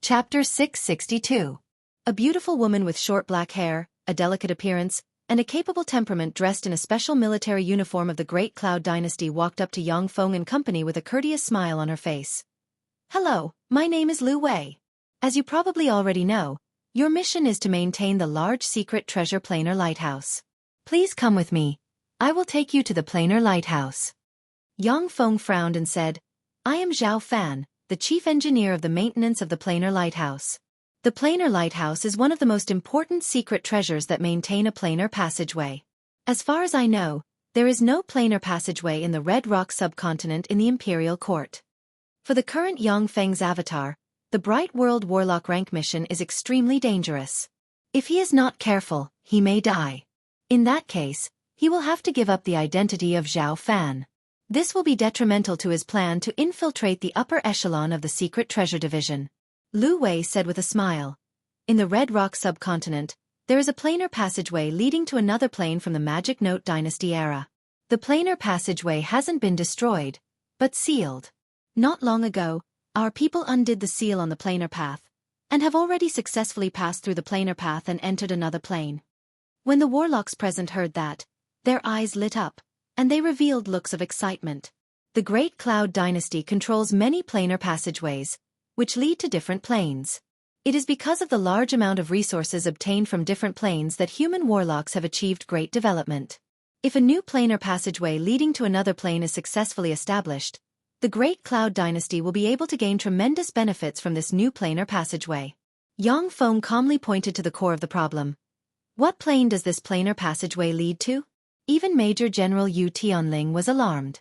Chapter 662. A beautiful woman with short black hair, a delicate appearance, and a capable temperament dressed in a special military uniform of the Great Cloud Dynasty walked up to Xiaofan and company with a courteous smile on her face. Hello, my name is Lu Wei. As you probably already know, your mission is to maintain the large secret treasure planar lighthouse. Please come with me. I will take you to the planar lighthouse. Xiaofan frowned and said, I am Xiaofan, the chief engineer of the maintenance of the planar lighthouse. The planar lighthouse is one of the most important secret treasures that maintain a planar passageway. As far as I know, there is no planar passageway in the Red Rock subcontinent in the Imperial Court. For the current Xiaofang's avatar, the Bright World Warlock rank mission is extremely dangerous. If he is not careful, he may die. In that case, he will have to give up the identity of Xiaofan. This will be detrimental to his plan to infiltrate the upper echelon of the Secret Treasure Division. Lu Wei said with a smile. In the Red Rock subcontinent, there is a planar passageway leading to another plane from the Magic Note Dynasty era. The planar passageway hasn't been destroyed, but sealed. Not long ago, our people undid the seal on the planar path, and have already successfully passed through the planar path and entered another plane. When the warlocks present heard that, their eyes lit up, and they revealed looks of excitement. The Great Cloud Dynasty controls many planar passageways, which lead to different planes. It is because of the large amount of resources obtained from different planes that human warlocks have achieved great development. If a new planar passageway leading to another plane is successfully established, the Great Cloud Dynasty will be able to gain tremendous benefits from this new planar passageway. Xiaofan calmly pointed to the core of the problem. What plane does this planar passageway lead to? Even Major General Yu Tianling was alarmed.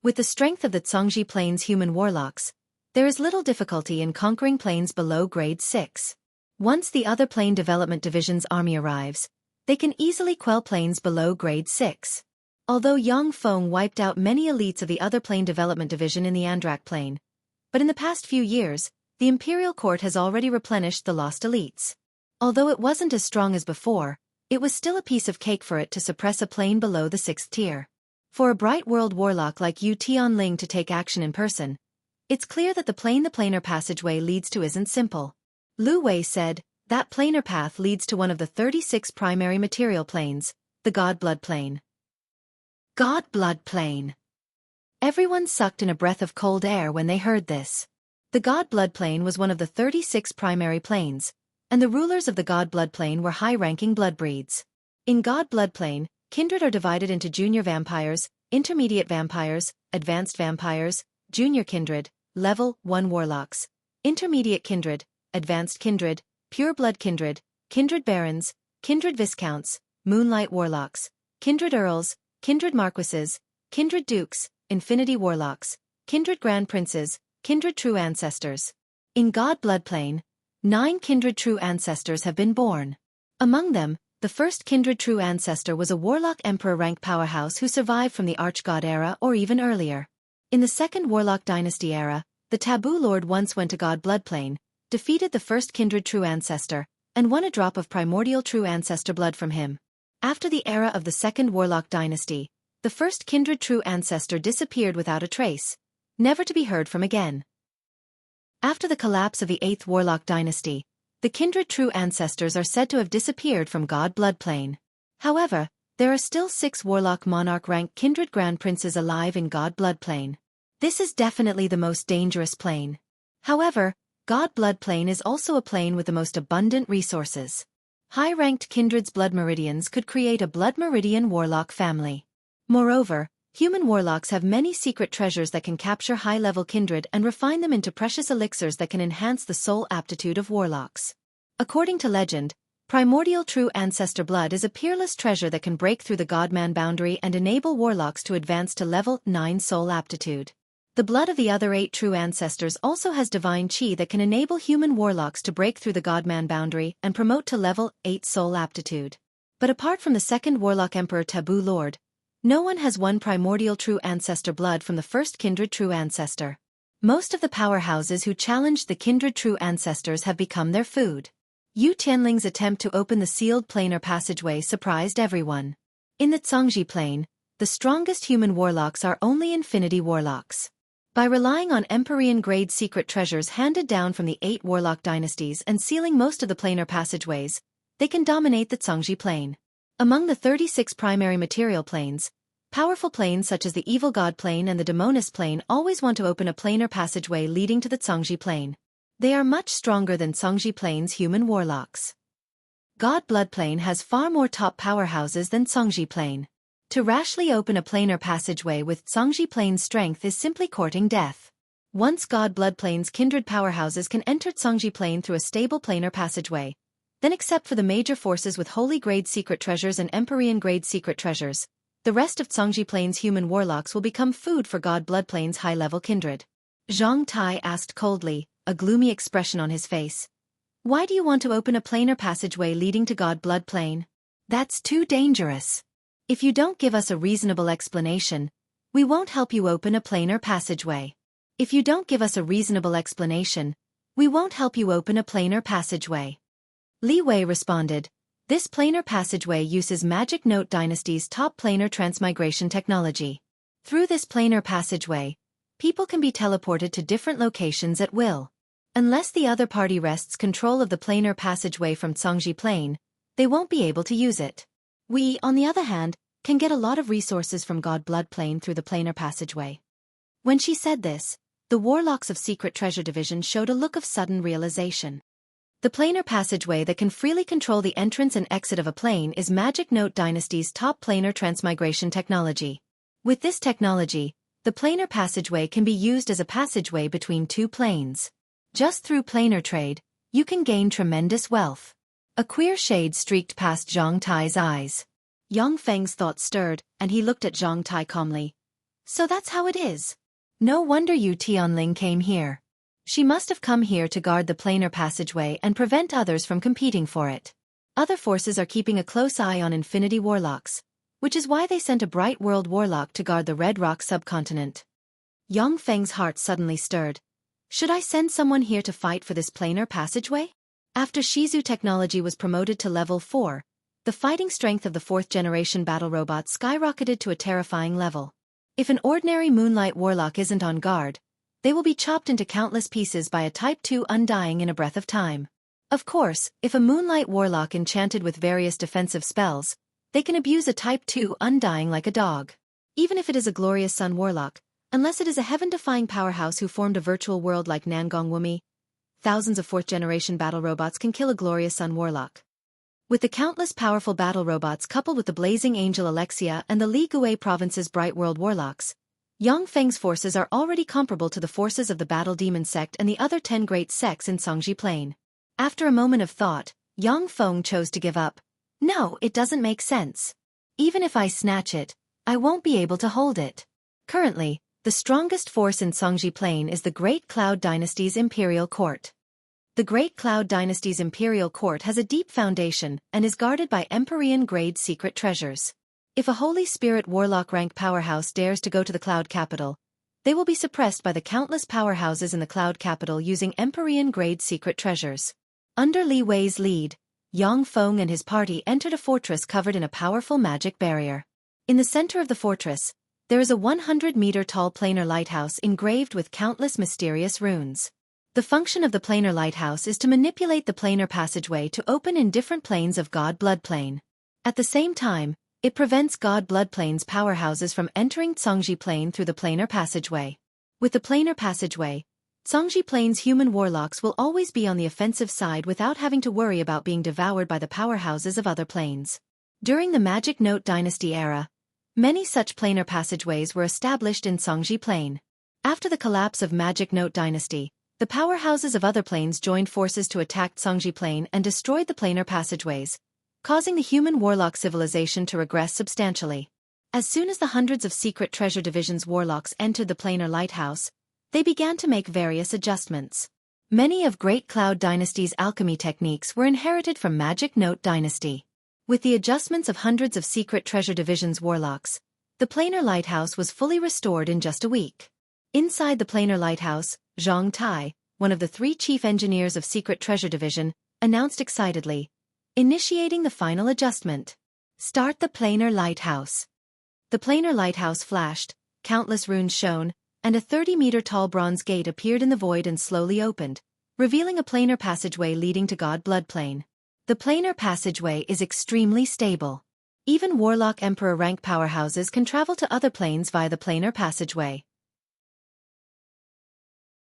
With the strength of the Zhongji Plains human warlocks, there is little difficulty in conquering planes below grade 6. Once the other plane development division's army arrives, they can easily quell planes below grade 6. Although Xiaofan wiped out many elites of the other plane development division in the Andrak plane, but in the past few years, the Imperial Court has already replenished the lost elites. Although it wasn't as strong as before, it was still a piece of cake for it to suppress a plane below the 6th tier. For a Bright World warlock like Yu Tianling to take action in person, it's clear that the planar passageway leads to isn't simple. Lu Wei said, that planar path leads to one of the 36 primary material planes, the God Blood plane. God Blood plane. Everyone sucked in a breath of cold air when they heard this. The God Blood plane was one of the 36 primary planes, and the rulers of the God Blood plane were high-ranking blood breeds. In God Blood plane, kindred are divided into junior vampires, intermediate vampires, advanced vampires, junior kindred, level 1 warlocks, intermediate kindred, advanced kindred, pure blood kindred, kindred barons, kindred viscounts, moonlight warlocks, kindred earls, kindred marquises, kindred dukes, infinity warlocks, kindred grand princes, kindred true ancestors. In God Blood plane, 9 kindred true ancestors have been born. Among them, the first kindred true ancestor was a warlock emperor rank powerhouse who survived from the Archgod era or even earlier. In the second warlock dynasty era, the Taboo Lord once went to God Blood plane, defeated the first kindred true ancestor, and won a drop of primordial true ancestor blood from him. After the era of the second warlock dynasty, the first kindred true ancestor disappeared without a trace, never to be heard from again. After the collapse of the 8th Warlock Dynasty, the kindred true ancestors are said to have disappeared from God Blood plane. However, there are still 6 Warlock Monarch rank kindred Grand Princes alive in God Blood plane. This is definitely the most dangerous plane. However, God Blood plane is also a plane with the most abundant resources. High-ranked kindred's blood meridians could create a blood meridian warlock family. Moreover, human warlocks have many secret treasures that can capture high-level kindred and refine them into precious elixirs that can enhance the soul aptitude of warlocks. According to legend, primordial true ancestor blood is a peerless treasure that can break through the godman boundary and enable warlocks to advance to level 9 soul aptitude. The blood of the other 8 true ancestors also has divine chi that can enable human warlocks to break through the godman boundary and promote to level 8 soul aptitude. But apart from the second warlock emperor Taboo Lord, no one has won primordial true ancestor blood from the first kindred true ancestor. Most of the powerhouses who challenged the kindred true ancestors have become their food. Yu Tianling's attempt to open the sealed planar passageway surprised everyone. In the Zhongji plane, the strongest human warlocks are only infinity warlocks. By relying on Empyrean-grade secret treasures handed down from the 8 warlock dynasties and sealing most of the planar passageways, they can dominate the Cangxi plane. Among the 36 primary material planes, powerful planes such as the Evil God plane and the Demoness plane always want to open a planar passageway leading to the Cangxi plane. They are much stronger than Cangxi plane's human warlocks. God Blood plane has far more top powerhouses than Cangxi plane. To rashly open a planar passageway with Cangxi plane's strength is simply courting death. Once God Blood plane's kindred powerhouses can enter Cangxi plane through a stable planar passageway, then except for the major forces with holy-grade secret treasures and Empyrean-grade secret treasures, the rest of Cangxi plane's human warlocks will become food for God Blood plane's high-level kindred. Zhang Tai asked coldly, a gloomy expression on his face. Why do you want to open a planar passageway leading to God Blood plane? That's too dangerous. If you don't give us a reasonable explanation, we won't help you open a planar passageway. If you don't give us a reasonable explanation, we won't help you open a planar passageway. Li Wei responded, this planar passageway uses Magic Note Dynasty's top planar transmigration technology. Through this planar passageway, people can be teleported to different locations at will. Unless the other party wrests control of the planar passageway from Cangxi plane, they won't be able to use it. We, on the other hand, can get a lot of resources from God Blood plane through the planar passageway. When she said this, the warlocks of Secret Treasure Division showed a look of sudden realization. The planar passageway that can freely control the entrance and exit of a plane is Magic Note Dynasty's top planar transmigration technology. With this technology, the planar passageway can be used as a passageway between 2 planes. Just through planar trade, you can gain tremendous wealth. A queer shade streaked past Zhang Tai's eyes. Yang Feng's thoughts stirred, and he looked at Zhang Tai calmly. So that's how it is. No wonder Yu Tianling came here. She must have come here to guard the planar passageway and prevent others from competing for it. Other forces are keeping a close eye on Infinity Warlocks, which is why they sent a Bright World Warlock to guard the Red Rock subcontinent. Yang Feng's heart suddenly stirred. Should I send someone here to fight for this planar passageway? After Shizu technology was promoted to level 4, the fighting strength of the 4th-generation battle robots skyrocketed to a terrifying level. If an ordinary Moonlight Warlock isn't on guard, they will be chopped into countless pieces by a Type 2 Undying in a breath of time. Of course, if a Moonlight Warlock enchanted with various defensive spells, they can abuse a Type 2 Undying like a dog. Even if it is a Glorious Sun Warlock, unless it is a heaven-defying powerhouse who formed a virtual world like Nangong Wumi, thousands of 4th-generation battle robots can kill a Glorious Sun Warlock. With the countless powerful battle robots coupled with the Blazing Angel Alexia and the Li Gui Province's Bright World Warlocks, Yang Feng's forces are already comparable to the forces of the Battle Demon Sect and the other 10 great sects in Cangxi Plain. After a moment of thought, Yang Feng chose to give up. No, it doesn't make sense. Even if I snatch it, I won't be able to hold it. Currently, the strongest force in Cangxi Plain is the Great Cloud Dynasty's Imperial Court. The Great Cloud Dynasty's Imperial Court has a deep foundation and is guarded by Empyrean-grade secret treasures. If a Holy Spirit Warlock rank powerhouse dares to go to the Cloud Capital, they will be suppressed by the countless powerhouses in the Cloud Capital using Empyrean-grade secret treasures. Under Li Wei's lead, Yang Feng and his party entered a fortress covered in a powerful magic barrier. In the center of the fortress, there is a 100-meter-tall planar lighthouse engraved with countless mysterious runes. The function of the planar lighthouse is to manipulate the planar passageway to open in different planes of God Blood plane. At the same time, it prevents God Blood plane's powerhouses from entering Cangxi plane through the planar passageway. With the planar passageway, Cangxi plane's human warlocks will always be on the offensive side without having to worry about being devoured by the powerhouses of other planes. During the Magic Note Dynasty era, many such planar passageways were established in Cangxi plane. After the collapse of Magic Note Dynasty, the powerhouses of other planes joined forces to attack Cangxi plane and destroyed the planar passageways, causing the human warlock civilization to regress substantially. As soon as the hundreds of Secret Treasure Division's warlocks entered the planar lighthouse, they began to make various adjustments. Many of Great Cloud Dynasty's alchemy techniques were inherited from Magic Note Dynasty. With the adjustments of hundreds of Secret Treasure Division's warlocks, the planar lighthouse was fully restored in just a week. Inside the planar lighthouse, Zhang Tai, one of the 3 chief engineers of Secret Treasure Division, announced excitedly, initiating the final adjustment. Start the planar lighthouse. The planar lighthouse flashed, countless runes shone, and a 30-meter-tall bronze gate appeared in the void and slowly opened, revealing a planar passageway leading to God Blood Plane. The planar passageway is extremely stable. Even Warlock Emperor rank powerhouses can travel to other planes via the planar passageway.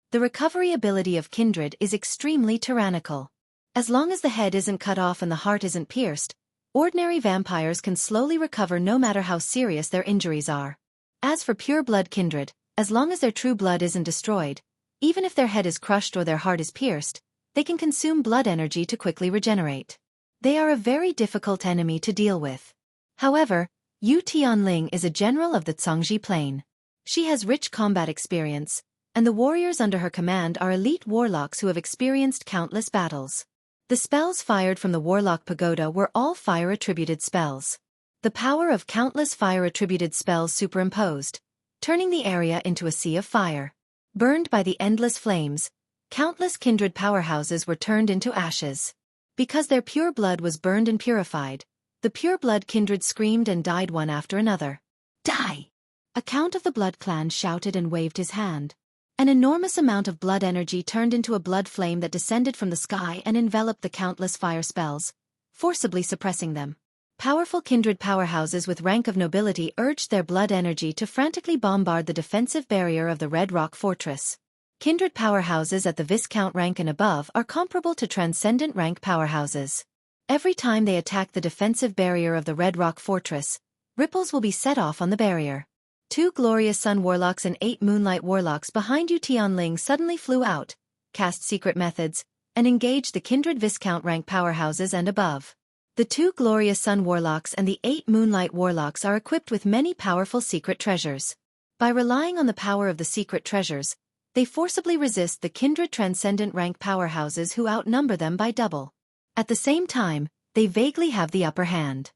The recovery ability of Kindred is extremely tyrannical. As long as the head isn't cut off and the heart isn't pierced, ordinary vampires can slowly recover no matter how serious their injuries are. As for pure blood Kindred, as long as their true blood isn't destroyed, even if their head is crushed or their heart is pierced, they can consume blood energy to quickly regenerate. They are a very difficult enemy to deal with. However, Yu Tianling is a general of the Zhangji plane. She has rich combat experience, and the warriors under her command are elite warlocks who have experienced countless battles. The spells fired from the Warlock Pagoda were all fire-attributed spells. The power of countless fire-attributed spells superimposed, turning the area into a sea of fire. Burned by the endless flames, countless Kindred powerhouses were turned into ashes. Because their pure blood was burned and purified, the pure blood Kindred screamed and died one after another. Die! A Count of the Blood Clan shouted and waved his hand. An enormous amount of blood energy turned into a blood flame that descended from the sky and enveloped the countless fire spells, forcibly suppressing them. Powerful Kindred powerhouses with rank of nobility urged their blood energy to frantically bombard the defensive barrier of the Red Rock Fortress. Kindred powerhouses at the Viscount rank and above are comparable to Transcendent rank powerhouses. Every time they attack the defensive barrier of the Red Rock Fortress, ripples will be set off on the barrier. 2 Glorious Sun Warlocks and 8 Moonlight Warlocks behind Yu Tianling suddenly flew out, cast secret methods, and engaged the Kindred Viscount rank powerhouses and above. The 2 Glorious Sun Warlocks and the 8 Moonlight Warlocks are equipped with many powerful secret treasures. By relying on the power of the secret treasures, they forcibly resist the Kindred Transcendent rank powerhouses who outnumber them by double. At the same time, they vaguely have the upper hand.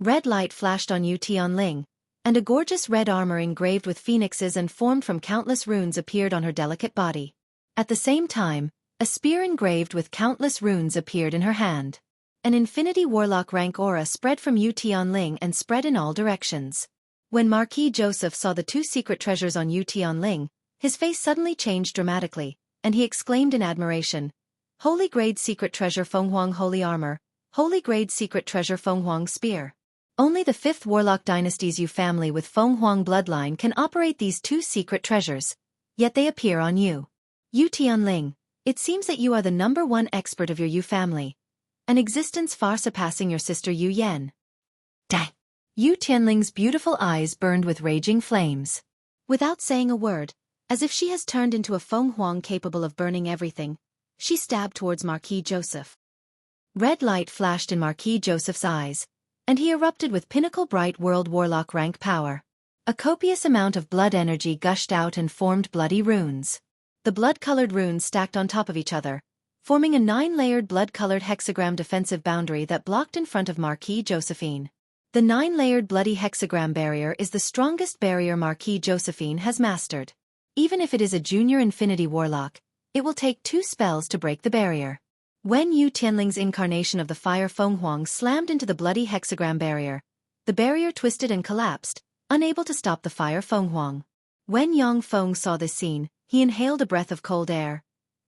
Red light flashed on Yu Tianling, and a gorgeous red armor engraved with phoenixes and formed from countless runes appeared on her delicate body. At the same time, a spear engraved with countless runes appeared in her hand. An Infinity Warlock rank aura spread from Yu Tianling and spread in all directions. When Marquis Joseph saw the 2 secret treasures on Yu Tianling, his face suddenly changed dramatically, and he exclaimed in admiration, "Holy Grade Secret Treasure Fenghuang Holy Armor, Holy Grade Secret Treasure Fenghuang Spear." Only the 5th Warlock Dynasty's Yu family with Fenghuang bloodline can operate these 2 secret treasures, yet they appear on Yu. Yu Tianling, it seems that you are the #1 expert of your Yu family, an existence far surpassing your sister Yu Yan. Dang! Yu Tianling's beautiful eyes burned with raging flames. Without saying a word, as if she has turned into a Fenghuang capable of burning everything, she stabbed towards Marquis Joseph. Red light flashed in Marquis Joseph's eyes, and he erupted with pinnacle bright world warlock rank power. A copious amount of blood energy gushed out and formed bloody runes. The blood-colored runes stacked on top of each other, forming a 9-layered blood-colored hexagram defensive boundary that blocked in front of Marquis Josephine. The 9-layered bloody hexagram barrier is the strongest barrier Marquis Josephine has mastered. Even if it is a junior Infinity Warlock, it will take 2 spells to break the barrier. When Yu Tianling's incarnation of the fire Fenghuang slammed into the bloody hexagram barrier, the barrier twisted and collapsed, unable to stop the fire Fenghuang. When Yang Feng saw this scene, he inhaled a breath of cold air.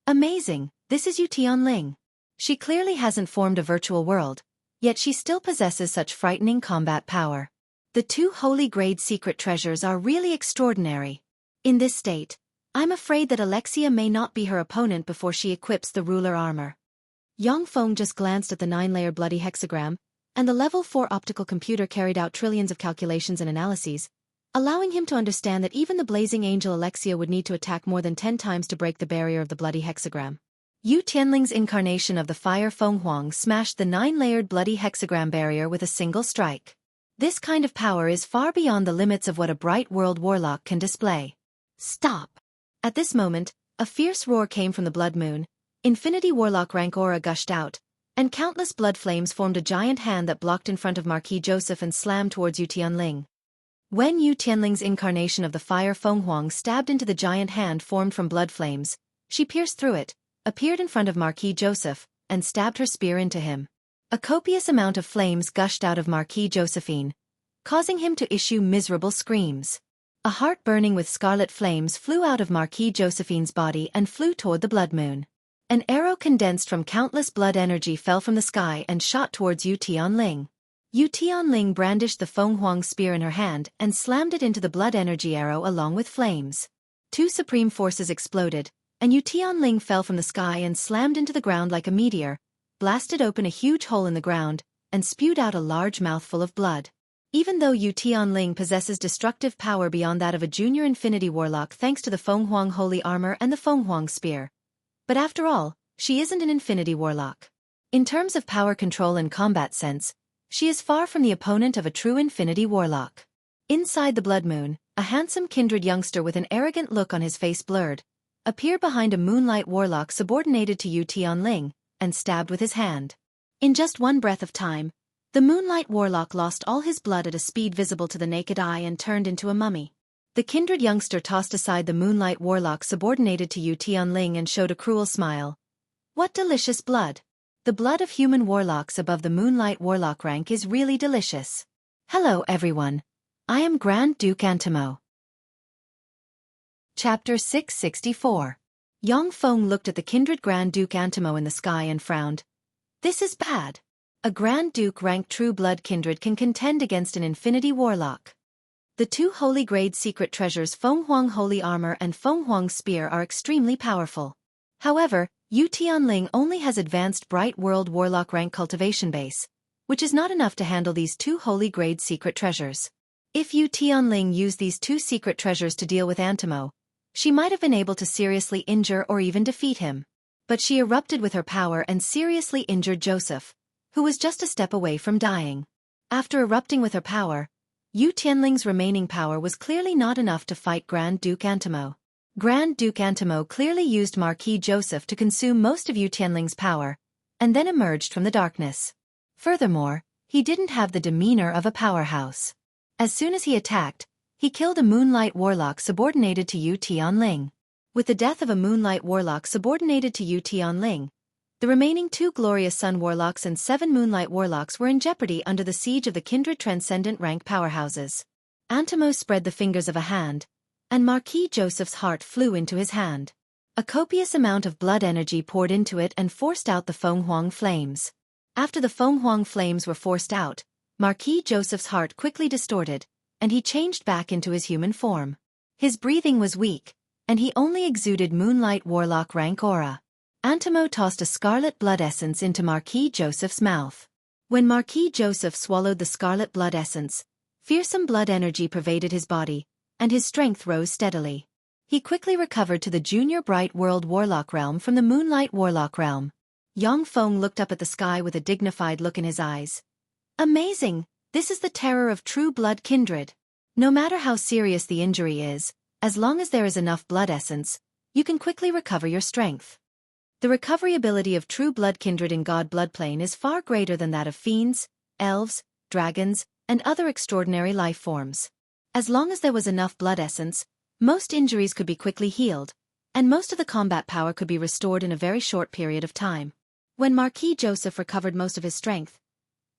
Amazing, this is Yu Tianling. She clearly hasn't formed a virtual world, yet she still possesses such frightening combat power. The 2 holy grade secret treasures are really extraordinary. In this state, I'm afraid that Alexia may not be her opponent before she equips the ruler armor. Yang Feng just glanced at the 9-layer bloody hexagram, and the level 4 optical computer carried out trillions of calculations and analyses, allowing him to understand that even the blazing angel Alexia would need to attack more than 10 times to break the barrier of the bloody hexagram. Yu Tianling's incarnation of the fire Fenghuang smashed the 9-layered bloody hexagram barrier with a single strike. This kind of power is far beyond the limits of what a bright world warlock can display. Stop! At this moment, a fierce roar came from the blood moon. Infinity Warlock rank aura gushed out, and countless blood flames formed a giant hand that blocked in front of Marquis Joseph and slammed towards Yu Tianling. When Yu Tianling's incarnation of the fire Fenghuang stabbed into the giant hand formed from blood flames, she pierced through it, appeared in front of Marquis Joseph, and stabbed her spear into him. A copious amount of flames gushed out of Marquis Josephine, causing him to issue miserable screams. A heart burning with scarlet flames flew out of Marquis Josephine's body and flew toward the blood moon. An arrow condensed from countless blood energy fell from the sky and shot towards Yu Tianling. Yu Tianling brandished the Feng Huang spear in her hand and slammed it into the blood energy arrow along with flames. Two supreme forces exploded, and Yu Tianling fell from the sky and slammed into the ground like a meteor, blasted open a huge hole in the ground, and spewed out a large mouthful of blood. Even though Yu Tianling possesses destructive power beyond that of a junior infinity warlock thanks to the Feng Huang holy armor and the Feng Huang spear. But after all, she isn't an infinity warlock. In terms of power control and combat sense, she is far from the opponent of a true infinity warlock. Inside the blood moon, a handsome kindred youngster with an arrogant look on his face blurred, appeared behind a moonlight warlock subordinated to Yu Tianling, and stabbed with his hand. In just one breath of time, the moonlight warlock lost all his blood at a speed visible to the naked eye and turned into a mummy. The kindred youngster tossed aside the moonlight warlock subordinated to Yu Tianling and showed a cruel smile. What delicious blood! The blood of human warlocks above the moonlight warlock rank is really delicious. Hello everyone. I am Grand Duke Antimo. Chapter 664. Yang Feng looked at the kindred Grand Duke Antimo in the sky and frowned. This is bad. A Grand Duke ranked true blood kindred can contend against an infinity warlock. The two holy grade secret treasures Feng Huang holy armor and Feng Huang spear are extremely powerful. However, Yu Tianling only has advanced bright world warlock rank cultivation base, which is not enough to handle these two holy grade secret treasures. If Yu Tianling used these two secret treasures to deal with Antimo, she might have been able to seriously injure or even defeat him. But she erupted with her power and seriously injured Joseph, who was just a step away from dying. After erupting with her power, Yu Tianling's remaining power was clearly not enough to fight Grand Duke Antimo. Grand Duke Antimo clearly used Marquis Joseph to consume most of Yu Tianling's power, and then emerged from the darkness. Furthermore, he didn't have the demeanor of a powerhouse. As soon as he attacked, he killed a moonlight warlock subordinated to Yu Tianling. With the death of a moonlight warlock subordinated to Yu Tianling, the remaining two glorious sun warlocks and 7 moonlight warlocks were in jeopardy under the siege of the kindred transcendent rank powerhouses. Antimo spread the fingers of a hand, and Marquis Joseph's heart flew into his hand. A copious amount of blood energy poured into it and forced out the Feng Huang flames. After the Feng Huang flames were forced out, Marquis Joseph's heart quickly distorted, and he changed back into his human form. His breathing was weak, and he only exuded moonlight warlock rank aura. Antimo tossed a scarlet blood essence into Marquis Joseph's mouth. When Marquis Joseph swallowed the scarlet blood essence, fearsome blood energy pervaded his body, and his strength rose steadily. He quickly recovered to the junior bright world warlock realm from the moonlight warlock realm. Yang Feng looked up at the sky with a dignified look in his eyes. Amazing! This is the terror of true blood kindred. No matter how serious the injury is, as long as there is enough blood essence, you can quickly recover your strength. The recovery ability of true blood kindred in God bloodplane is far greater than that of fiends, elves, dragons, and other extraordinary life forms. As long as there was enough blood essence, most injuries could be quickly healed, and most of the combat power could be restored in a very short period of time. When Marquis Joseph recovered most of his strength,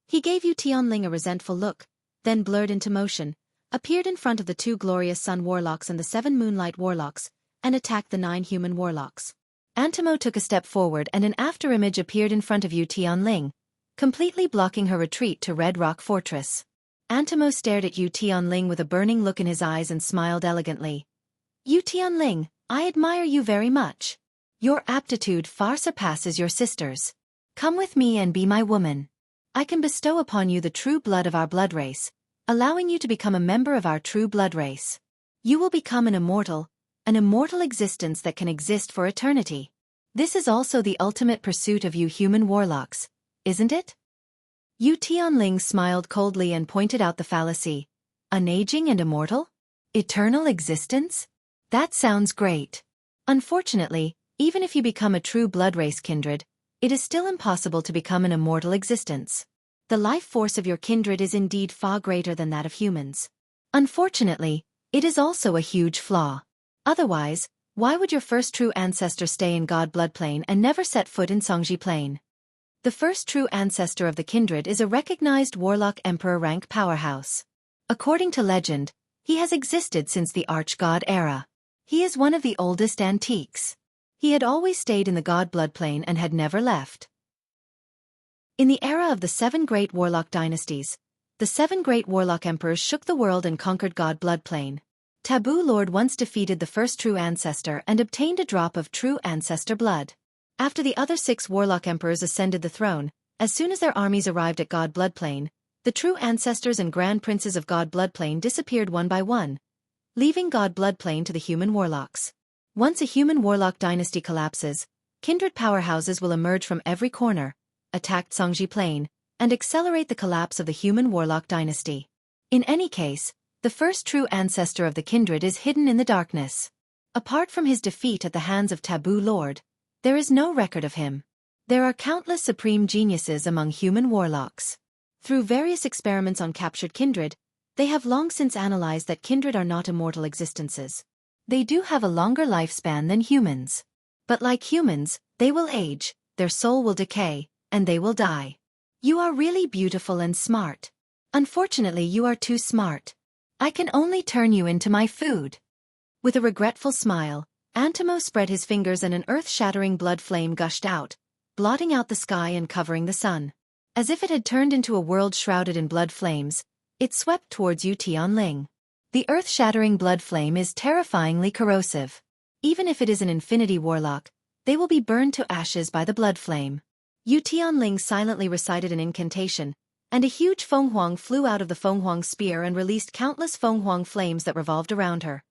he gave Yu Tianling a resentful look, then blurred into motion, appeared in front of the 2 glorious sun warlocks and the 7 moonlight warlocks, and attacked the 9 human warlocks. Antimo took a step forward and an afterimage appeared in front of Yu Tianling, completely blocking her retreat to Red Rock Fortress. Antimo stared at Yu Tianling with a burning look in his eyes and smiled elegantly. Yu Tianling, I admire you very much. Your aptitude far surpasses your sister's. Come with me and be my woman. I can bestow upon you the true blood of our blood race, allowing you to become a member of our true blood race. You will become an immortal existence that can exist for eternity. This is also the ultimate pursuit of you human warlocks, isn't it? Yu Tianling smiled coldly and pointed out the fallacy. Unaging and immortal? Eternal existence? That sounds great. Unfortunately, even if you become a true blood race kindred, it is still impossible to become an immortal existence. The life force of your kindred is indeed far greater than that of humans. Unfortunately, it is also a huge flaw. Otherwise, why would your first true ancestor stay in God bloodplane and never set foot in Songji plane? The first true ancestor of the kindred is a recognized warlock emperor rank powerhouse. According to legend, He has existed since the Arch-God era. He is one of the oldest antiques. He had always stayed in the God bloodplane and had never left. In the era of the 7 great warlock dynasties, the 7 great warlock emperors shook the world and conquered God bloodplane. Taboo Lord once defeated the first true ancestor and obtained a drop of true ancestor blood. After the other 6 warlock emperors ascended the throne, as soon as their armies arrived at God bloodplane, the true ancestors and grand princes of God bloodplane disappeared one by one, leaving God bloodplane to the human warlocks. Once a human warlock dynasty collapses, kindred powerhouses will emerge from every corner, attack Songji Plain, and accelerate the collapse of the human warlock dynasty. In any case, the first true ancestor of the kindred is hidden in the darkness. Apart from his defeat at the hands of Taboo Lord, there is no record of him. There are countless supreme geniuses among human warlocks. Through various experiments on captured kindred, they have long since analyzed that kindred are not immortal existences. They do have a longer lifespan than humans. But like humans, they will age, their soul will decay, and they will die. You are really beautiful and smart. Unfortunately, you are too smart. I can only turn you into my food. With a regretful smile, Antimo spread his fingers and an earth-shattering blood flame gushed out, blotting out the sky and covering the sun. As if it had turned into a world shrouded in blood flames, it swept towards Yu Tianling. The earth-shattering blood flame is terrifyingly corrosive. Even if it is an infinity warlock, they will be burned to ashes by the blood flame. Yu Tianling silently recited an incantation, and a huge Fenghuang flew out of the Fenghuang spear and released countless Fenghuang flames that revolved around her.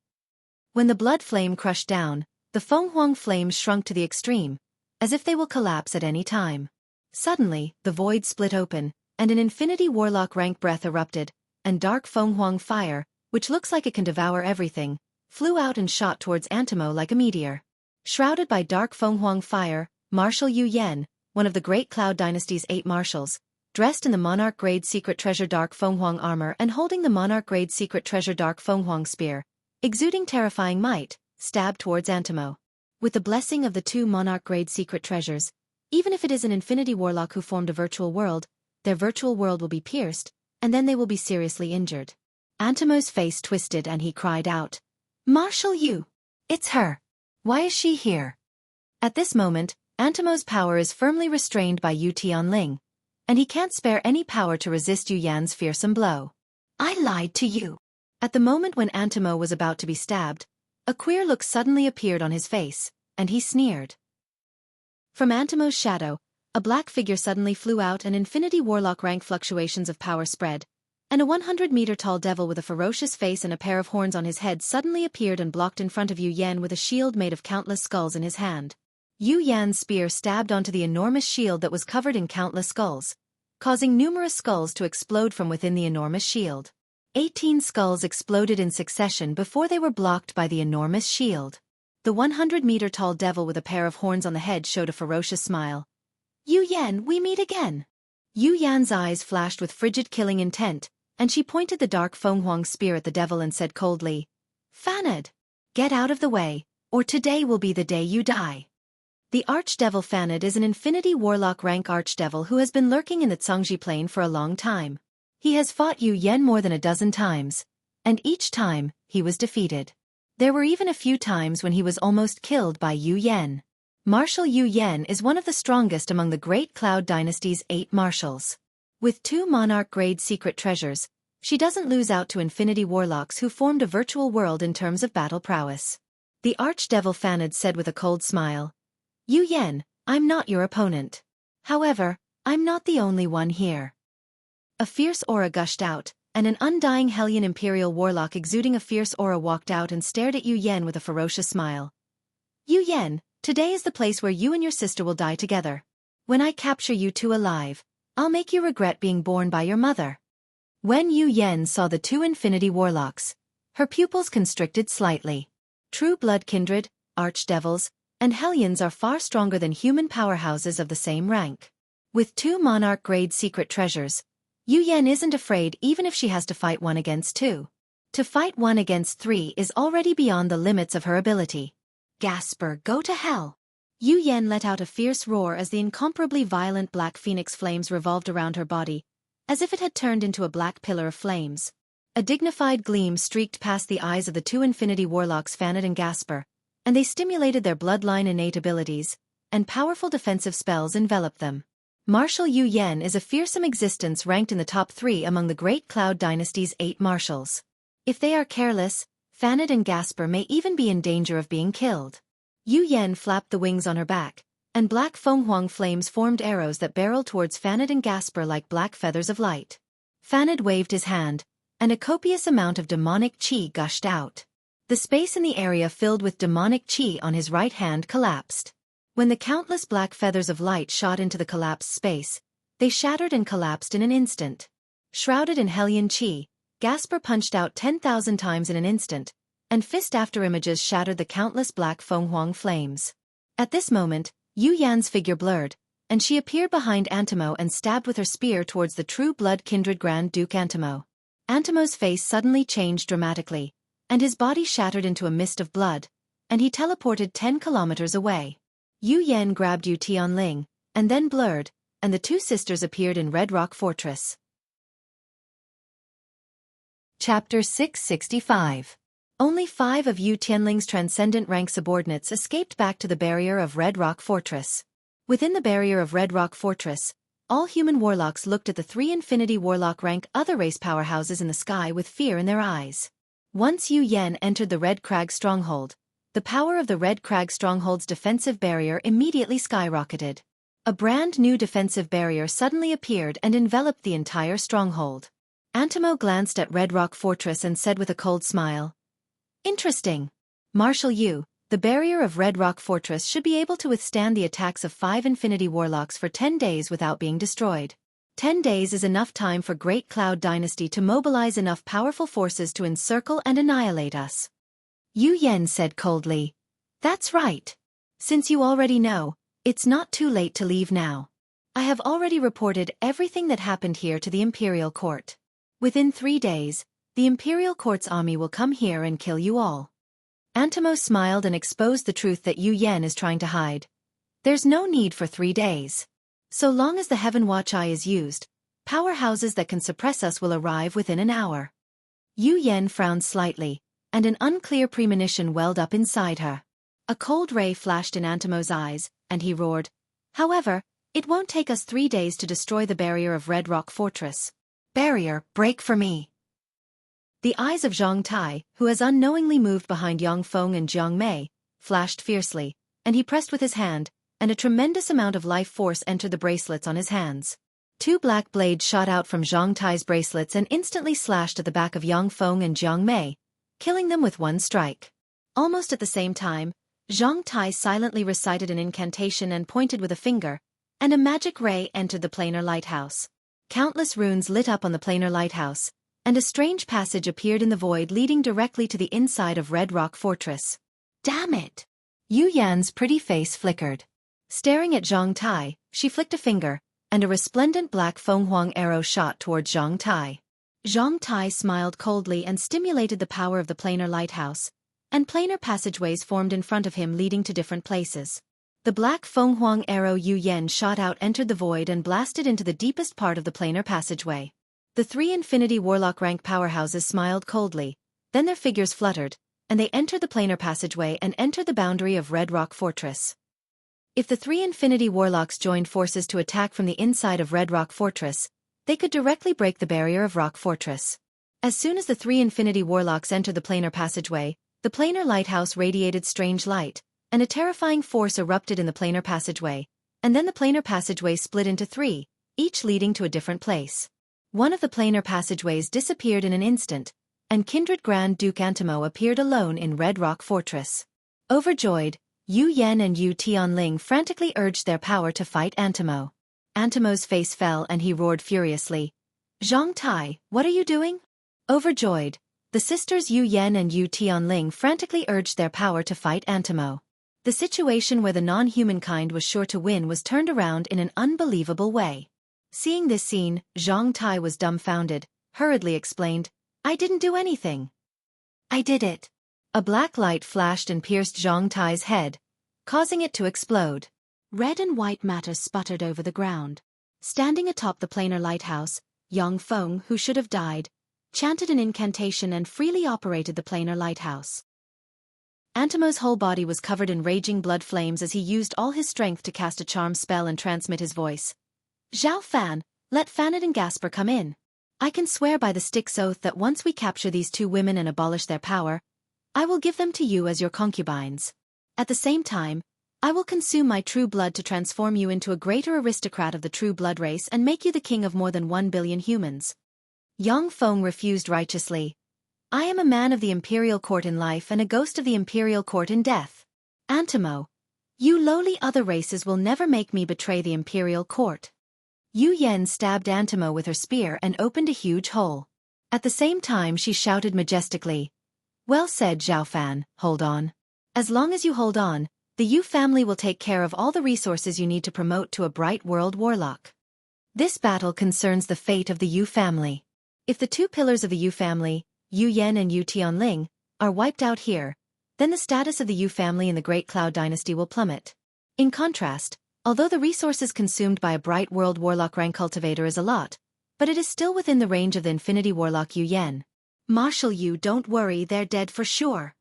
When the blood flame crushed down, the Fenghuang flames shrunk to the extreme, as if they will collapse at any time. Suddenly, the void split open, and an infinity warlock rank breath erupted, and dark Fenghuang fire, which looks like it can devour everything, flew out and shot towards Antimo like a meteor. Shrouded by dark Fenghuang fire, Marshal Yu Yan, one of the Great Cloud Dynasty's 8 marshals, dressed in the Monarch-grade secret treasure Dark Fenghuang armor and holding the Monarch-grade secret treasure Dark Fenghuang spear, exuding terrifying might, stabbed towards Antimo. With the blessing of the 2 Monarch-grade secret treasures, even if it is an infinity warlock who formed a virtual world, their virtual world will be pierced, and then they will be seriously injured. Antimo's face twisted and he cried out, "Marshal Yu! It's her! Why is she here?" At this moment, Antimo's power is firmly restrained by Yu Tianling, and he can't spare any power to resist Yu Yan's fearsome blow. "I lied to you." At the moment when Antimo was about to be stabbed, a queer look suddenly appeared on his face, and he sneered. From Antimo's shadow, a black figure suddenly flew out and infinity warlock rank fluctuations of power spread, and a 100-meter-tall devil with a ferocious face and a pair of horns on his head suddenly appeared and blocked in front of Yu Yan with a shield made of countless skulls in his hand. Yu Yan's spear stabbed onto the enormous shield that was covered in countless skulls, causing numerous skulls to explode from within the enormous shield. 18 skulls exploded in succession before they were blocked by the enormous shield. The 100-meter-tall devil with a pair of horns on the head showed a ferocious smile. "Yu Yan, we meet again." Yu Yan's eyes flashed with frigid killing intent, and she pointed the dark Fenghuang spear at the devil and said coldly, "Fanad, get out of the way, or today will be the day you die." The Archdevil Fanad is an infinity warlock rank archdevil who has been lurking in the Songji Plain for a long time. He has fought Yu Yan more than a dozen times, and each time, he was defeated. There were even a few times when he was almost killed by Yu Yan. Marshal Yu Yan is one of the strongest among the Great Cloud Dynasty's 8 marshals. With 2 Monarch-grade secret treasures, she doesn't lose out to infinity warlocks who formed a virtual world in terms of battle prowess. The Archdevil Fanad said with a cold smile, "Yu Yan, I'm not your opponent. However, I'm not the only one here." A fierce aura gushed out, and an undying Hellion Imperial Warlock exuding a fierce aura walked out and stared at Yu Yan with a ferocious smile. "Yu Yan, today is the place where you and your sister will die together. When I capture you 2 alive, I'll make you regret being born by your mother." When Yu Yan saw the 2 infinity warlocks, her pupils constricted slightly. True blood kindred, archdevils, and Hellions are far stronger than human powerhouses of the same rank. With 2 Monarch-grade secret treasures, Yu Yan isn't afraid even if she has to fight 1 against 2. To fight 1 against 3 is already beyond the limits of her ability. "Gasper, go to hell!" Yu Yan let out a fierce roar as the incomparably violent black phoenix flames revolved around her body, as if it had turned into a black pillar of flames. A dignified gleam streaked past the eyes of the two Infinity Warlocks Fanad and Gasper, and they stimulated their bloodline innate abilities, and powerful defensive spells enveloped them. Marshal Yu Yen is a fearsome existence ranked in the top 3 among the Great Cloud Dynasty's 8 marshals. If they are careless, Fanad and Gasper may even be in danger of being killed. Yu Yen flapped the wings on her back, and black Fenghuang flames formed arrows that barreled towards Fanad and Gasper like black feathers of light. Fanad waved his hand, and a copious amount of demonic qi gushed out. The space in the area filled with demonic qi on his right hand collapsed. When the countless black feathers of light shot into the collapsed space, they shattered and collapsed in an instant. Shrouded in Hellion qi, Gasper punched out 10,000 times in an instant, and fist after images shattered the countless black Fenghuang flames. At this moment, Yu Yan's figure blurred, and she appeared behind Antimo and stabbed with her spear towards the True Blood Kindred Grand Duke Antimo. Antimo's face suddenly changed dramatically, and his body shattered into a mist of blood, and he teleported 10 kilometers away. Yu Yen grabbed Yu Tianling, and then blurred, and the two sisters appeared in Red Rock Fortress. Chapter 665. Only 5 of Yu Tianling's transcendent rank subordinates escaped back to the barrier of Red Rock Fortress. Within the barrier of Red Rock Fortress, all human warlocks looked at the 3 Infinity Warlock rank other race powerhouses in the sky with fear in their eyes. Once Yu Yen entered the Red Crag stronghold, the power of the Red Crag stronghold's defensive barrier immediately skyrocketed. A brand new defensive barrier suddenly appeared and enveloped the entire stronghold. Antimo glanced at Red Rock Fortress and said with a cold smile, "Interesting. Marshal Yu, the barrier of Red Rock Fortress should be able to withstand the attacks of 5 Infinity Warlocks for 10 days without being destroyed. 10 days is enough time for Great Cloud Dynasty to mobilize enough powerful forces to encircle and annihilate us." Yu Yen said coldly, "That's right. Since you already know, it's not too late to leave now. I have already reported everything that happened here to the Imperial Court. Within 3 days, the Imperial Court's army will come here and kill you all." Antimo smiled and exposed the truth that Yu Yen is trying to hide. There's no need for 3 days. So long as the Heaven Watch Eye is used, powerhouses that can suppress us will arrive within an hour. Yu Yen frowned slightly, and an unclear premonition welled up inside her. A cold ray flashed in Antimo's eyes, and he roared, "However, it won't take us 3 days to destroy the barrier of Red Rock Fortress. Barrier, break for me." The eyes of Zhang Tai, who has unknowingly moved behind Yang Feng and Jiang Mei, flashed fiercely, and he pressed with his hand, and a tremendous amount of life force entered the bracelets on his hands. 2 black blades shot out from Zhang Tai's bracelets and instantly slashed at the back of Yang Feng and Jiang Mei, killing them with one strike. Almost at the same time, Zhang Tai silently recited an incantation and pointed with a finger, and a magic ray entered the planar lighthouse. Countless runes lit up on the planar lighthouse, and a strange passage appeared in the void leading directly to the inside of Red Rock Fortress. Damn it! Yu Yan's pretty face flickered. Staring at Zhang Tai, she flicked a finger, and a resplendent black Fenghuang arrow shot towards Zhang Tai. Zhang Tai smiled coldly and stimulated the power of the planar lighthouse, and planar passageways formed in front of him leading to different places. The black Fenghuang arrow Yu Yen shot out entered the void and blasted into the deepest part of the planar passageway. The 3 Infinity Warlock rank powerhouses smiled coldly, then their figures fluttered, and they entered the planar passageway and entered the boundary of Red Rock Fortress. If the 3 Infinity Warlocks joined forces to attack from the inside of Red Rock Fortress, they could directly break the barrier of Rock Fortress. As soon as the 3 Infinity Warlocks entered the planar passageway, the planar lighthouse radiated strange light, and a terrifying force erupted in the planar passageway, and then the planar passageway split into 3, each leading to a different place. One of the planar passageways disappeared in an instant, and Kindred Grand Duke Antimo appeared alone in Red Rock Fortress. Overjoyed, Yu Yen and Yu Tianling frantically urged their power to fight Antimo. Antimo's face fell and he roared furiously, "Zhang Tai, what are you doing?" Overjoyed, the sisters Yu Yen and Yu Tianling frantically urged their power to fight Antimo. The situation where the non-humankind was sure to win was turned around in an unbelievable way. Seeing this scene, Zhang Tai was dumbfounded, hurriedly explained, "I didn't do anything." "I did it." A black light flashed and pierced Zhang Tai's head, causing it to explode. Red and white matter sputtered over the ground. Standing atop the planar lighthouse, Yang Feng, who should have died, chanted an incantation and freely operated the planar lighthouse. Antimo's whole body was covered in raging blood flames as he used all his strength to cast a charm spell and transmit his voice. Xiaofan, let Fanad and Gasper come in. I can swear by the Styx oath that once we capture these two women and abolish their power, I will give them to you as your concubines. At the same time, I will consume my true blood to transform you into a greater aristocrat of the true blood race and make you the king of more than 1 billion humans. Yang Feng refused righteously. I am a man of the imperial court in life and a ghost of the imperial court in death. Antimo, you lowly other races will never make me betray the imperial court. Yu Yen stabbed Antimo with her spear and opened a huge hole. At the same time she shouted majestically, well said, Xiaofan, hold on. As long as you hold on, the Yu family will take care of all the resources you need to promote to a bright world warlock. This battle concerns the fate of the Yu family. If the two pillars of the Yu family, Yu Yen and Yu Tianling, are wiped out here, then the status of the Yu family in the Great Cloud Dynasty will plummet. In contrast, although the resources consumed by a bright world warlock rank cultivator is a lot, but it is still within the range of the Infinity Warlock Yu Yen. Marshal Yu, don't worry, they're dead for sure.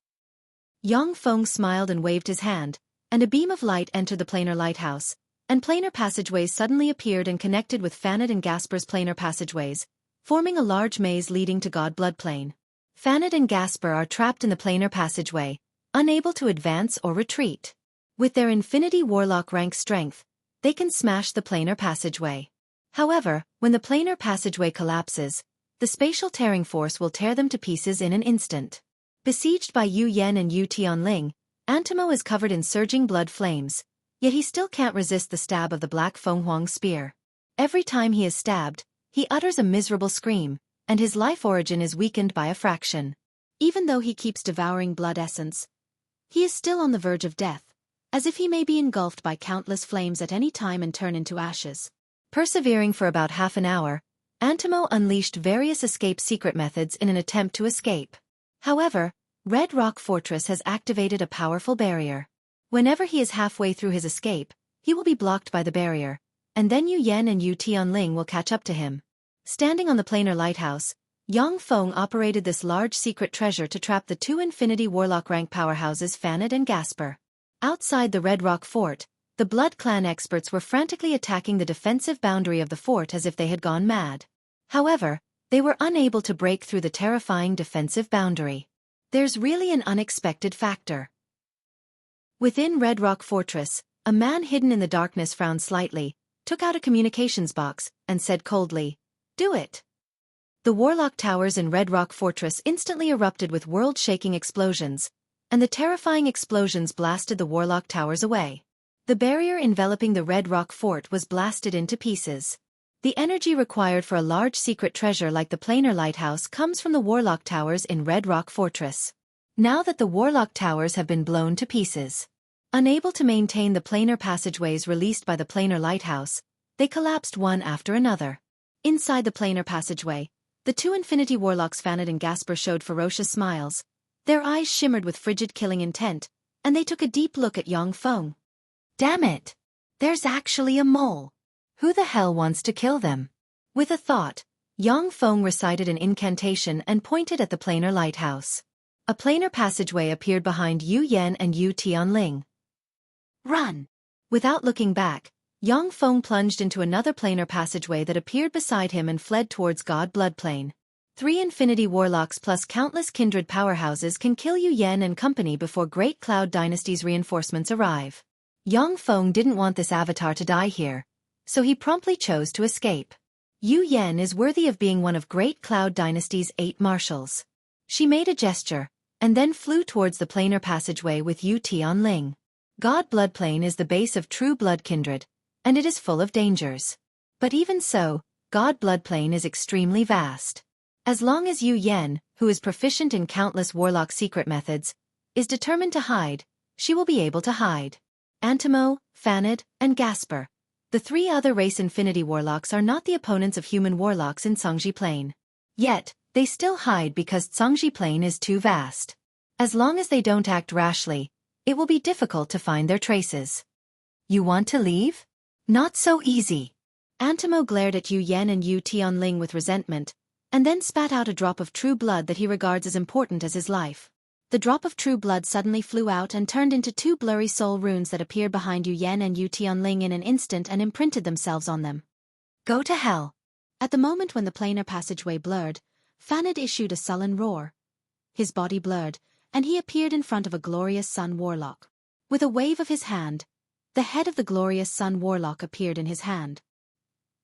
Yang Feng smiled and waved his hand, and a beam of light entered the planar lighthouse, and planar passageways suddenly appeared and connected with Fanad and Gasper's planar passageways, forming a large maze leading to God Blood Plane. Fanad and Gasper are trapped in the planar passageway, unable to advance or retreat. With their Infinity Warlock rank strength, they can smash the planar passageway. However, when the planar passageway collapses, the spatial tearing force will tear them to pieces in an instant. Besieged by Yu Yen and Yu Tianling, Antimo is covered in surging blood flames, yet he still can't resist the stab of the Black Fenghuang spear. Every time he is stabbed, he utters a miserable scream, and his life origin is weakened by a fraction. Even though he keeps devouring blood essence, he is still on the verge of death, as if he may be engulfed by countless flames at any time and turn into ashes. Persevering for about half an hour, Antimo unleashed various escape secret methods in an attempt to escape. However, Red Rock Fortress has activated a powerful barrier. Whenever he is halfway through his escape, he will be blocked by the barrier, and then Yu Yen and Yu Tianling will catch up to him. Standing on the planar lighthouse, Yang Feng operated this large secret treasure to trap the two Infinity Warlock rank powerhouses Fanad and Gasper. Outside the Red Rock Fort, the Blood Clan experts were frantically attacking the defensive boundary of the fort as if they had gone mad. However, they were unable to break through the terrifying defensive boundary. There's really an unexpected factor. Within Red Rock Fortress, a man hidden in the darkness frowned slightly, took out a communications box, and said coldly, "Do it." The Warlock Towers in Red Rock Fortress instantly erupted with world-shaking explosions, and the terrifying explosions blasted the Warlock Towers away. The barrier enveloping the Red Rock Fort was blasted into pieces. The energy required for a large secret treasure like the planar lighthouse comes from the Warlock Towers in Red Rock Fortress. Now that the Warlock Towers have been blown to pieces, unable to maintain the planar passageways released by the planar lighthouse, they collapsed one after another. Inside the planar passageway, the two Infinity Warlocks Fanad and Gasper showed ferocious smiles. Their eyes shimmered with frigid killing intent, and they took a deep look at Yang Feng. Damn it! There's actually a mole. Who the hell wants to kill them? With a thought, Yang Feng recited an incantation and pointed at the planar lighthouse. A planar passageway appeared behind Yu Yen and Yu Tianling. Run! Without looking back, Yang Feng plunged into another planar passageway that appeared beside him and fled towards God Blood Plane. 3 Infinity Warlocks plus countless kindred powerhouses can kill Yu Yen and company before Great Cloud Dynasty's reinforcements arrive. Yang Feng didn't want this avatar to die here, so he promptly chose to escape. Yu Yen is worthy of being one of Great Cloud Dynasty's 8 marshals. She made a gesture, and then flew towards the planar passageway with Yu Tianling. God Blood Plane is the base of true blood kindred, and it is full of dangers. But even so, God Blood Plane is extremely vast. As long as Yu Yen, who is proficient in countless warlock secret methods, is determined to hide, she will be able to hide. Antimo, Fanad, and Gasper, the 3 other race Infinity Warlocks, are not the opponents of human warlocks in Cangji Plain. Yet, they still hide because Cangji Plain is too vast. As long as they don't act rashly, it will be difficult to find their traces. You want to leave? Not so easy. Antimo glared at Yu Yen and Yu Tianling with resentment, and then spat out a drop of true blood that he regards as important as his life. The drop of true blood suddenly flew out and turned into two blurry soul runes that appeared behind Yu Yan and Yu Tianling in an instant and imprinted themselves on them. Go to hell! At the moment when the planar passageway blurred, Fanad issued a sullen roar. His body blurred, and he appeared in front of a glorious sun warlock. With a wave of his hand, the head of the glorious sun warlock appeared in his hand.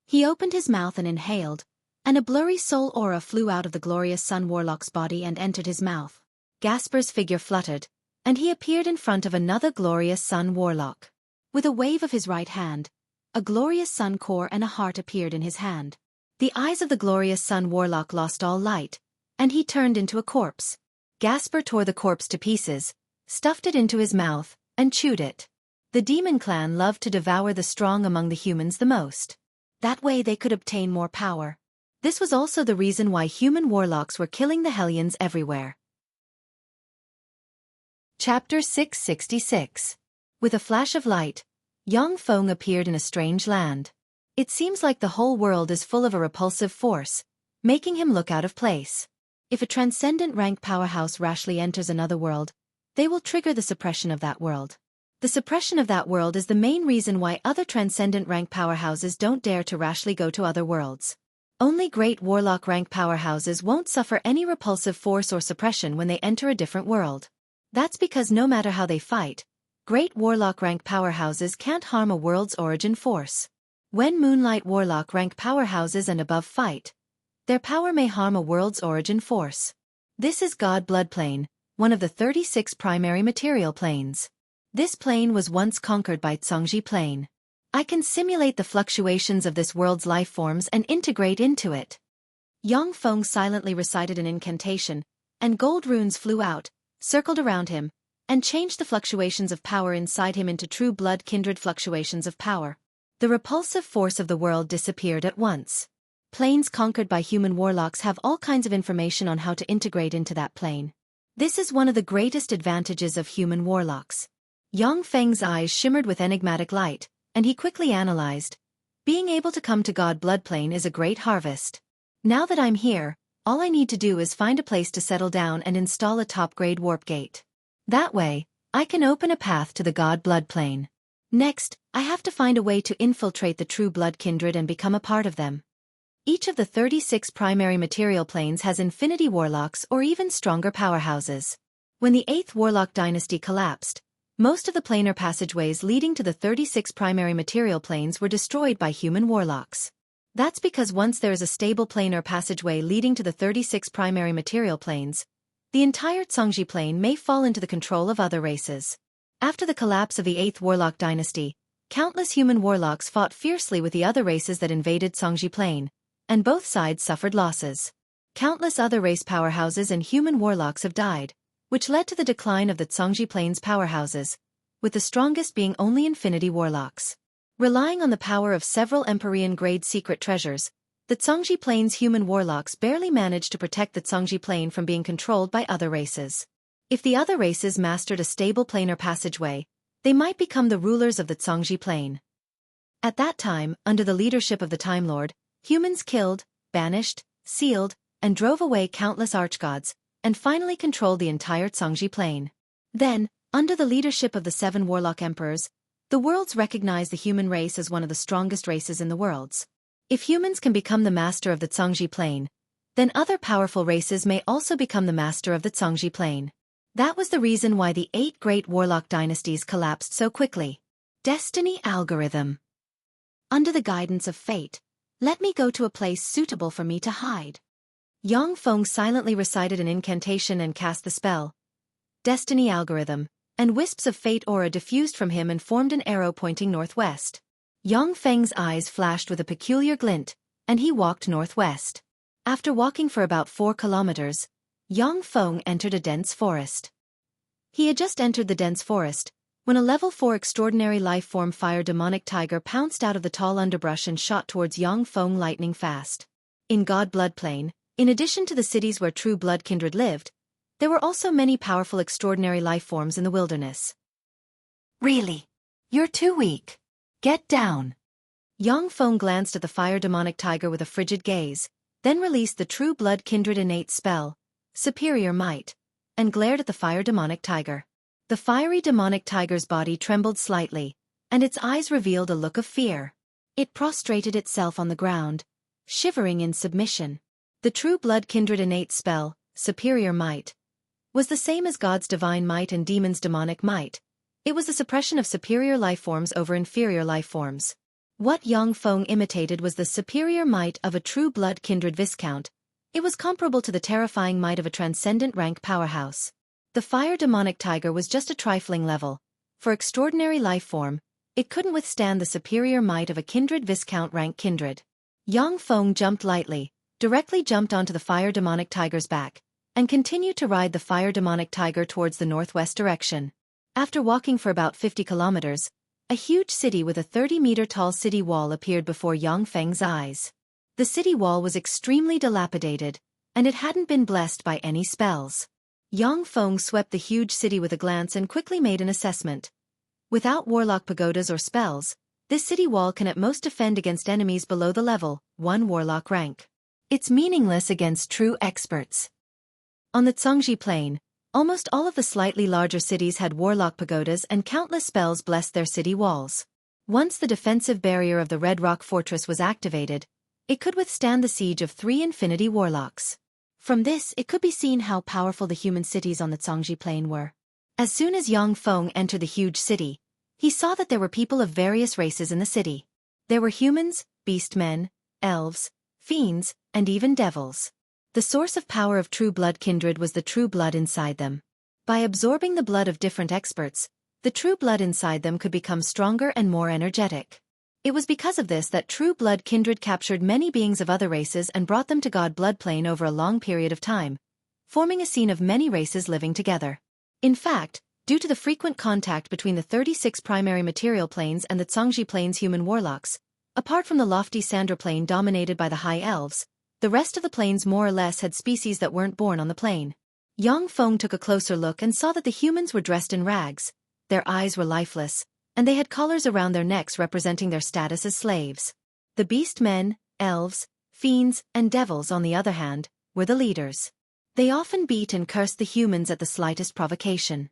He opened his mouth and inhaled, and a blurry soul aura flew out of the glorious sun warlock's body and entered his mouth. Gasper's figure fluttered, and he appeared in front of another glorious sun warlock. With a wave of his right hand, a glorious sun core and a heart appeared in his hand. The eyes of the glorious sun warlock lost all light, and he turned into a corpse. Gasper tore the corpse to pieces, stuffed it into his mouth, and chewed it. The demon clan loved to devour the strong among the humans the most. That way they could obtain more power. This was also the reason why human warlocks were killing the Hellions everywhere. Chapter 666. With a flash of light, Yang Feng appeared in a strange land. It seems like the whole world is full of a repulsive force, making him look out of place. If a transcendent rank powerhouse rashly enters another world, they will trigger the suppression of that world. The suppression of that world is the main reason why other transcendent rank powerhouses don't dare to rashly go to other worlds. Only great warlock rank powerhouses won't suffer any repulsive force or suppression when they enter a different world. That's because no matter how they fight, great warlock rank powerhouses can't harm a world's origin force. When Moonlight warlock rank powerhouses and above fight, their power may harm a world's origin force. This is God Blood Plane, one of the 36 primary material planes. This plane was once conquered by Zhongji Plane. I can simulate the fluctuations of this world's life forms and integrate into it. Yang Feng silently recited an incantation, and gold runes flew out, circled around him, and changed the fluctuations of power inside him into true blood kindred fluctuations of power. The repulsive force of the world disappeared at once. Planes conquered by human warlocks have all kinds of information on how to integrate into that plane. This is one of the greatest advantages of human warlocks. Yang Feng's eyes shimmered with enigmatic light, and he quickly analyzed. Being able to come to God Blood Plane is a great harvest. Now that I'm here, all I need to do is find a place to settle down and install a top-grade warp gate. That way, I can open a path to the God Blood Plane. Next, I have to find a way to infiltrate the true blood kindred and become a part of them. Each of the 36 primary material planes has infinity warlocks or even stronger powerhouses. When the 8th Warlock dynasty collapsed, most of the planar passageways leading to the 36 primary material planes were destroyed by human warlocks. That's because once there is a stable planar passageway leading to the 36 primary material planes, the entire Zhongji plane may fall into the control of other races. After the collapse of the 8th Warlock dynasty, countless human warlocks fought fiercely with the other races that invaded Zhongji plane, and both sides suffered losses. Countless other race powerhouses and human warlocks have died, which led to the decline of the Zhongji plane's powerhouses, with the strongest being only infinity warlocks. Relying on the power of several Empyrean-grade secret treasures, the Zhongji plane's human warlocks barely managed to protect the Zhongji plane from being controlled by other races. If the other races mastered a stable planar passageway, they might become the rulers of the Zhongji plane. At that time, under the leadership of the Time Lord, humans killed, banished, sealed, and drove away countless archgods, and finally controlled the entire Zhongji plane. Then, under the leadership of the 7 Warlock Emperors, the worlds recognized the human race as one of the strongest races in the worlds. If humans can become the master of the Zhongji plane, then other powerful races may also become the master of the Zhongji plane. That was the reason why the 8 great warlock dynasties collapsed so quickly. Destiny algorithm. Under the guidance of fate, let me go to a place suitable for me to hide. Yang Feng silently recited an incantation and cast the spell. Destiny algorithm, and wisps of fate aura diffused from him and formed an arrow pointing northwest. Yang Feng's eyes flashed with a peculiar glint, and he walked northwest. After walking for about 4 kilometers, Yang Feng entered a dense forest. He had just entered the dense forest, when a level 4 extraordinary life-form fire demonic tiger pounced out of the tall underbrush and shot towards Yang Feng lightning fast. In God Blood Plane, in addition to the cities where true blood kindred lived, there were also many powerful extraordinary life forms in the wilderness. Really? You're too weak. Get down. Yang Feng glanced at the fire demonic tiger with a frigid gaze, then released the True Blood Kindred innate spell, Superior Might, and glared at the fire demonic tiger. The fiery demonic tiger's body trembled slightly, and its eyes revealed a look of fear. It prostrated itself on the ground, shivering in submission. The True Blood Kindred innate spell, Superior Might, was the same as God's divine might and demons' demonic might. It was the suppression of superior life forms over inferior life forms. What Yang Feng imitated was the superior might of a True Blood Kindred Viscount. It was comparable to the terrifying might of a transcendent rank powerhouse. The fire demonic tiger was just a trifling level. For extraordinary life form, it couldn't withstand the superior might of a Kindred Viscount rank kindred. Yang Feng jumped lightly, directly jumped onto the fire demonic tiger's back, and continued to ride the fire demonic tiger towards the northwest direction. After walking for about 50 kilometers, a huge city with a 30-meter-tall city wall appeared before Yang Feng's eyes. The city wall was extremely dilapidated, and it hadn't been blessed by any spells. Yang Feng swept the huge city with a glance and quickly made an assessment. Without warlock pagodas or spells, this city wall can at most defend against enemies below the level 1 warlock rank. It's meaningless against true experts. On the Zhongji Plain, almost all of the slightly larger cities had warlock pagodas and countless spells blessed their city walls. Once the defensive barrier of the Red Rock Fortress was activated, it could withstand the siege of 3 infinity warlocks. From this, it could be seen how powerful the human cities on the Zhongji Plain were. As soon as Yang Feng entered the huge city, he saw that there were people of various races in the city. There were humans, beastmen, elves, fiends, and even devils. The source of power of True Blood Kindred was the true blood inside them. By absorbing the blood of different experts, the true blood inside them could become stronger and more energetic. It was because of this that True Blood Kindred captured many beings of other races and brought them to God Blood Plane over a long period of time, forming a scene of many races living together. In fact, due to the frequent contact between the 36 primary material planes and the Zhongji Plane's human warlocks, apart from the lofty Sandra Plane dominated by the High Elves, the rest of the planes more or less had species that weren't born on the plane. Yang Feng took a closer look and saw that the humans were dressed in rags, their eyes were lifeless, and they had collars around their necks representing their status as slaves. The beastmen, elves, fiends, and devils, on the other hand, were the leaders. They often beat and cursed the humans at the slightest provocation.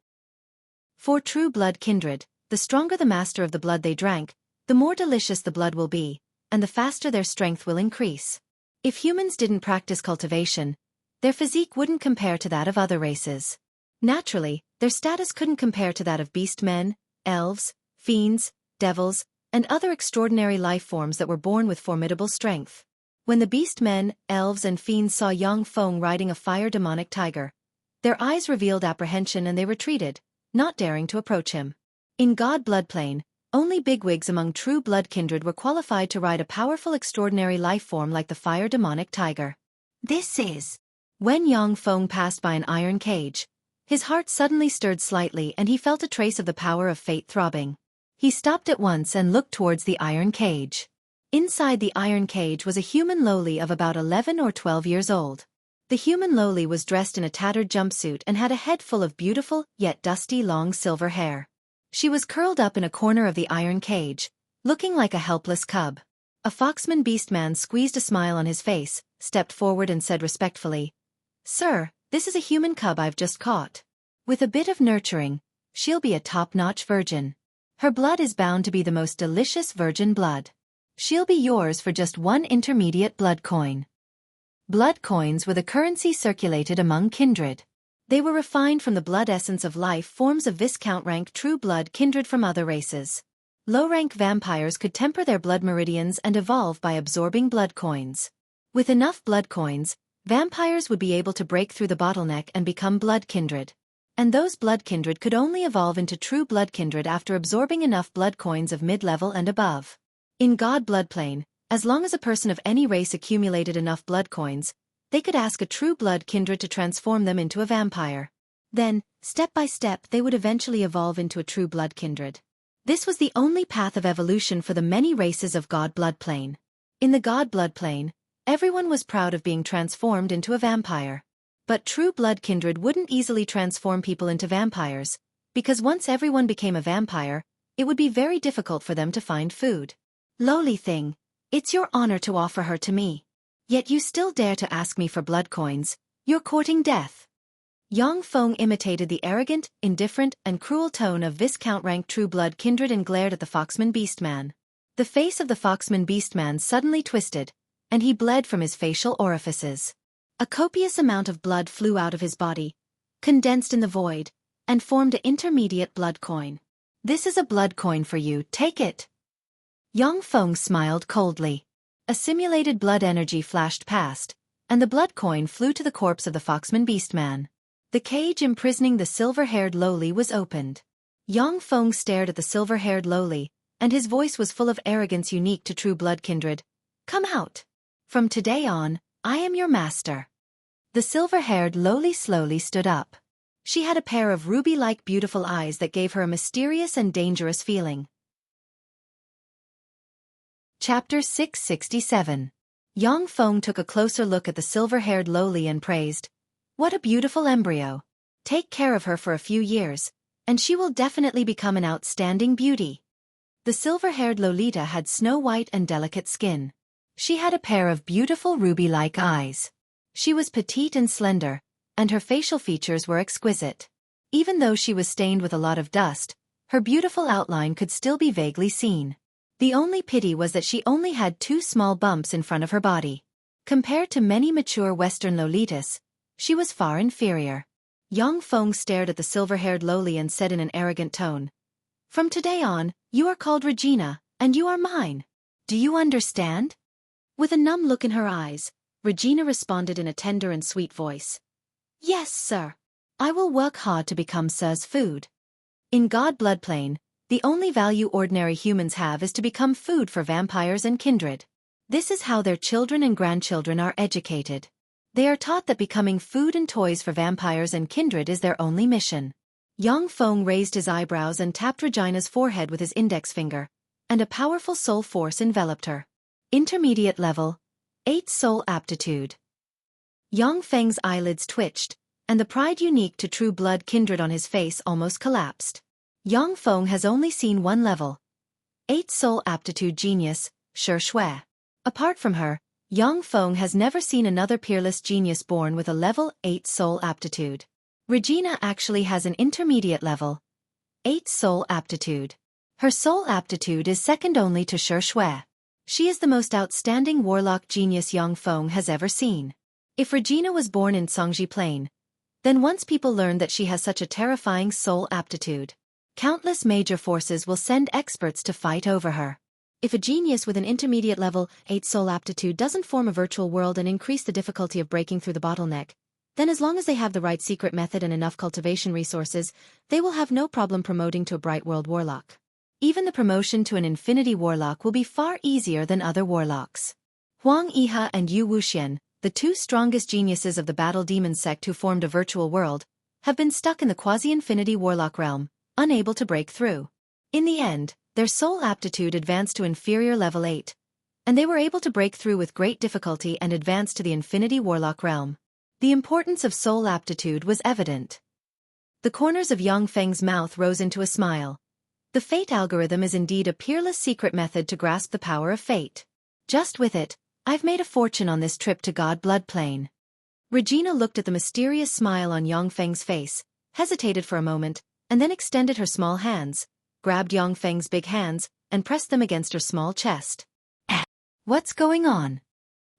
For True Blood Kindred, the stronger the master of the blood they drank, the more delicious the blood will be, and the faster their strength will increase. If humans didn't practice cultivation, their physique wouldn't compare to that of other races. Naturally, their status couldn't compare to that of beastmen, elves, fiends, devils, and other extraordinary life forms that were born with formidable strength. When the beastmen, elves, and fiends saw Yang Feng riding a fire demonic tiger, their eyes revealed apprehension and they retreated, not daring to approach him. In God Blood Plane, only bigwigs among True Blood Kindred were qualified to ride a powerful extraordinary life form like the fire demonic tiger. This is... When Yang Feng passed by an iron cage, his heart suddenly stirred slightly and he felt a trace of the power of fate throbbing. He stopped at once and looked towards the iron cage. Inside the iron cage was a human lowly of about 11 or 12 years old. The human lowly was dressed in a tattered jumpsuit and had a head full of beautiful, yet dusty long silver hair. She was curled up in a corner of the iron cage, looking like a helpless cub. A foxman beastman squeezed a smile on his face, stepped forward and said respectfully, "Sir, this is a human cub I've just caught. With a bit of nurturing, she'll be a top-notch virgin. Her blood is bound to be the most delicious virgin blood. She'll be yours for just 1 intermediate blood coin." Blood coins were the currency circulated among kindred. They were refined from the blood essence of life forms of Viscount rank True Blood Kindred from other races. Low-rank vampires could temper their blood meridians and evolve by absorbing blood coins. With enough blood coins, vampires would be able to break through the bottleneck and become Blood Kindred. And those Blood Kindred could only evolve into True Blood Kindred after absorbing enough blood coins of mid-level and above. In God Blood Plane, as long as a person of any race accumulated enough blood coins, they could ask a True Blood Kindred to transform them into a vampire. Then, step by step, they would eventually evolve into a True Blood Kindred. This was the only path of evolution for the many races of God Blood Plane. In the God Blood Plane, everyone was proud of being transformed into a vampire. But True Blood Kindred wouldn't easily transform people into vampires, because once everyone became a vampire, it would be very difficult for them to find food. "Lowly thing, it's your honor to offer her to me." Yet you still dare to ask me for blood coins. You're courting death. Yang Feng imitated the arrogant, indifferent, and cruel tone of Viscount-ranked True Blood kindred and glared at the Foxman Beastman. The face of the Foxman Beastman suddenly twisted, and he bled from his facial orifices. A copious amount of blood flew out of his body, condensed in the void, and formed an intermediate blood coin. This is a blood coin for you, take it. Yang Feng smiled coldly. A simulated blood energy flashed past, and the blood coin flew to the corpse of the Foxman Beastman. The cage imprisoning the silver-haired lowly was opened. Yang Feng stared at the silver-haired lowly, and his voice was full of arrogance unique to True Blood kindred. Come out. From today on, I am your master. The silver-haired lowly slowly stood up. She had a pair of ruby-like beautiful eyes that gave her a mysterious and dangerous feeling. Chapter 667. Yang Feng took a closer look at the silver-haired lowly and praised, "What a beautiful embryo. Take care of her for a few years, and she will definitely become an outstanding beauty." The silver-haired Lolita had snow-white and delicate skin. She had a pair of beautiful ruby-like eyes. She was petite and slender, and her facial features were exquisite. Even though she was stained with a lot of dust, her beautiful outline could still be vaguely seen. The only pity was that she only had 2 small bumps in front of her body. Compared to many mature Western Lolitas, she was far inferior. Yang Feng stared at the silver-haired lowly and said in an arrogant tone, "From today on, you are called Regina, and you are mine. Do you understand?" With a numb look in her eyes, Regina responded in a tender and sweet voice. "Yes, sir. I will work hard to become sir's food." In God Bloodplane, the only value ordinary humans have is to become food for vampires and kindred. This is how their children and grandchildren are educated. They are taught that becoming food and toys for vampires and kindred is their only mission. Yang Feng raised his eyebrows and tapped Regina's forehead with his index finger, and a powerful soul force enveloped her. Intermediate level, 8 soul aptitude. Yang Feng's eyelids twitched, and the pride unique to True Blood kindred on his face almost collapsed. Yang Feng has only seen one level, 8 soul aptitude genius, Shi Shui. Apart from her, Yang Feng has never seen another peerless genius born with a level 8 soul aptitude. Regina actually has an intermediate level, 8 soul aptitude. Her soul aptitude is second only to Shi Shui. She is the most outstanding warlock genius Yang Feng has ever seen. If Regina was born in Songji Plain, then once people learn that she has such a terrifying soul aptitude, countless major forces will send experts to fight over her. If a genius with an intermediate level 8 soul aptitude doesn't form a virtual world and increase the difficulty of breaking through the bottleneck, then as long as they have the right secret method and enough cultivation resources, they will have no problem promoting to a Bright World Warlock. Even the promotion to an Infinity Warlock will be far easier than other warlocks. Huang Yihe and Yu Wuxian, the 2 strongest geniuses of the Battle Demon sect who formed a virtual world, have been stuck in the quasi-infinity warlock realm, unable to break through. In the end, their soul aptitude advanced to inferior level 8, and they were able to break through with great difficulty and advance to the Infinity Warlock realm. The importance of soul aptitude was evident. The corners of Yang Feng's mouth rose into a smile. The fate algorithm is indeed a peerless secret method to grasp the power of fate. Just with it, I've made a fortune on this trip to God Bloodplane. Regina looked at the mysterious smile on Yang Feng's face, hesitated for a moment, and then extended her small hands, grabbed Yang Feng's big hands, and pressed them against her small chest. What's going on?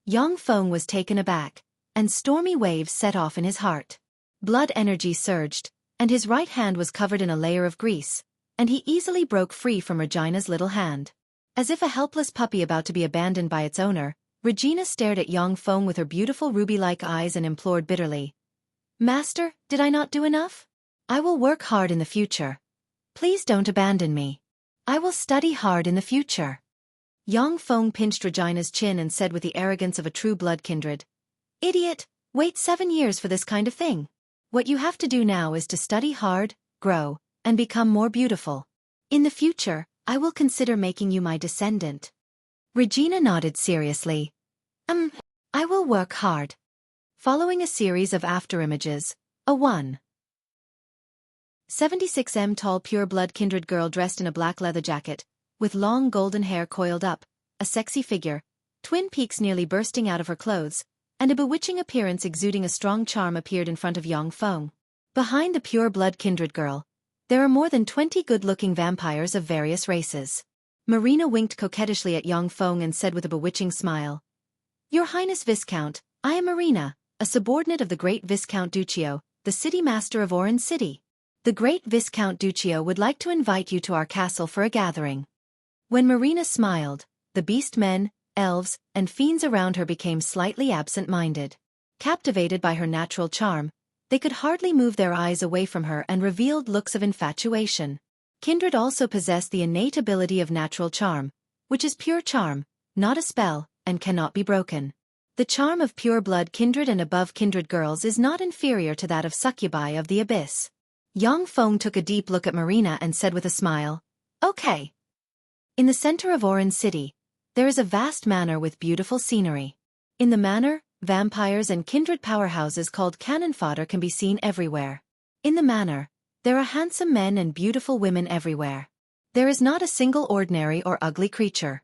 Yang Feng was taken aback, and stormy waves set off in his heart. Blood energy surged, and his right hand was covered in a layer of grease, and he easily broke free from Regina's little hand. As if a helpless puppy about to be abandoned by its owner, Regina stared at Yang Feng with her beautiful ruby-like eyes and implored bitterly, "Master, did I not do enough? I will work hard in the future. Please don't abandon me. I will study hard in the future." Yang Feng pinched Regina's chin and said with the arrogance of a True Blood kindred, "Idiot, wait 7 years for this kind of thing. What you have to do now is to study hard, grow, and become more beautiful. In the future, I will consider making you my descendant." Regina nodded seriously. I will work hard." Following a series of afterimages, a 1.76 tall pure-blood kindred girl dressed in a black leather jacket, with long golden hair coiled up, a sexy figure, twin peaks nearly bursting out of her clothes, and a bewitching appearance exuding a strong charm appeared in front of Yang Feng. Behind the pure-blood kindred girl, there are more than 20 good-looking vampires of various races. Marina winked coquettishly at Yang Feng and said with a bewitching smile, "Your Highness Viscount, I am Marina, a subordinate of the great Viscount Duccio, the city master of Orange City. The great Viscount Duccio would like to invite you to our castle for a gathering." When Marina smiled, the beast men, elves, and fiends around her became slightly absent-minded. Captivated by her natural charm, they could hardly move their eyes away from her and revealed looks of infatuation. Kindred also possess the innate ability of natural charm, which is pure charm, not a spell, and cannot be broken. The charm of pure-blood kindred and above kindred girls is not inferior to that of succubi of the abyss. Yang Feng took a deep look at Marina and said with a smile, "Okay." In the center of Orange City, there is a vast manor with beautiful scenery. In the manor, vampires and kindred powerhouses called cannon fodder can be seen everywhere. In the manor, there are handsome men and beautiful women everywhere. There is not a single ordinary or ugly creature.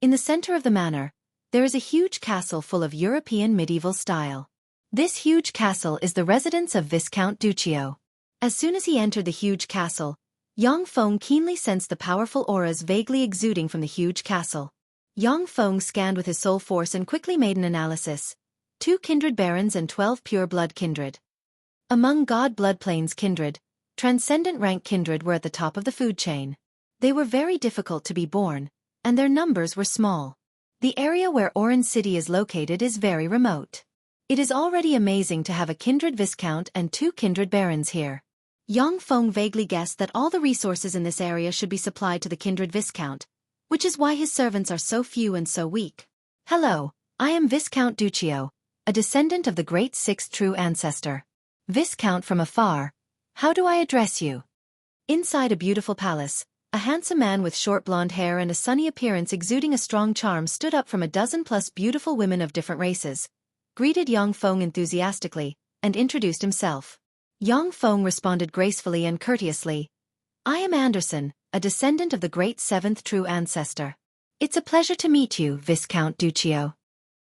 In the center of the manor, there is a huge castle full of European medieval style. This huge castle is the residence of Viscount Duccio. As soon as he entered the huge castle, Yang Feng keenly sensed the powerful auras vaguely exuding from the huge castle. Yang Feng scanned with his soul force and quickly made an analysis. 2 kindred barons and 12 pure-blood kindred. Among god-blood planes kindred, transcendent rank kindred were at the top of the food chain. They were very difficult to be born, and their numbers were small. The area where Orange City is located is very remote. It is already amazing to have a kindred viscount and 2 kindred barons here. Yang Feng vaguely guessed that all the resources in this area should be supplied to the kindred viscount, which is why his servants are so few and so weak. "Hello, I am Viscount Duccio, a descendant of the great 6th true ancestor. Viscount from afar, how do I address you?" Inside a beautiful palace, a handsome man with short blonde hair and a sunny appearance exuding a strong charm stood up from a dozen-plus beautiful women of different races, greeted Yang Feng enthusiastically, and introduced himself. Yang Feng responded gracefully and courteously, "I am Anderson, a descendant of the great 7th true ancestor. It's a pleasure to meet you, Viscount Duccio."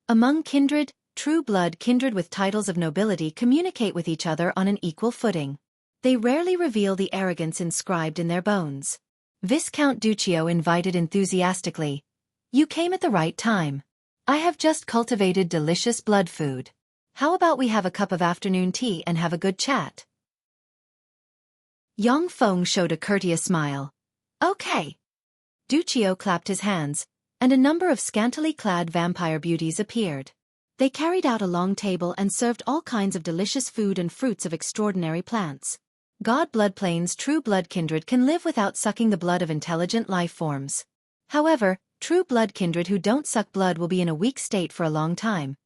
Among kindred, true-blood kindred with titles of nobility communicate with each other on an equal footing. They rarely reveal the arrogance inscribed in their bones. Viscount Duccio invited enthusiastically, "You came at the right time. I have just cultivated delicious blood food. How about we have a cup of afternoon tea and have a good chat?" Yang Feng showed a courteous smile. "Okay." Duccio clapped his hands, and a number of scantily clad vampire beauties appeared. They carried out a long table and served all kinds of delicious food and fruits of extraordinary plants. God-blood planes true-blood kindred can live without sucking the blood of intelligent life forms. However, true-blood kindred who don't suck blood will be in a weak state for a long time,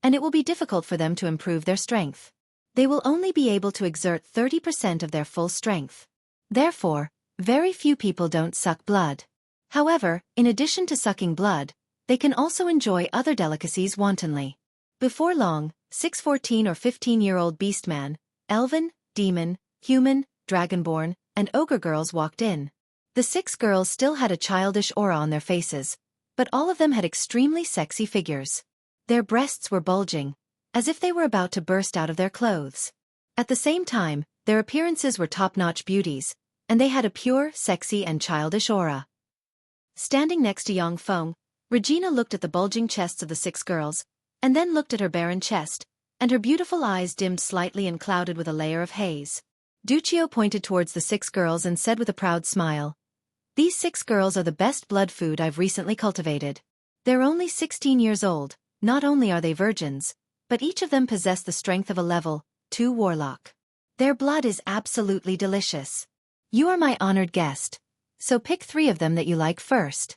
and it will be difficult for them to improve their strength. They will only be able to exert 30% of their full strength. Therefore, very few people don't suck blood. However, in addition to sucking blood, they can also enjoy other delicacies wantonly. Before long, 6 14 or 15-year-old beastman, elven, demon, human, dragonborn, and ogre girls walked in. The 6 girls still had a childish aura on their faces, but all of them had extremely sexy figures. Their breasts were bulging, as if they were about to burst out of their clothes. At the same time, their appearances were top-notch beauties, and they had a pure, sexy, and childish aura. Standing next to Yang Feng, Regina looked at the bulging chests of the 6 girls, and then looked at her barren chest, and her beautiful eyes dimmed slightly and clouded with a layer of haze. Duccio pointed towards the 6 girls and said with a proud smile, "These 6 girls are the best blood food I've recently cultivated. They're only 16 years old, not only are they virgins, but each of them possess the strength of a level 2 warlock. Their blood is absolutely delicious. You are my honored guest, so pick 3 of them that you like first."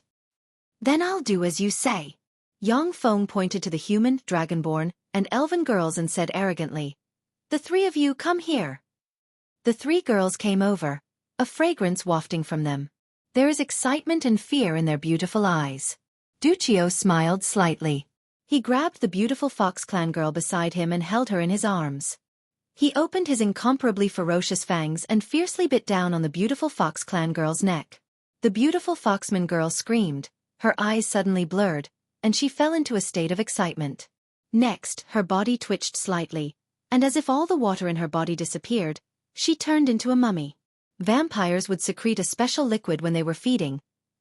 "Then I'll do as you say." Yang Feng pointed to the human, dragonborn, and elven girls and said arrogantly, "The 3 of you come here." The 3 girls came over, a fragrance wafting from them. There is excitement and fear in their beautiful eyes. Duccio smiled slightly. He grabbed the beautiful Fox Clan girl beside him and held her in his arms. He opened his incomparably ferocious fangs and fiercely bit down on the beautiful Fox Clan girl's neck. The beautiful Foxman girl screamed, her eyes suddenly blurred, and she fell into a state of excitement. Next, her body twitched slightly, and as if all the water in her body disappeared, she turned into a mummy. Vampires would secrete a special liquid when they were feeding,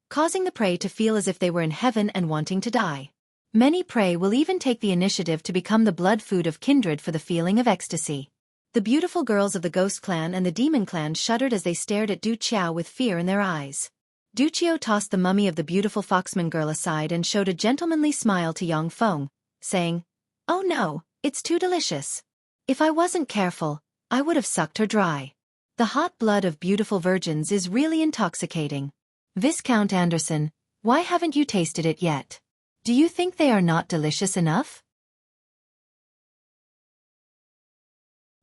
causing the prey to feel as if they were in heaven and wanting to die. Many prey will even take the initiative to become the blood food of kindred for the feeling of ecstasy. The beautiful girls of the Ghost Clan and the Demon Clan shuddered as they stared at Du Qiao with fear in their eyes. Du Qiao tossed the mummy of the beautiful Foxman girl aside and showed a gentlemanly smile to Yang Feng, saying, "Oh no, it's too delicious. If I wasn't careful, I would have sucked her dry. The hot blood of beautiful virgins is really intoxicating. Viscount Anderson, why haven't you tasted it yet? Do you think they are not delicious enough?"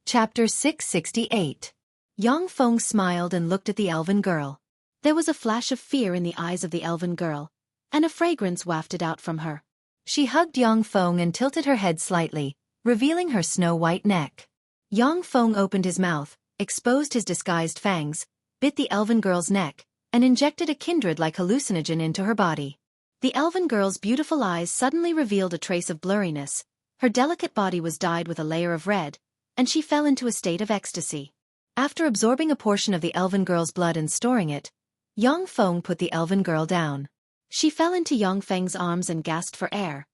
Chapter 668. Yang Feng smiled and looked at the elven girl. There was a flash of fear in the eyes of the elven girl, and a fragrance wafted out from her. She hugged Yang Feng and tilted her head slightly, revealing her snow-white neck. Yang Feng opened his mouth, exposed his disguised fangs, bit the elven girl's neck, and injected a kindred-like hallucinogen into her body. The elven girl's beautiful eyes suddenly revealed a trace of blurriness, her delicate body was dyed with a layer of red, and she fell into a state of ecstasy. After absorbing a portion of the elven girl's blood and storing it, Yang Feng put the elven girl down. She fell into Yang Feng's arms and gasped for air,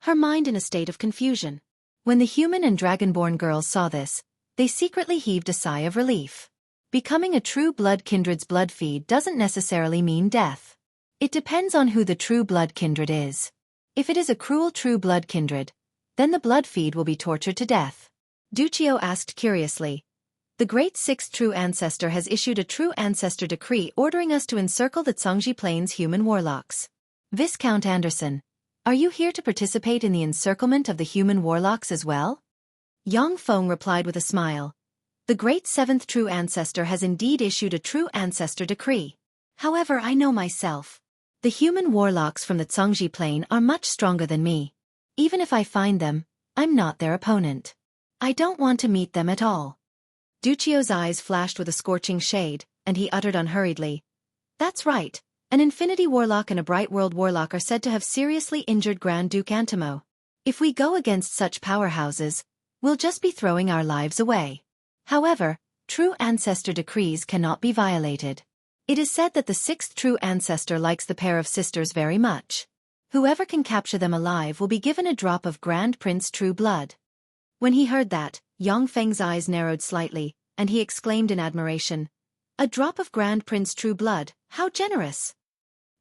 her mind in a state of confusion. When the human and dragonborn girls saw this, they secretly heaved a sigh of relief. Becoming a true blood kindred's blood feed doesn't necessarily mean death. It depends on who the true blood kindred is. If it is a cruel true blood kindred, then the blood feed will be tortured to death. Du Qiao asked curiously, "The great sixth true ancestor has issued a true ancestor decree ordering us to encircle the Cangji Plains human warlocks. Viscount Anderson, are you here to participate in the encirclement of the human warlocks as well?" Yang Feng replied with a smile. "The great seventh true ancestor has indeed issued a true ancestor decree. However, I know myself. The human warlocks from the Cangji Plain are much stronger than me. Even if I find them, I'm not their opponent. I don't want to meet them at all." Du Qiao's eyes flashed with a scorching shade, and he uttered unhurriedly, "That's right. An Infinity Warlock and a Bright World Warlock are said to have seriously injured Grand Duke Antimo. If we go against such powerhouses, we'll just be throwing our lives away. However, true ancestor decrees cannot be violated. It is said that the sixth true ancestor likes the pair of sisters very much. Whoever can capture them alive will be given a drop of Grand Prince true blood." When he heard that, Yang Feng's eyes narrowed slightly, and he exclaimed in admiration, "A drop of Grand Prince true blood, how generous!"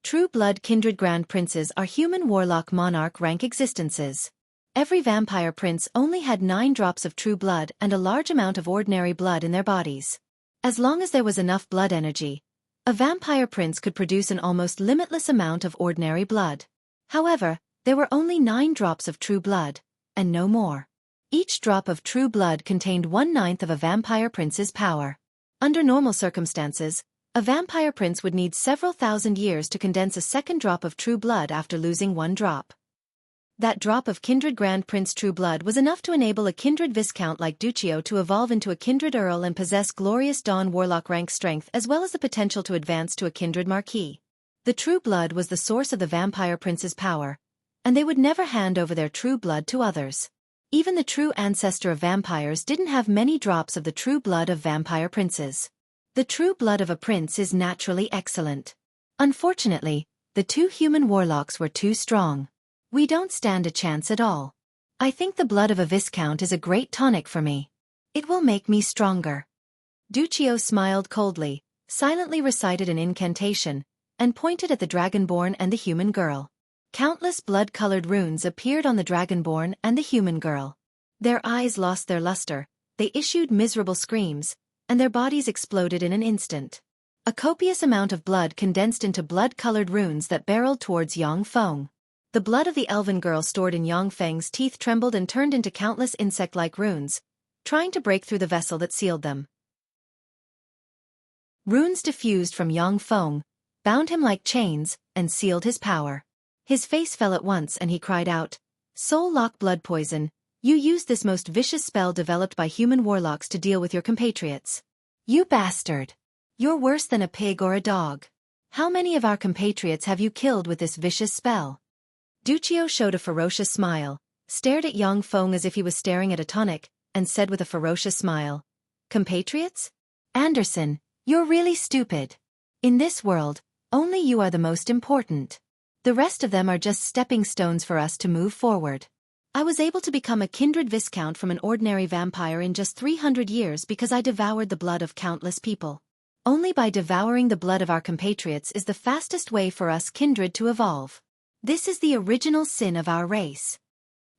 True blood kindred Grand Princes are human warlock monarch rank existences. Every vampire prince only had 9 drops of true blood and a large amount of ordinary blood in their bodies. As long as there was enough blood energy, a vampire prince could produce an almost limitless amount of ordinary blood. However, there were only 9 drops of true blood, and no more. Each drop of true blood contained 1/9 of a vampire prince's power. Under normal circumstances, a vampire prince would need several thousand years to condense a second drop of true blood after losing 1 drop. That drop of kindred Grand Prince true blood was enough to enable a kindred viscount like Du Qiao to evolve into a kindred earl and possess glorious dawn warlock rank strength as well as the potential to advance to a kindred marquis. The true blood was the source of the vampire prince's power, and they would never hand over their true blood to others. Even the true ancestor of vampires didn't have many drops of the true blood of vampire princes. The true blood of a prince is naturally excellent. Unfortunately, the 2 human warlocks were too strong. We don't stand a chance at all. I think the blood of a viscount is a great tonic for me. It will make me stronger." Du Qiao smiled coldly, silently recited an incantation, and pointed at the dragonborn and the human girl. Countless blood-colored runes appeared on the dragonborn and the human girl. Their eyes lost their luster, they issued miserable screams, and their bodies exploded in an instant. A copious amount of blood condensed into blood-colored runes that barreled towards Yang Feng. The blood of the elven girl stored in Yang Feng's teeth trembled and turned into countless insect-like runes, trying to break through the vessel that sealed them. Runes diffused from Yang Feng, bound him like chains, and sealed his power. His face fell at once and he cried out, "Soul Lock Blood Poison, you used this most vicious spell developed by human warlocks to deal with your compatriots. You bastard! You're worse than a pig or a dog. How many of our compatriots have you killed with this vicious spell?" Duccio showed a ferocious smile, stared at Yang Feng as if he was staring at a tonic, and said with a ferocious smile, "Compatriots? Anderson, you're really stupid. In this world, only you are the most important. The rest of them are just stepping stones for us to move forward. I was able to become a kindred viscount from an ordinary vampire in just 300 years because I devoured the blood of countless people. Only by devouring the blood of our compatriots is the fastest way for us kindred to evolve. This is the original sin of our race.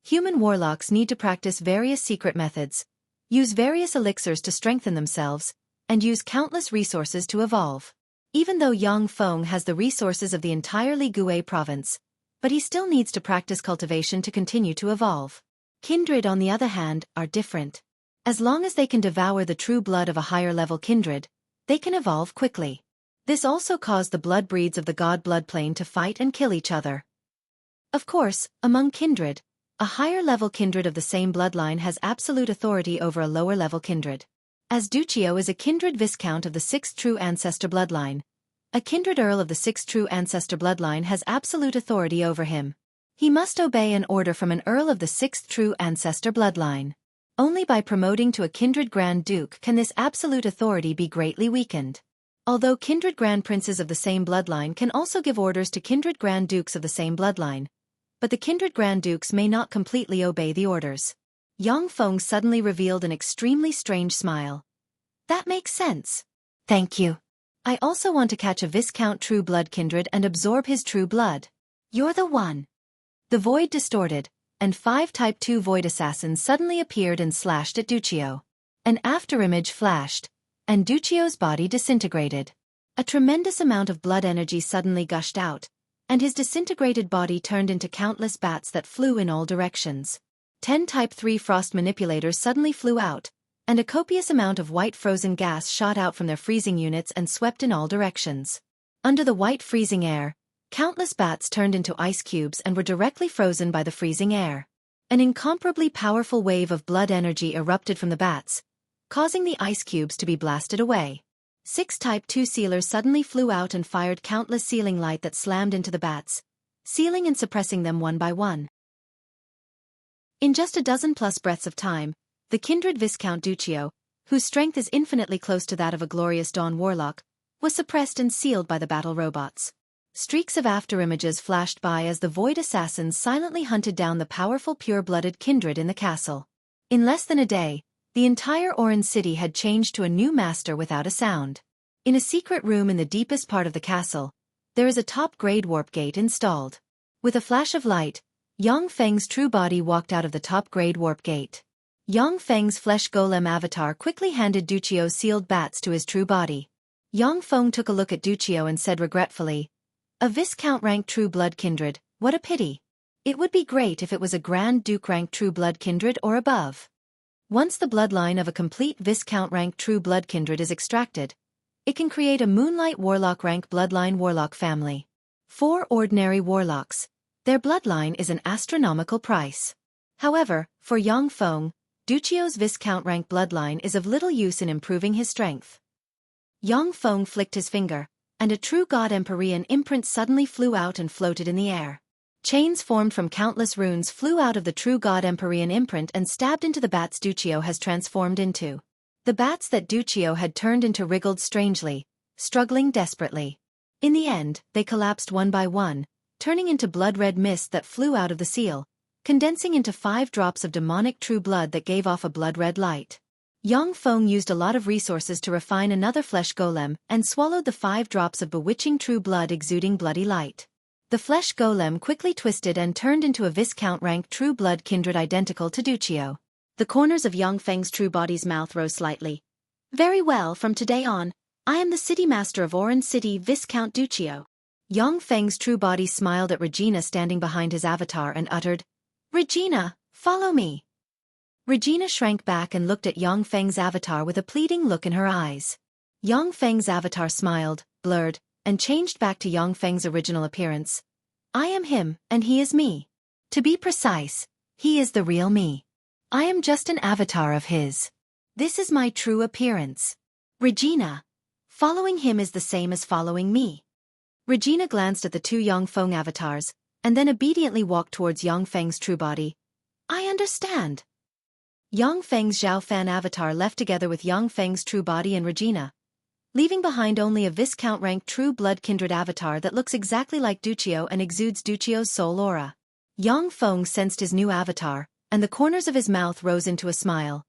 Human warlocks need to practice various secret methods, use various elixirs to strengthen themselves, and use countless resources to evolve. Even though Yang Feng has the resources of the entire Ligue province, but he still needs to practice cultivation to continue to evolve. Kindred, on the other hand, are different. As long as they can devour the true blood of a higher-level kindred, they can evolve quickly. This also caused the blood breeds of the god blood plane to fight and kill each other. Of course, among kindred, a higher-level kindred of the same bloodline has absolute authority over a lower-level kindred. As Duccio is a kindred viscount of the 6th true ancestor bloodline, a kindred earl of the 6th true ancestor bloodline has absolute authority over him. He must obey an order from an earl of the 6th true ancestor bloodline. Only by promoting to a kindred grand duke can this absolute authority be greatly weakened. Although kindred grand princes of the same bloodline can also give orders to kindred grand dukes of the same bloodline, but the kindred grand dukes may not completely obey the orders. Yang Feng suddenly revealed an extremely strange smile. That makes sense. Thank you. I also want to catch a Viscount True Blood kindred and absorb his true blood. You're the one. The void distorted, and 5 Type 2 void assassins suddenly appeared and slashed at Duccio. An afterimage flashed, and Duccio's body disintegrated. A tremendous amount of blood energy suddenly gushed out, and his disintegrated body turned into countless bats that flew in all directions. 10 Type 3 frost manipulators suddenly flew out, and a copious amount of white frozen gas shot out from their freezing units and swept in all directions. Under the white freezing air, countless bats turned into ice cubes and were directly frozen by the freezing air. An incomparably powerful wave of blood energy erupted from the bats, causing the ice cubes to be blasted away. 6 Type 2 sealers suddenly flew out and fired countless sealing light that slammed into the bats, sealing and suppressing them one by one. In just a dozen plus breaths of time, the kindred Viscount Duccio, whose strength is infinitely close to that of a glorious Dawn Warlock, was suppressed and sealed by the battle robots. Streaks of afterimages flashed by as the void assassins silently hunted down the powerful pure-blooded kindred in the castle. In less than a day, the entire Oran city had changed to a new master without a sound. In a secret room in the deepest part of the castle, there is a top-grade warp gate installed. With a flash of light, Yang Feng's true body walked out of the top-grade warp gate. Yang Feng's flesh golem avatar quickly handed Duccio's sealed bats to his true body. Yang Feng took a look at Duccio and said regretfully, "A Viscount-ranked true blood kindred, what a pity. It would be great if it was a Grand Duke-ranked true blood kindred or above." Once the bloodline of a complete Viscount-ranked true blood kindred is extracted, it can create a Moonlight Warlock-rank bloodline warlock family. 4 ordinary warlocks. Their bloodline is an astronomical price. However, for Yang Feng, Duccio's Viscount-rank bloodline is of little use in improving his strength. Yang Feng flicked his finger, and a true God Empyrean imprint suddenly flew out and floated in the air. Chains formed from countless runes flew out of the true God Empyrean imprint and stabbed into the bats Duccio has transformed into. The bats that Duccio had turned into wriggled strangely, struggling desperately. In the end, they collapsed one by one, turning into blood-red mist that flew out of the seal, condensing into 5 drops of demonic true blood that gave off a blood-red light. Yang Feng used a lot of resources to refine another flesh golem and swallowed the 5 drops of bewitching true blood exuding bloody light. The flesh golem quickly twisted and turned into a Viscount-ranked true blood kindred identical to Duccio. The corners of Yang Feng's true body's mouth rose slightly. "Very well, from today on, I am the city master of Oran City, Viscount Duccio." Yang Feng's true body smiled at Regina standing behind his avatar and uttered, "Regina, follow me." Regina shrank back and looked at Yang Feng's avatar with a pleading look in her eyes. Yang Feng's avatar smiled, blurred, and changed back to Yang Feng's original appearance. "I am him, and he is me. To be precise, he is the real me. I am just an avatar of his. This is my true appearance. Regina, following him is the same as following me." Regina glanced at the 2 Yang Feng avatars, and then obediently walked towards Yang Feng's true body. I understand. Yang Feng's Xiaofan avatar left together with Yang Feng's true body and Regina, leaving behind only a Viscount-ranked true blood kindred avatar that looks exactly like Duchio and exudes Duchio's soul aura. Yang Feng sensed his new avatar, and the corners of his mouth rose into a smile.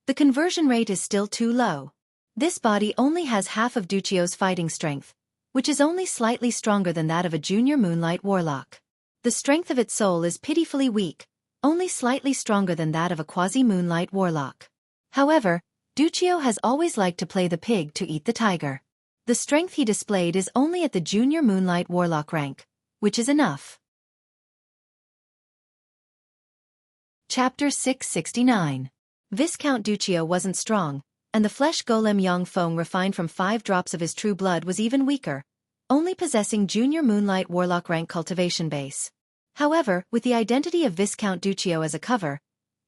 The conversion rate is still too low. This body only has half of Duchio's fighting strength, which is only slightly stronger than that of a junior Moonlight Warlock. The strength of its soul is pitifully weak, only slightly stronger than that of a quasi-Moonlight Warlock. However, Duchio has always liked to play the pig to eat the tiger. The strength he displayed is only at the junior Moonlight Warlock rank, which is enough. Chapter 669. Viscount Duchio wasn't strong, and the flesh golem Yang Feng refined from 5 drops of his true blood was even weaker, only possessing junior Moonlight Warlock rank cultivation base. However, with the identity of Viscount Duchio as a cover,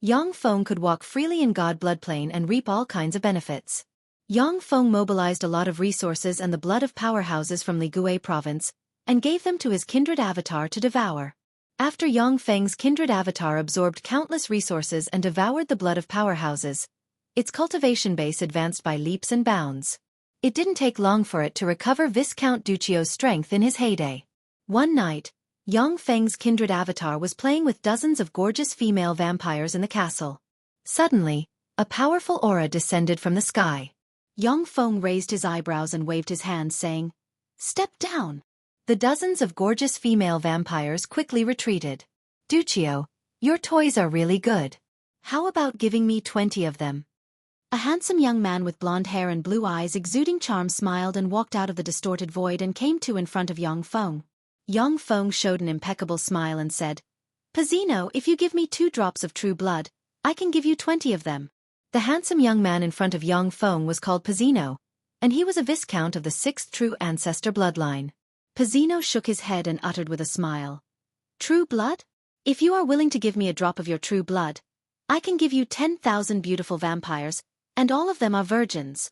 Yang Feng could walk freely in God Bloodplane and reap all kinds of benefits. Yang Feng mobilized a lot of resources and the blood of powerhouses from Ligui province, and gave them to his kindred avatar to devour. After Yang Feng's kindred avatar absorbed countless resources and devoured the blood of powerhouses, its cultivation base advanced by leaps and bounds. It didn't take long for it to recover Viscount Duchio's strength in his heyday. One night, Yang Feng's kindred avatar was playing with dozens of gorgeous female vampires in the castle. Suddenly, a powerful aura descended from the sky. Yang Feng raised his eyebrows and waved his hand, saying, "Step down." The dozens of gorgeous female vampires quickly retreated. "Duchio, your toys are really good. How about giving me 20 of them?" A handsome young man with blonde hair and blue eyes exuding charm smiled and walked out of the distorted void and came to in front of Yang Feng. Yang Feng showed an impeccable smile and said, "Pizzino, if you give me 2 drops of true blood, I can give you 20 of them." The handsome young man in front of Yang Feng was called Pizzino, and he was a viscount of the 6th true ancestor bloodline. Pizzino shook his head and uttered with a smile, "True blood? If you are willing to give me a drop of your true blood, I can give you 10,000 beautiful vampires, and all of them are virgins."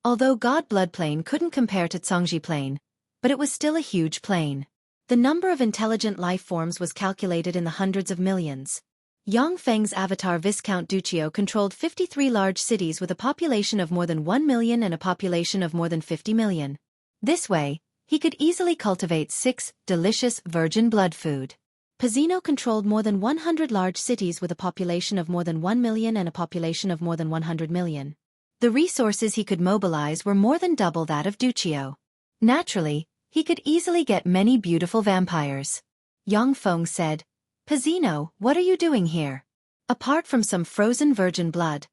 Although God Bloodplane couldn't compare to Congji Plane, but it was still a huge plane. The number of intelligent life forms was calculated in the hundreds of millions. Yang Feng's avatar Viscount Duchio controlled 53 large cities with a population of more than 1 million and a population of more than 50 million. This way, he could easily cultivate 6 delicious virgin blood food. Pizzino controlled more than 100 large cities with a population of more than 1 million and a population of more than 100 million. The resources he could mobilize were more than double that of Duchio. Naturally, he could easily get many beautiful vampires. Yang Feng said, "Pizzino, what are you doing here? Apart from some frozen virgin blood,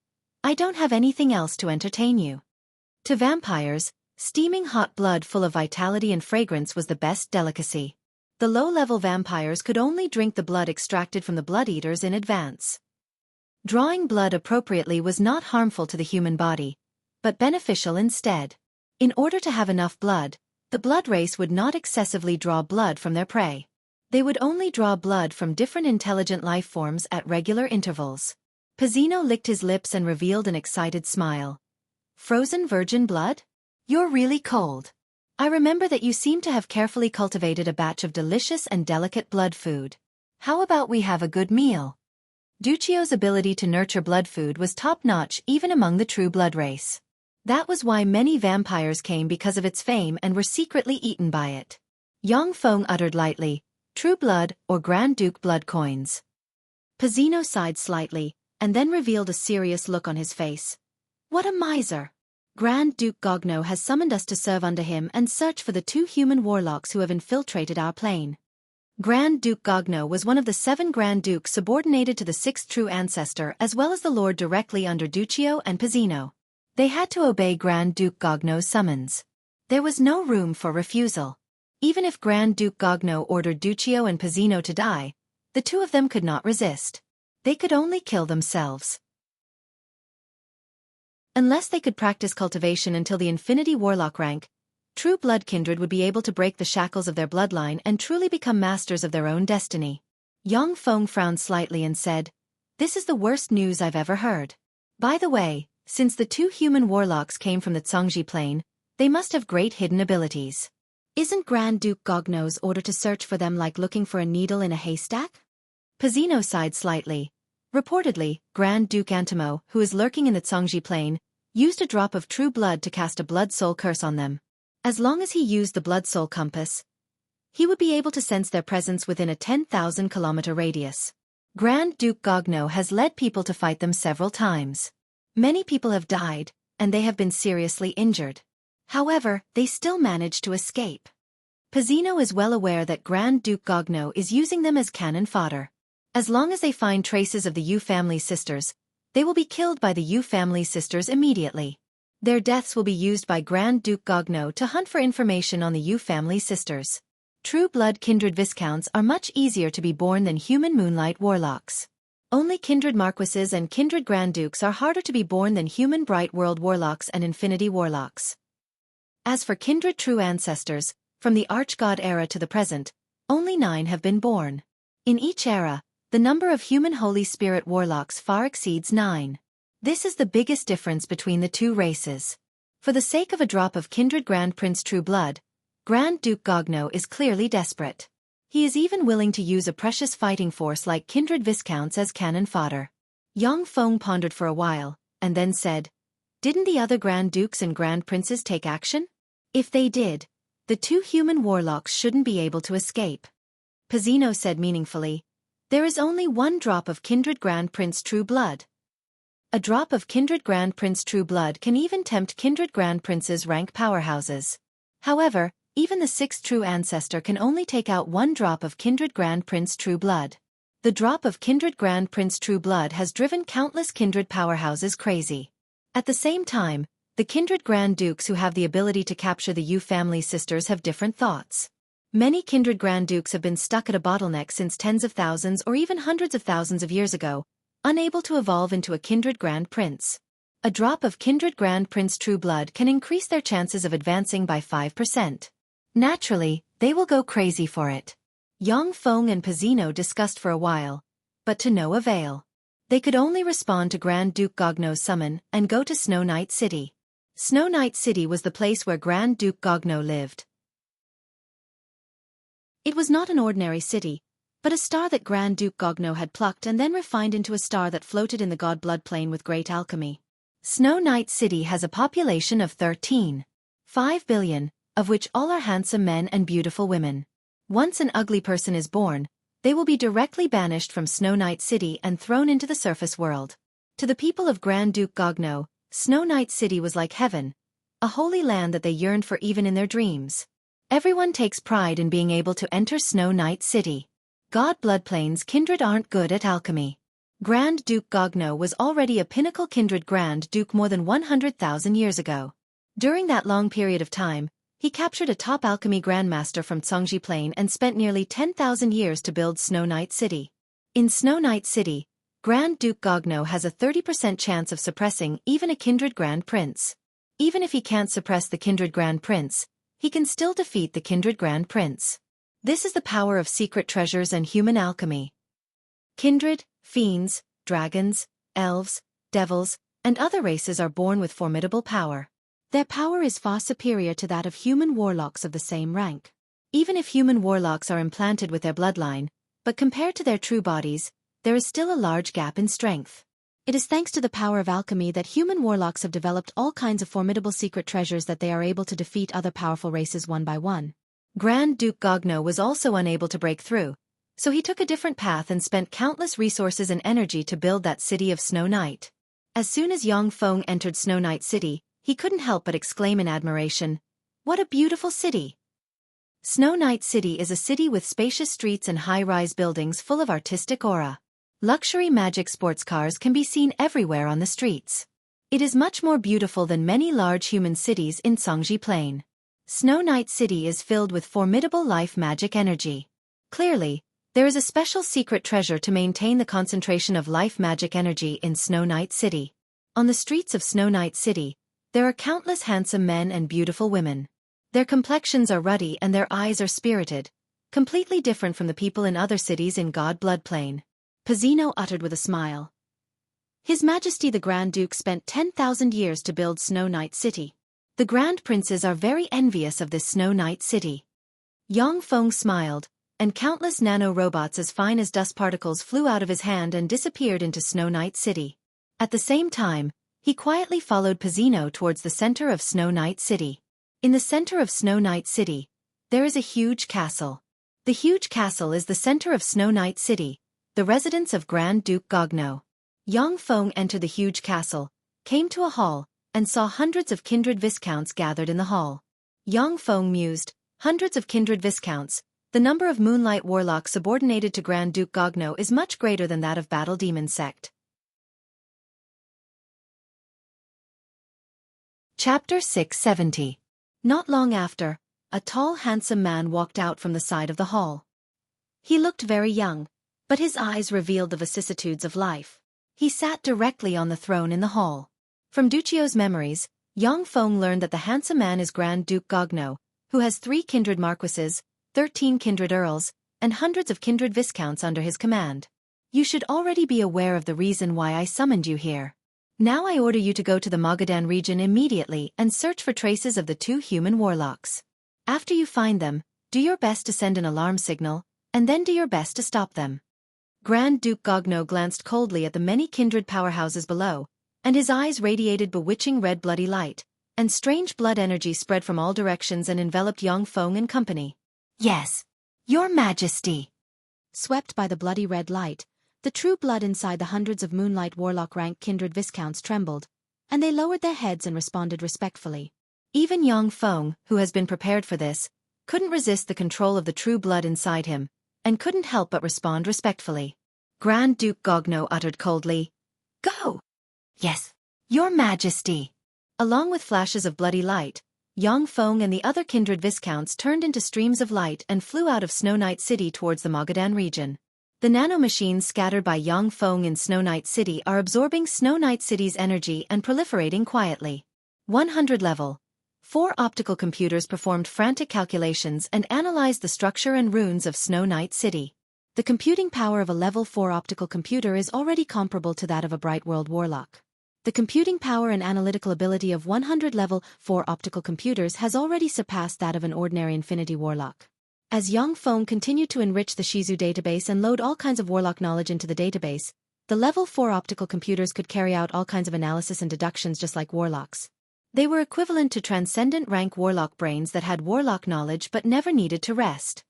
I don't have anything else to entertain you." To vampires, steaming hot blood full of vitality and fragrance was the best delicacy. The low-level vampires could only drink the blood extracted from the blood-eaters in advance. Drawing blood appropriately was not harmful to the human body, but beneficial instead. In order to have enough blood, the blood race would not excessively draw blood from their prey. They would only draw blood from different intelligent life forms at regular intervals. Pizzino licked his lips and revealed an excited smile. "Frozen virgin blood? You're really cold. I remember that you seem to have carefully cultivated a batch of delicious and delicate blood food. How about we have a good meal?" Duchio's ability to nurture blood food was top-notch even among the true blood race. That was why many vampires came because of its fame and were secretly eaten by it. Yang Feng uttered lightly, "True blood or Grand Duke blood coins." Pizzino sighed slightly, and then revealed a serious look on his face. "What a miser! Grand Duke Gogno has summoned us to serve under him and search for the 2 human warlocks who have infiltrated our plane." Grand Duke Gogno was one of the 7 Grand Dukes subordinated to the 6th true ancestor as well as the lord directly under Duchio and Pizzino. They had to obey Grand Duke Gogno's summons. There was no room for refusal. Even if Grand Duke Gogno ordered Duchio and Pizzino to die, the 2 of them could not resist. They could only kill themselves. Unless they could practice cultivation until the Infinity Warlock rank, true blood kindred would be able to break the shackles of their bloodline and truly become masters of their own destiny. Yang Feng frowned slightly and said, "This is the worst news I've ever heard. By the way, since the 2 human warlocks came from the Congji plane, they must have great hidden abilities. Isn't Grand Duke Gogno's order to search for them like looking for a needle in a haystack? Pizzino sighed slightly. Reportedly, Grand Duke Antimo, who is lurking in the Zhongji plain, used a drop of true blood to cast a blood-soul curse on them. As long as he used the blood-soul compass, he would be able to sense their presence within a 10,000-kilometer radius. Grand Duke Gogno has led people to fight them several times. Many people have died, and they have been seriously injured. However, they still managed to escape. Pizzino is well aware that Grand Duke Gogno is using them as cannon fodder. As long as they find traces of the Yu family sisters, they will be killed by the Yu family sisters immediately. Their deaths will be used by Grand Duke Gogno to hunt for information on the Yu family sisters. True blood kindred viscounts are much easier to be born than human moonlight warlocks. Only kindred marquises and kindred grand dukes are harder to be born than human bright world warlocks and infinity warlocks. As for kindred true ancestors, from the archgod era to the present, only 9 have been born. In each era, the number of human Holy Spirit warlocks far exceeds 9. This is the biggest difference between the two races. For the sake of a drop of kindred Grand Prince True Blood, Grand Duke Gogno is clearly desperate. He is even willing to use a precious fighting force like kindred viscounts as cannon fodder. Yang Feng pondered for a while, and then said, "Didn't the other Grand Dukes and Grand Princes take action? If they did, the 2 human warlocks shouldn't be able to escape." Pizzino said meaningfully, "There is only 1 drop of kindred Grand Prince True Blood. A drop of kindred Grand Prince True Blood can even tempt kindred Grand Princes rank powerhouses. However, even the 6th true ancestor can only take out 1 drop of kindred Grand Prince True Blood. The drop of kindred Grand Prince True Blood has driven countless kindred powerhouses crazy. At the same time, the kindred Grand Dukes who have the ability to capture the Yu family sisters have different thoughts. Many kindred Grand Dukes have been stuck at a bottleneck since tens of thousands or even hundreds of thousands of years ago, unable to evolve into a kindred Grand Prince. A drop of kindred Grand Prince True Blood can increase their chances of advancing by 5%. Naturally, they will go crazy for it." Yang Feng and Pizzino discussed for a while, but to no avail. They could only respond to Grand Duke Gogno's summon and go to Snow Night City. Snow Night City was the place where Grand Duke Gogno lived. It was not an ordinary city, but a star that Grand Duke Gogno had plucked and then refined into a star that floated in the god blood plane with great alchemy. Snow Night City has a population of 13.5 billion, of which all are handsome men and beautiful women. Once an ugly person is born, they will be directly banished from Snow Night City and thrown into the surface world. To the people of Grand Duke Gogno, Snow Night City was like heaven, a holy land that they yearned for even in their dreams. Everyone takes pride in being able to enter Snow Night City. God Bloodplane's kindred aren't good at alchemy. Grand Duke Gogno was already a pinnacle kindred Grand Duke more than 100,000 years ago. During that long period of time, he captured a top alchemy grandmaster from Zhongji Plain and spent nearly 10,000 years to build Snow Night City. In Snow Night City, Grand Duke Gogno has a 30% chance of suppressing even a kindred Grand Prince. Even if he can't suppress the kindred Grand Prince, he can still defeat the kindred Grand Prince. This is the power of secret treasures and human alchemy. Kindred, fiends, dragons, elves, devils, and other races are born with formidable power. Their power is far superior to that of human warlocks of the same rank. Even if human warlocks are implanted with their bloodline, but compared to their true bodies, there is still a large gap in strength. It is thanks to the power of alchemy that human warlocks have developed all kinds of formidable secret treasures that they are able to defeat other powerful races one by one. Grand Duke Gogno was also unable to break through, so he took a different path and spent countless resources and energy to build that city of Snow Night. As soon as Yang Feng entered Snow Night City, he couldn't help but exclaim in admiration, "What a beautiful city!" Snow Night City is a city with spacious streets and high-rise buildings full of artistic aura. Luxury magic sports cars can be seen everywhere on the streets. It is much more beautiful than many large human cities in Zhongji Plain. Snow Night City is filled with formidable life magic energy. Clearly, there is a special secret treasure to maintain the concentration of life magic energy in Snow Night City. On the streets of Snow Night City, there are countless handsome men and beautiful women. Their complexions are ruddy and their eyes are spirited, completely different from the people in other cities in God Bloodplane. Pizzino uttered with a smile. His Majesty the Grand Duke spent 10,000 years to build Snow Night City. The The Grand Princes are very envious of this Snow Night city. Yang Feng smiled, and countless nano-robots as fine as dust particles flew out of his hand and disappeared into Snow Night city. At the same time, he quietly followed Pizzino towards the center of Snow Night city. In the center of Snow Night city, there is a huge castle. The huge castle is the center of Snow Night city, the residence of Grand Duke Gogno. Yang Feng entered the huge castle, came to a hall, and saw hundreds of kindred viscounts gathered in the hall. Yang Feng mused, hundreds of kindred viscounts. The number of Moonlight Warlocks subordinated to Grand Duke Gogno is much greater than that of Battle Demon sect. Chapter 670. Not long after, a tall handsome man walked out from the side of the hall. He looked very young, but his eyes revealed the vicissitudes of life. He sat directly on the throne in the hall. From Duccio's memories, Yang Feng learned that the handsome man is Grand Duke Gogno, who has 3 kindred marquises, 13 kindred earls, and hundreds of kindred viscounts under his command. You should already be aware of the reason why I summoned you here. Now I order you to go to the Magadan region immediately and search for traces of the 2 human warlocks. After you find them, do your best to send an alarm signal, and then do your best to stop them. Grand Duke Gogno glanced coldly at the many kindred powerhouses below, and his eyes radiated bewitching red bloody light, and strange blood energy spread from all directions and enveloped Yang Feng and company. Yes, Your Majesty. Swept by the bloody red light, the true blood inside the hundreds of Moonlight Warlock rank kindred viscounts trembled, and they lowered their heads and responded respectfully. Even Yang Feng, who has been prepared for this, couldn't resist the control of the true blood inside him, and couldn't help but respond respectfully. Grand Duke Gogno uttered coldly, "Go!" "Yes, Your Majesty." Along with flashes of bloody light, Yang Feng and the other kindred viscounts turned into streams of light and flew out of Snow Night City towards the Magadan region. The nanomachines scattered by Yang Feng in Snow Night City are absorbing Snow Night City's energy and proliferating quietly. 100 level. 4 optical computers performed frantic calculations and analyzed the structure and runes of Snow Night City. The computing power of a level 4 optical computer is already comparable to that of a Bright World Warlock. The computing power and analytical ability of 100 level 4 optical computers has already surpassed that of an ordinary Infinity Warlock. As Yang Feng continued to enrich the Shizu database and load all kinds of warlock knowledge into the database, the level 4 optical computers could carry out all kinds of analysis and deductions just like warlocks. They were equivalent to transcendent rank warlock brains that had warlock knowledge but never needed to rest.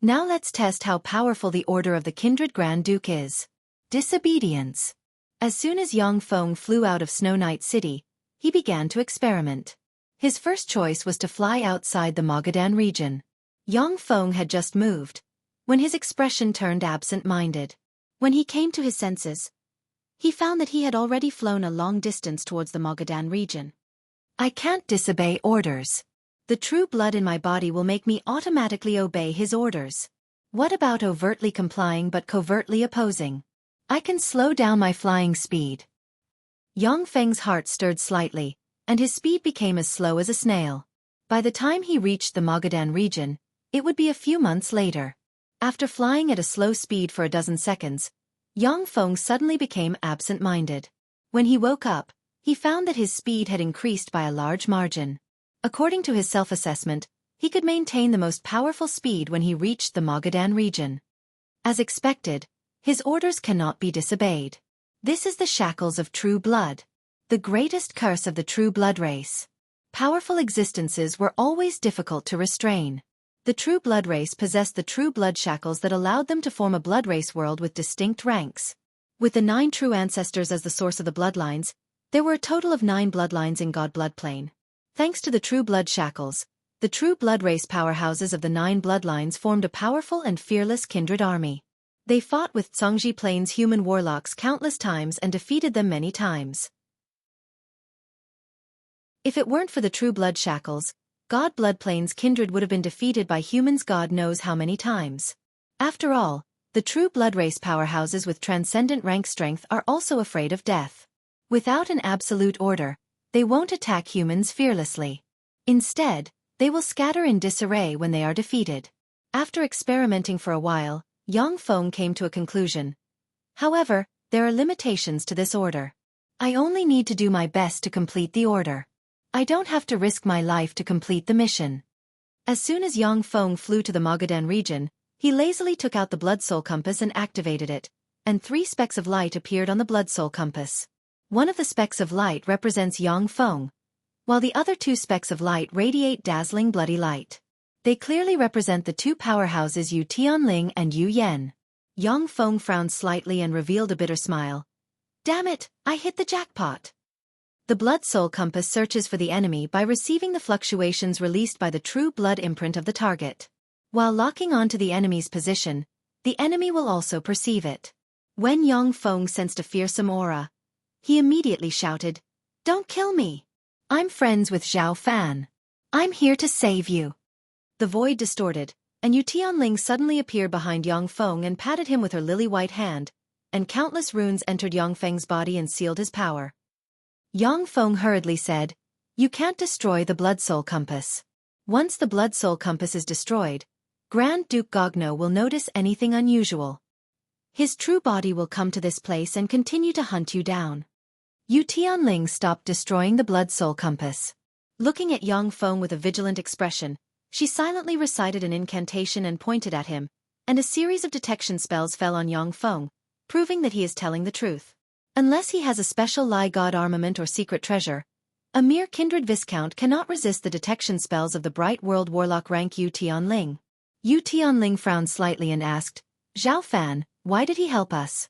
Now let's test how powerful the Order of the Kindred Grand Duke is. Disobedience. As soon as Yang Feng flew out of Snow Night City, he began to experiment. His first choice was to fly outside the Magadan region. Yang Feng had just moved, when his expression turned absent-minded. When he came to his senses, he found that he had already flown a long distance towards the Magadan region. I can't disobey orders. The true blood in my body will make me automatically obey his orders. What about overtly complying but covertly opposing? I can slow down my flying speed. Yang Feng's heart stirred slightly, and his speed became as slow as a snail. By the time he reached the Magadan region, it would be a few months later. After flying at a slow speed for a dozen seconds, Yang Feng suddenly became absent-minded. When he woke up, he found that his speed had increased by a large margin. According to his self-assessment, he could maintain the most powerful speed when he reached the Magadan region. As expected, his orders cannot be disobeyed. This is the shackles of true blood. The greatest curse of the true blood race. Powerful existences were always difficult to restrain. The true blood race possessed the true blood shackles that allowed them to form a blood race world with distinct ranks. With the 9 true ancestors as the source of the bloodlines, there were a total of 9 bloodlines in God blood plane. Thanks to the true blood shackles, the true blood race powerhouses of the 9 bloodlines formed a powerful and fearless kindred army. They fought with Zhongji Plains human warlocks countless times and defeated them many times. If it weren't for the true blood shackles, God blood plains kindred would have been defeated by humans God knows how many times. After all, the true blood race powerhouses with transcendent rank strength are also afraid of death. Without an absolute order, they won't attack humans fearlessly. Instead, they will scatter in disarray when they are defeated. After experimenting for a while, Yang Feng came to a conclusion. However, there are limitations to this order. I only need to do my best to complete the order. I don't have to risk my life to complete the mission. As soon as Yang Feng flew to the Magadan region, he lazily took out the Blood Soul Compass and activated it, and 3 specks of light appeared on the Blood Soul Compass. One of the specks of light represents Yang Feng, while the other 2 specks of light radiate dazzling bloody light. They clearly represent the 2 powerhouses Yu Tianling and Yu Yan. Yang Feng frowned slightly and revealed a bitter smile. Damn it, I hit the jackpot. The Blood Soul Compass searches for the enemy by receiving the fluctuations released by the true blood imprint of the target. While locking onto the enemy's position, the enemy will also perceive it. When Yang Feng sensed a fearsome aura, he immediately shouted, Don't kill me. I'm friends with Xiaofan. I'm here to save you. The void distorted, and Yu Tianling suddenly appeared behind Yang Feng and patted him with her lily-white hand, and countless runes entered Yang Feng's body and sealed his power. Yang Feng hurriedly said, You can't destroy the Blood Soul Compass. Once the Blood Soul Compass is destroyed, Grand Duke Gogno will notice anything unusual. His true body will come to this place and continue to hunt you down. Yu Tianling stopped destroying the Blood Soul Compass. Looking at Yang Feng with a vigilant expression, she silently recited an incantation and pointed at him, and a series of detection spells fell on Yang Feng, proving that he is telling the truth. Unless he has a special Lie God armament or secret treasure, a mere kindred viscount cannot resist the detection spells of the Bright World Warlock rank Yu Tianling. Yu Tianling frowned slightly and asked, Xiaofan, why did he help us?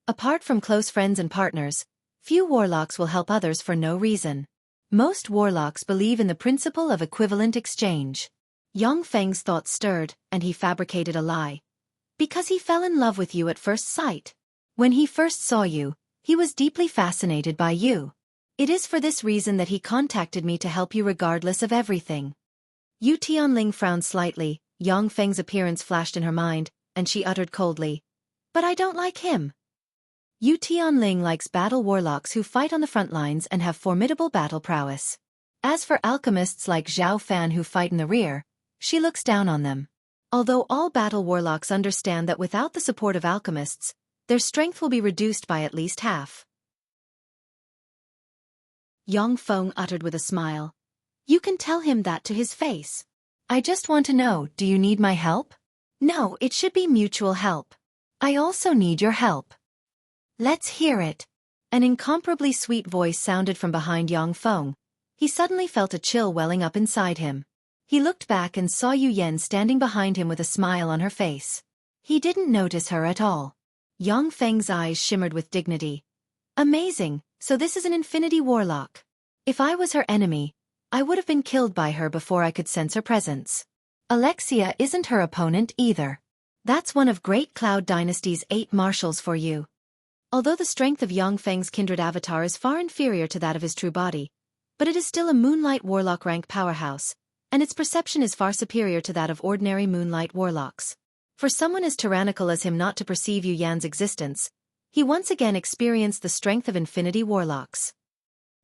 Apart from close friends and partners, few warlocks will help others for no reason. Most warlocks believe in the principle of equivalent exchange. Yang Feng's thoughts stirred, and he fabricated a lie. Because he fell in love with you at first sight. When he first saw you, he was deeply fascinated by you. It is for this reason that he contacted me to help you regardless of everything. Yu Tianling frowned slightly. Yang Feng's appearance flashed in her mind, and she uttered coldly, But I don't like him. Yu Tianling likes battle warlocks who fight on the front lines and have formidable battle prowess. As for alchemists like Xiaofan who fight in the rear, she looks down on them. Although all battle warlocks understand that without the support of alchemists, their strength will be reduced by at least half. Yang Feng uttered with a smile, You can tell him that to his face. I just want to know, do you need my help? No, it should be mutual help. I also need your help. Let's hear it. An incomparably sweet voice sounded from behind Yang Feng. He suddenly felt a chill welling up inside him. He looked back and saw Yu Yan standing behind him with a smile on her face. He didn't notice her at all. Yang Feng's eyes shimmered with dignity. Amazing, so this is an infinity warlock. If I was her enemy, I would have been killed by her before I could sense her presence. Alexia isn't her opponent either. That's one of Great Cloud Dynasty's 8 marshals for you. Although the strength of Yang Feng's kindred avatar is far inferior to that of his true body, but it is still a Moonlight Warlock rank powerhouse, and its perception is far superior to that of ordinary Moonlight Warlocks. For someone as tyrannical as him not to perceive Yu Yan's existence, he once again experienced the strength of infinity warlocks.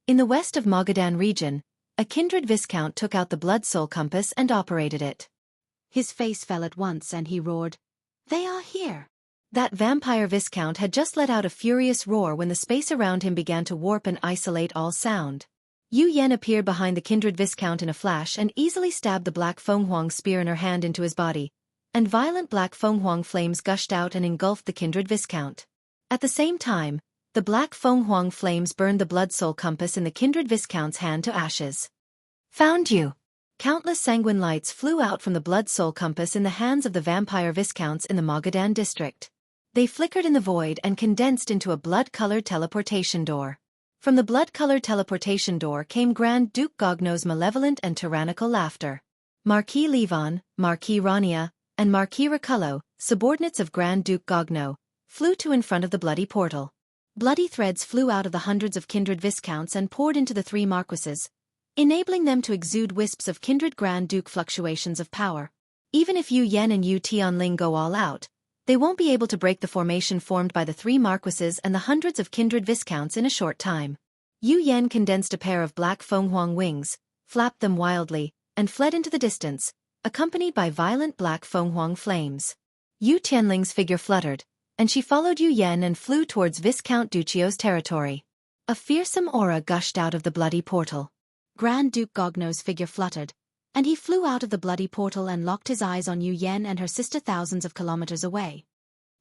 In the west of Magadan region, a kindred viscount took out the Blood Soul Compass and operated it. His face fell at once and he roared, They are here. That vampire viscount had just let out a furious roar when the space around him began to warp and isolate all sound. Yu Yan appeared behind the kindred viscount in a flash and easily stabbed the black Fenghuang spear in her hand into his body, and violent black Fenghuang flames gushed out and engulfed the kindred viscount. At the same time, the black Fenghuang flames burned the Blood Soul Compass in the kindred viscount's hand to ashes. Found you! Countless sanguine lights flew out from the Blood Soul Compass in the hands of the vampire viscounts in the Magadan district. They flickered in the void and condensed into a blood-colored teleportation door. From the blood-colored teleportation door came Grand Duke Gogno's malevolent and tyrannical laughter. Marquis Levon, Marquis Rania, and Marquis Racullo, subordinates of Grand Duke Gogno, flew to in front of the bloody portal. Bloody threads flew out of the hundreds of kindred viscounts and poured into the 3 marquises, enabling them to exude wisps of kindred Grand Duke fluctuations of power. Even if Yu Yan and Yu Tianling go all out, they won't be able to break the formation formed by the 3 marquises and the hundreds of kindred viscounts in a short time. Yu Yan condensed a pair of black Fenghuang wings, flapped them wildly, and fled into the distance, accompanied by violent black Fenghuang flames. Yu Tianling's figure fluttered, and she followed Yu Yan and flew towards Viscount Duccio's territory. A fearsome aura gushed out of the bloody portal. Grand Duke Gogno's figure fluttered, and he flew out of the bloody portal and locked his eyes on Yu Yen and her sister thousands of kilometers away.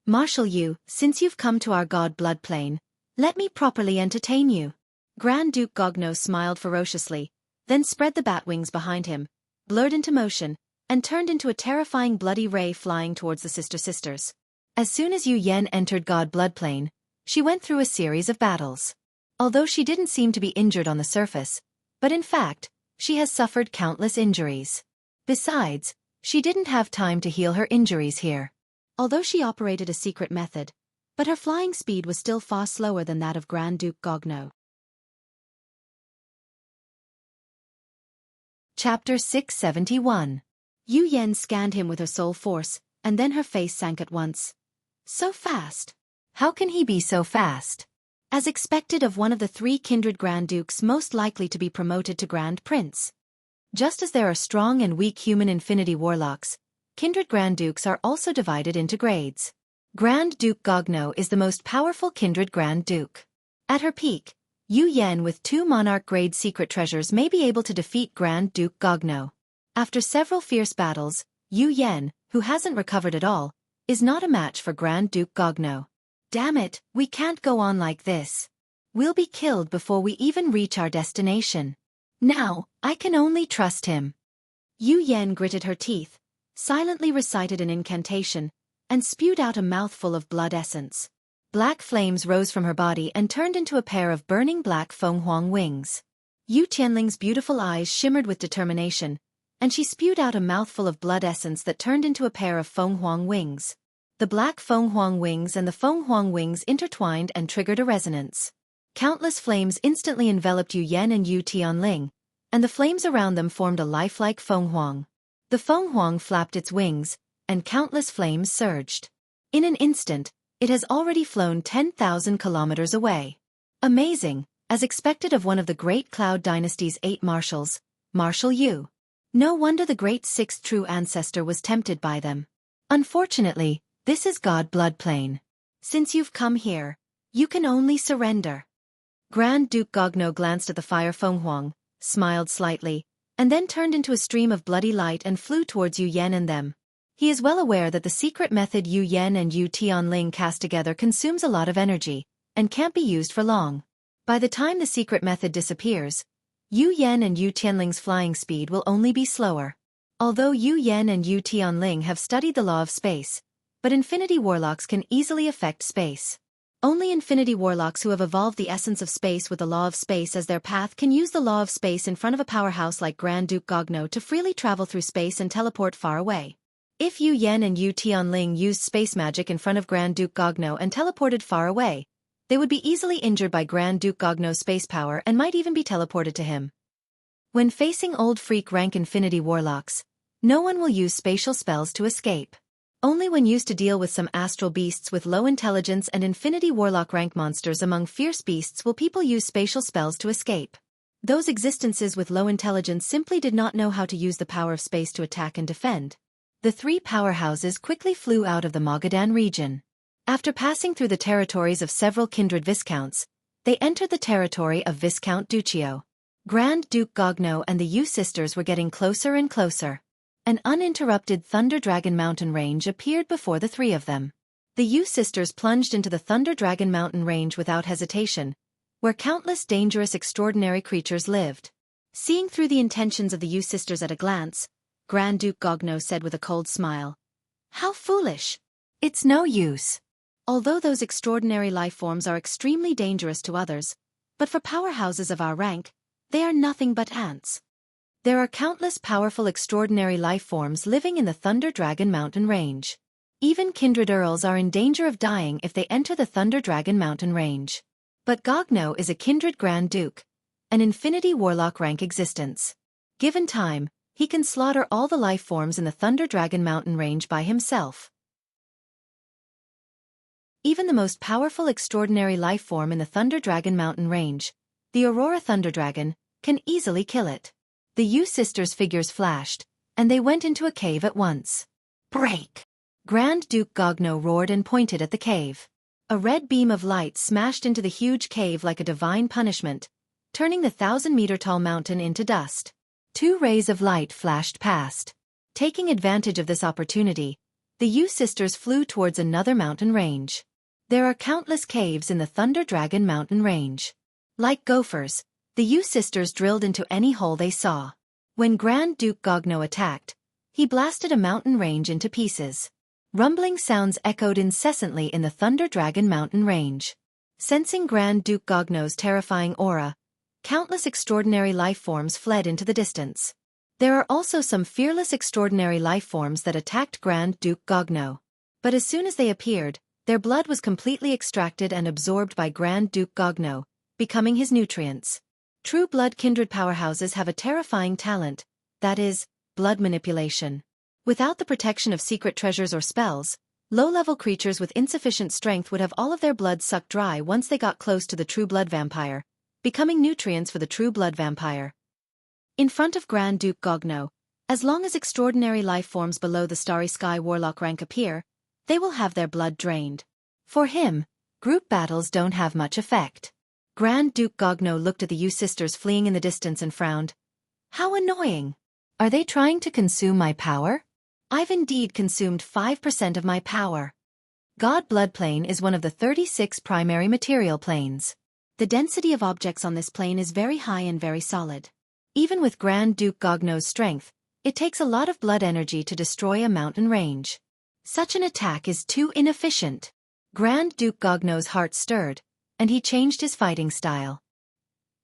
Marshal Yu, since you've come to our god blood plane, let me properly entertain you. Grand Duke Gogno smiled ferociously, then spread the bat wings behind him, blurred into motion, and turned into a terrifying bloody ray flying towards the sisters. As soon as Yu Yen entered god blood plane, she went through a series of battles. Although she didn't seem to be injured on the surface, but in fact, she has suffered countless injuries. Besides, she didn't have time to heal her injuries here. Although she operated a secret method, but her flying speed was still far slower than that of Grand Duke Gogno. Chapter 671. Yu Yen scanned him with her soul force, and then her face sank at once. So fast. How can he be so fast? As expected of one of the three kindred Grand Dukes most likely to be promoted to Grand Prince. Just as there are strong and weak human infinity warlocks, kindred Grand Dukes are also divided into grades. Grand Duke Gogno is the most powerful kindred Grand Duke. At her peak, Yu Yen with 2 monarch-grade secret treasures may be able to defeat Grand Duke Gogno. After several fierce battles, Yu Yen, who hasn't recovered at all, is not a match for Grand Duke Gogno. Damn it, we can't go on like this. We'll be killed before we even reach our destination. Now, I can only trust him. Yu Yen gritted her teeth, silently recited an incantation, and spewed out a mouthful of blood essence. Black flames rose from her body and turned into a pair of burning black Fenghuang wings. Yu Tianling's beautiful eyes shimmered with determination, and she spewed out a mouthful of blood essence that turned into a pair of Fenghuang wings. The black Fenghuang wings and the Fenghuang wings intertwined and triggered a resonance. Countless flames instantly enveloped Yu Yen and Yu Tianling, and the flames around them formed a lifelike Fenghuang. The Fenghuang flapped its wings, and countless flames surged. In an instant, it has already flown 10,000 kilometers away. Amazing, as expected of one of the great Cloud Dynasty's 8 marshals, Marshal Yu. No wonder the great 6th true ancestor was tempted by them. Unfortunately, this is God blood plane. Since you've come here, you can only surrender. Grand Duke Gogno glanced at the fire Fenghuang, smiled slightly, and then turned into a stream of bloody light and flew towards Yu Yen and them. He is well aware that the secret method Yu Yen and Yu Tianling cast together consumes a lot of energy, and can't be used for long. By the time the secret method disappears, Yu Yen and Yu Tianling's flying speed will only be slower. Although Yu Yen and Yu Tianling have studied the law of space, but infinity warlocks can easily affect space. Only infinity warlocks who have evolved the essence of space with the law of space as their path can use the law of space in front of a powerhouse like Grand Duke Gogno to freely travel through space and teleport far away. If Yu Yen and Yu Tianling used space magic in front of Grand Duke Gogno and teleported far away, they would be easily injured by Grand Duke Gogno's space power and might even be teleported to him. When facing old freak rank infinity warlocks, no one will use spatial spells to escape. Only when used to deal with some astral beasts with low intelligence and infinity warlock rank monsters among fierce beasts will people use spatial spells to escape. Those existences with low intelligence simply did not know how to use the power of space to attack and defend. The 3 powerhouses quickly flew out of the Magadan region. After passing through the territories of several kindred viscounts, they entered the territory of Viscount Duccio. Grand Duke Gogno and the Yu sisters were getting closer and closer. An uninterrupted Thunder Dragon Mountain range appeared before the 3 of them. The Yu sisters plunged into the Thunder Dragon Mountain range without hesitation, where countless dangerous extraordinary creatures lived. Seeing through the intentions of the Yu sisters at a glance, Grand Duke Gogno said with a cold smile, "How foolish! It's no use. Although those extraordinary life forms are extremely dangerous to others, but for powerhouses of our rank, they are nothing but ants. There are countless powerful extraordinary life forms living in the Thunder Dragon Mountain range. Even kindred earls are in danger of dying if they enter the Thunder Dragon Mountain range. But Gogno is a kindred Grand Duke, an infinity warlock rank existence. Given time, he can slaughter all the life forms in the Thunder Dragon Mountain range by himself. Even the most powerful extraordinary life form in the Thunder Dragon Mountain range, the Aurora Thunder Dragon, can easily kill it." The Yu sisters' figures flashed, and they went into a cave at once. "Break!" Grand Duke Gogno roared and pointed at the cave. A red beam of light smashed into the huge cave like a divine punishment, turning the 1,000-meter-tall mountain into dust. Two rays of light flashed past. Taking advantage of this opportunity, the Yu sisters flew towards another mountain range. There are countless caves in the Thunder Dragon mountain range. Like gophers, the Yu sisters drilled into any hole they saw. When Grand Duke Gogno attacked, he blasted a mountain range into pieces. Rumbling sounds echoed incessantly in the Thunder Dragon mountain range. Sensing Grand Duke Gogno's terrifying aura, countless extraordinary life forms fled into the distance. There are also some fearless extraordinary life forms that attacked Grand Duke Gogno. But as soon as they appeared, their blood was completely extracted and absorbed by Grand Duke Gogno, becoming his nutrients. True blood kindred powerhouses have a terrifying talent, that is, blood manipulation. Without the protection of secret treasures or spells, low-level creatures with insufficient strength would have all of their blood sucked dry once they got close to the true blood vampire, becoming nutrients for the true blood vampire. In front of Grand Duke Gogno, as long as extraordinary life forms below the Starry Sky Warlock rank appear, they will have their blood drained. For him, group battles don't have much effect. Grand Duke Gogno looked at the Yu sisters fleeing in the distance and frowned. How annoying! Are they trying to consume my power? I've indeed consumed 5% of my power. God Blood Plane is one of the 36 primary material planes. The density of objects on this plane is very high and very solid. Even with Grand Duke Gogno's strength, it takes a lot of blood energy to destroy a mountain range. Such an attack is too inefficient. Grand Duke Gogno's heart stirred, and he changed his fighting style.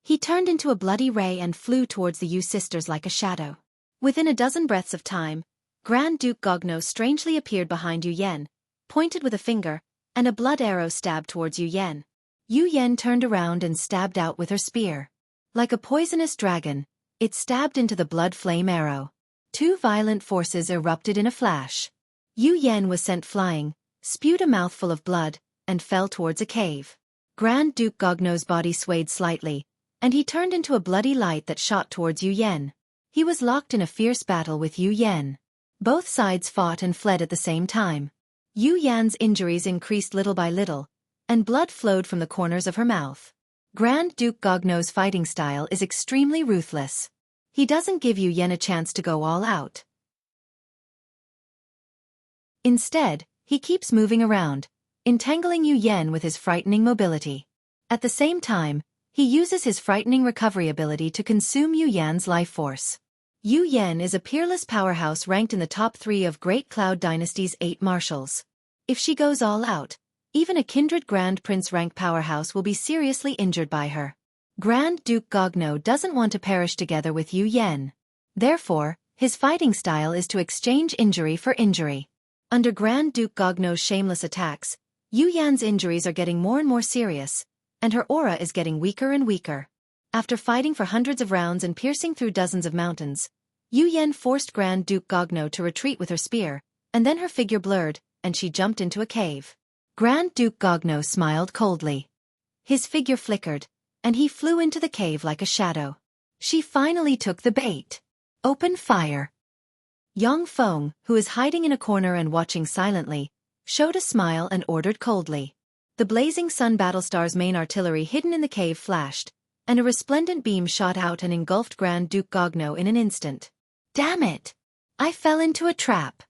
He turned into a bloody ray and flew towards the Yu sisters like a shadow. Within a dozen breaths of time, Grand Duke Gogno strangely appeared behind Yu Yen, pointed with a finger, and a blood arrow stabbed towards Yu Yen. Yu Yen turned around and stabbed out with her spear. Like a poisonous dragon, it stabbed into the blood flame arrow. Two violent forces erupted in a flash. Yu Yen was sent flying, spewed a mouthful of blood, and fell towards a cave. Grand Duke Gogno's body swayed slightly, and he turned into a bloody light that shot towards Yu Yen. He was locked in a fierce battle with Yu Yen. Both sides fought and fled at the same time. Yu Yan's injuries increased little by little, and blood flowed from the corners of her mouth. Grand Duke Gogno's fighting style is extremely ruthless. He doesn't give Yu Yen a chance to go all out. Instead, he keeps moving around, entangling Yu Yen with his frightening mobility. At the same time, he uses his frightening recovery ability to consume Yu Yan's life force. Yu Yen is a peerless powerhouse ranked in the top 3 of Great Cloud Dynasty's 8 marshals. If she goes all out, even a kindred Grand Prince rank powerhouse will be seriously injured by her. Grand Duke Gogno doesn't want to perish together with Yu Yen. Therefore, his fighting style is to exchange injury for injury. Under Grand Duke Gogno's shameless attacks, Yu Yan's injuries are getting more and more serious, and her aura is getting weaker and weaker. After fighting for hundreds of rounds and piercing through dozens of mountains, Yu Yen forced Grand Duke Gogno to retreat with her spear, and then her figure blurred, and she jumped into a cave. Grand Duke Gogno smiled coldly. His figure flickered, and he flew into the cave like a shadow. She finally took the bait. Open fire. Yang Feng, who is hiding in a corner and watching silently, showed a smile and ordered coldly. The blazing sun Battlestar's main artillery hidden in the cave flashed, and a resplendent beam shot out and engulfed Grand Duke Gogno in an instant. Damn it! I fell into a trap.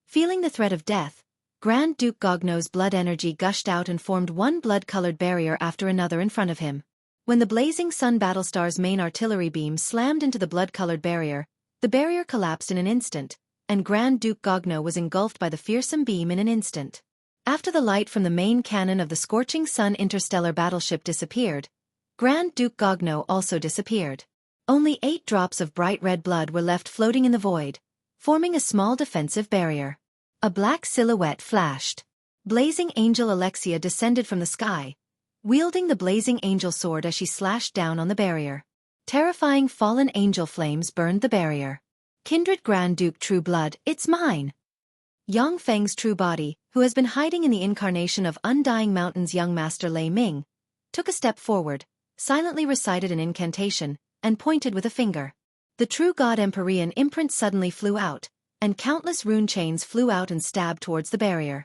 Feeling the threat of death, Grand Duke Gogno's blood energy gushed out and formed one blood-colored barrier after another in front of him. When the blazing sun Battlestar's main artillery beam slammed into the blood-colored barrier, the barrier collapsed in an instant, and Grand Duke Gogno was engulfed by the fearsome beam in an instant. After the light from the main cannon of the Scorching Sun interstellar battleship disappeared, Grand Duke Gogno also disappeared. Only 8 drops of bright red blood were left floating in the void, forming a small defensive barrier. A black silhouette flashed. Blazing Angel Alexia descended from the sky, wielding the Blazing Angel sword as she slashed down on the barrier. Terrifying fallen angel flames burned the barrier. Kindred Grand Duke True Blood, it's mine! Yang Feng's true body, who has been hiding in the incarnation of Undying Mountain's young master Lei Ming, took a step forward, silently recited an incantation, and pointed with a finger. The true God Empyrean imprint suddenly flew out, and countless rune chains flew out and stabbed towards the barrier.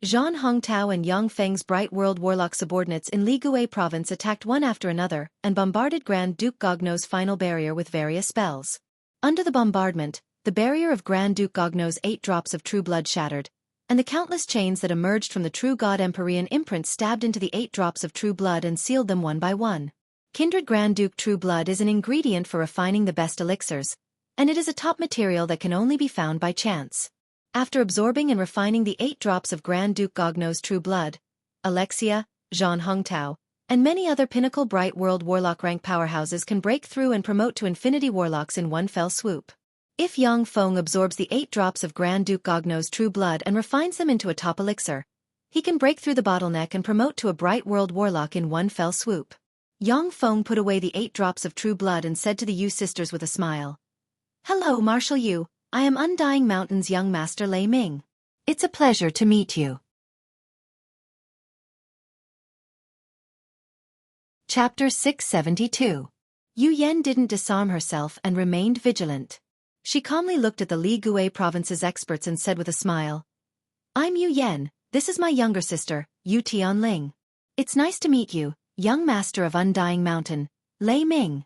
Zhan Hongtao and Yang Feng's Bright World Warlock subordinates in Ligui province attacked one after another and bombarded Grand Duke Gogno's final barrier with various spells. Under the bombardment, the barrier of Grand Duke Gogno's 8 drops of true blood shattered, and the countless chains that emerged from the true God Empyrean imprint stabbed into the 8 drops of true blood and sealed them one by one. Kindred Grand Duke True Blood is an ingredient for refining the best elixirs, and it is a top material that can only be found by chance. After absorbing and refining the 8 drops of Grand Duke Gogno's true blood, Alexia, Zhan Hongtao, and many other pinnacle Bright World Warlock rank powerhouses can break through and promote to Infinity Warlocks in one fell swoop. If Yang Feng absorbs the 8 drops of Grand Duke Gogno's true blood and refines them into a top elixir, he can break through the bottleneck and promote to a Bright World Warlock in one fell swoop. Yang Feng put away the 8 drops of true blood and said to the Yu sisters with a smile, "Hello, Marshal Yu. I am Undying Mountain's young master Lei Ming. It's a pleasure to meet you." Chapter 672. Yu Yan didn't disarm herself and remained vigilant. She calmly looked at the Ligui province's experts and said with a smile, "I'm Yu Yan, this is my younger sister, Yu Tianling. It's nice to meet you, young master of Undying Mountain, Lei Ming."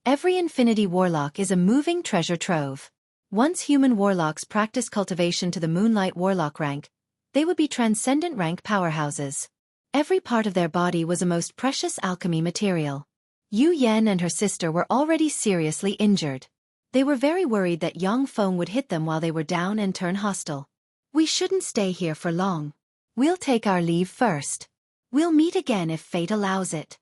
Every Infinity Warlock is a moving treasure trove. Once human warlocks practice cultivation to the Moonlight Warlock rank, they would be transcendent rank powerhouses. Every part of their body was a most precious alchemy material. Yu Yan and her sister were already seriously injured. They were very worried that Yang Feng would hit them while they were down and turn hostile. "We shouldn't stay here for long. We'll take our leave first. We'll meet again if fate allows it."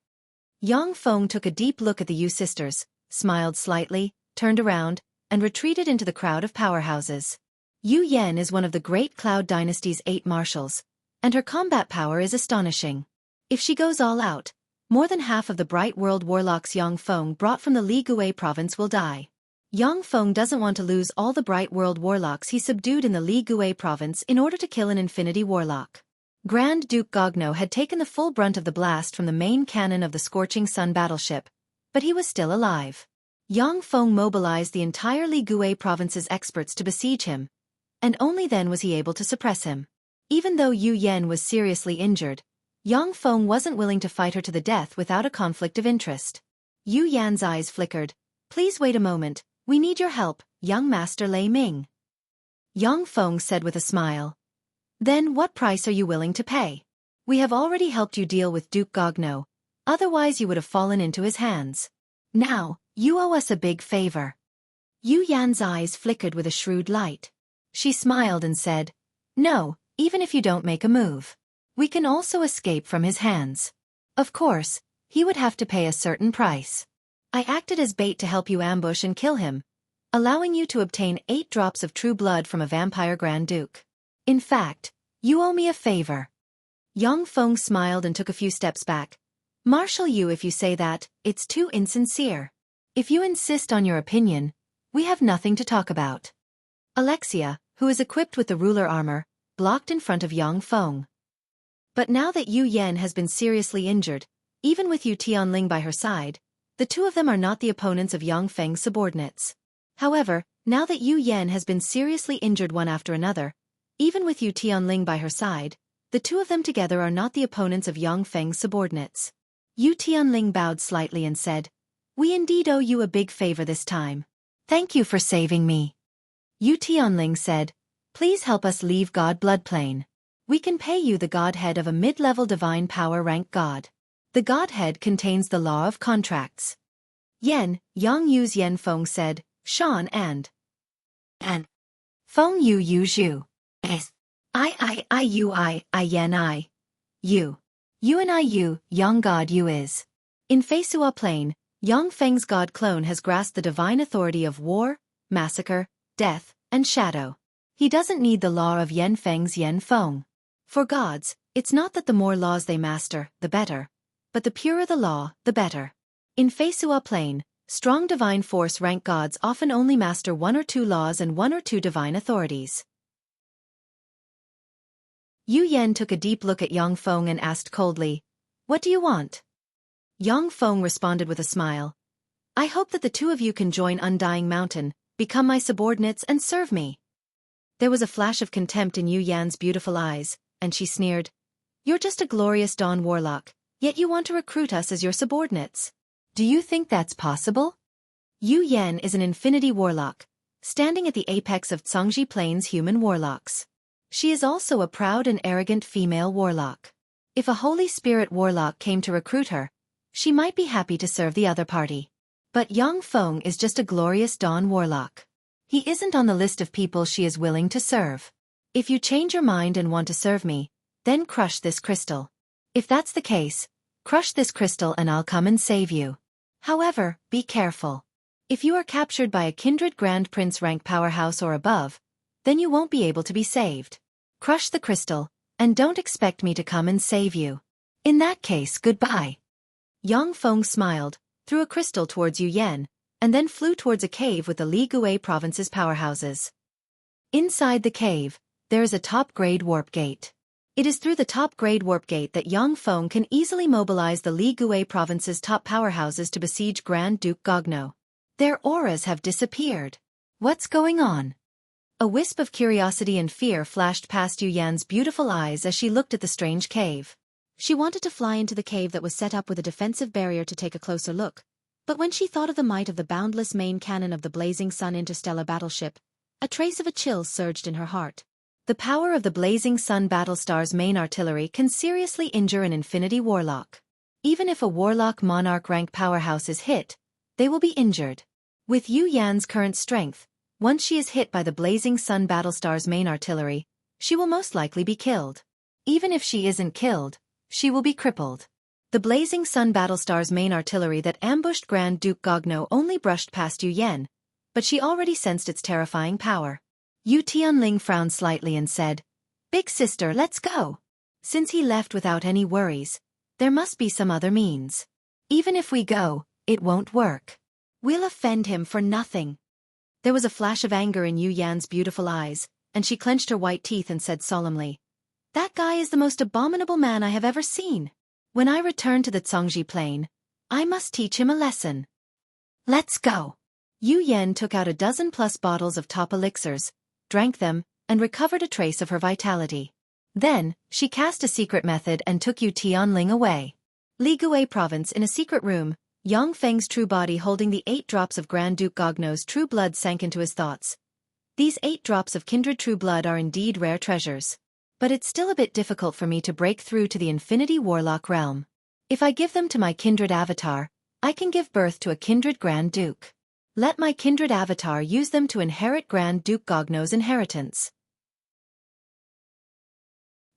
Yang Feng took a deep look at the Yu sisters, smiled slightly, turned around, and retreated into the crowd of powerhouses. Yu Yan is one of the great Cloud Dynasty's 8 marshals, and her combat power is astonishing. If she goes all out, more than half of the Bright World Warlocks Yang Feng brought from the Ligui province will die. Yang Feng doesn't want to lose all the Bright World Warlocks he subdued in the Ligui province in order to kill an Infinity Warlock. Grand Duke Gogno had taken the full brunt of the blast from the main cannon of the Scorching Sun battleship, but he was still alive. Yang Feng mobilized the entire Ligui province's experts to besiege him, and only then was he able to suppress him. Even though Yu Yan was seriously injured, Yang Feng wasn't willing to fight her to the death without a conflict of interest. Yu Yan's eyes flickered. "Please wait a moment, we need your help, young master Lei Ming." Yang Feng said with a smile. "Then what price are you willing to pay? We have already helped you deal with Duke Gogno, otherwise you would have fallen into his hands. Now, you owe us a big favor." Yu Yan's eyes flickered with a shrewd light. She smiled and said, "No, even if you don't make a move. We can also escape from his hands. Of course, he would have to pay a certain price. I acted as bait to help you ambush and kill him, allowing you to obtain 8 drops of true blood from a vampire Grand Duke. In fact, you owe me a favor." Yang Feng smiled and took a few steps back. "Marshal Yu, if you say that, it's too insincere. If you insist on your opinion, we have nothing to talk about." Alexia, who is equipped with the ruler armor, blocked in front of Yang Feng. But now that Yu Yan has been seriously injured, even with Yu Tianling by her side, the two of them are not the opponents of Yang Feng's subordinates. However, now that Yu Yan has been seriously injured one after another, even with Yu Tianling by her side, the two of them together are not the opponents of Yang Feng's subordinates. Yu Tianling bowed slightly and said, "We indeed owe you a big favor this time. Thank you for saving me." Yu Tianling said, "Please help us leave God Bloodplane. We can pay you the godhead of a mid-level divine power rank god. The godhead contains the law of contracts." Yang Yu's Yan Feng said, "Shan and Feng Yu Zhu. I Yan I. Yu. You and I Yu, Yang God Yu is." In Feisua Plain, Yang Feng's god clone has grasped the divine authority of war, massacre, death, and shadow. He doesn't need the law of Yan Feng's Yan Feng. For gods, it's not that the more laws they master, the better, but the purer the law, the better. In Feisua Plain, strong divine force rank gods often only master 1 or 2 laws and 1 or 2 divine authorities. Yu Yan took a deep look at Yang Feng and asked coldly, "What do you want?" Yang Feng responded with a smile. "I hope that the two of you can join Undying Mountain, become my subordinates and serve me." There was a flash of contempt in Yu Yan's beautiful eyes, and she sneered. You're just a glorious Dawn warlock, yet you want to recruit us as your subordinates. Do you think that's possible? Yu Yan is an infinity warlock, standing at the apex of Cangzhi Plains human warlocks. She is also a proud and arrogant female warlock. If a Holy Spirit warlock came to recruit her, she might be happy to serve the other party. But Yang Feng is just a glorious Dawn warlock. He isn't on the list of people she is willing to serve. If you change your mind and want to serve me, then crush this crystal. If that's the case, crush this crystal and I'll come and save you. However, be careful. If you are captured by a kindred Grand Prince rank powerhouse or above, then you won't be able to be saved. Crush the crystal, and don't expect me to come and save you. In that case, goodbye. Yang Feng smiled, threw a crystal towards Yu Yan, and then flew towards a cave with the Li Gui province's powerhouses. Inside the cave, there is a top-grade warp gate. It is through the top-grade warp gate that Yang Feng can easily mobilize the Li Gui province's top powerhouses to besiege Grand Duke Gogno. Their auras have disappeared. What's going on? A wisp of curiosity and fear flashed past Yu Yan's beautiful eyes as she looked at the strange cave. She wanted to fly into the cave that was set up with a defensive barrier to take a closer look, but when she thought of the might of the boundless main cannon of the Blazing Sun interstellar battleship, a trace of a chill surged in her heart. The power of the Blazing Sun Battlestar's main artillery can seriously injure an infinity warlock. Even if a warlock monarch rank powerhouse is hit, they will be injured. With Yu Yan's current strength, once she is hit by the Blazing Sun Battlestar's main artillery, she will most likely be killed. Even if she isn't killed, she will be crippled. The Blazing Sun Battlestar's main artillery that ambushed Grand Duke Gogno only brushed past Yu Yan, but she already sensed its terrifying power. Yu Tianling frowned slightly and said, "Big sister, let's go." Since he left without any worries, there must be some other means. Even if we go, it won't work. We'll offend him for nothing. There was a flash of anger in Yu Yan's beautiful eyes, and she clenched her white teeth and said solemnly, "That guy is the most abominable man I have ever seen. When I return to the Cangzhi Plain, I must teach him a lesson. Let's go." Yu Yan took out a dozen-plus bottles of top elixirs, drank them, and recovered a trace of her vitality. Then, she cast a secret method and took Yu Tianling away. Li Gui province in a secret room, Yang Feng's true body holding the 8 drops of Grand Duke Gogno's true blood sank into his thoughts. These 8 drops of kindred true blood are indeed rare treasures. But it's still a bit difficult for me to break through to the Infinity Warlock realm. If I give them to my kindred avatar, I can give birth to a kindred Grand Duke. Let my kindred avatar use them to inherit Grand Duke Gogno's inheritance.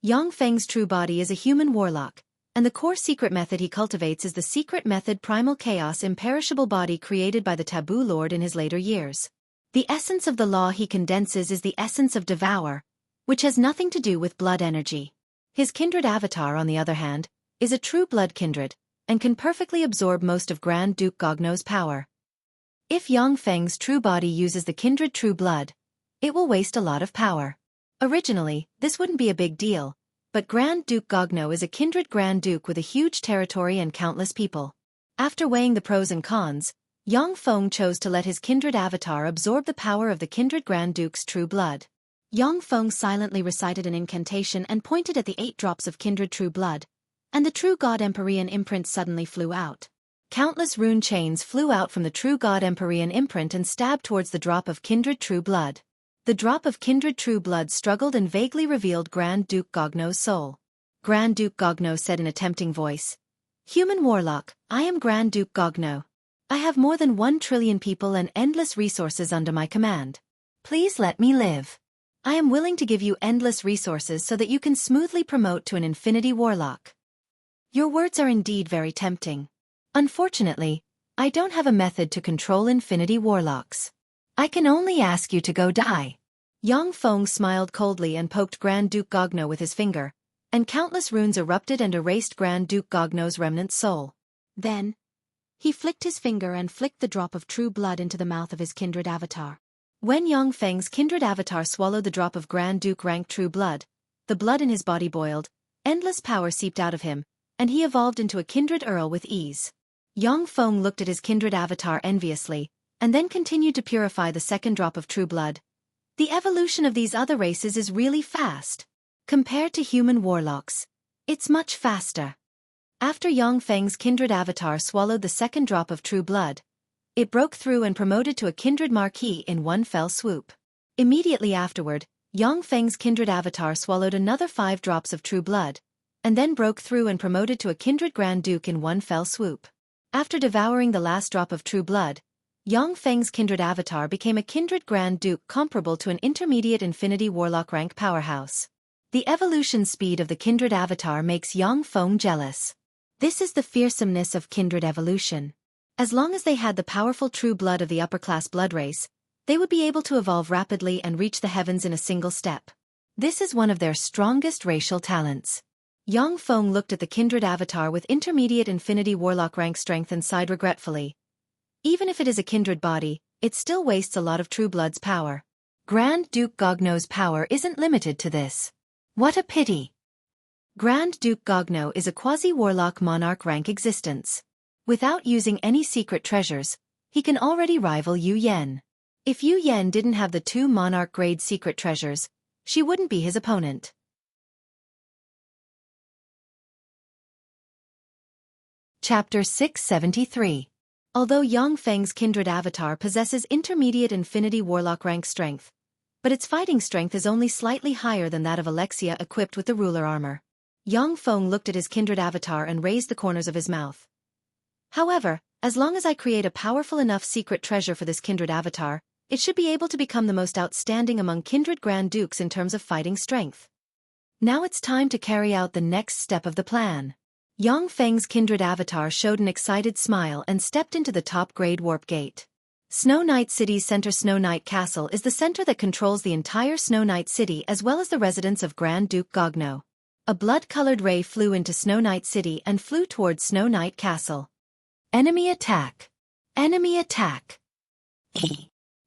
Yang Feng's true body is a human warlock, and the core secret method he cultivates is the secret method Primal Chaos imperishable body created by the Taboo Lord in his later years. The essence of the law he condenses is the essence of Devour, which has nothing to do with blood energy. His kindred avatar, on the other hand, is a true blood kindred, and can perfectly absorb most of Grand Duke Gogno's power. If Yang Feng's true body uses the kindred true blood, it will waste a lot of power. Originally, this wouldn't be a big deal, but Grand Duke Gogno is a kindred Grand Duke with a huge territory and countless people. After weighing the pros and cons, Yang Feng chose to let his kindred avatar absorb the power of the kindred Grand Duke's true blood. Yang Feng silently recited an incantation and pointed at the 8 drops of kindred true blood, and the true God Empyrean imprint suddenly flew out. Countless rune chains flew out from the true God Empyrean imprint and stabbed towards the drop of kindred true blood. The drop of kindred true blood struggled and vaguely revealed Grand Duke Gogno's soul. Grand Duke Gogno said in a tempting voice, "Human warlock, I am Grand Duke Gogno. I have more than 1 trillion people and endless resources under my command. Please let me live. I am willing to give you endless resources so that you can smoothly promote to an infinity warlock." Your words are indeed very tempting. Unfortunately, I don't have a method to control infinity warlocks. I can only ask you to go die. Yang Feng smiled coldly and poked Grand Duke Gogno with his finger, and countless runes erupted and erased Grand Duke Gogno's remnant soul. Then, he flicked his finger and flicked the drop of true blood into the mouth of his kindred avatar. When Yang Feng's kindred avatar swallowed the drop of Grand Duke rank true blood, the blood in his body boiled, endless power seeped out of him, and he evolved into a kindred Earl with ease. Yang Feng looked at his kindred avatar enviously, and then continued to purify the second drop of true blood. The evolution of these other races is really fast. Compared to human warlocks, it's much faster. After Yang Feng's kindred avatar swallowed the second drop of true blood, it broke through and promoted to a kindred marquis in one fell swoop. Immediately afterward, Yang Feng's kindred avatar swallowed another 5 drops of true blood, and then broke through and promoted to a kindred Grand Duke in one fell swoop. After devouring the last drop of true blood, Yang Feng's kindred avatar became a kindred Grand Duke comparable to an intermediate Infinity Warlock rank powerhouse. The evolution speed of the kindred avatar makes Yang Feng jealous. This is the fearsomeness of kindred evolution. As long as they had the powerful true blood of the upper-class blood race, they would be able to evolve rapidly and reach the heavens in a single step. This is one of their strongest racial talents. Yang Feng looked at the kindred avatar with intermediate Infinity Warlock rank strength and sighed regretfully. Even if it is a kindred body, it still wastes a lot of true blood's power. Grand Duke Gogno's power isn't limited to this. What a pity! Grand Duke Gogno is a quasi-warlock monarch rank existence. Without using any secret treasures, he can already rival Yu Yen. If Yu Yen didn't have the 2 monarch-grade secret treasures, she wouldn't be his opponent. Chapter 673. Although Yang Feng's kindred avatar possesses intermediate Infinity Warlock rank strength, but its fighting strength is only slightly higher than that of Alexia equipped with the ruler armor. Yang Feng looked at his kindred avatar and raised the corners of his mouth. However, as long as I create a powerful enough secret treasure for this kindred avatar, it should be able to become the most outstanding among kindred Grand Dukes in terms of fighting strength. Now it's time to carry out the next step of the plan. Yang Feng's kindred avatar showed an excited smile and stepped into the top-grade warp gate. Snow Knight City's center Snow Knight Castle is the center that controls the entire Snow Knight City as well as the residence of Grand Duke Gogno. A blood-colored ray flew into Snow Knight City and flew towards Snow Knight Castle. Enemy attack! Enemy attack!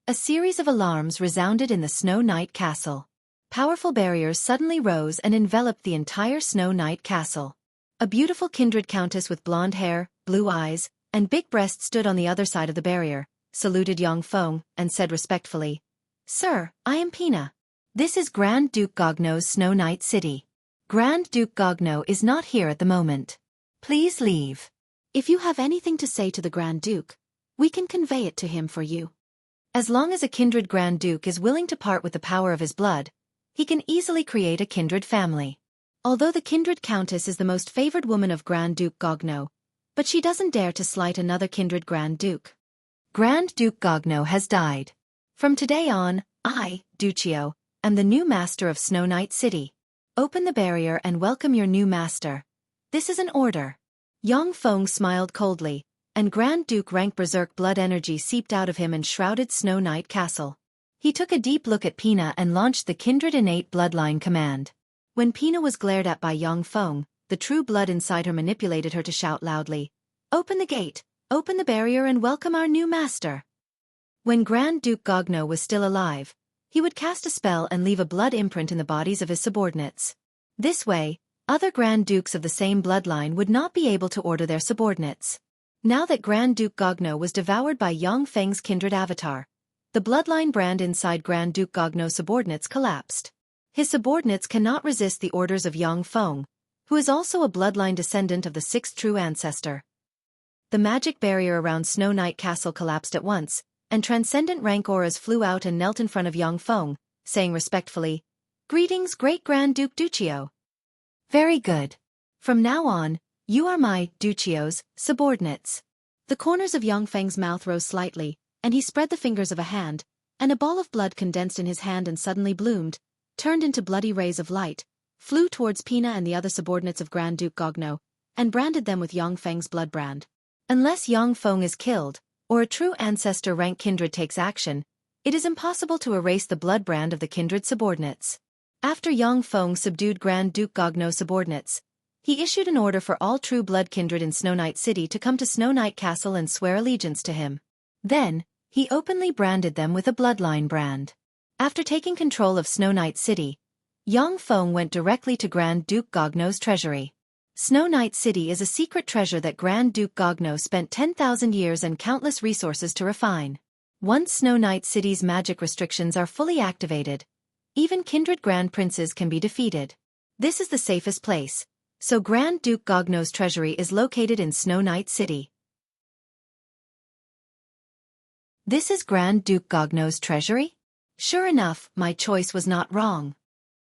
A series of alarms resounded in the Snow Knight Castle. Powerful barriers suddenly rose and enveloped the entire Snow Knight Castle. A beautiful kindred countess with blonde hair, blue eyes, and big breasts stood on the other side of the barrier, saluted Yang Feng, and said respectfully, "Sir, I am Pina. This is Grand Duke Gogno's Snow Knight City. Grand Duke Gogno is not here at the moment. Please leave. If you have anything to say to the Grand Duke, we can convey it to him for you." As long as a kindred Grand Duke is willing to part with the power of his blood, he can easily create a kindred family. Although the kindred countess is the most favored woman of Grand Duke Gogno, but she doesn't dare to slight another kindred Grand Duke. Grand Duke Gogno has died. From today on, I, Duccio, am the new master of Snow Knight City. Open the barrier and welcome your new master. This is an order. Yang Feng smiled coldly, and Grand Duke rank berserk blood energy seeped out of him and shrouded Snow Knight Castle. He took a deep look at Pina and launched the kindred innate bloodline command. When Pina was glared at by Yang Feng, the true blood inside her manipulated her to shout loudly, "Open the gate, open the barrier and welcome our new master." When Grand Duke Gogno was still alive, he would cast a spell and leave a blood imprint in the bodies of his subordinates. This way, other Grand Dukes of the same bloodline would not be able to order their subordinates. Now that Grand Duke Gogno was devoured by Yang Feng's kindred avatar, the bloodline brand inside Grand Duke Gogno's subordinates collapsed. His subordinates cannot resist the orders of Yang Feng, who is also a bloodline descendant of the 6th true ancestor. The magic barrier around Snow Knight Castle collapsed at once, and transcendent rank auras flew out and knelt in front of Yang Feng, saying respectfully, "Greetings, Great Grand Duke Duccio." "Very good. From now on, you are my, Duccio's, subordinates." The corners of Yang Feng's mouth rose slightly, and he spread the fingers of a hand, and a ball of blood condensed in his hand and suddenly bloomed, turned into bloody rays of light, flew towards Pina and the other subordinates of Grand Duke Gogno, and branded them with Yang Feng's blood brand. Unless Yang Feng is killed, or a true ancestor rank kindred takes action, it is impossible to erase the blood brand of the kindred subordinates. After Yang Feng subdued Grand Duke Gogno's subordinates, he issued an order for all true blood kindred in Snow Knight City to come to Snow Knight Castle and swear allegiance to him. Then, he openly branded them with a bloodline brand. After taking control of Snow Knight City, Yang Feng went directly to Grand Duke Gogno's treasury. Snow Knight City is a secret treasure that Grand Duke Gogno spent 10,000 years and countless resources to refine. Once Snow Knight City's magic restrictions are fully activated, even kindred grand princes can be defeated. This is the safest place. So Grand Duke Gogno's treasury is located in Snow Knight City. This is Grand Duke Gogno's treasury? Sure enough, my choice was not wrong.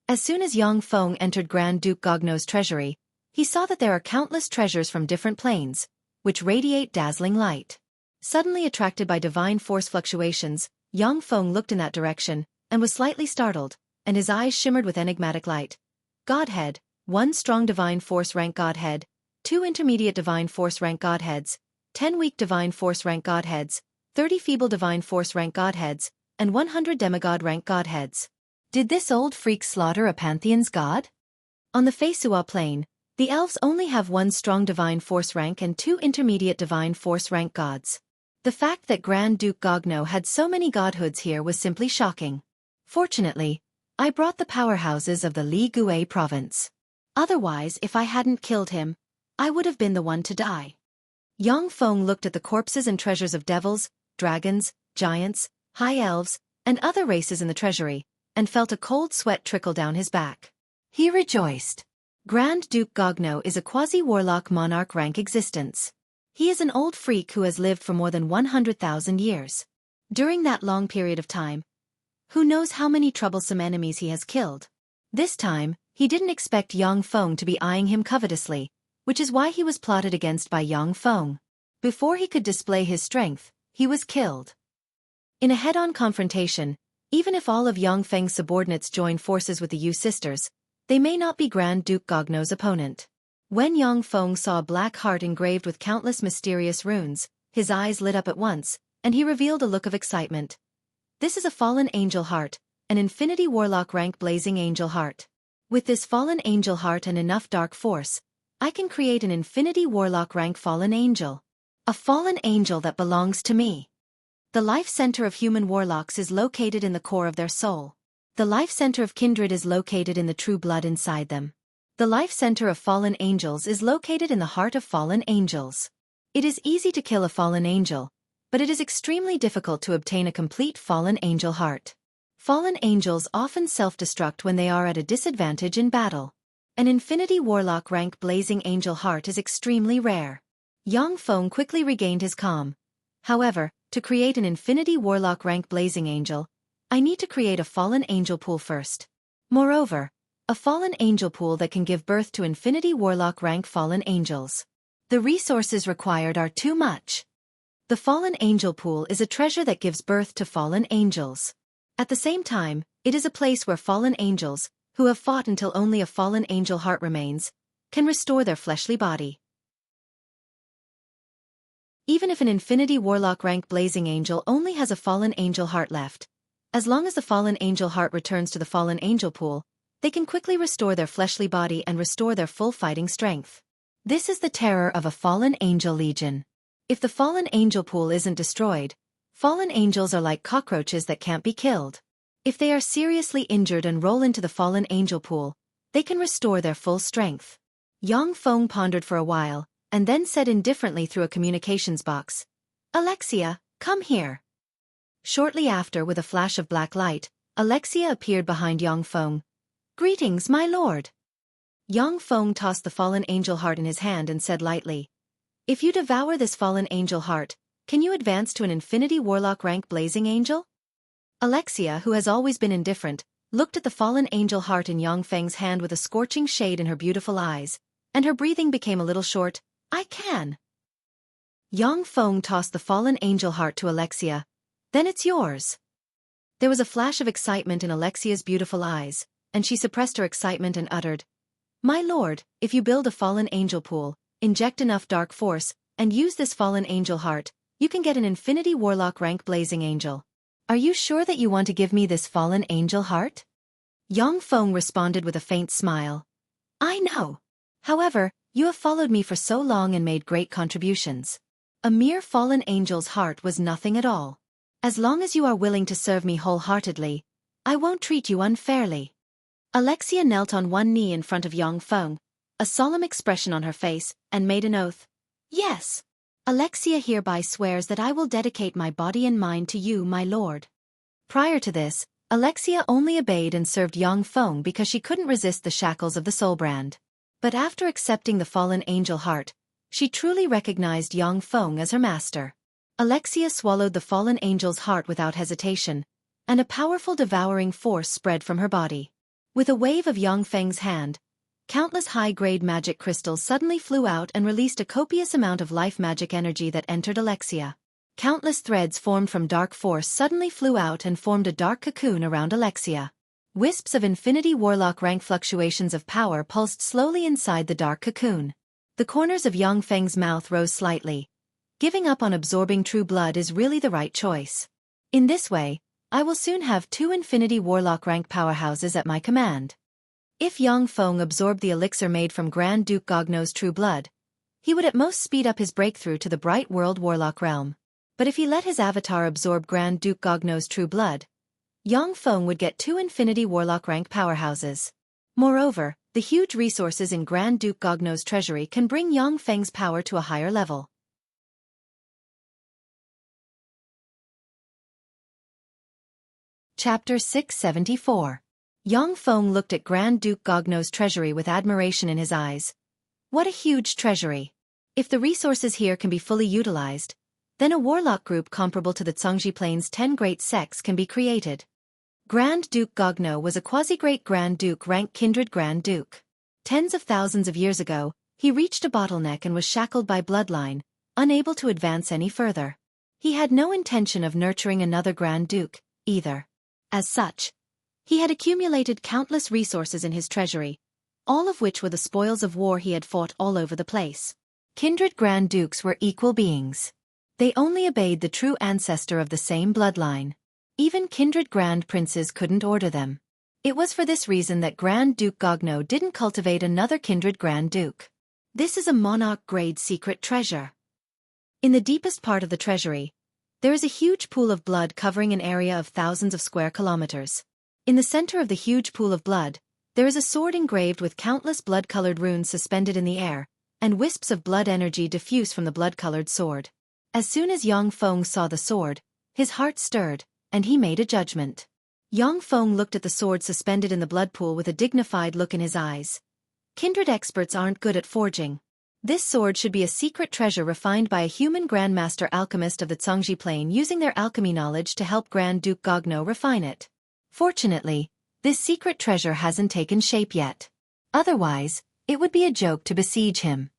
As soon as Yang Feng entered Grand Duke Gogno's treasury, he saw that there are countless treasures from different planes, which radiate dazzling light. Suddenly attracted by divine force fluctuations, Yang Feng looked in that direction, and was slightly startled, and his eyes shimmered with enigmatic light. Godhead, 1 strong divine force rank Godhead, 2 intermediate divine force rank Godheads, 10 weak divine force rank Godheads, 30 feeble divine force rank Godheads, and 100 demigod rank Godheads. Did this old freak slaughter a pantheon's god? On the Feisua plane, the elves only have 1 strong divine force rank and 2 intermediate divine force rank gods. The fact that Grand Duke Gogno had so many godhoods here was simply shocking. Fortunately, I brought the powerhouses of the Li Gue province. Otherwise, if I hadn't killed him, I would have been the one to die. Yang Feng looked at the corpses and treasures of devils, dragons, giants, high elves, and other races in the treasury, and felt a cold sweat trickle down his back. He rejoiced. Grand Duke Gogno is a quasi-warlock monarch rank existence. He is an old freak who has lived for more than 100,000 years. During that long period of time, who knows how many troublesome enemies he has killed. This time, he didn't expect Yang Feng to be eyeing him covetously, which is why he was plotted against by Yang Feng. Before he could display his strength, he was killed. In a head-on confrontation, even if all of Yang Feng's subordinates join forces with the Yu sisters, they may not be Grand Duke Gogno's opponent. When Yang Feng saw a black heart engraved with countless mysterious runes, his eyes lit up at once, and he revealed a look of excitement. This is a fallen angel heart, an infinity warlock rank blazing angel heart. With this fallen angel heart and enough dark force, I can create an infinity warlock rank fallen angel. A fallen angel that belongs to me. The life center of human warlocks is located in the core of their soul. The life center of kindred is located in the true blood inside them. The life center of fallen angels is located in the heart of fallen angels. It is easy to kill a fallen angel, but it is extremely difficult to obtain a complete fallen angel heart. Fallen angels often self-destruct when they are at a disadvantage in battle. An infinity warlock rank blazing angel heart is extremely rare. Yang Feng quickly regained his calm. However, to create an infinity warlock rank blazing angel, I need to create a fallen angel pool first. Moreover, a fallen angel pool that can give birth to infinity warlock rank fallen angels. The resources required are too much. The fallen angel pool is a treasure that gives birth to fallen angels. At the same time, it is a place where fallen angels, who have fought until only a fallen angel heart remains, can restore their fleshly body. Even if an infinity warlock rank blazing angel only has a fallen angel heart left, as long as the fallen angel heart returns to the fallen angel pool, they can quickly restore their fleshly body and restore their full fighting strength. This is the terror of a fallen angel legion. If the fallen angel pool isn't destroyed, fallen angels are like cockroaches that can't be killed. If they are seriously injured and roll into the fallen angel pool, they can restore their full strength. Yang Feng pondered for a while, and then said indifferently through a communications box, "Alexia, come here." Shortly after, with a flash of black light, Alexia appeared behind Yang Feng. "Greetings, my lord." Yang Feng tossed the fallen angel heart in his hand and said lightly, "If you devour this fallen angel heart, can you advance to an infinity warlock rank blazing angel?" Alexia, who has always been indifferent, looked at the fallen angel heart in Yang Feng's hand with a scorching shade in her beautiful eyes, and her breathing became a little short. "I can." Yang Feng tossed the fallen angel heart to Alexia. "Then it's yours." There was a flash of excitement in Alexia's beautiful eyes, and she suppressed her excitement and uttered, "My lord, if you build a fallen angel pool, inject enough dark force, and use this fallen angel heart, you can get an infinity warlock rank blazing angel. Are you sure that you want to give me this fallen angel heart?" Yang Feng responded with a faint smile. "I know. However, you have followed me for so long and made great contributions. A mere fallen angel's heart was nothing at all. As long as you are willing to serve me wholeheartedly, I won't treat you unfairly." Alexia knelt on one knee in front of Yang Feng, a solemn expression on her face, and made an oath. "Yes. Alexia hereby swears that I will dedicate my body and mind to you, my lord." Prior to this, Alexia only obeyed and served Yang Feng because she couldn't resist the shackles of the soul brand. But after accepting the fallen angel heart, she truly recognized Yang Feng as her master. Alexia swallowed the fallen angel's heart without hesitation, and a powerful devouring force spread from her body. With a wave of Yang Feng's hand, countless high-grade magic crystals suddenly flew out and released a copious amount of life magic energy that entered Alexia. Countless threads formed from dark force suddenly flew out and formed a dark cocoon around Alexia. Wisps of infinity warlock rank fluctuations of power pulsed slowly inside the dark cocoon. The corners of Yang Feng's mouth rose slightly. Giving up on absorbing true blood is really the right choice. In this way, I will soon have 2 infinity warlock rank powerhouses at my command. If Yang Feng absorbed the elixir made from Grand Duke Gogno's true blood, he would at most speed up his breakthrough to the Bright World Warlock realm. But if he let his avatar absorb Grand Duke Gogno's true blood, Yang Feng would get 2 infinity warlock rank powerhouses. Moreover, the huge resources in Grand Duke Gogno's treasury can bring Yang Feng's power to a higher level. Chapter 674. Yang Feng looked at Grand Duke Gogno's treasury with admiration in his eyes. What a huge treasury! If the resources here can be fully utilized, then a warlock group comparable to the Zhongji Plains 10 great sects can be created. Grand Duke Gogno was a quasi-great Grand Duke rank kindred Grand Duke. Tens of thousands of years ago, he reached a bottleneck and was shackled by bloodline, unable to advance any further. He had no intention of nurturing another Grand Duke, either. As such, he had accumulated countless resources in his treasury, all of which were the spoils of war he had fought all over the place. Kindred Grand Dukes were equal beings. They only obeyed the true ancestor of the same bloodline. Even kindred Grand Princes couldn't order them. It was for this reason that Grand Duke Gogno didn't cultivate another kindred Grand Duke. This is a monarch-grade secret treasure. In the deepest part of the treasury, there is a huge pool of blood covering an area of thousands of square kilometers. In the center of the huge pool of blood, there is a sword engraved with countless blood-colored runes suspended in the air, and wisps of blood energy diffuse from the blood-colored sword. As soon as Yang Feng saw the sword, his heart stirred, and he made a judgment. Yang Feng looked at the sword suspended in the blood pool with a dignified look in his eyes. Kindred experts aren't good at forging. This sword should be a secret treasure refined by a human grandmaster alchemist of the Zhongji Plain using their alchemy knowledge to help Grand Duke Gogno refine it. Fortunately, this secret treasure hasn't taken shape yet. Otherwise, it would be a joke to besiege him.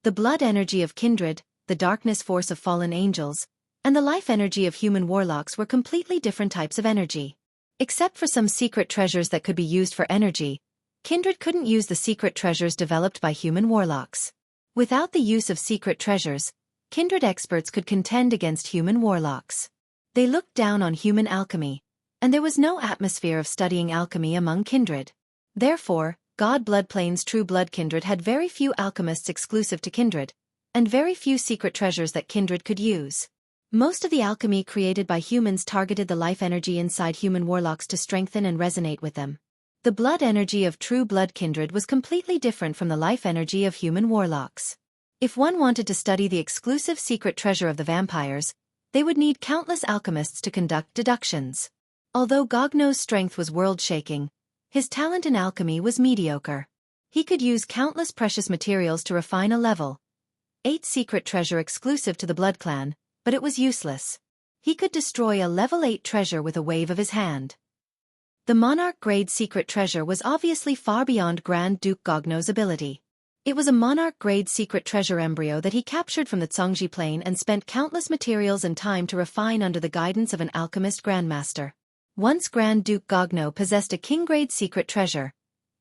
The blood energy of kindred, the darkness force of fallen angels, and the life energy of human warlocks were completely different types of energy. Except for some secret treasures that could be used for energy, kindred couldn't use the secret treasures developed by human warlocks. Without the use of secret treasures, kindred experts could contend against human warlocks. They looked down on human alchemy, and there was no atmosphere of studying alchemy among kindred. Therefore, God Blood Plains True Blood Kindred had very few alchemists exclusive to kindred, and very few secret treasures that kindred could use. Most of the alchemy created by humans targeted the life energy inside human warlocks to strengthen and resonate with them. The blood energy of True Blood Kindred was completely different from the life energy of human warlocks. If one wanted to study the exclusive secret treasure of the vampires, they would need countless alchemists to conduct deductions. Although Gogno's strength was world-shaking, his talent in alchemy was mediocre. He could use countless precious materials to refine a level 8 secret treasure exclusive to the Blood Clan, but it was useless. He could destroy a level 8 treasure with a wave of his hand. The monarch-grade secret treasure was obviously far beyond Grand Duke Gogno's ability. It was a monarch-grade secret treasure embryo that he captured from the Zhongji Plain and spent countless materials and time to refine under the guidance of an alchemist grandmaster. Once Grand Duke Gogno possessed a king-grade secret treasure,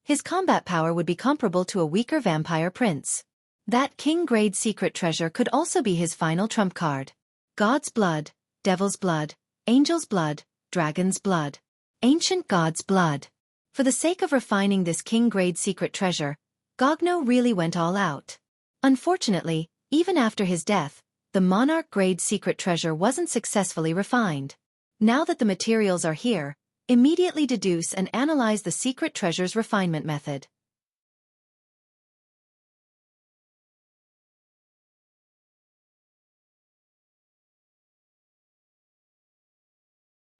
his combat power would be comparable to a weaker vampire prince. That king-grade secret treasure could also be his final trump card. God's blood, devil's blood, angel's blood, dragon's blood, ancient god's blood. For the sake of refining this king-grade secret treasure, Gogno really went all out. Unfortunately, even after his death, the monarch-grade secret treasure wasn't successfully refined. Now that the materials are here, immediately deduce and analyze the secret treasure's refinement method.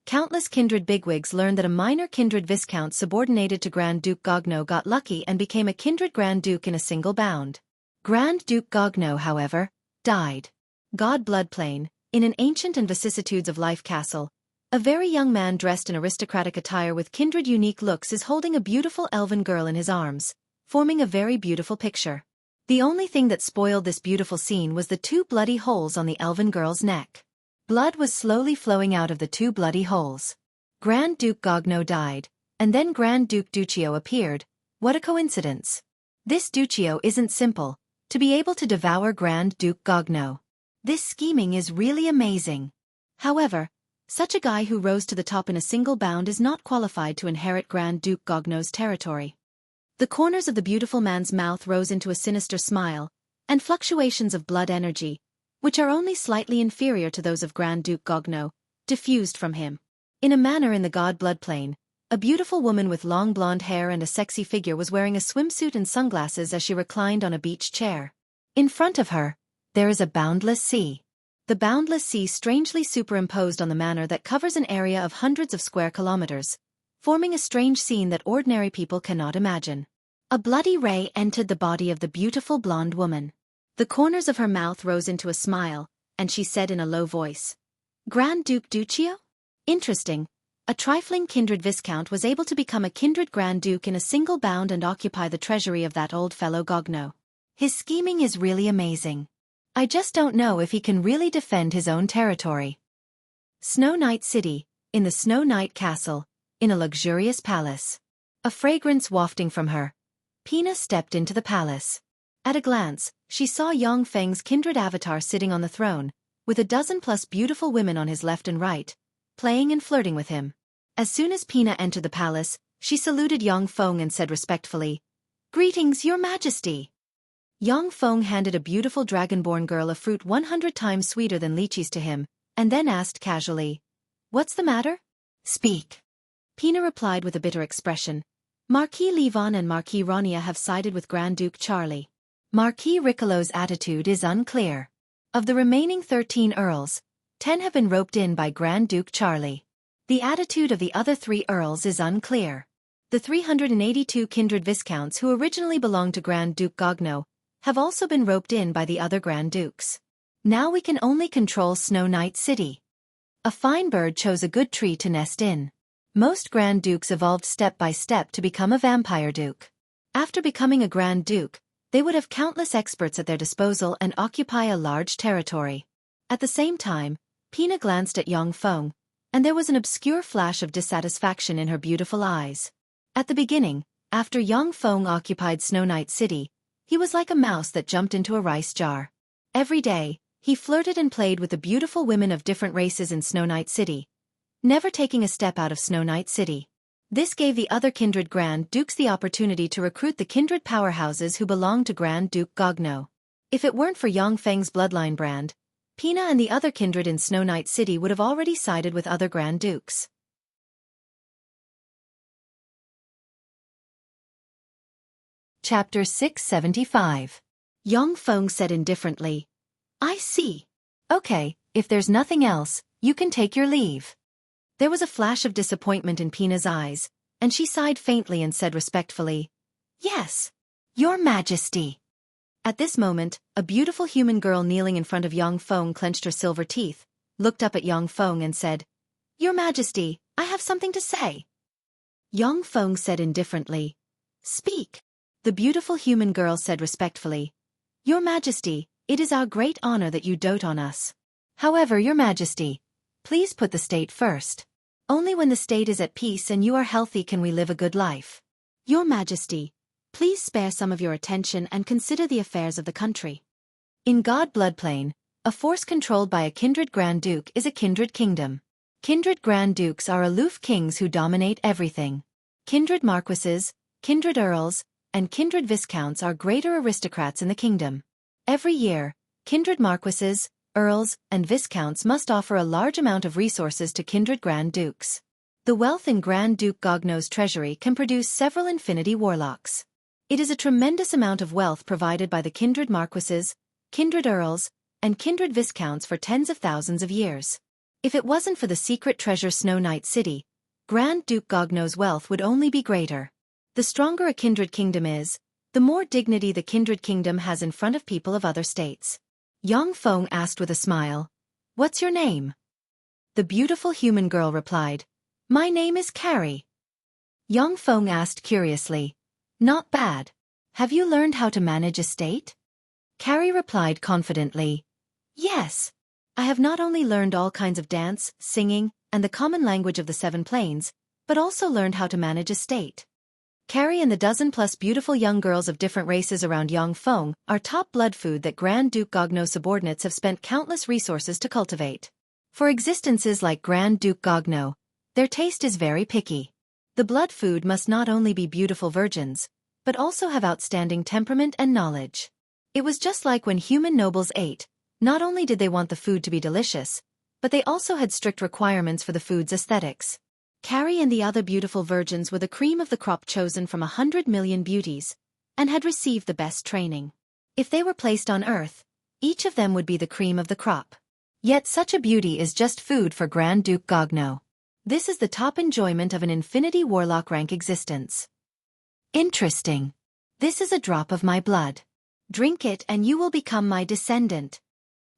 countless kindred bigwigs learned that a minor kindred viscount subordinated to Grand Duke Gogno got lucky and became a kindred Grand Duke in a single bound. Grand Duke Gogno, however, died. God Bloodplane, in an ancient and vicissitudes of life castle, a very young man dressed in aristocratic attire with kindred unique looks is holding a beautiful elven girl in his arms, forming a very beautiful picture. The only thing that spoiled this beautiful scene was the 2 bloody holes on the elven girl's neck. Blood was slowly flowing out of the 2 bloody holes. Grand Duke Gogno died, and then Grand Duke Duccio appeared. What a coincidence. This Duccio isn't simple, to be able to devour Grand Duke Gogno. This scheming is really amazing. However, such a guy who rose to the top in a single bound is not qualified to inherit Grand Duke Gogno's territory. The corners of the beautiful man's mouth rose into a sinister smile, and fluctuations of blood energy, which are only slightly inferior to those of Grand Duke Gogno, diffused from him. In a manner in the God Bloodplane, a beautiful woman with long blonde hair and a sexy figure was wearing a swimsuit and sunglasses as she reclined on a beach chair. In front of her, there is a boundless sea. The boundless sea strangely superimposed on the manor that covers an area of hundreds of square kilometers, forming a strange scene that ordinary people cannot imagine. A bloody ray entered the body of the beautiful blonde woman. The corners of her mouth rose into a smile, and she said in a low voice, "Grand Duke Duccio? Interesting. A trifling kindred viscount was able to become a kindred Grand Duke in a single bound and occupy the treasury of that old fellow Gogno. His scheming is really amazing. I just don't know if he can really defend his own territory." Snow Night City, in the Snow Night Castle, in a luxurious palace. A fragrance wafting from her, Pina stepped into the palace. At a glance, she saw Yang Feng's kindred avatar sitting on the throne, with a dozen-plus beautiful women on his left and right, playing and flirting with him. As soon as Pina entered the palace, she saluted Yang Feng and said respectfully, "Greetings, Your Majesty." Yang Feng handed a beautiful dragonborn girl a fruit 100 times sweeter than lychees to him, and then asked casually, "What's the matter? Speak." Pina replied with a bitter expression, "Marquis Levon and Marquis Rania have sided with Grand Duke Charlie. Marquis Riccolo's attitude is unclear. Of the remaining 13 earls, 10 have been roped in by Grand Duke Charlie. The attitude of the other 3 earls is unclear. The 382 kindred viscounts who originally belonged to Grand Duke Gogno have also been roped in by the other Grand Dukes. Now we can only control Snow Night City. A fine bird chose a good tree to nest in. Most Grand Dukes evolved step by step to become a vampire duke. After becoming a Grand Duke, they would have countless experts at their disposal and occupy a large territory." At the same time, Pina glanced at Yang Feng, and there was an obscure flash of dissatisfaction in her beautiful eyes. At the beginning, after Yang Feng occupied Snow Night City, he was like a mouse that jumped into a rice jar. Every day, he flirted and played with the beautiful women of different races in Snow Night City, never taking a step out of Snow Night City. This gave the other kindred Grand Dukes the opportunity to recruit the kindred powerhouses who belonged to Grand Duke Gogno. If it weren't for Yang Feng's bloodline brand, Pina and the other kindred in Snow Night City would have already sided with other Grand Dukes. Chapter 675. Yang Feng said indifferently, "I see. Okay, if there's nothing else, you can take your leave." There was a flash of disappointment in Pina's eyes, and she sighed faintly and said respectfully, "Yes, Your Majesty." At this moment, a beautiful human girl kneeling in front of Yang Feng clenched her silver teeth, looked up at Yang Feng and said, "Your Majesty, I have something to say." Yang Feng said indifferently, "Speak." The beautiful human girl said respectfully, "Your Majesty, it is our great honor that you dote on us. However, Your Majesty, please put the state first. Only when the state is at peace and you are healthy can we live a good life. Your Majesty, please spare some of your attention and consider the affairs of the country." In God Bloodplane, a force controlled by a kindred Grand Duke is a kindred kingdom. Kindred Grand Dukes are aloof kings who dominate everything. Kindred marquises, kindred earls, and kindred viscounts are greater aristocrats in the kingdom. Every year, kindred marquises, earls, and viscounts must offer a large amount of resources to kindred Grand Dukes. The wealth in Grand Duke Gogno's treasury can produce several infinity warlocks. It is a tremendous amount of wealth provided by the kindred marquises, kindred earls, and kindred viscounts for tens of thousands of years. If it wasn't for the secret treasure Snow Knight City, Grand Duke Gogno's wealth would only be greater. The stronger a kindred kingdom is, the more dignity the kindred kingdom has in front of people of other states. Yang Feng asked with a smile, "What's your name?" The beautiful human girl replied, "My name is Carrie." Yang Feng asked curiously, "Not bad. Have you learned how to manage a state?" Carrie replied confidently, "Yes. I have not only learned all kinds of dance, singing, and the common language of the Seven Plains, but also learned how to manage a state." Carrie and the dozen-plus beautiful young girls of different races around Yang Feng are top blood food that Grand Duke Gogno's subordinates have spent countless resources to cultivate. For existences like Grand Duke Gogno, their taste is very picky. The blood food must not only be beautiful virgins, but also have outstanding temperament and knowledge. It was just like when human nobles ate, not only did they want the food to be delicious, but they also had strict requirements for the food's aesthetics. Carrie and the other beautiful virgins were the cream of the crop chosen from 100 million beauties, and had received the best training. If they were placed on Earth, each of them would be the cream of the crop. Yet such a beauty is just food for Grand Duke Gogno. This is the top enjoyment of an Infinity Warlock rank existence. Interesting. This is a drop of my blood. Drink it and you will become my descendant.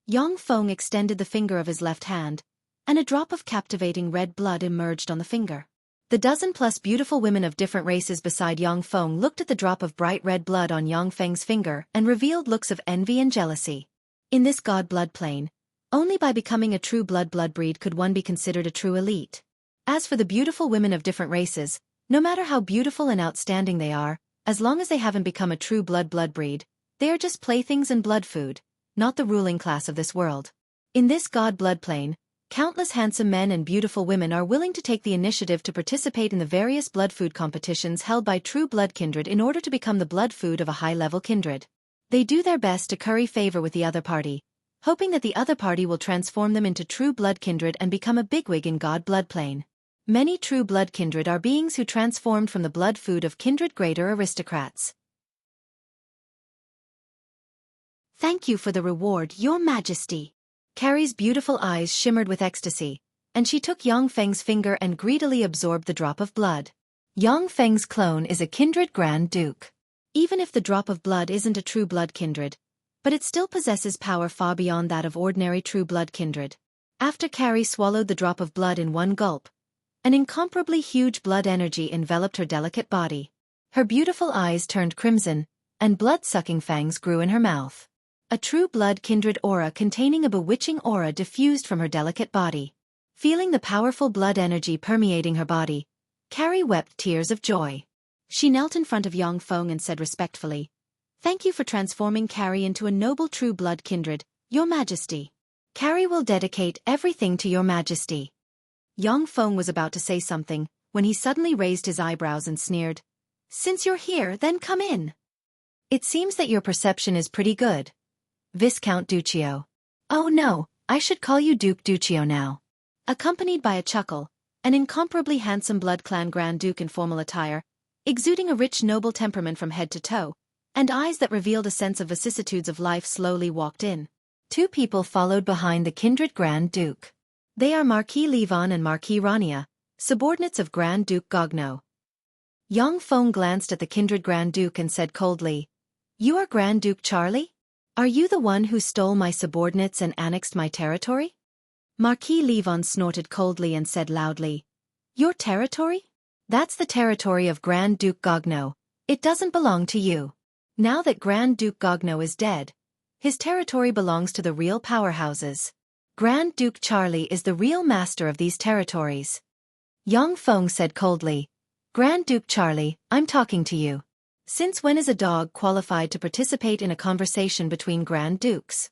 Yang Feng extended the finger of his left hand, and a drop of captivating red blood emerged on the finger. The dozen-plus beautiful women of different races beside Yang Feng looked at the drop of bright red blood on Yang Feng's finger and revealed looks of envy and jealousy. In this god blood plane, only by becoming a true blood breed could one be considered a true elite. As for the beautiful women of different races, no matter how beautiful and outstanding they are, as long as they haven't become a true blood breed, they are just playthings and blood food, not the ruling class of this world. In this god blood plane, countless handsome men and beautiful women are willing to take the initiative to participate in the various blood food competitions held by true blood kindred in order to become the blood food of a high-level kindred. They do their best to curry favor with the other party, hoping that the other party will transform them into true blood kindred and become a bigwig in god blood plane. Many true blood kindred are beings who transformed from the blood food of kindred greater aristocrats. Thank you for the reward, Your Majesty. Carrie's beautiful eyes shimmered with ecstasy, and she took Yang Feng's finger and greedily absorbed the drop of blood. Yang Feng's clone is a kindred Grand Duke. Even if the drop of blood isn't a true blood kindred, but it still possesses power far beyond that of ordinary true blood kindred. After Carrie swallowed the drop of blood in one gulp, an incomparably huge blood energy enveloped her delicate body. Her beautiful eyes turned crimson, and blood-sucking fangs grew in her mouth. A true blood kindred aura containing a bewitching aura diffused from her delicate body. Feeling the powerful blood energy permeating her body, Carrie wept tears of joy. She knelt in front of Yang Feng and said respectfully, "Thank you for transforming Carrie into a noble true blood kindred, Your Majesty. Carrie will dedicate everything to Your Majesty." Yang Feng was about to say something, when he suddenly raised his eyebrows and sneered, "Since you're here, then come in. It seems that your perception is pretty good, Viscount Duccio." "Oh no, I should call you Duke Duccio now." Accompanied by a chuckle, an incomparably handsome blood clan Grand Duke in formal attire, exuding a rich noble temperament from head to toe, and eyes that revealed a sense of vicissitudes of life slowly walked in. Two people followed behind the kindred Grand Duke. They are Marquis Levon and Marquis Rania, subordinates of Grand Duke Gogno. Yang Feng glanced at the kindred Grand Duke and said coldly, "You are Grand Duke Charlie? Are you the one who stole my subordinates and annexed my territory?" Marquis Levon snorted coldly and said loudly, "Your territory? That's the territory of Grand Duke Gogno. It doesn't belong to you. Now that Grand Duke Gogno is dead, his territory belongs to the real powerhouses. Grand Duke Charlie is the real master of these territories." Yang Feng said coldly, "Grand Duke Charlie, I'm talking to you. Since when is a dog qualified to participate in a conversation between Grand Dukes?"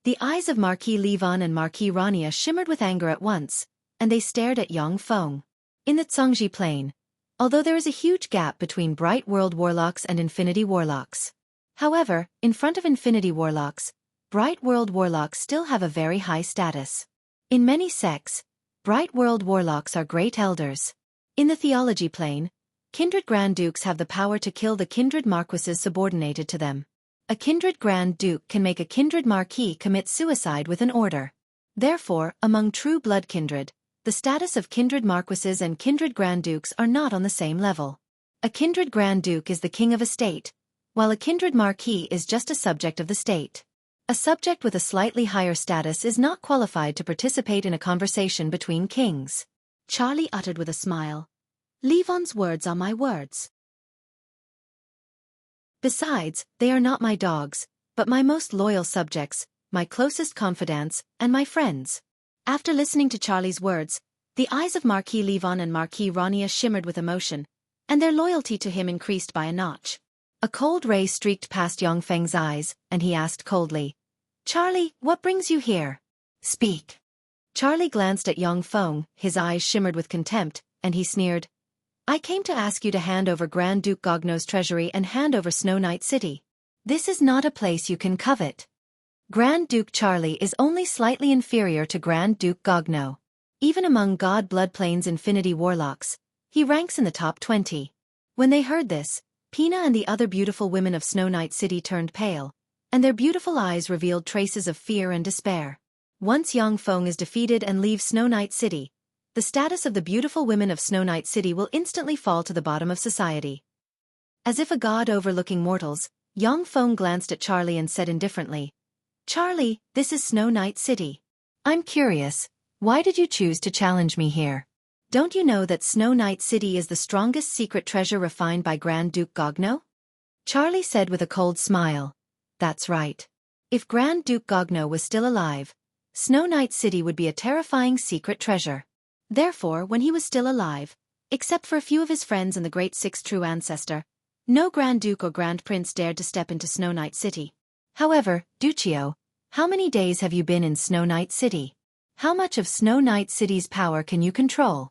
The eyes of Marquis Levon and Marquis Rania shimmered with anger at once, and they stared at Yang Feng. In the Zhongji Plain, although there is a huge gap between Bright World Warlocks and Infinity Warlocks. However, in front of Infinity Warlocks, Bright World Warlocks still have a very high status. In many sects, Bright World Warlocks are great elders. In the theology plane, kindred Grand Dukes have the power to kill the kindred Marquises subordinated to them. A kindred Grand Duke can make a kindred Marquis commit suicide with an order. Therefore, among true blood kindred, the status of kindred marquises and kindred grand dukes are not on the same level. A kindred grand duke is the king of a state, while a kindred marquis is just a subject of the state. A subject with a slightly higher status is not qualified to participate in a conversation between kings. Charlie uttered with a smile. Levon's words are my words. Besides, they are not my dogs, but my most loyal subjects, my closest confidants, and my friends. After listening to Charlie's words, the eyes of Marquis Levon and Marquis Rania shimmered with emotion, and their loyalty to him increased by a notch. A cold ray streaked past Yongfeng's eyes, and he asked coldly, Charlie, what brings you here? Speak. Charlie glanced at Yongfeng, his eyes shimmered with contempt, and he sneered, I came to ask you to hand over Grand Duke Gogno's treasury and hand over Snow Night City. This is not a place you can covet. Grand Duke Charlie is only slightly inferior to Grand Duke Gogno. Even among God Bloodplane's Infinity Warlocks, he ranks in the top 20. When they heard this, Pina and the other beautiful women of Snow Night City turned pale, and their beautiful eyes revealed traces of fear and despair. Once Yongfeng is defeated and leaves Snow Night City, the status of the beautiful women of Snow Night City will instantly fall to the bottom of society. As if a god overlooking mortals, Yongfeng glanced at Charlie and said indifferently, Charlie, this is Snow Night City. I'm curious, why did you choose to challenge me here? Don't you know that Snow Night City is the strongest secret treasure refined by Grand Duke Gogno? Charlie said with a cold smile. That's right. If Grand Duke Gogno was still alive, Snow Night City would be a terrifying secret treasure. Therefore, when he was still alive, except for a few of his friends and the great sixth true ancestor, no Grand Duke or Grand Prince dared to step into Snow Night City. However, Duccio, how many days have you been in Snow Night City? How much of Snow Night City's power can you control?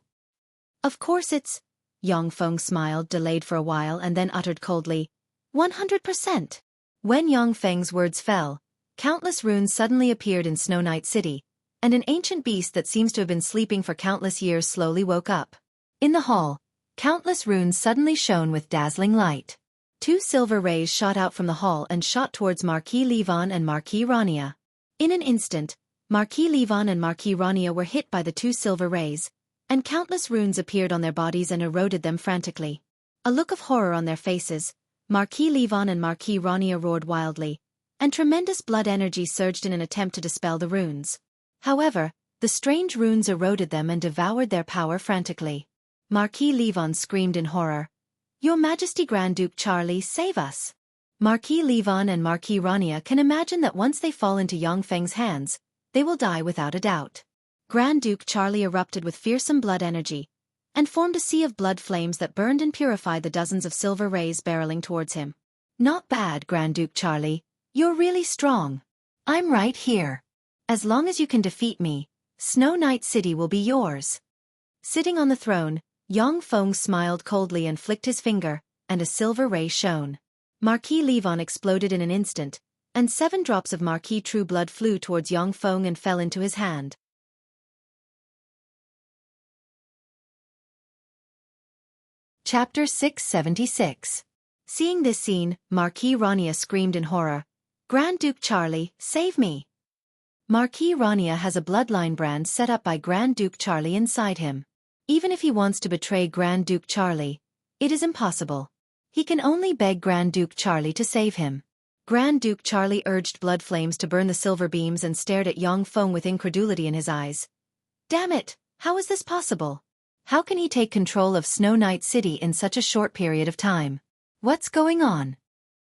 Of course it's... Yongfeng smiled, delayed for a while, and then uttered coldly, 100%. When Yongfeng's words fell, countless runes suddenly appeared in Snow Night City, and an ancient beast that seems to have been sleeping for countless years slowly woke up. In the hall, countless runes suddenly shone with dazzling light. 2 silver rays shot out from the hall and shot towards Marquis Levon and Marquis Rania. In an instant, Marquis Levon and Marquis Rania were hit by the 2 silver rays, and countless runes appeared on their bodies and eroded them frantically. A look of horror on their faces, Marquis Levon and Marquis Rania roared wildly, and tremendous blood energy surged in an attempt to dispel the runes. However, the strange runes eroded them and devoured their power frantically. Marquis Levon screamed in horror, Your Majesty Grand Duke Charlie, save us! Marquis Levon and Marquis Rania can imagine that once they fall into Yongfeng's hands, they will die without a doubt. Grand Duke Charlie erupted with fearsome blood energy, and formed a sea of blood flames that burned and purified the dozens of silver rays barreling towards him. Not bad, Grand Duke Charlie. You're really strong. I'm right here. As long as you can defeat me, Snow Night City will be yours. Sitting on the throne, Yongfeng smiled coldly and flicked his finger, and a silver ray shone. Marquis Levon exploded in an instant, and 7 drops of Marquis True Blood flew towards Yongfeng and fell into his hand. Chapter 676. Seeing this scene, Marquis Rania screamed in horror, Grand Duke Charlie, save me! Marquis Rania has a bloodline brand set up by Grand Duke Charlie inside him. Even if he wants to betray Grand Duke Charlie, it is impossible. He can only beg Grand Duke Charlie to save him. Grand Duke Charlie urged blood flames to burn the silver beams and stared at Yongfeng with incredulity in his eyes. Damn it, how is this possible? How can he take control of Snow Night City in such a short period of time? What's going on?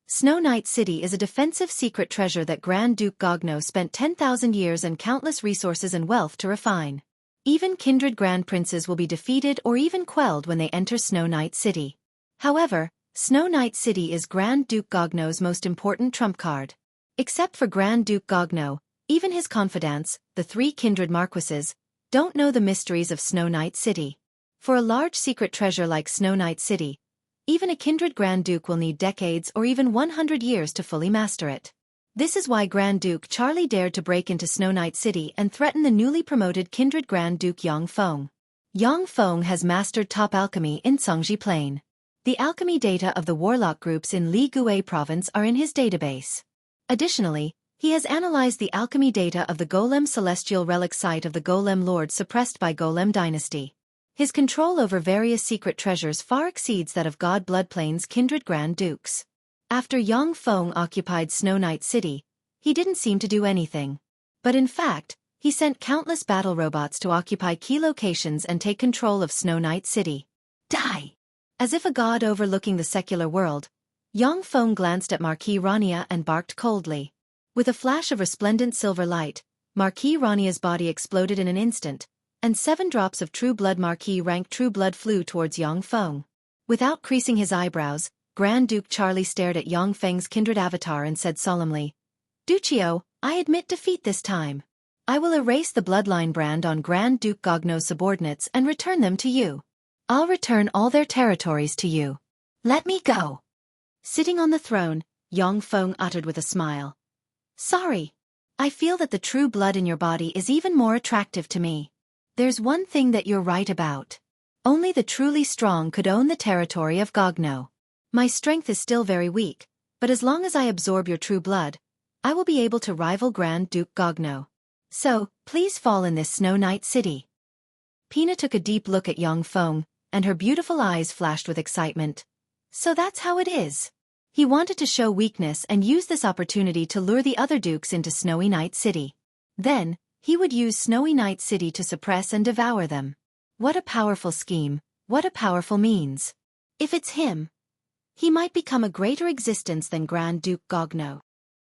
Snow Night City is a defensive secret treasure that Grand Duke Gogno spent 10,000 years and countless resources and wealth to refine. Even kindred grand princes will be defeated or even quelled when they enter Snow Night City. However, Snow Night City is Grand Duke Gogno's most important trump card. Except for Grand Duke Gogno, even his confidants, the 3 kindred marquises, don't know the mysteries of Snow Night City. For a large secret treasure like Snow Night City, even a kindred Grand Duke will need decades or even 100 years to fully master it. This is why Grand Duke Charlie dared to break into Snow Night City and threaten the newly promoted kindred Grand Duke Yongfeng. Yongfeng has mastered top alchemy in Songji Plain. The alchemy data of the warlock groups in Li Gui province are in his database. Additionally, He has analyzed the alchemy data of the Golem celestial relic site of the Golem Lord suppressed by Golem dynasty. His control over various secret treasures far exceeds that of God Bloodplane's kindred Grand Dukes. After Yang Feng occupied Snow Knight City, he didn't seem to do anything. But in fact, he sent countless battle robots to occupy key locations and take control of Snow Knight City. Die! As if a god overlooking the secular world, Yang Feng glanced at Marquis Rania and barked coldly. With a flash of resplendent silver light, Marquis Rania's body exploded in an instant, and 7 drops of true blood Marquis rank true blood flew towards Yang Feng. Without creasing his eyebrows, Grand Duke Charlie stared at Yang Feng's kindred avatar and said solemnly, "Duccio, I admit defeat this time. I will erase the bloodline brand on Grand Duke Gogno's subordinates and return them to you. I'll return all their territories to you. Let me go." Sitting on the throne, Yang Feng uttered with a smile, "Sorry. I feel that the true blood in your body is even more attractive to me. There's one thing that you're right about. Only the truly strong could own the territory of Gogno. My strength is still very weak, but as long as I absorb your true blood, I will be able to rival Grand Duke Gogno. So, please fall in this Snow Knight City." Pina took a deep look at Yang Feng, and her beautiful eyes flashed with excitement. So that's how it is. He wanted to show weakness and use this opportunity to lure the other dukes into Snowy Night City. Then, he would use Snowy Night City to suppress and devour them. What a powerful scheme, what a powerful means. If it's him, he might become a greater existence than Grand Duke Gogno.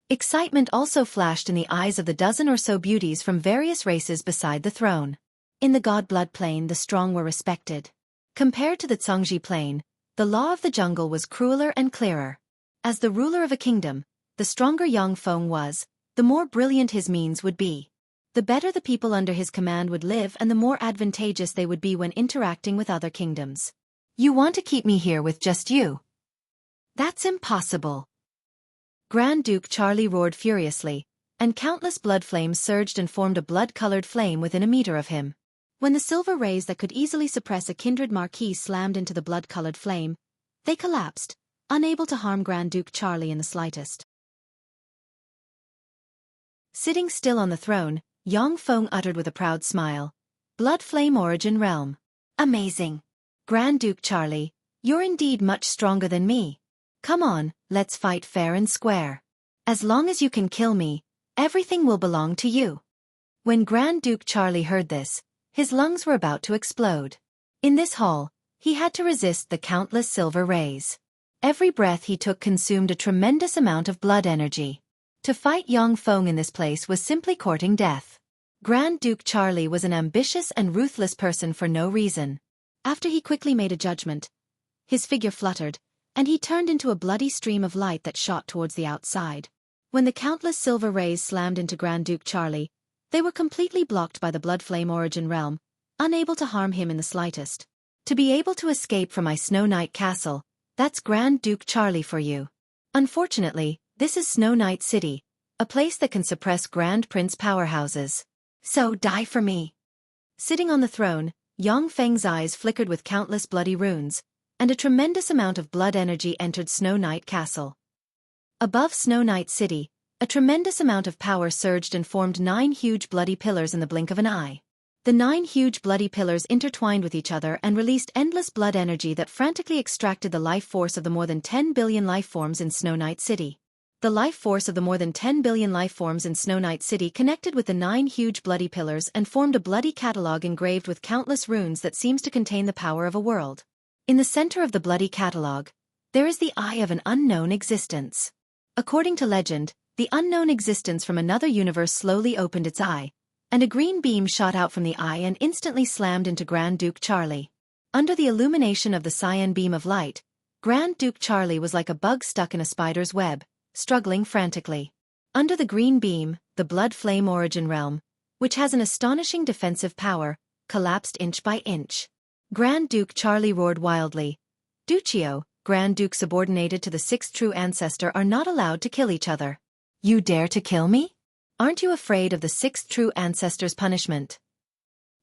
Excitement also flashed in the eyes of the dozen or so beauties from various races beside the throne. In the God Blood Plane the strong were respected. Compared to the Zhongji Plane, the law of the jungle was crueler and clearer. As the ruler of a kingdom, the stronger Yang Feng was, the more brilliant his means would be. The better the people under his command would live and the more advantageous they would be when interacting with other kingdoms. You want to keep me here with just you? That's impossible. Grand Duke Charlie roared furiously, and countless blood flames surged and formed a blood-colored flame within a meter of him. When the silver rays that could easily suppress a kindred marquis slammed into the blood-colored flame, they collapsed, unable to harm Grand Duke Charlie in the slightest. Sitting still on the throne, Yang Feng uttered with a proud smile, "Blood Flame Origin Realm. Amazing. Grand Duke Charlie, you're indeed much stronger than me. Come on, let's fight fair and square. As long as you can kill me, everything will belong to you." When Grand Duke Charlie heard this, his lungs were about to explode. In this hall, he had to resist the countless silver rays. Every breath he took consumed a tremendous amount of blood energy. To fight Yang Feng in this place was simply courting death. Grand Duke Charlie was an ambitious and ruthless person for no reason. After he quickly made a judgment, his figure fluttered, and he turned into a bloody stream of light that shot towards the outside. When the countless silver rays slammed into Grand Duke Charlie, they were completely blocked by the Blood Flame Origin Realm, unable to harm him in the slightest. To be able to escape from my Snow Knight Castle, that's Grand Duke Charlie for you. Unfortunately, this is Snow Knight City, a place that can suppress Grand Prince powerhouses. So die for me. Sitting on the throne, Yang Feng's eyes flickered with countless bloody runes, and a tremendous amount of blood energy entered Snow Knight Castle. Above Snow Knight City, a tremendous amount of power surged and formed 9 huge bloody pillars in the blink of an eye. The 9 huge bloody pillars intertwined with each other and released endless blood energy that frantically extracted the life force of the more than 10 billion life forms in Snow Knight City. The life force of the more than 10 billion life forms in Snow Knight City connected with the 9 huge bloody pillars and formed a bloody catalogue engraved with countless runes that seems to contain the power of a world. In the center of the bloody catalogue, there is the eye of an unknown existence. According to legend, the unknown existence from another universe slowly opened its eye, and a green beam shot out from the eye and instantly slammed into Grand Duke Charlie. Under the illumination of the cyan beam of light, Grand Duke Charlie was like a bug stuck in a spider's web, struggling frantically. Under the green beam, the Blood Flame Origin Realm, which has an astonishing defensive power, collapsed inch by inch. Grand Duke Charlie roared wildly. "Duccio, Grand Duke subordinated to the 6th true ancestor are not allowed to kill each other. You dare to kill me? Aren't you afraid of the 6th true ancestor's punishment?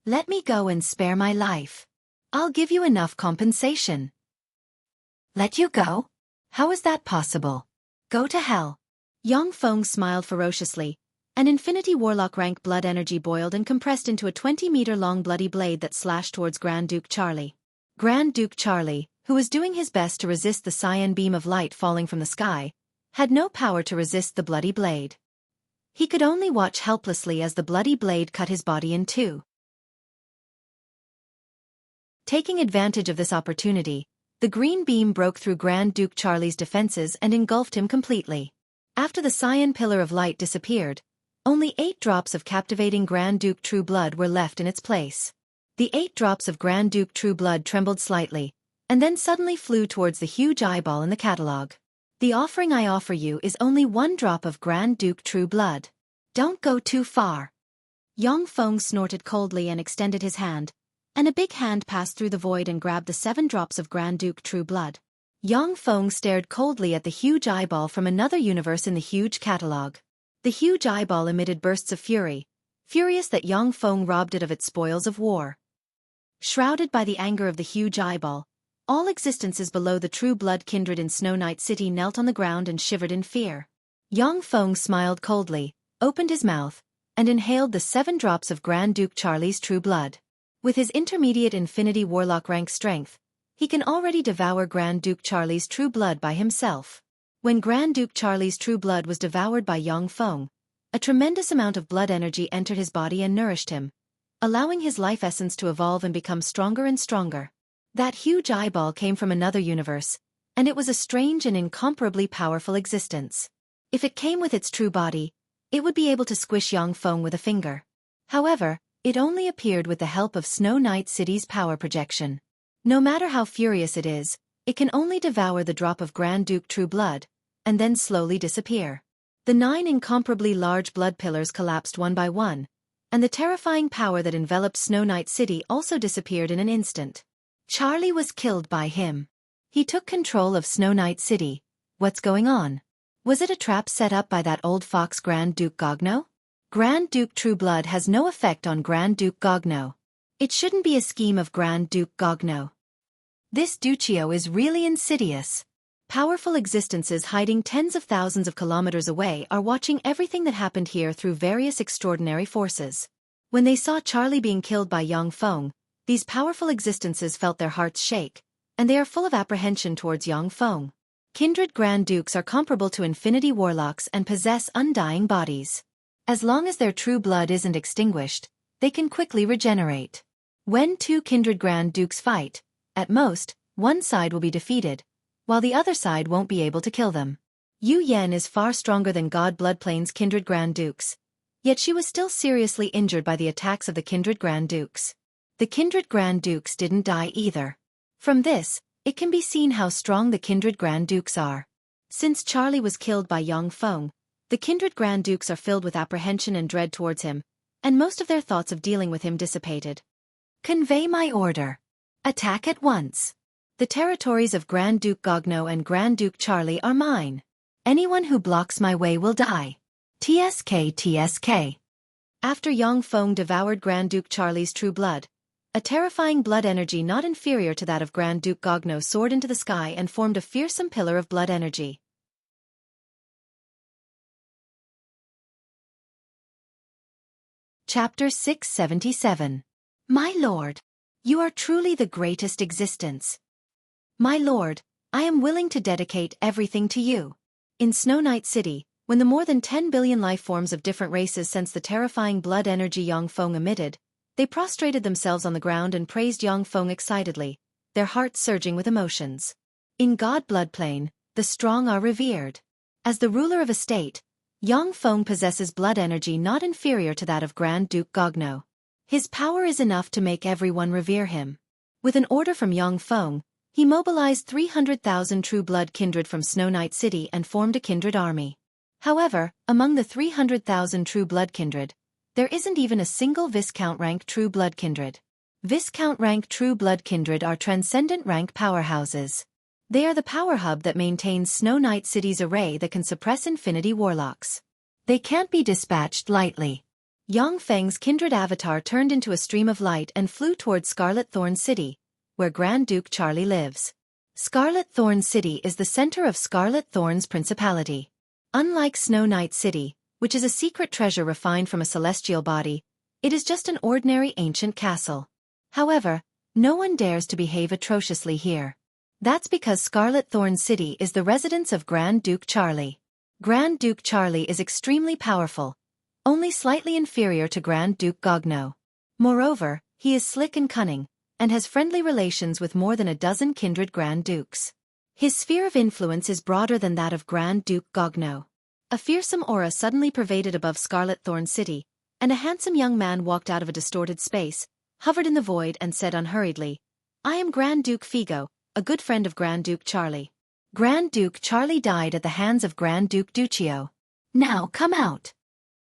Let me go and spare my life. I'll give you enough compensation." "Let you go? How is that possible? Go to hell. Yang Feng smiled ferociously. An Infinity Warlock rank blood energy boiled and compressed into a 20-meter-long bloody blade that slashed towards Grand Duke Charlie. Grand Duke Charlie, who was doing his best to resist the cyan beam of light falling from the sky, had no power to resist the bloody blade. He could only watch helplessly as the bloody blade cut his body in two. Taking advantage of this opportunity, the green beam broke through Grand Duke Charlie's defenses and engulfed him completely. After the cyan pillar of light disappeared, only 8 drops of captivating Grand Duke True Blood were left in its place. The 8 drops of Grand Duke True Blood trembled slightly, and then suddenly flew towards the huge eyeball in the catalogue. The offering I offer you is only 1 drop of Grand Duke True Blood. Don't go too far. Yang Feng snorted coldly and extended his hand, and a big hand passed through the void and grabbed the 7 drops of Grand Duke True Blood. Yang Feng stared coldly at the huge eyeball from another universe in the huge catalogue. The huge eyeball emitted bursts of fury, furious that Yang Feng robbed it of its spoils of war. Shrouded by the anger of the huge eyeball, all existences below the True Blood kindred in Snow Night City knelt on the ground and shivered in fear. Yang Feng smiled coldly, opened his mouth, and inhaled the 7 drops of Grand Duke Charlie's True Blood. With his intermediate Infinity Warlock rank strength, he can already devour Grand Duke Charlie's True Blood by himself. When Grand Duke Charlie's True Blood was devoured by Yang Feng, a tremendous amount of blood energy entered his body and nourished him, allowing his life essence to evolve and become stronger and stronger. That huge eyeball came from another universe, and it was a strange and incomparably powerful existence. If it came with its true body, it would be able to squish Yang Feng with a finger. However, it only appeared with the help of Snow Night City's power projection. No matter how furious it is, it can only devour the drop of Grand Duke True Blood, and then slowly disappear. The 9 incomparably large blood pillars collapsed one by one, and the terrifying power that enveloped Snow Night City also disappeared in an instant. Charlie was killed by him. He took control of Snow Night City. What's going on? Was it a trap set up by that old fox Grand Duke Gogno? Grand Duke True Blood has no effect on Grand Duke Gogno. It shouldn't be a scheme of Grand Duke Gogno. This Duccio is really insidious. Powerful existences hiding tens of thousands of kilometers away are watching everything that happened here through various extraordinary forces. When they saw Charlie being killed by Yang Feng, these powerful existences felt their hearts shake, and they are full of apprehension towards Yang Feng. Kindred Grand Dukes are comparable to Infinity Warlocks and possess undying bodies. As long as their true blood isn't extinguished, they can quickly regenerate. When 2 Kindred Grand Dukes fight, at most, one side will be defeated, while the other side won't be able to kill them. Yu Yan is far stronger than God Bloodplane's Kindred Grand Dukes, yet she was still seriously injured by the attacks of the Kindred Grand Dukes. The Kindred Grand Dukes didn't die either. From this, it can be seen how strong the Kindred Grand Dukes are. Since Charlie was killed by Yang Feng, the Kindred Grand Dukes are filled with apprehension and dread towards him, and most of their thoughts of dealing with him dissipated. Convey my order. Attack at once. The territories of Grand Duke Gogno and Grand Duke Charlie are mine. Anyone who blocks my way will die. TSK TSK. After Yang Feng devoured Grand Duke Charlie's True Blood, a terrifying blood energy not inferior to that of Grand Duke Gogno soared into the sky and formed a fearsome pillar of blood energy. Chapter 677. My lord, you are truly the greatest existence. My lord, I am willing to dedicate everything to you. In Snow Night City, when the more than 10 billion life forms of different races sensed the terrifying blood energy Yang Feng emitted, they prostrated themselves on the ground and praised Yang Feng excitedly, their hearts surging with emotions. In God Bloodplane, the strong are revered. As the ruler of a state, Yang Feng possesses blood energy not inferior to that of Grand Duke Gogno. His power is enough to make everyone revere him. With an order from Yang Feng, he mobilized 300,000 true blood kindred from Snow Night City and formed a kindred army. However, among the 300,000 true blood kindred, there isn't even a single Viscount rank true blood kindred. Viscount rank true blood kindred are transcendent rank powerhouses. They are the power hub that maintains Snow Night City's array that can suppress Infinity Warlocks. They can't be dispatched lightly. Yang Feng's kindred avatar turned into a stream of light and flew towards Scarlet Thorn City, where Grand Duke Charlie lives. Scarlet Thorn City is the center of Scarlet Thorn's principality. Unlike Snow Night City, which is a secret treasure refined from a celestial body, it is just an ordinary ancient castle. However, no one dares to behave atrociously here. That's because Scarlet Thorn City is the residence of Grand Duke Charlie. Grand Duke Charlie is extremely powerful, only slightly inferior to Grand Duke Gogno. Moreover, he is slick and cunning, and has friendly relations with more than a dozen kindred Grand Dukes. His sphere of influence is broader than that of Grand Duke Gogno. A fearsome aura suddenly pervaded above Scarlet Thorn City, and a handsome young man walked out of a distorted space, hovered in the void and said unhurriedly, "I am Grand Duke Figo, a good friend of Grand Duke Charlie. Grand Duke Charlie died at the hands of Grand Duke Duccio. Now come out."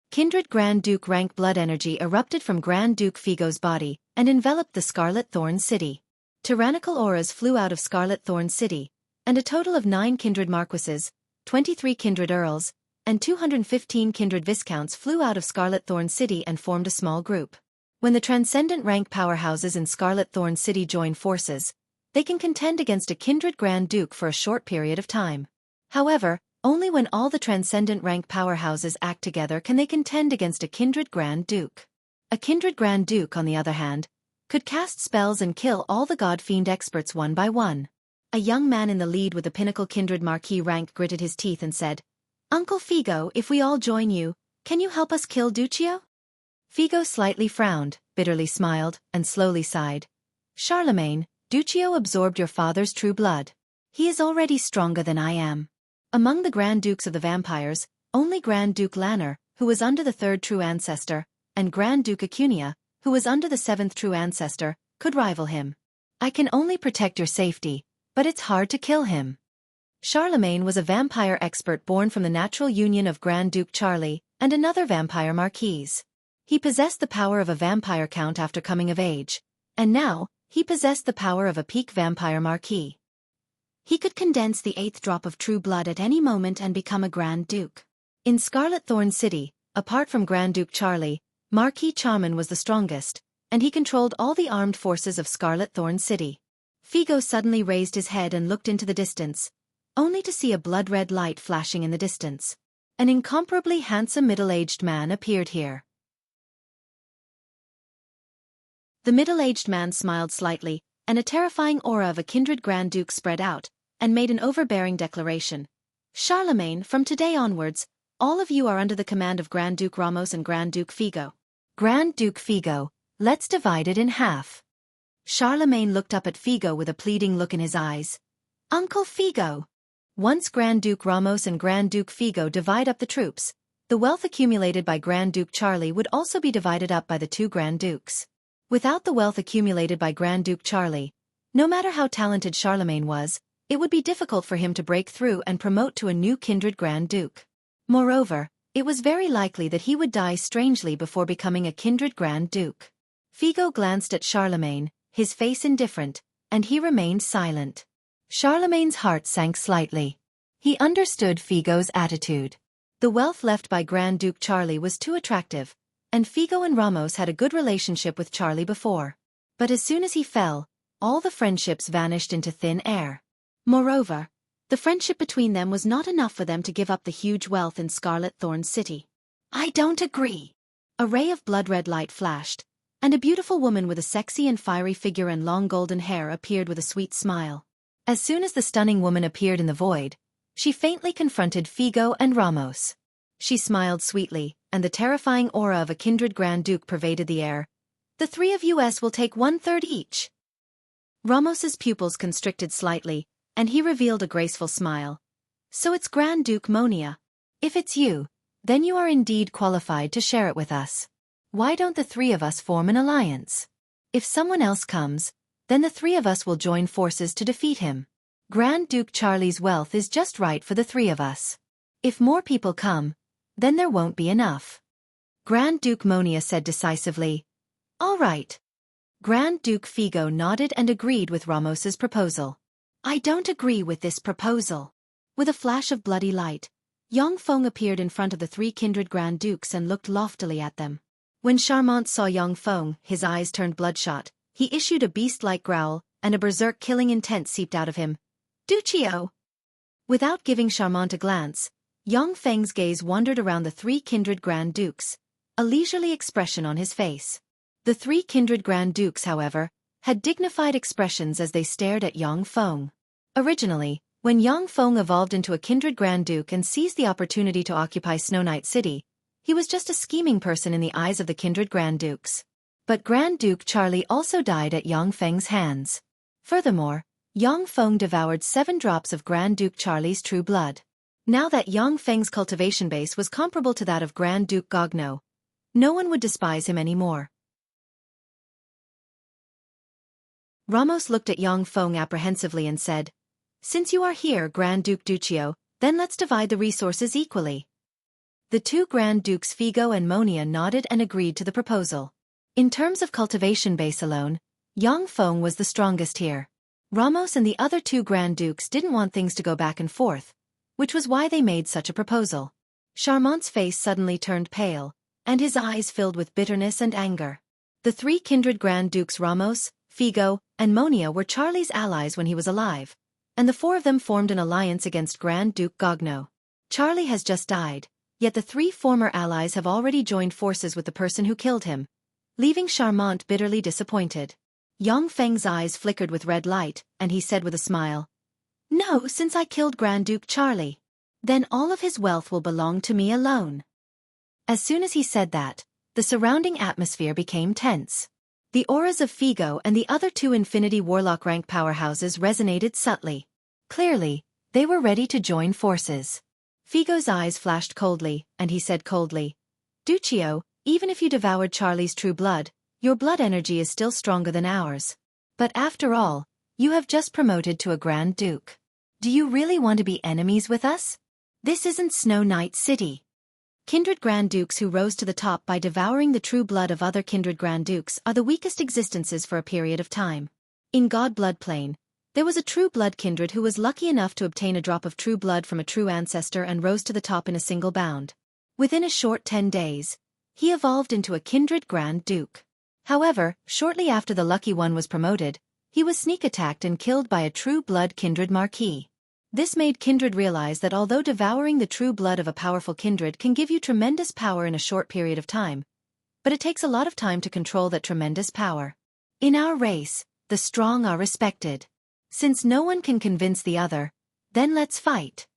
Kindred Grand Duke rank blood energy erupted from Grand Duke Figo's body and enveloped the Scarlet Thorn City. Tyrannical auras flew out of Scarlet Thorn City, and a total of 9 kindred marquises, 23 kindred earls, and 215 kindred viscounts flew out of Scarlet Thorn City and formed a small group. When the transcendent rank powerhouses in Scarlet Thorn City join forces, they can contend against a kindred Grand Duke for a short period of time. However, only when all the transcendent rank powerhouses act together can they contend against a kindred Grand Duke. A kindred Grand Duke, on the other hand, could cast spells and kill all the God-fiend experts one by one. A young man in the lead with the pinnacle kindred marquis rank gritted his teeth and said, "Uncle Figo, if we all join you, can you help us kill Duccio?" Figo slightly frowned, bitterly smiled, and slowly sighed. "Charlemagne, Duccio absorbed your father's true blood. He is already stronger than I am." Among the Grand Dukes of the vampires, only Grand Duke Lanner, who was under the 3rd true ancestor, and Grand Duke Acunia, who was under the 7th true ancestor, could rival him. "I can only protect your safety, but it's hard to kill him." Charlemagne was a vampire expert born from the natural union of Grand Duke Charlie and another vampire marquise. He possessed the power of a vampire count after coming of age, and now, he possessed the power of a peak vampire marquis. He could condense the 8th drop of true blood at any moment and become a Grand Duke. In Scarlet Thorn City, apart from Grand Duke Charlie, Marquis Charmin was the strongest, and he controlled all the armed forces of Scarlet Thorn City. Figo suddenly raised his head and looked into the distance, only to see a blood-red light flashing in the distance. An incomparably handsome middle-aged man appeared here. The middle-aged man smiled slightly, and a terrifying aura of a kindred Grand Duke spread out, and made an overbearing declaration. "Charlemagne, from today onwards, all of you are under the command of Grand Duke Ramos and Grand Duke Figo." "Grand Duke Figo, let's divide it in half." Charlemagne looked up at Figo with a pleading look in his eyes. "Uncle Figo." Once Grand Duke Ramos and Grand Duke Figo divide up the troops, the wealth accumulated by Grand Duke Charlie would also be divided up by the 2 Grand Dukes. Without the wealth accumulated by Grand Duke Charlie, no matter how talented Charlemagne was, it would be difficult for him to break through and promote to a new kindred Grand Duke. Moreover, it was very likely that he would die strangely before becoming a kindred Grand Duke. Figo glanced at Charlemagne, his face indifferent, and he remained silent. Charlemagne's heart sank slightly. He understood Figo's attitude. The wealth left by Grand Duke Charlie was too attractive, and Figo and Ramos had a good relationship with Charlie before. But as soon as he fell, all the friendships vanished into thin air. Moreover, the friendship between them was not enough for them to give up the huge wealth in Scarlet Thorn City. "I don't agree." A ray of blood-red light flashed, and a beautiful woman with a sexy and fiery figure and long golden hair appeared with a sweet smile. As soon as the stunning woman appeared in the void, she faintly confronted Figo and Ramos. She smiled sweetly, and the terrifying aura of a kindred Grand Duke pervaded the air. "The 3 of us will take 1/3 each." Ramos's pupils constricted slightly, and he revealed a graceful smile. "So it's Grand Duke Monia. If it's you, then you are indeed qualified to share it with us. Why don't the 3 of us form an alliance? If someone else comes, then the 3 of us will join forces to defeat him. Grand Duke Charlie's wealth is just right for the 3 of us. If more people come, then there won't be enough." Grand Duke Monia said decisively, "All right." Grand Duke Figo nodded and agreed with Ramos's proposal. "I don't agree with this proposal." With a flash of bloody light, Yang Feng appeared in front of the 3 kindred Grand Dukes and looked loftily at them. When Charmant saw Yang Feng, his eyes turned bloodshot. He issued a beast-like growl, and a berserk killing intent seeped out of him. "Duccio!" Without giving Charmant a glance, Yang Feng's gaze wandered around the three kindred Grand Dukes, a leisurely expression on his face. The three kindred Grand Dukes, however, had dignified expressions as they stared at Yang Feng. Originally, when Yang Feng evolved into a kindred Grand Duke and seized the opportunity to occupy Snow Night City, he was just a scheming person in the eyes of the kindred Grand Dukes. But Grand Duke Charlie also died at Yang Feng's hands. Furthermore, Yang Feng devoured 7 drops of Grand Duke Charlie's true blood. Now that Yang Feng's cultivation base was comparable to that of Grand Duke Gogno, no one would despise him anymore. Ramos looked at Yang Feng apprehensively and said, "Since you are here, Grand Duke Duccio, then let's divide the resources equally." The 2 Grand Dukes Figo and Monia nodded and agreed to the proposal. In terms of cultivation base alone, Yang Feng was the strongest here. Ramos and the other 2 Grand Dukes didn't want things to go back and forth, which was why they made such a proposal. Charmant's face suddenly turned pale, and his eyes filled with bitterness and anger. The 3 kindred Grand Dukes Ramos, Figo, and Monia were Charlie's allies when he was alive, and the 4 of them formed an alliance against Grand Duke Gogno. Charlie has just died, yet the 3 former allies have already joined forces with the person who killed him, leaving Charmant bitterly disappointed. Yang Feng's eyes flickered with red light, and he said with a smile, "No, since I killed Grand Duke Charlie. Then all of his wealth will belong to me alone." As soon as he said that, the surrounding atmosphere became tense. The auras of Figo and the other 2 Infinity Warlock rank powerhouses resonated subtly. Clearly, they were ready to join forces. Figo's eyes flashed coldly, and he said coldly, "Duccio, even if you devoured Charlie's true blood, your blood energy is still stronger than ours. But after all, you have just promoted to a Grand Duke. Do you really want to be enemies with us? This isn't Snow Night City." Kindred Grand Dukes who rose to the top by devouring the true blood of other kindred Grand Dukes are the weakest existences for a period of time. In God Blood Plane, there was a true blood kindred who was lucky enough to obtain a drop of true blood from a true ancestor and rose to the top in a single bound. Within a short 10 days, he evolved into a kindred Grand Duke. However, shortly after the lucky one was promoted, he was sneak attacked and killed by a true blood kindred Marquis. This made Kindred realize that although devouring the true blood of a powerful kindred can give you tremendous power in a short period of time, but it takes a lot of time to control that tremendous power. In our race, the strong are respected. Since no one can convince the other, then let's fight.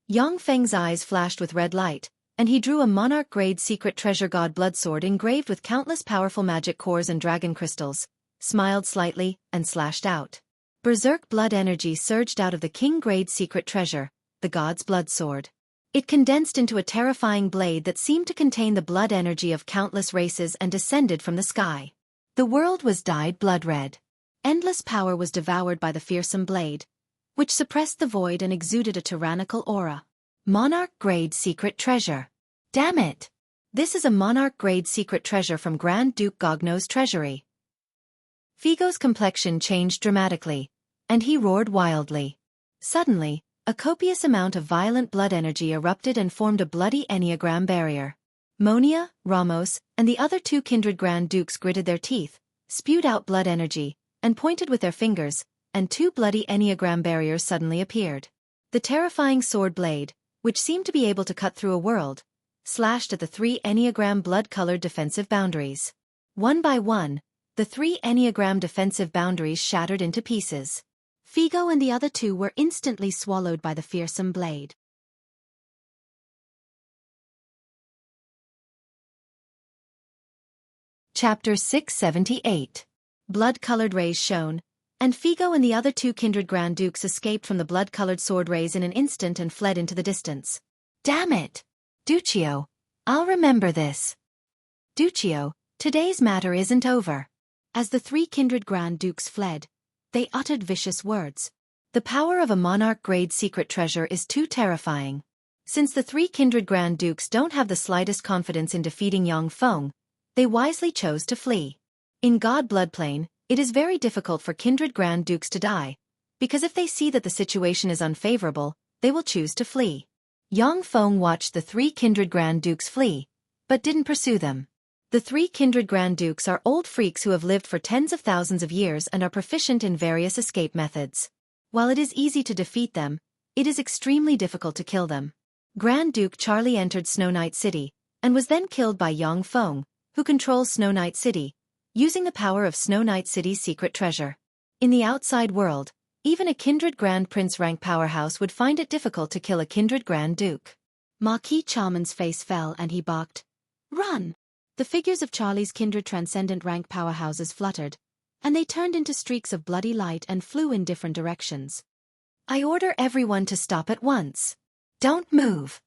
Yang Feng's eyes flashed with red light, and he drew a monarch-grade secret treasure god bloodsword engraved with countless powerful magic cores and dragon crystals, smiled slightly, and slashed out. Berserk blood energy surged out of the king-grade secret treasure, the god's blood sword. It condensed into a terrifying blade that seemed to contain the blood energy of countless races and descended from the sky. The world was dyed blood red. Endless power was devoured by the fearsome blade, which suppressed the void and exuded a tyrannical aura. Monarch-grade secret treasure. Damn it! This is a monarch-grade secret treasure from Grand Duke Gogno's treasury. Figo's complexion changed dramatically, and he roared wildly. Suddenly, a copious amount of violent blood energy erupted and formed a bloody enneagram barrier. Monia, Ramos, and the other 2 kindred Grand Dukes gritted their teeth, spewed out blood energy, and pointed with their fingers, and 2 bloody enneagram barriers suddenly appeared. The terrifying sword blade, which seemed to be able to cut through a world, slashed at the 3 enneagram blood-colored defensive boundaries. One by one, the 3 enneagram defensive boundaries shattered into pieces. Figo and the other 2 were instantly swallowed by the fearsome blade. Chapter 678. Blood-colored rays shone, and Figo and the other 2 kindred Grand Dukes escaped from the blood-colored sword rays in an instant and fled into the distance. Damn it! Duccio, I'll remember this. Duccio, today's matter isn't over. As the 3 kindred Grand Dukes fled, they uttered vicious words. The power of a monarch-grade secret treasure is too terrifying. Since the 3 kindred Grand Dukes don't have the slightest confidence in defeating Yang Feng, they wisely chose to flee. In God Blood Plane, it is very difficult for kindred Grand Dukes to die, because if they see that the situation is unfavorable, they will choose to flee. Yang Feng watched the 3 kindred Grand Dukes flee, but didn't pursue them. The 3 kindred Grand Dukes are old freaks who have lived for tens of thousands of years and are proficient in various escape methods. While it is easy to defeat them, it is extremely difficult to kill them. Grand Duke Charlie entered Snow Night City, and was then killed by Yang Feng, who controls Snow Night City, using the power of Snow Night City's secret treasure. In the outside world, even a kindred Grand Prince rank powerhouse would find it difficult to kill a kindred Grand Duke. Marquis Charman's face fell and he barked, "Run!" The figures of Charlie's kindred transcendent rank powerhouses fluttered, and they turned into streaks of bloody light and flew in different directions. "I order everyone to stop at once. Don't move."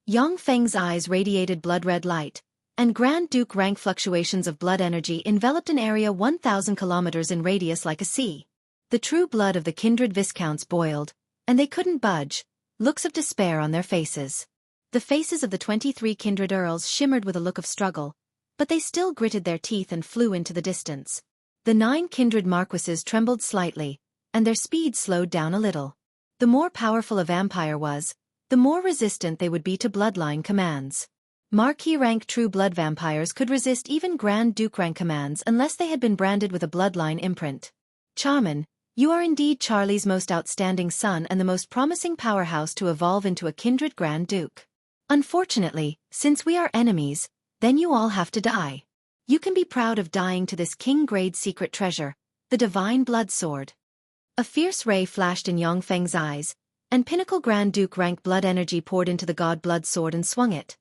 Yang Feng's eyes radiated blood-red light, and Grand Duke rank fluctuations of blood energy enveloped an area 1,000 kilometers in radius like a sea. The true blood of the kindred viscounts boiled, and they couldn't budge, looks of despair on their faces. The faces of the 23 kindred earls shimmered with a look of struggle, but they still gritted their teeth and flew into the distance. The 9 kindred marquises trembled slightly, and their speed slowed down a little. The more powerful a vampire was, the more resistant they would be to bloodline commands. Marquis rank true blood vampires could resist even Grand Duke rank commands unless they had been branded with a bloodline imprint. "Charman, you are indeed Charlie's most outstanding son and the most promising powerhouse to evolve into a kindred Grand Duke. Unfortunately, since we are enemies, then you all have to die. You can be proud of dying to this king-grade secret treasure, the divine blood sword." A fierce ray flashed in Yang Feng's eyes, and pinnacle Grand Duke rank blood energy poured into the god blood sword and swung it.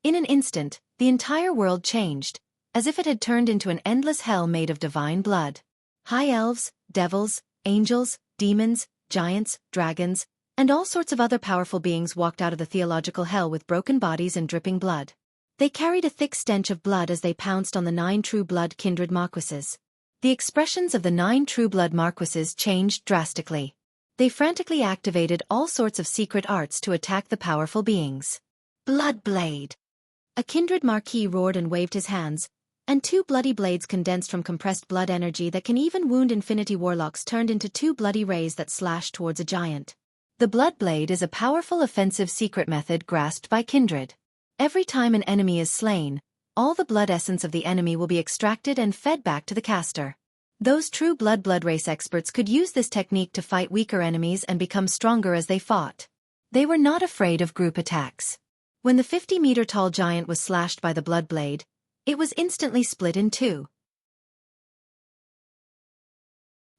In an instant, the entire world changed, as if it had turned into an endless hell made of divine blood. High elves, devils, angels, demons, giants, dragons, and all sorts of other powerful beings walked out of the theological hell with broken bodies and dripping blood. They carried a thick stench of blood as they pounced on the 9 true blood kindred marquises. The expressions of the 9 true blood marquises changed drastically. They frantically activated all sorts of secret arts to attack the powerful beings. "Blood blade!" A kindred marquis roared and waved his hands, and 2 bloody blades condensed from compressed blood energy that can even wound infinity warlocks turned into 2 bloody rays that slashed towards a giant. The blood blade is a powerful offensive secret method grasped by kindred. Every time an enemy is slain, all the blood essence of the enemy will be extracted and fed back to the caster. Those true blood race experts could use this technique to fight weaker enemies and become stronger as they fought. They were not afraid of group attacks. When the 50-meter-tall giant was slashed by the blood blade, it was instantly split in 2.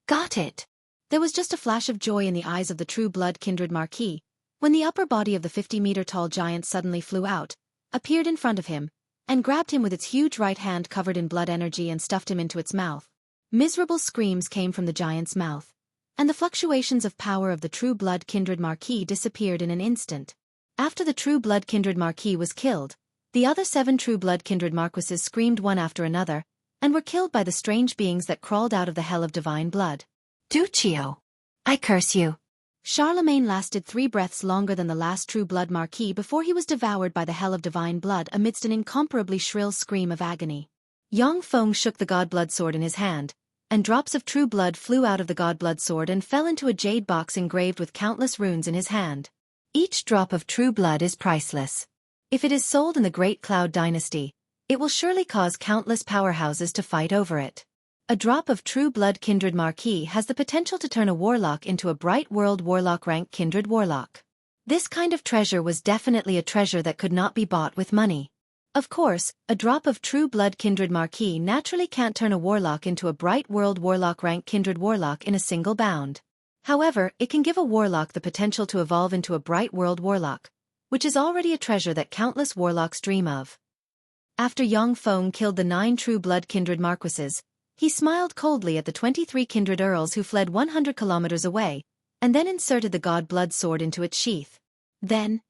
"Got it!" There was just a flash of joy in the eyes of the true blood kindred marquis, when the upper body of the 50-meter-tall giant suddenly flew out, appeared in front of him, and grabbed him with its huge right hand covered in blood energy and stuffed him into its mouth. Miserable screams came from the giant's mouth, and the fluctuations of power of the true blood kindred marquis disappeared in an instant. After the true blood kindred marquis was killed, the other 7 true blood kindred marquises screamed one after another, and were killed by the strange beings that crawled out of the hell of divine blood. "Duccio! I curse you!" Charlemagne lasted 3 breaths longer than the last true blood marquis before he was devoured by the hell of divine blood amidst an incomparably shrill scream of agony. Yang Feng shook the god blood sword in his hand, and drops of true blood flew out of the god blood sword and fell into a jade box engraved with countless runes in his hand. Each drop of true blood is priceless. If it is sold in the Great Cloud Dynasty, it will surely cause countless powerhouses to fight over it. A drop of true blood kindred marquis has the potential to turn a warlock into a bright world warlock rank kindred warlock. This kind of treasure was definitely a treasure that could not be bought with money. Of course, a drop of true blood kindred marquis naturally can't turn a warlock into a bright world warlock rank kindred warlock in a single bound. However, it can give a warlock the potential to evolve into a bright world warlock, which is already a treasure that countless warlocks dream of. After Yang Feng killed the 9 true blood kindred marquises, he smiled coldly at the 23 kindred earls who fled 100 kilometers away, and then inserted the god blood sword into its sheath. Then,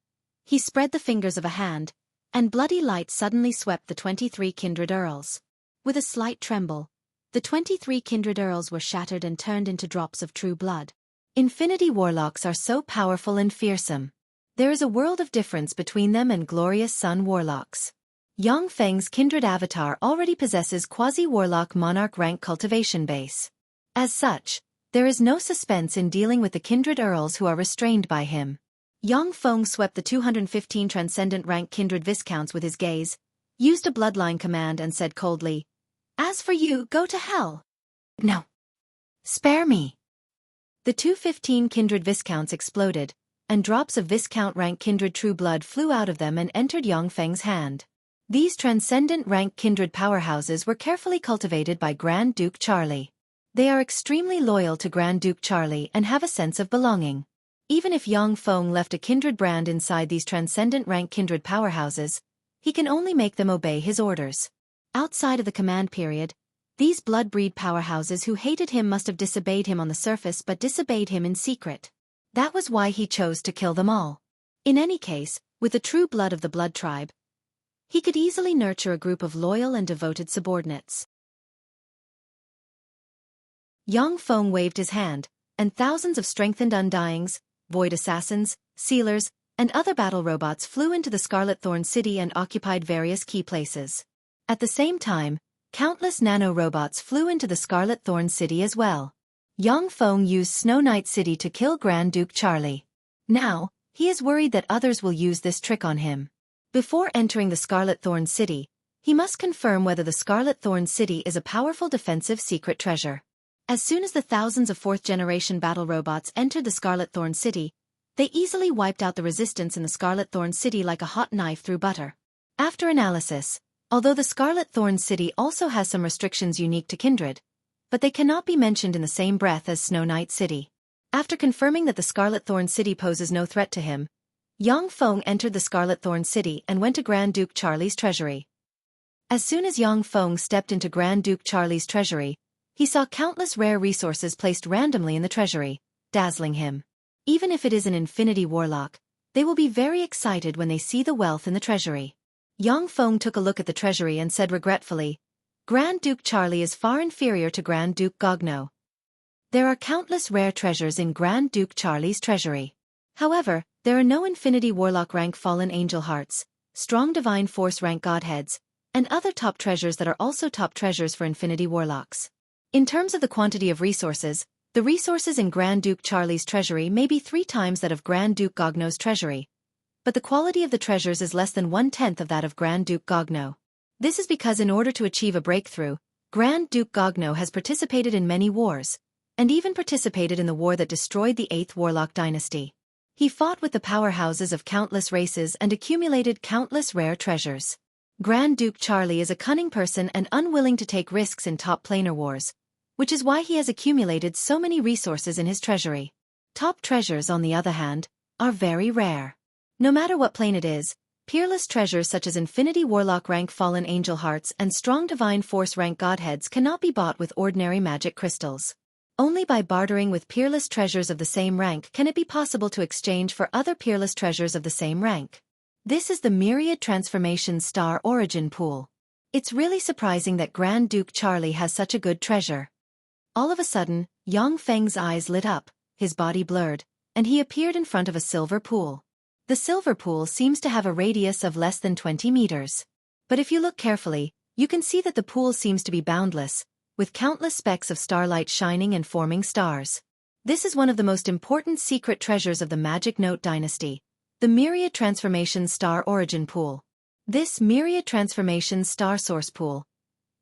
he spread the fingers of a hand, and bloody light suddenly swept the 23 kindred earls. With a slight tremble, the 23 kindred earls were shattered and turned into drops of true blood. Infinity warlocks are so powerful and fearsome. There is a world of difference between them and glorious sun warlocks. Yang Feng's kindred avatar already possesses quasi-warlock monarch rank cultivation base. As such, there is no suspense in dealing with the kindred earls who are restrained by him. Yang Feng swept the 215 transcendent rank kindred viscounts with his gaze, used a bloodline command and said coldly, "As for you, go to hell." "No. Spare me." The 215 kindred viscounts exploded, and drops of Viscount rank kindred true blood flew out of them and entered Yongfeng's hand. These transcendent rank kindred powerhouses were carefully cultivated by Grand Duke Charlie. They are extremely loyal to Grand Duke Charlie and have a sense of belonging. Even if Yongfeng left a kindred brand inside these transcendent rank kindred powerhouses, he can only make them obey his orders. Outside of the command period, these blood-breed powerhouses who hated him must have disobeyed him on the surface but disobeyed him in secret. That was why he chose to kill them all. In any case, with the true blood of the blood tribe, he could easily nurture a group of loyal and devoted subordinates. Yongfeng waved his hand, and thousands of strengthened Undyings, void assassins, sealers, and other battle robots flew into the Scarlet Thorn City and occupied various key places. At the same time, countless nano-robots flew into the Scarlet Thorn City as well. Yongfeng used Snow Knight City to kill Grand Duke Charlie. Now, he is worried that others will use this trick on him. Before entering the Scarlet Thorn City, he must confirm whether the Scarlet Thorn City is a powerful defensive secret treasure. As soon as the thousands of fourth-generation battle robots entered the Scarlet Thorn City, they easily wiped out the resistance in the Scarlet Thorn City like a hot knife through butter. After analysis, although the Scarlet Thorn City also has some restrictions unique to Kindred, but they cannot be mentioned in the same breath as Snow Knight City. After confirming that the Scarlet Thorn City poses no threat to him, Yongfeng entered the Scarlet Thorn City and went to Grand Duke Charlie's treasury. As soon as Yongfeng stepped into Grand Duke Charlie's treasury, he saw countless rare resources placed randomly in the treasury, dazzling him. Even if it is an Infinity Warlock, they will be very excited when they see the wealth in the treasury. Yongfeng took a look at the treasury and said regretfully, Grand Duke Charlie is far inferior to Grand Duke Gogno. There are countless rare treasures in Grand Duke Charlie's treasury. However, there are no Infinity Warlock rank fallen angel hearts, strong divine force rank godheads, and other top treasures that are also top treasures for Infinity Warlocks. In terms of the quantity of resources, the resources in Grand Duke Charlie's treasury may be 3 times that of Grand Duke Gogno's treasury, but the quality of the treasures is less than 1/10 of that of Grand Duke Gogno. This is because in order to achieve a breakthrough, Grand Duke Gogno has participated in many wars, and even participated in the war that destroyed the 8th Warlock dynasty. He fought with the powerhouses of countless races and accumulated countless rare treasures. Grand Duke Charlie is a cunning person and unwilling to take risks in top planar wars, which is why he has accumulated so many resources in his treasury. Top treasures, on the other hand, are very rare. No matter what plane it is, peerless treasures such as Infinity Warlock rank fallen angel hearts and strong divine force rank godheads cannot be bought with ordinary magic crystals. Only by bartering with peerless treasures of the same rank can it be possible to exchange for other peerless treasures of the same rank. This is the Myriad Transformation Star Origin Pool. It's really surprising that Grand Duke Charlie has such a good treasure. All of a sudden, Yongfeng's eyes lit up, his body blurred, and he appeared in front of a silver pool. The silver pool seems to have a radius of less than 20 meters. But if you look carefully, you can see that the pool seems to be boundless, with countless specks of starlight shining and forming stars. This is one of the most important secret treasures of the Magic Note dynasty, the Myriad Transformation Star Origin Pool. This Myriad Transformation Star Source Pool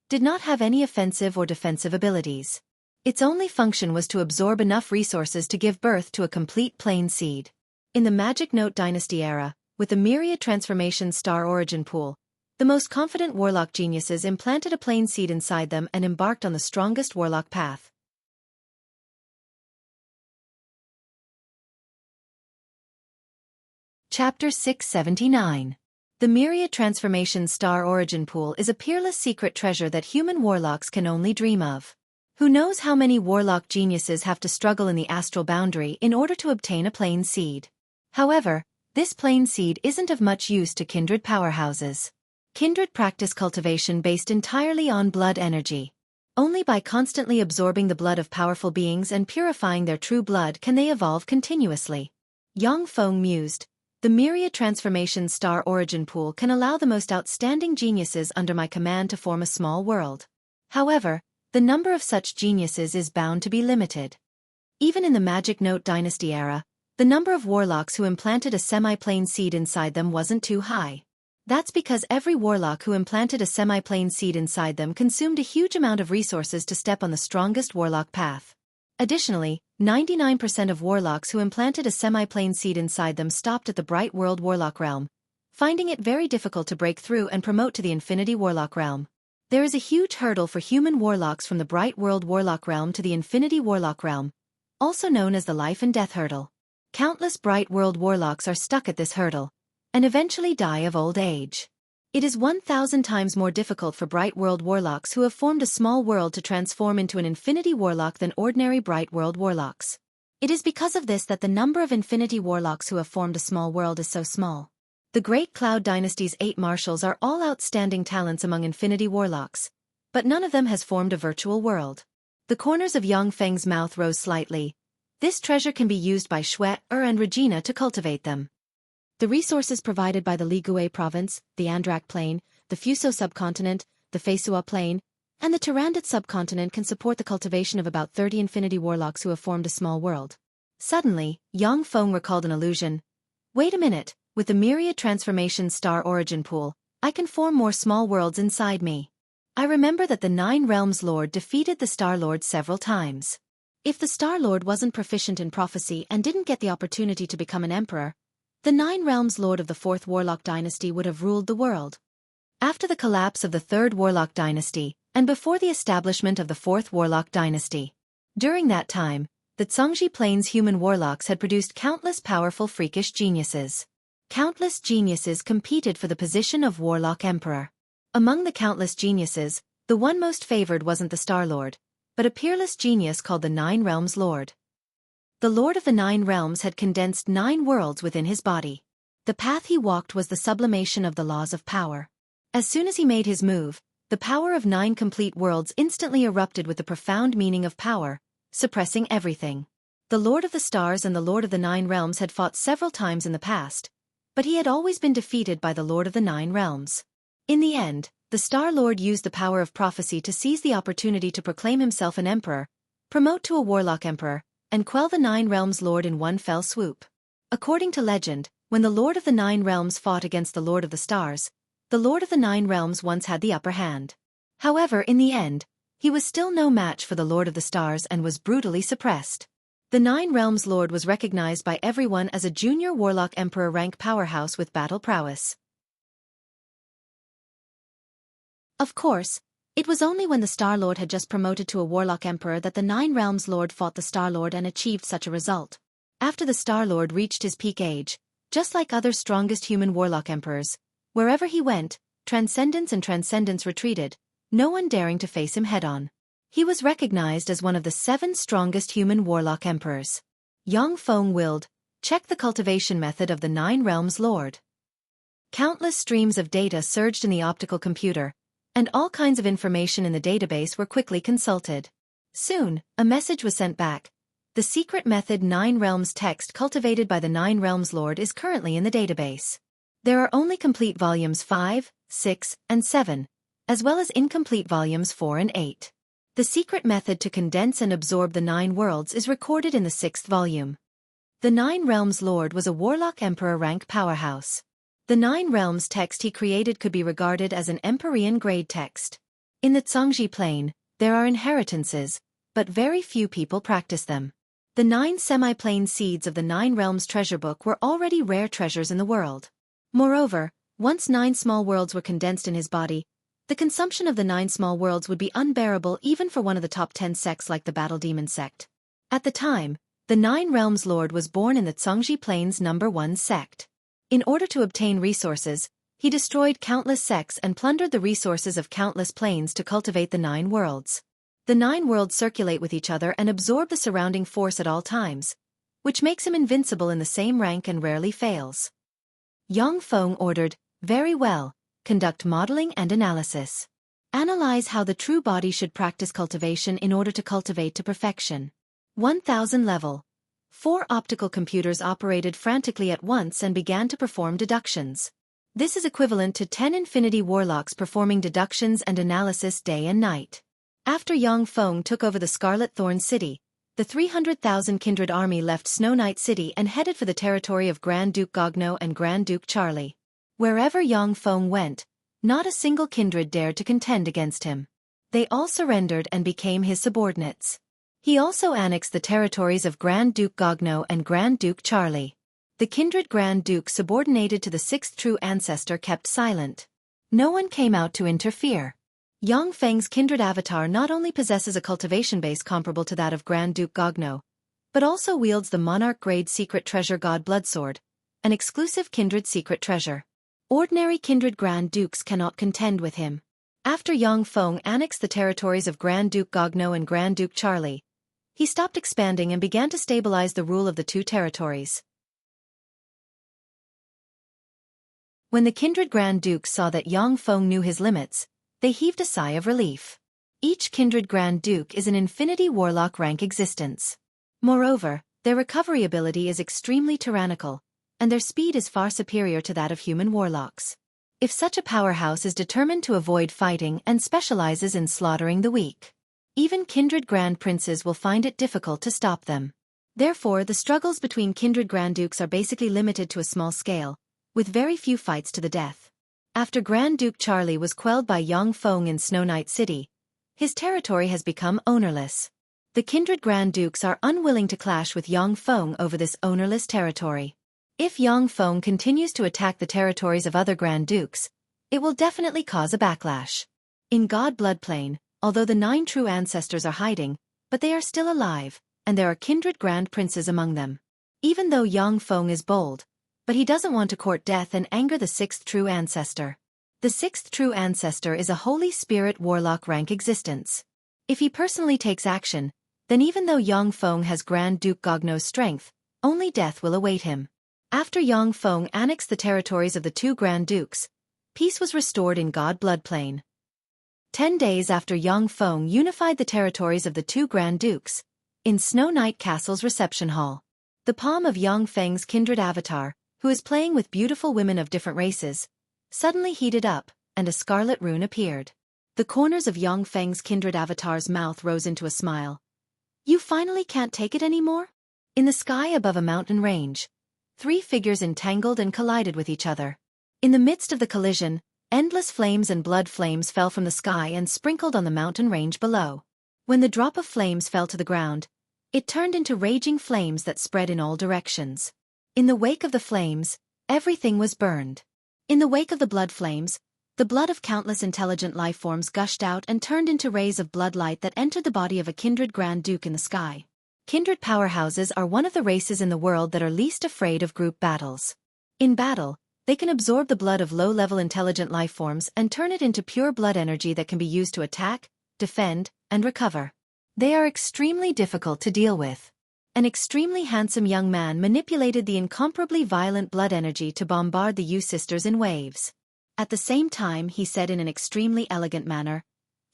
did not have any offensive or defensive abilities. Its only function was to absorb enough resources to give birth to a complete plane seed. In the Magic Note dynasty era, with the Myriad Transformation Star Origin Pool, the most confident warlock geniuses implanted a plane seed inside them and embarked on the strongest warlock path. Chapter 679. The Myriad Transformation Star Origin Pool is a peerless secret treasure that human warlocks can only dream of. Who knows how many warlock geniuses have to struggle in the astral boundary in order to obtain a plane seed. However, this plane seed isn't of much use to Kindred powerhouses. Kindred practice cultivation based entirely on blood energy. Only by constantly absorbing the blood of powerful beings and purifying their true blood can they evolve continuously. Yongfeng mused, the Myriad Transformation Star Origin Pool can allow the most outstanding geniuses under my command to form a small world. However, the number of such geniuses is bound to be limited. Even in the Magic Note dynasty era, the number of warlocks who implanted a semi-plane seed inside them wasn't too high. That's because every warlock who implanted a semi-plane seed inside them consumed a huge amount of resources to step on the strongest warlock path. Additionally, 99% of warlocks who implanted a semi-plane seed inside them stopped at the Bright World Warlock realm, finding it very difficult to break through and promote to the Infinity Warlock realm. There is a huge hurdle for human warlocks from the Bright World Warlock realm to the Infinity Warlock realm, also known as the Life and Death hurdle. Countless Bright World warlocks are stuck at this hurdle, and eventually die of old age. It is 1,000 times more difficult for Bright World warlocks who have formed a small world to transform into an Infinity Warlock than ordinary Bright World warlocks. It is because of this that the number of Infinity Warlocks who have formed a small world is so small. The Great Cloud Dynasty's 8 marshals are all outstanding talents among Infinity Warlocks, but none of them has formed a virtual world. The corners of Yang Feng's mouth rose slightly. This treasure can be used by Xue, and Regina to cultivate them. The resources provided by the Ligue province, the Andrak plain, the Fuso subcontinent, the Feisua plain, and the Tyrandot subcontinent can support the cultivation of about 30 Infinity Warlocks who have formed a small world. Suddenly, Yang Feng recalled an illusion. Wait a minute, with the myriad transformation star origin pool, I can form more small worlds inside me. I remember that the Nine Realms Lord defeated the Star Lord several times. If the Star Lord wasn't proficient in prophecy and didn't get the opportunity to become an emperor, the Nine Realms Lord of the Fourth Warlock Dynasty would have ruled the world. After the collapse of the Third Warlock Dynasty, and before the establishment of the Fourth Warlock Dynasty, during that time, the Zhongji Plains human warlocks had produced countless powerful freakish geniuses. Countless geniuses competed for the position of Warlock Emperor. Among the countless geniuses, the one most favored wasn't the Star Lord, but a peerless genius called the Nine Realms Lord. The Lord of the Nine Realms had condensed 9 worlds within his body. The path he walked was the sublimation of the laws of power. As soon as he made his move, the power of 9 complete worlds instantly erupted with the profound meaning of power, suppressing everything. The Lord of the Stars and the Lord of the Nine Realms had fought several times in the past, but he had always been defeated by the Lord of the Nine Realms. In the end, the Star Lord used the power of prophecy to seize the opportunity to proclaim himself an emperor, promote to a Warlock Emperor, and quell the Nine Realms Lord in one fell swoop. According to legend, when the Lord of the Nine Realms fought against the Lord of the Stars, the Lord of the Nine Realms once had the upper hand. However, in the end, he was still no match for the Lord of the Stars and was brutally suppressed. The Nine Realms Lord was recognized by everyone as a junior Warlock Emperor rank powerhouse with battle prowess. Of course, it was only when the Star Lord had just promoted to a Warlock Emperor that the Nine Realms Lord fought the Star Lord and achieved such a result. After the Star Lord reached his peak age, just like other strongest human Warlock Emperors, wherever he went, transcendence retreated, no one daring to face him head-on. He was recognized as one of the 7 strongest human Warlock Emperors. Yang Feng willed, check the cultivation method of the Nine Realms Lord. Countless streams of data surged in the optical computer, and all kinds of information in the database were quickly consulted. Soon, a message was sent back. The secret method Nine Realms text cultivated by the Nine Realms Lord is currently in the database. There are only complete volumes 5, 6, and 7, as well as incomplete volumes 4 and 8. The secret method to condense and absorb the 9 worlds is recorded in the 6th volume. The Nine Realms Lord was a Warlock Emperor rank powerhouse. The Nine Realms text he created could be regarded as an Empyrean grade text. In the Zhongji Plain, there are inheritances, but very few people practice them. The 9 semi-plane seeds of the Nine Realms treasure book were already rare treasures in the world. Moreover, once 9 small worlds were condensed in his body, the consumption of the 9 small worlds would be unbearable even for one of the top 10 sects like the Battle Demon sect. At the time, the Nine Realms Lord was born in the Zhongji Plains No. 1 sect. In order to obtain resources, he destroyed countless sects and plundered the resources of countless planes to cultivate the 9 worlds. The 9 worlds circulate with each other and absorb the surrounding force at all times, which makes him invincible in the same rank and rarely fails. Yang Feng ordered, very well, conduct modeling and analysis. Analyze how the true body should practice cultivation in order to cultivate to perfection. 1000 level. 4 optical computers operated frantically at once and began to perform deductions. This is equivalent to 10 Infinity Warlocks performing deductions and analysis day and night. After Yang Feng took over the Scarlet Thorn City, the 300,000 kindred army left Snow Knight City and headed for the territory of Grand Duke Gogno and Grand Duke Charlie. Wherever Yang Feng went, not a single kindred dared to contend against him. They all surrendered and became his subordinates. He also annexed the territories of Grand Duke Gogno and Grand Duke Charlie. The kindred Grand Duke subordinated to the sixth true ancestor kept silent. No one came out to interfere. Yang Feng's kindred avatar not only possesses a cultivation base comparable to that of Grand Duke Gogno, but also wields the monarch-grade secret treasure God Bloodsword, an exclusive kindred secret treasure. Ordinary kindred Grand Dukes cannot contend with him. After Yang Feng annexed the territories of Grand Duke Gogno and Grand Duke Charlie, he stopped expanding and began to stabilize the rule of the two territories. When the kindred Grand Dukes saw that Yang Feng knew his limits, they heaved a sigh of relief. Each kindred Grand Duke is an infinity warlock rank existence. Moreover, their recovery ability is extremely tyrannical, and their speed is far superior to that of human warlocks. If such a powerhouse is determined to avoid fighting and specializes in slaughtering the weak, even kindred Grand Princes will find it difficult to stop them. Therefore, the struggles between kindred Grand Dukes are basically limited to a small scale, with very few fights to the death. After Grand Duke Charlie was quelled by Yang Feng in Snow Night City, his territory has become ownerless. The kindred Grand Dukes are unwilling to clash with Yang Feng over this ownerless territory. If Yang Feng continues to attack the territories of other Grand Dukes, it will definitely cause a backlash. In God Bloodplane, although the 9 true ancestors are hiding, but they are still alive, and there are kindred Grand Princes among them. Even though Yang Feng is bold, but he doesn't want to court death and anger the 6th true ancestor. The 6th true ancestor is a Holy Spirit warlock rank existence. If he personally takes action, then even though Yang Feng has Grand Duke Gogno's strength, only death will await him. After Yang Feng annexed the territories of the 2 Grand Dukes, peace was restored in God Bloodplane. 10 days after Yang Feng unified the territories of the 2 Grand Dukes, in Snow Night Castle's reception hall, the palm of Yang Feng's kindred avatar, who is playing with beautiful women of different races, suddenly heated up, and a scarlet rune appeared. The corners of Yang Feng's kindred avatar's mouth rose into a smile. You finally can't take it anymore? In the sky above a mountain range, 3 figures entangled and collided with each other. In the midst of the collision, endless flames and blood flames fell from the sky and sprinkled on the mountain range below. When the drop of flames fell to the ground, it turned into raging flames that spread in all directions. In the wake of the flames, everything was burned. In the wake of the blood flames, the blood of countless intelligent life forms gushed out and turned into rays of blood light that entered the body of a kindred Grand Duke in the sky. Kindred powerhouses are one of the races in the world that are least afraid of group battles. In battle, they can absorb the blood of low-level intelligent life forms and turn it into pure blood energy that can be used to attack, defend, and recover. They are extremely difficult to deal with. An extremely handsome young man manipulated the incomparably violent blood energy to bombard the Yu sisters in waves. At the same time, he said in an extremely elegant manner,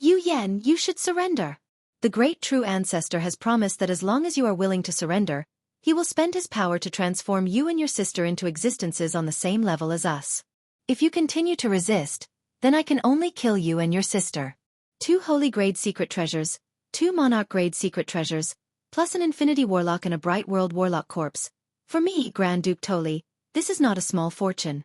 "Yu Yan, you should surrender. The great true ancestor has promised that as long as you are willing to surrender, he will spend his power to transform you and your sister into existences on the same level as us. If you continue to resist, then I can only kill you and your sister. 2 holy-grade secret treasures, 2 monarch-grade secret treasures, plus an infinity warlock and a bright world warlock corpse. For me, Grand Duke Toli, this is not a small fortune."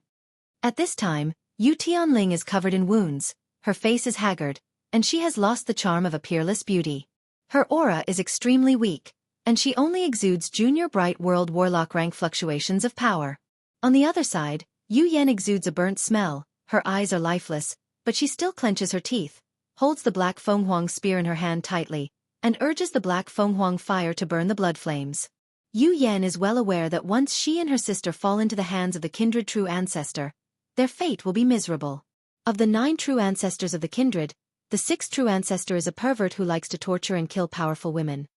At this time, Yu Tianling is covered in wounds, her face is haggard, and she has lost the charm of a peerless beauty. Her aura is extremely weak, and she only exudes junior bright world warlock rank fluctuations of power. On the other side, Yu Yan exudes a burnt smell, her eyes are lifeless, but she still clenches her teeth, holds the black Fenghuang spear in her hand tightly, and urges the black Fenghuang fire to burn the blood flames. Yu Yan is well aware that once she and her sister fall into the hands of the kindred true ancestor, their fate will be miserable. Of the 9 true ancestors of the kindred, the 6th true ancestor is a pervert who likes to torture and kill powerful women.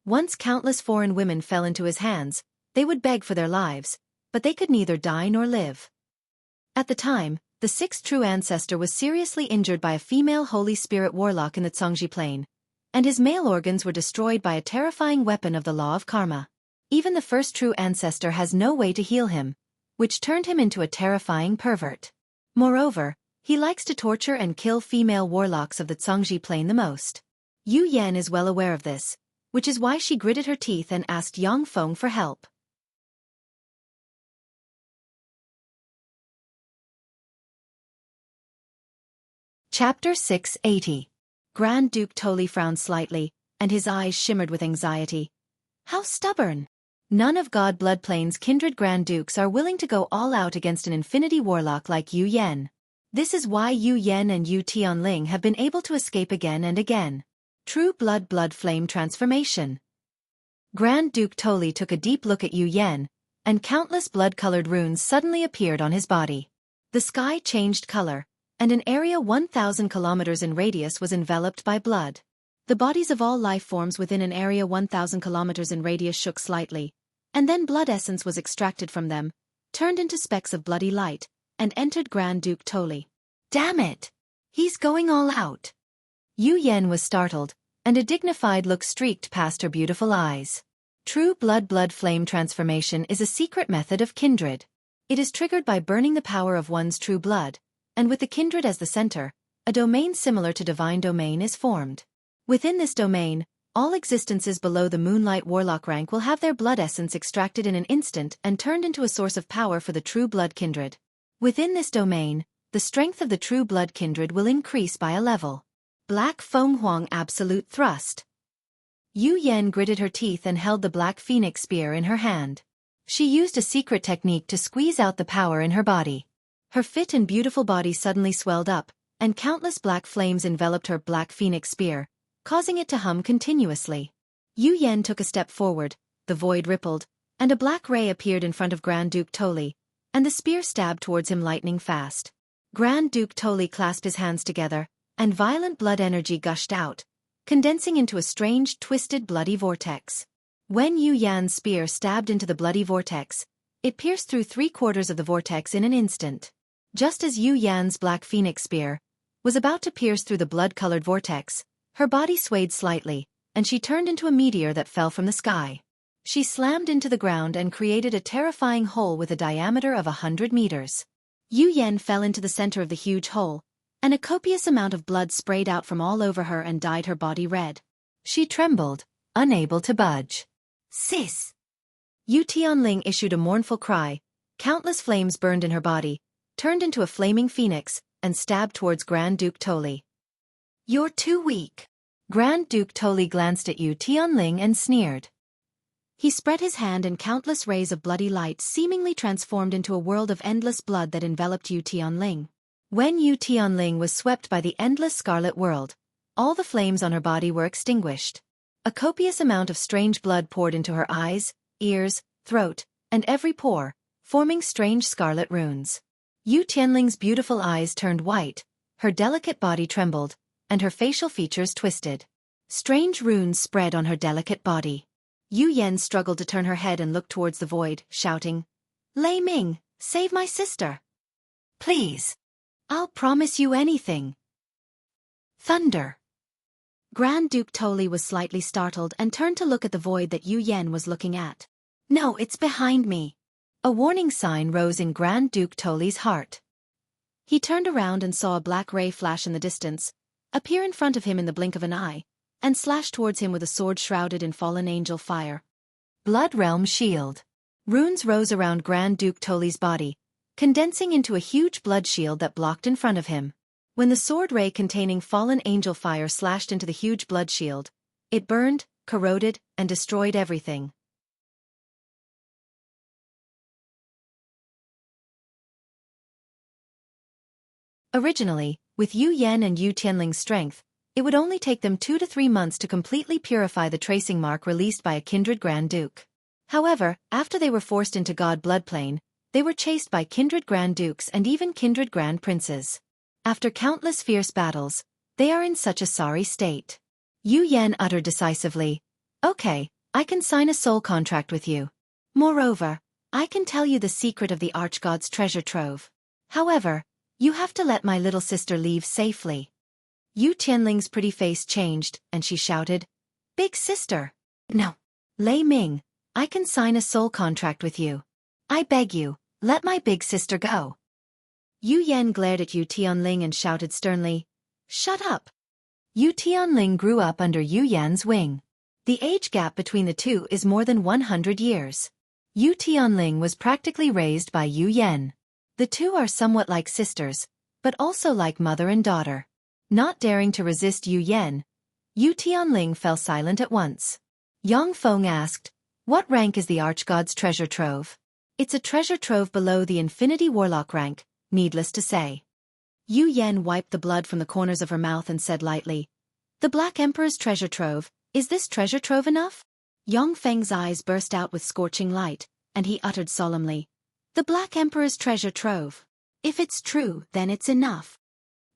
Once countless foreign women fell into his hands, they would beg for their lives, but they could neither die nor live. At the time, the 6th true ancestor was seriously injured by a female Holy Spirit warlock in the Zhongji Plain, and his male organs were destroyed by a terrifying weapon of the law of karma. Even the 1st true ancestor has no way to heal him, which turned him into a terrifying pervert. Moreover, he likes to torture and kill female warlocks of the Zhongji Plain the most. Yu Yan is well aware of this, which is why she gritted her teeth and asked Yang Feng for help. Chapter 680. Grand Duke Toli frowned slightly, and his eyes shimmered with anxiety. How stubborn! None of God Bloodplane's kindred Grand Dukes are willing to go all out against an infinity warlock like Yu Yan. This is why Yu Yan and Yu Tianling have been able to escape again and again. True blood flame transformation. Grand Duke Toli took a deep look at Yu Yan, and countless blood-colored runes suddenly appeared on his body. The sky changed color, and an area 1,000 kilometers in radius was enveloped by blood. The bodies of all life forms within an area 1,000 kilometers in radius shook slightly, and then blood essence was extracted from them, turned into specks of bloody light, and entered Grand Duke Toli. Damn it! He's going all out! Yu Yan was startled, and a dignified look streaked past her beautiful eyes. True blood flame transformation is a secret method of kindred. It is triggered by burning the power of one's true blood, and with the kindred as the center, a domain similar to divine domain is formed. Within this domain, all existences below the Moonlight Warlock rank will have their blood essence extracted in an instant and turned into a source of power for the true blood kindred. Within this domain, the strength of the true blood kindred will increase by a level. Black Feng Huang Absolute Thrust. Yu Yan gritted her teeth and held the Black Phoenix Spear in her hand. She used a secret technique to squeeze out the power in her body. Her fit and beautiful body suddenly swelled up, and countless black flames enveloped her Black Phoenix Spear, causing it to hum continuously. Yu Yan took a step forward, the void rippled, and a black ray appeared in front of Grand Duke Toli, and the spear stabbed towards him lightning fast. Grand Duke Toli clasped his hands together, and violent blood energy gushed out, condensing into a strange, twisted, bloody vortex. When Yu Yan's spear stabbed into the bloody vortex, it pierced through 3/4 of the vortex in an instant. Just as Yu Yan's Black Phoenix Spear was about to pierce through the blood-colored vortex, her body swayed slightly, and she turned into a meteor that fell from the sky. She slammed into the ground and created a terrifying hole with a diameter of 100 meters. Yu Yan fell into the center of the huge hole, and a copious amount of blood sprayed out from all over her and dyed her body red. She trembled, unable to budge. Sis! Yu Tianling issued a mournful cry. Countless flames burned in her body, turned into a flaming phoenix, and stabbed towards Grand Duke Toli. You're too weak. Grand Duke Toli glanced at Yu Tianling and sneered. He spread his hand and countless rays of bloody light seemingly transformed into a world of endless blood that enveloped Yu Tianling. When Yu Tianling was swept by the endless scarlet world, all the flames on her body were extinguished. A copious amount of strange blood poured into her eyes, ears, throat, and every pore, forming strange scarlet runes. Yu Tianling's beautiful eyes turned white, her delicate body trembled, and her facial features twisted. Strange runes spread on her delicate body. Yu Yan struggled to turn her head and look towards the void, shouting, "Lei Ming, save my sister! Please! I'll promise you anything." Thunder. Grand Duke Toli was slightly startled and turned to look at the void that Yu Yan was looking at. "No, it's behind me." A warning sign rose in Grand Duke Toli's heart. He turned around and saw a black ray flash in the distance, appear in front of him in the blink of an eye, and slash towards him with a sword shrouded in fallen angel fire. Blood Realm Shield. Runes rose around Grand Duke Toli's body, condensing into a huge blood shield that blocked in front of him. When the sword ray containing fallen angel fire slashed into the huge blood shield, it burned, corroded, and destroyed everything. Originally, with Yu Yan and Yu Tianling's strength, it would only take them 2 to 3 months to completely purify the tracing mark released by a kindred Grand Duke. However, after they were forced into God Bloodplane, they were chased by kindred Grand Dukes and even kindred Grand Princes. After countless fierce battles, they are in such a sorry state. Yu Yan uttered decisively, "Okay, I can sign a soul contract with you. Moreover, I can tell you the secret of the Archgod's treasure trove. However, you have to let my little sister leave safely." Yu Tianling's pretty face changed, and she shouted, "Big sister! No. Lei Ming, I can sign a soul contract with you. I beg you, let my big sister go." Yu Yan glared at Yu Tianling and shouted sternly, "Shut up!" Yu Tianling grew up under Yu Yan's wing. The age gap between the two is more than 100 years. Yu Tianling was practically raised by Yu Yan. The two are somewhat like sisters, but also like mother and daughter. Not daring to resist Yu Yan, Yu Tianling fell silent at once. Yang Feng asked, "What rank is the Archgod's treasure trove?" "It's a treasure trove below the Infinity Warlock rank, needless to say." Yu Yan wiped the blood from the corners of her mouth and said lightly, "The Black Emperor's treasure trove, is this treasure trove enough?" Yang Feng's eyes burst out with scorching light, and he uttered solemnly, "The Black Emperor's treasure trove. If it's true, then it's enough."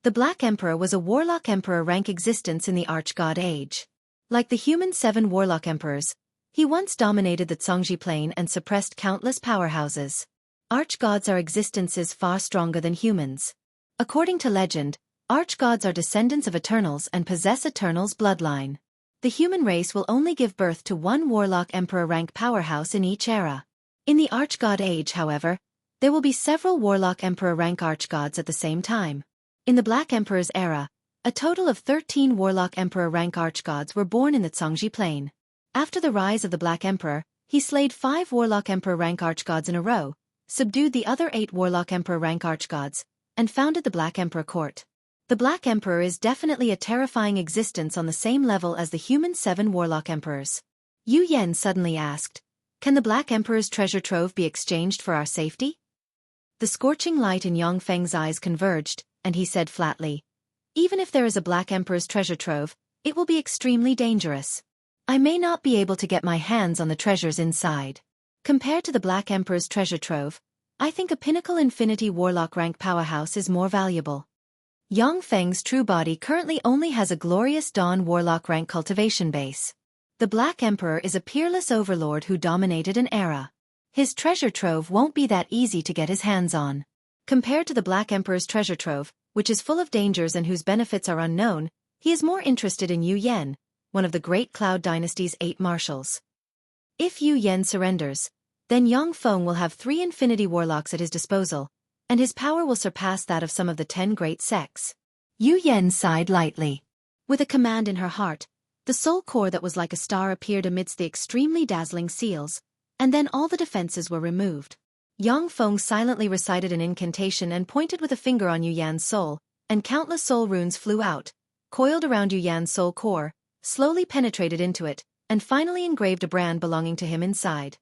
The Black Emperor was a Warlock Emperor rank existence in the Archgod Age. Like the human 7 Warlock Emperors, he once dominated the Zhongji Plain and suppressed countless powerhouses. Archgods are existences far stronger than humans. According to legend, Archgods are descendants of Eternals and possess Eternals' bloodline. The human race will only give birth to one Warlock Emperor rank powerhouse in each era. In the Archgod Age, however, there will be several Warlock Emperor rank Archgods at the same time. In the Black Emperor's era, a total of 13 Warlock Emperor rank Archgods were born in the Zhongji Plain. After the rise of the Black Emperor, he slayed 5 Warlock Emperor rank Archgods in a row, subdued the other 8 Warlock Emperor rank Archgods, and founded the Black Emperor court. The Black Emperor is definitely a terrifying existence on the same level as the human 7 Warlock Emperors. Yu Yan suddenly asked, "Can the Black Emperor's treasure trove be exchanged for our safety?" The scorching light in Yang Feng's eyes converged, and he said flatly, "Even if there is a Black Emperor's treasure trove, it will be extremely dangerous. I may not be able to get my hands on the treasures inside. Compared to the Black Emperor's treasure trove, I think a pinnacle Infinity Warlock rank powerhouse is more valuable." Yang Feng's true body currently only has a glorious Dawn Warlock rank cultivation base. The Black Emperor is a peerless overlord who dominated an era. His treasure trove won't be that easy to get his hands on. Compared to the Black Emperor's treasure trove, which is full of dangers and whose benefits are unknown, he is more interested in Yu Yan, one of the great Cloud Dynasty's 8 marshals. If Yu Yan surrenders, then Yang Feng will have 3 Infinity Warlocks at his disposal, and his power will surpass that of some of the 10 great sects. Yu Yan sighed lightly. With a command in her heart, the soul core that was like a star appeared amidst the extremely dazzling seals, and then all the defenses were removed. Yang Feng silently recited an incantation and pointed with a finger on Yu Yan's soul, and countless soul runes flew out, coiled around Yu Yan's soul core, slowly penetrated into it, and finally engraved a brand belonging to him inside.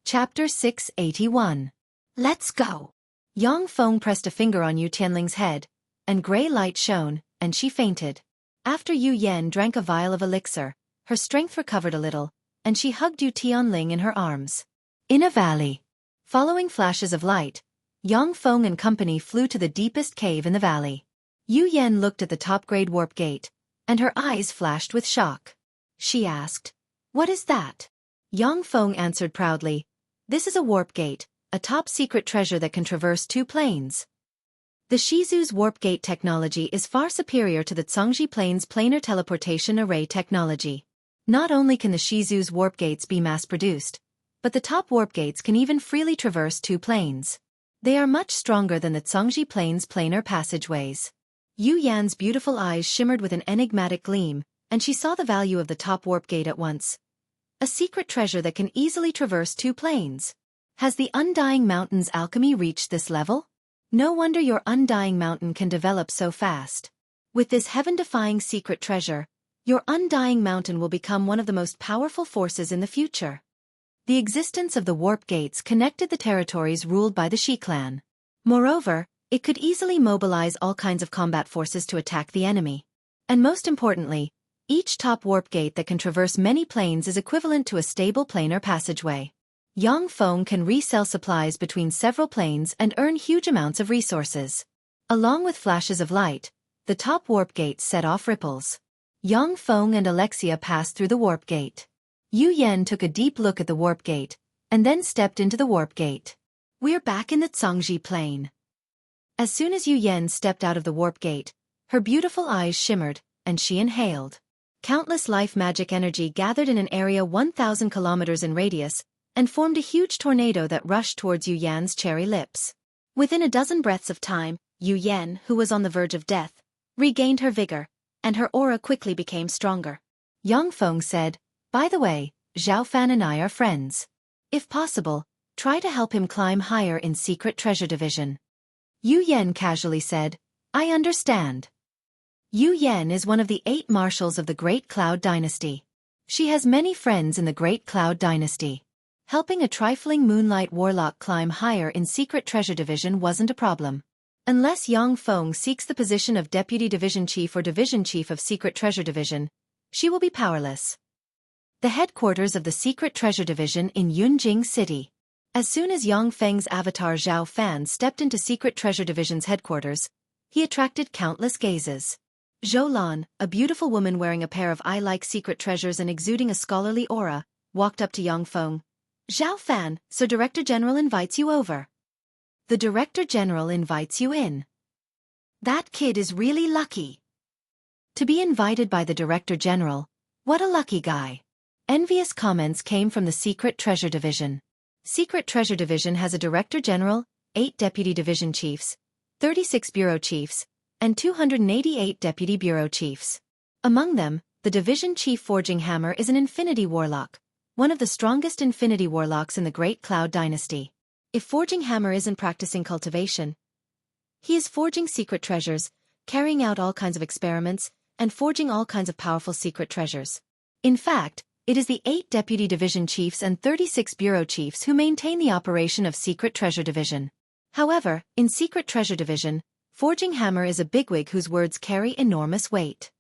Chapter 681. Let's go. Yang Feng pressed a finger on Yu Tianling's head, and gray light shone, and she fainted. After Yu Yan drank a vial of elixir, her strength recovered a little, and she hugged Yu Tianling in her arms. In a valley. Following flashes of light, Yang Feng and company flew to the deepest cave in the valley. Yu Yan looked at the top-grade warp gate, and her eyes flashed with shock. She asked, "What is that?" Yang Feng answered proudly, "This is a warp gate, a top-secret treasure that can traverse 2 planes." The Shizu's warp gate technology is far superior to the Zhongji Plane's planar teleportation array technology. Not only can the Shizu's warp gates be mass-produced, but the top warp gates can even freely traverse 2 planes. They are much stronger than the Zhongji Plane's planar passageways. Yu Yan's beautiful eyes shimmered with an enigmatic gleam, and she saw the value of the top warp gate at once. A secret treasure that can easily traverse 2 planes. Has the Undying Mountain's alchemy reached this level? No wonder your Undying Mountain can develop so fast. With this heaven-defying secret treasure, your Undying Mountain will become one of the most powerful forces in the future. The existence of the warp gates connected the territories ruled by the Shi clan. Moreover, it could easily mobilize all kinds of combat forces to attack the enemy. And most importantly, each top warp gate that can traverse many planes is equivalent to a stable planar passageway. Yang Feng can resell supplies between several planes and earn huge amounts of resources. Along with flashes of light, the top warp gate set off ripples. Yang Feng and Alexia passed through the warp gate. Yu Yan took a deep look at the warp gate, and then stepped into the warp gate. We're back in the Zhongji Plain. As soon as Yu Yan stepped out of the warp gate, her beautiful eyes shimmered, and she inhaled. Countless life magic energy gathered in an area 1,000 kilometers in radius, and formed a huge tornado that rushed towards Yu Yan's cherry lips. Within a dozen breaths of time, Yu Yan, who was on the verge of death, regained her vigor, and her aura quickly became stronger. Yang Feng said, "By the way, Xiaofan and I are friends. If possible, Try to help him climb higher in Secret Treasure Division. Yu Yen casually said, I understand. Yu Yen is one of the 8 marshals of the Great Cloud Dynasty. She has many friends in the Great Cloud Dynasty. Helping a trifling Moonlight Warlock climb higher in Secret Treasure Division wasn't a problem. Unless Yang Feng seeks the position of Deputy Division Chief or Division Chief of Secret Treasure Division, she will be powerless. The headquarters of the Secret Treasure Division in Yunjing City. As soon as Yang Feng's avatar Xiaofan stepped into Secret Treasure Division's headquarters, he attracted countless gazes. Zhou Lan, a beautiful woman wearing a pair of eye-like secret treasures and exuding a scholarly aura, walked up to Yang Feng. Xiaofan, so Director General invites you over. The Director General invites you in. That kid is really lucky. To be invited by the Director General, what a lucky guy. Envious comments came from the Secret Treasure Division. Secret Treasure Division has a Director General, 8 Deputy Division Chiefs, 36 Bureau Chiefs, and 288 Deputy Bureau Chiefs. Among them, the Division Chief Forging Hammer is an Infinity Warlock, one of the strongest Infinity Warlocks in the Great Cloud Dynasty. If Forging Hammer isn't practicing cultivation, he is forging secret treasures, carrying out all kinds of experiments, and forging all kinds of powerful secret treasures. In fact, it is the 8 Deputy Division Chiefs and 36 Bureau Chiefs who maintain the operation of Secret Treasure Division. However, in Secret Treasure Division, Forging Hammer is a bigwig whose words carry enormous weight.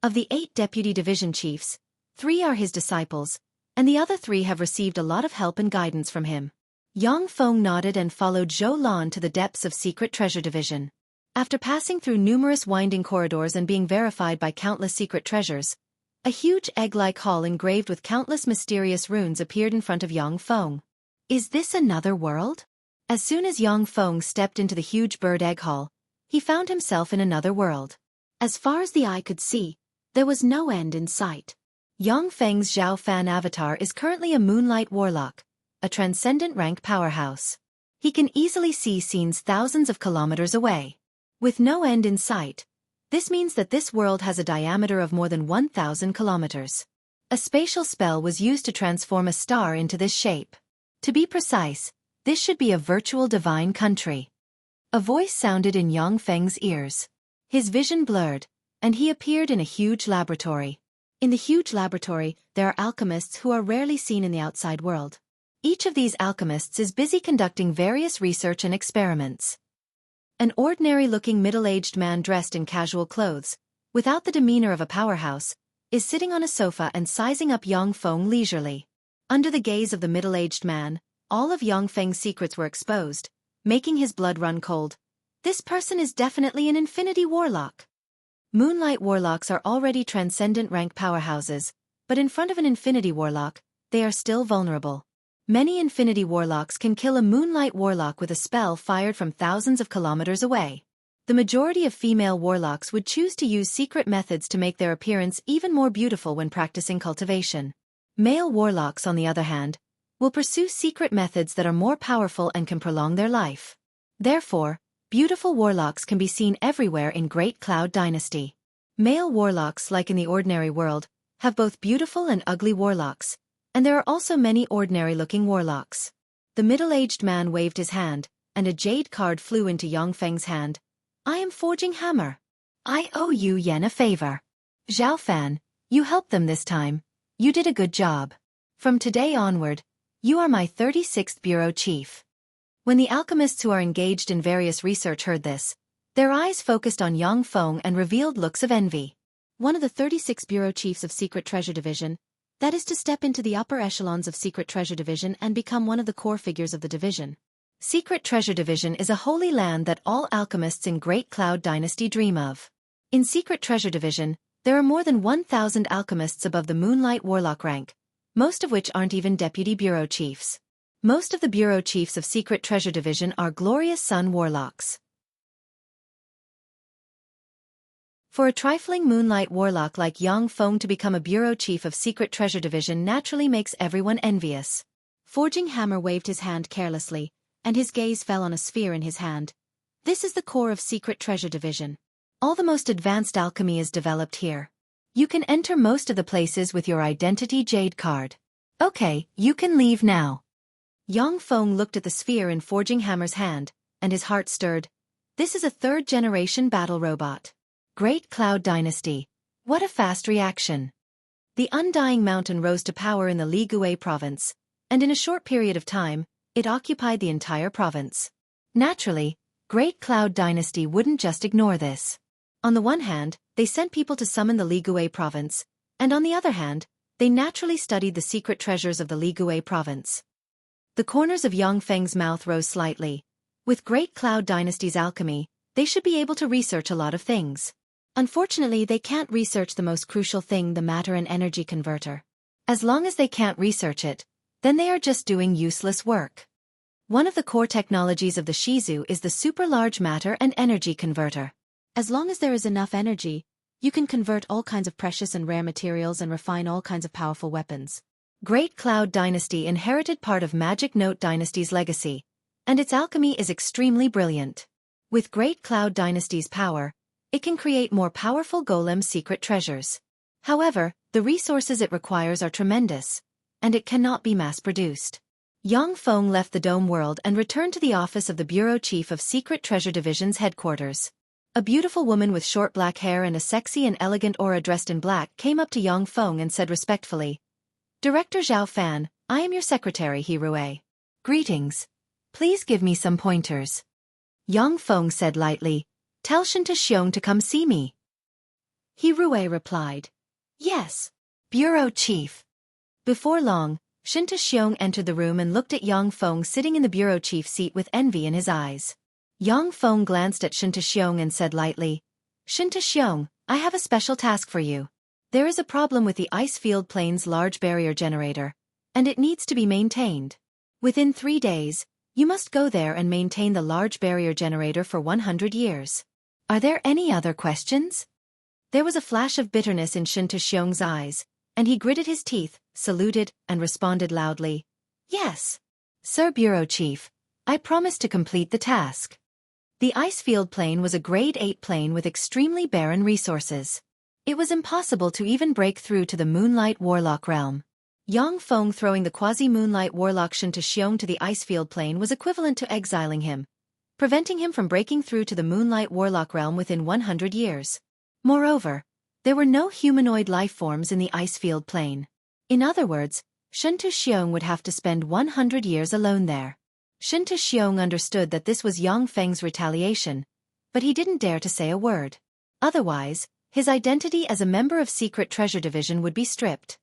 Of the 8 Deputy Division Chiefs, 3 are his disciples, and the other 3 have received a lot of help and guidance from him. Yang Feng nodded and followed Zhou Lan to the depths of Secret Treasure Division. After passing through numerous winding corridors and being verified by countless secret treasures, a huge egg-like hall engraved with countless mysterious runes appeared in front of Yang Feng. Is this another world? As soon as Yang Feng stepped into the huge bird egg hall, he found himself in another world. As far as the eye could see, there was no end in sight. Yang Feng's Xiaofan avatar is currently a Moonlight Warlock, a transcendent rank powerhouse. He can easily see scenes thousands of kilometers away. With no end in sight, this means that this world has a diameter of more than 1,000 kilometers. A spatial spell was used to transform a star into this shape. To be precise, this should be a virtual divine country. A voice sounded in Yang Feng's ears. His vision blurred, and he appeared in a huge laboratory. In the huge laboratory, there are alchemists who are rarely seen in the outside world. Each of these alchemists is busy conducting various research and experiments. An ordinary-looking middle-aged man dressed in casual clothes, without the demeanor of a powerhouse, is sitting on a sofa and sizing up Yang Feng leisurely. Under the gaze of the middle-aged man, all of Yang Feng's secrets were exposed, making his blood run cold. This person is definitely an Infinity Warlock. Moonlight Warlocks are already transcendent rank powerhouses, but in front of an Infinity Warlock, they are still vulnerable. Many Infinity Warlocks can kill a Moonlight Warlock with a spell fired from thousands of kilometers away. The majority of female Warlocks would choose to use secret methods to make their appearance even more beautiful when practicing cultivation. Male Warlocks, on the other hand, will pursue secret methods that are more powerful and can prolong their life. Therefore, beautiful Warlocks can be seen everywhere in Great Cloud Dynasty. Male Warlocks, like in the ordinary world, have both beautiful and ugly Warlocks, and there are also many ordinary-looking Warlocks. The middle-aged man waved his hand, and a jade card flew into Yang Feng's hand. I am Forging Hammer. I owe you Yen a favor. Xiaofan, you helped them this time. You did a good job. From today onward, you are my 36th Bureau Chief. When the alchemists who are engaged in various research heard this, their eyes focused on Yang Feng and revealed looks of envy. One of the 36 Bureau Chiefs of Secret Treasure Division, that is to step into the upper echelons of Secret Treasure Division and become one of the core figures of the division. Secret Treasure Division is a holy land that all alchemists in Great Cloud Dynasty dream of. In Secret Treasure Division, there are more than 1,000 alchemists above the Moonlight Warlock rank, most of which aren't even Deputy Bureau Chiefs. Most of the Bureau Chiefs of Secret Treasure Division are Glorious Sun Warlocks. For a trifling Moonlight Warlock like Yang Feng to become a Bureau Chief of Secret Treasure Division naturally makes everyone envious. Forging Hammer waved his hand carelessly, and his gaze fell on a sphere in his hand. This is the core of Secret Treasure Division. All the most advanced alchemy is developed here. You can enter most of the places with your Identity Jade card. Okay, you can leave now. Yang Feng looked at the sphere in Forging Hammer's hand, and his heart stirred. This is a third-generation battle robot. Great Cloud Dynasty. What a fast reaction. The Undying Mountain rose to power in the Ligue province, and in a short period of time, it occupied the entire province. Naturally, Great Cloud Dynasty wouldn't just ignore this. On the one hand, they sent people to summon the Ligue province, and on the other hand, they naturally studied the secret treasures of the Ligue province. The corners of Yang Feng's mouth rose slightly. With Great Cloud Dynasty's alchemy, they should be able to research a lot of things. Unfortunately, they can't research the most crucial thing, the matter and energy converter. As long as they can't research it, then they are just doing useless work. One of the core technologies of the Shizu is the super large matter and energy converter. As long as there is enough energy, you can convert all kinds of precious and rare materials and refine all kinds of powerful weapons. Great Cloud Dynasty inherited part of Magic Note Dynasty's legacy, and its alchemy is extremely brilliant. With Great Cloud Dynasty's power, it can create more powerful golem secret treasures. However, the resources it requires are tremendous, and it cannot be mass-produced. Yang Feng left the Dome World and returned to the office of the Bureau Chief of Secret Treasure Division's headquarters. A beautiful woman with short black hair and a sexy and elegant aura dressed in black came up to Yang Feng and said respectfully, "Director Xiaofan, I am your secretary, He Rui. Greetings. Please give me some pointers." Yang Feng said lightly, "Tell Shinta Xiong to come see me." He Rui replied, "Yes, Bureau Chief." Before long, Shinta Xiong entered the room and looked at Yang Feng sitting in the Bureau Chief seat with envy in his eyes. Yang Feng glanced at Shinta Xiong and said lightly, "Shinta Xiong, I have a special task for you. There is a problem with the ice field plane's large barrier generator, and it needs to be maintained. Within 3 days, you must go there and maintain the large barrier generator for 100 years. Are there any other questions?" There was a flash of bitterness in Shinta Xiong's eyes, and he gritted his teeth, saluted, and responded loudly, "Yes, Sir Bureau Chief, I promise to complete the task." The ice field plane was a grade 8 plane with extremely barren resources. It was impossible to even break through to the Moonlight Warlock realm. Yang Feng throwing the quasi-Moonlight Warlock Shinta Xiong to the ice field plane was equivalent to exiling him, preventing him from breaking through to the Moonlight Warlock realm within 100 years. Moreover, there were no humanoid life forms in the ice field plane. In other words, Shinta Xiong would have to spend 100 years alone there. Shinta Xiong understood that this was Yang Feng's retaliation, but he didn't dare to say a word. Otherwise, his identity as a member of Secret Treasure Division would be stripped.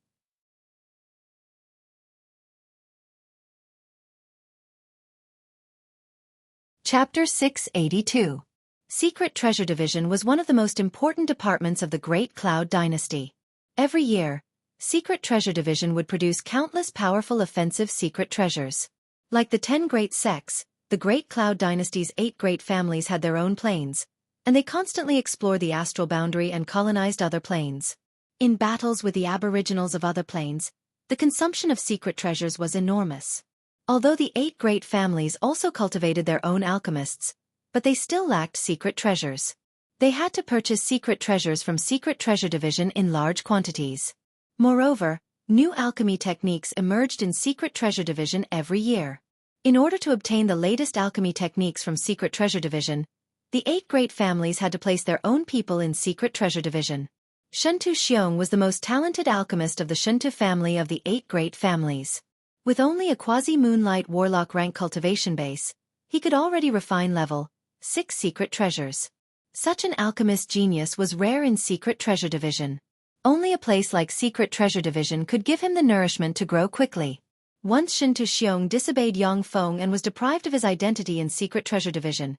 Chapter 682. Secret Treasure Division was one of the most important departments of the Great Cloud Dynasty. Every year, Secret Treasure Division would produce countless powerful offensive secret treasures. Like the 10 great sects, the Great Cloud Dynasty's 8 great families had their own planes, and they constantly explored the astral boundary and colonized other planes. In battles with the aboriginals of other planes, the consumption of secret treasures was enormous. Although the 8 great families also cultivated their own alchemists, but they still lacked secret treasures. They had to purchase secret treasures from Secret Treasure Division in large quantities. Moreover, new alchemy techniques emerged in Secret Treasure Division every year. In order to obtain the latest alchemy techniques from Secret Treasure Division, the 8 great families had to place their own people in Secret Treasure Division. Shinta Xiong was the most talented alchemist of the Shinta family of the 8 great families. With only a quasi-Moonlight Warlock rank cultivation base, he could already refine level 6 secret treasures. Such an alchemist genius was rare in Secret Treasure Division. Only a place like Secret Treasure Division could give him the nourishment to grow quickly. Once Shinta Xiong disobeyed Yang Feng and was deprived of his identity in Secret Treasure Division,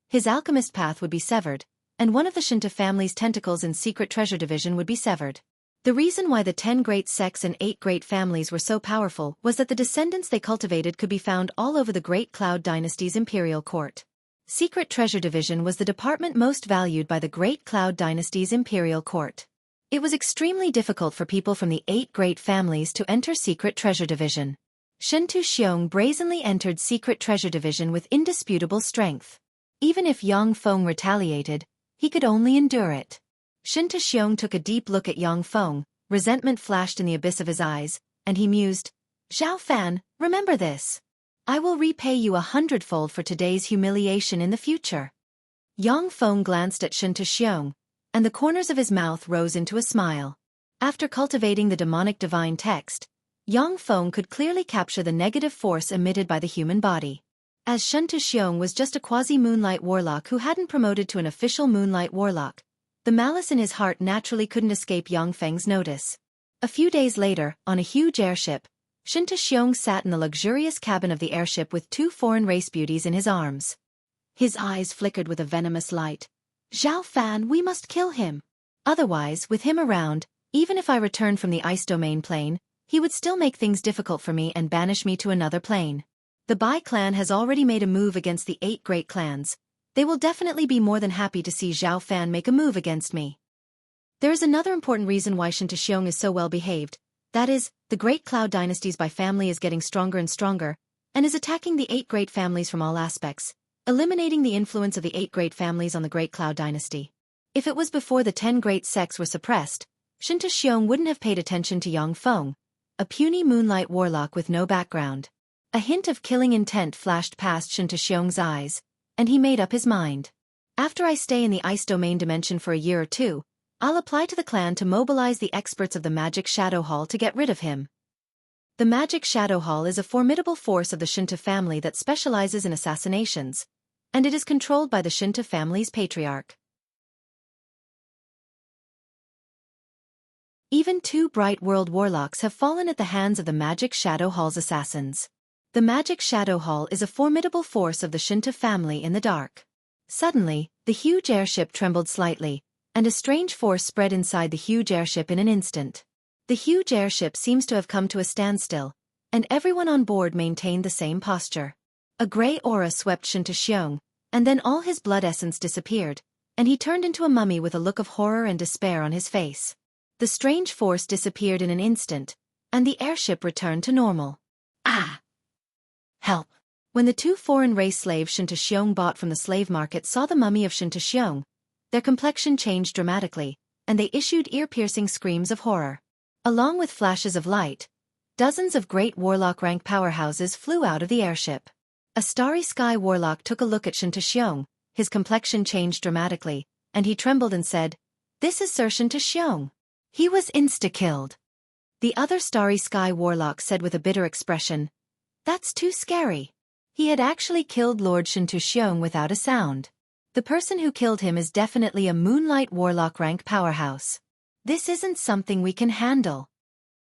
his alchemist path would be severed, and one of the Shinta family's tentacles in Secret Treasure Division would be severed. The reason why the 10 great sects and 8 great families were so powerful was that the descendants they cultivated could be found all over the Great Cloud Dynasty's imperial court. Secret Treasure Division was the department most valued by the Great Cloud Dynasty's imperial court. It was extremely difficult for people from the 8 great families to enter Secret Treasure Division. Shinta Xiong brazenly entered Secret Treasure Division with indisputable strength. Even if Yang Feng retaliated, he could only endure it. Shinta Xiong took a deep look at Yang Feng, resentment flashed in the abyss of his eyes, and he mused, Xiaofan, remember this. I will repay you 100-fold for today's humiliation in the future. Yang Feng glanced at Shen Xiong, and the corners of his mouth rose into a smile. After cultivating the demonic divine text, Yang Feng could clearly capture the negative force emitted by the human body. As Shen Xiong was just a quasi-moonlight warlock who hadn't promoted to an official moonlight warlock, the malice in his heart naturally couldn't escape Yang Feng's notice. A few days later, on a huge airship, Shen Xiong sat in the luxurious cabin of the airship with 2 foreign race beauties in his arms. His eyes flickered with a venomous light. Xiaofan, we must kill him. Otherwise, with him around, even if I returned from the ice domain plane, he would still make things difficult for me and banish me to another plane. The Bai clan has already made a move against the 8 great clans. They will definitely be more than happy to see Xiaofan make a move against me. There is another important reason why Shen Xiong is so well behaved. That is, the great cloud dynasty's Bai family is getting stronger and stronger, and is attacking the 8 great families from all aspects, eliminating the influence of the 8 great families on the great cloud dynasty. If it was before the 10 great sects were suppressed, Shen Xiong wouldn't have paid attention to Yang Feng, a puny moonlight warlock with no background. A hint of killing intent flashed past Shen Xiong's eyes, and he made up his mind. After I stay in the ice domain dimension for a year or 2, I'll apply to the clan to mobilize the experts of the Magic Shadow Hall to get rid of him. The Magic Shadow Hall is a formidable force of the Shinta family that specializes in assassinations, and it is controlled by the Shinta family's patriarch. Even 2 bright world warlocks have fallen at the hands of the Magic Shadow Hall's assassins. The Magic Shadow Hall is a formidable force of the Shinta family in the dark. Suddenly, the huge airship trembled slightly, and a strange force spread inside the huge airship in an instant. The huge airship seems to have come to a standstill, and everyone on board maintained the same posture. A gray aura swept Shen Xiong, and then all his blood essence disappeared, and he turned into a mummy with a look of horror and despair on his face. The strange force disappeared in an instant, and the airship returned to normal. Ah! Help! When the 2 foreign race slaves Shen Xiong bought from the slave market saw the mummy of Shen Xiong, their complexion changed dramatically, and they issued ear-piercing screams of horror. Along with flashes of light, dozens of great warlock rank powerhouses flew out of the airship. A starry sky warlock took a look at Shen Xiong, his complexion changed dramatically, and he trembled and said, "This is Sir Shen Xiong. He was insta-killed." The other starry sky warlock said with a bitter expression, "That's too scary. He had actually killed Lord Shen Xiong without a sound. The person who killed him is definitely a moonlight warlock rank powerhouse. This isn't something we can handle."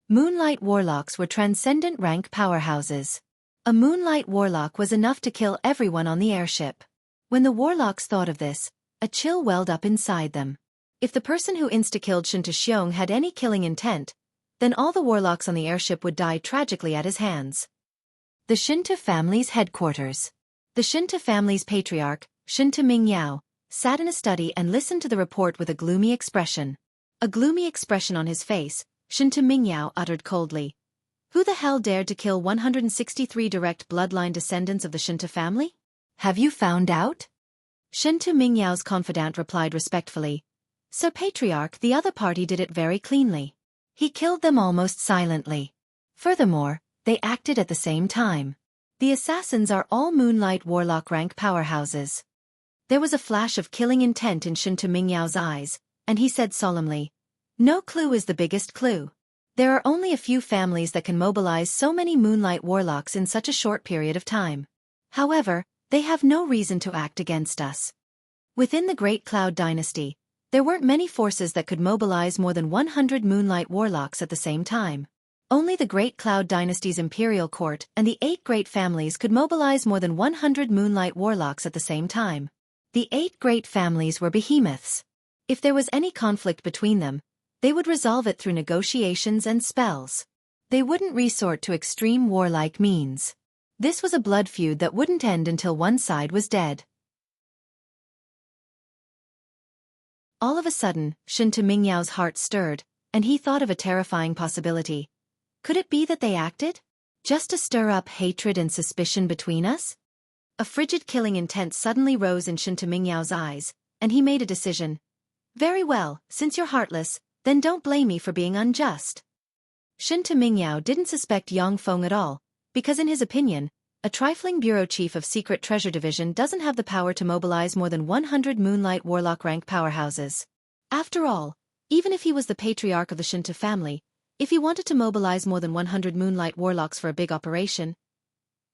Moonlight warlocks were transcendent rank powerhouses. A moonlight warlock was enough to kill everyone on the airship. When the warlocks thought of this, a chill welled up inside them. If the person who insta-killed Shen Xiong had any killing intent, then all the warlocks on the airship would die tragically at his hands. The Shinta family's headquarters. The Shinta family's patriarch, Shinta Mingyao, sat in a study and listened to the report with a gloomy expression. A gloomy expression on his face, Shinta Mingyao uttered coldly, "Who the hell dared to kill 163 direct bloodline descendants of the Shinta family? Have you found out?" Shinta Mingyao's confidant replied respectfully, "Sir Patriarch, the other party did it very cleanly. He killed them almost silently. Furthermore, they acted at the same time. The assassins are all moonlight warlock rank powerhouses." There was a flash of killing intent in Shinta Mingyao's eyes, and he said solemnly, "No clue is the biggest clue. There are only a few families that can mobilize so many moonlight warlocks in such a short period of time. However, they have no reason to act against us. Within the Great Cloud Dynasty, there weren't many forces that could mobilize more than 100 moonlight warlocks at the same time. Only the Great Cloud Dynasty's Imperial Court and the 8 great families could mobilize more than 100 moonlight warlocks at the same time. The 8 great families were behemoths. If there was any conflict between them, they would resolve it through negotiations and spells. They wouldn't resort to extreme warlike means. This was a blood feud that wouldn't end until one side was dead. All of a sudden, Shinta Mingyao's heart stirred, and he thought of a terrifying possibility. Could it be that they acted just to stir up hatred and suspicion between us? A frigid killing intent suddenly rose in Shinta Mingyao's eyes, and he made a decision. "Very well, since you're heartless, then don't blame me for being unjust." Shinta Mingyao didn't suspect Yang Feng at all, because in his opinion, a trifling bureau chief of Secret Treasure Division doesn't have the power to mobilize more than 100 Moonlight Warlock rank powerhouses. After all, even if he was the patriarch of the Shinta family, if he wanted to mobilize more than 100 Moonlight Warlocks for a big operation,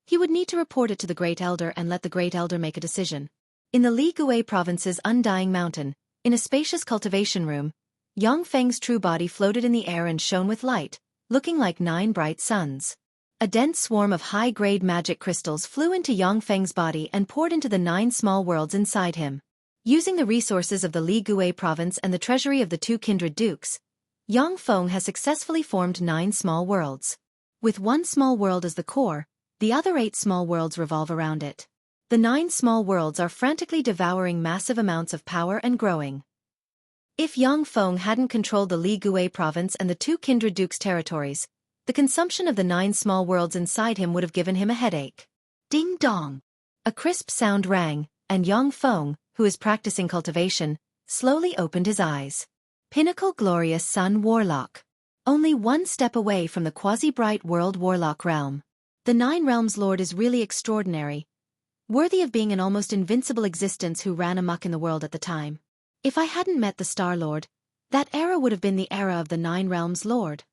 he would need to report it to the Great Elder and let the Great Elder make a decision. In the Li Gui Province's Undying Mountain, in a spacious cultivation room, Yang Feng's true body floated in the air and shone with light, looking like 9 bright suns. A dense swarm of high-grade magic crystals flew into Yang Feng's body and poured into the 9 small worlds inside him. Using the resources of the Li Gui province and the treasury of the 2 kindred dukes, Yang Feng has successfully formed 9 small worlds. With 1 small world as the core, the other 8 small worlds revolve around it. The 9 small worlds are frantically devouring massive amounts of power and growing. If Yang Feng hadn't controlled the Li Gui province and the 2 kindred dukes' territories, the consumption of the 9 small worlds inside him would have given him a headache. Ding dong! A crisp sound rang, and Yang Feng, who is practicing cultivation, slowly opened his eyes. Pinnacle Glorious Sun Warlock. Only 1 step away from the quasi-bright world Warlock realm. The 9 realms lord is really extraordinary, worthy of being an almost invincible existence who ran amok in the world at the time. If I hadn't met the Star Lord, that era would have been the era of the 9 realms lord.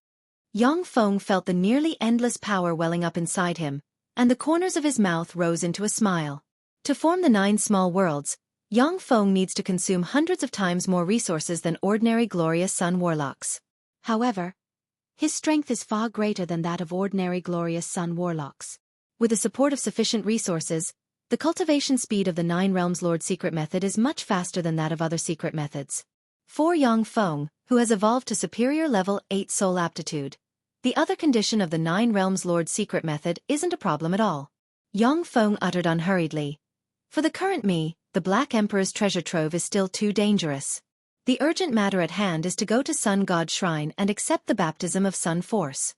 Yang Feng felt the nearly endless power welling up inside him, and the corners of his mouth rose into a smile. To form the 9 small worlds, Yang Feng needs to consume hundreds of times more resources than ordinary Glorious Sun Warlocks. However, his strength is far greater than that of ordinary Glorious Sun Warlocks. With the support of sufficient resources, the cultivation speed of the 9 Realms Lord secret method is much faster than that of other secret methods. For Yang Feng, who has evolved to superior level 8 soul aptitude, the other condition of the 9 Realms Lord secret method isn't a problem at all. Yang Feng uttered unhurriedly. For the current me, the Black Emperor's treasure trove is still too dangerous. The urgent matter at hand is to go to Sun God Shrine and accept the baptism of Sun Force.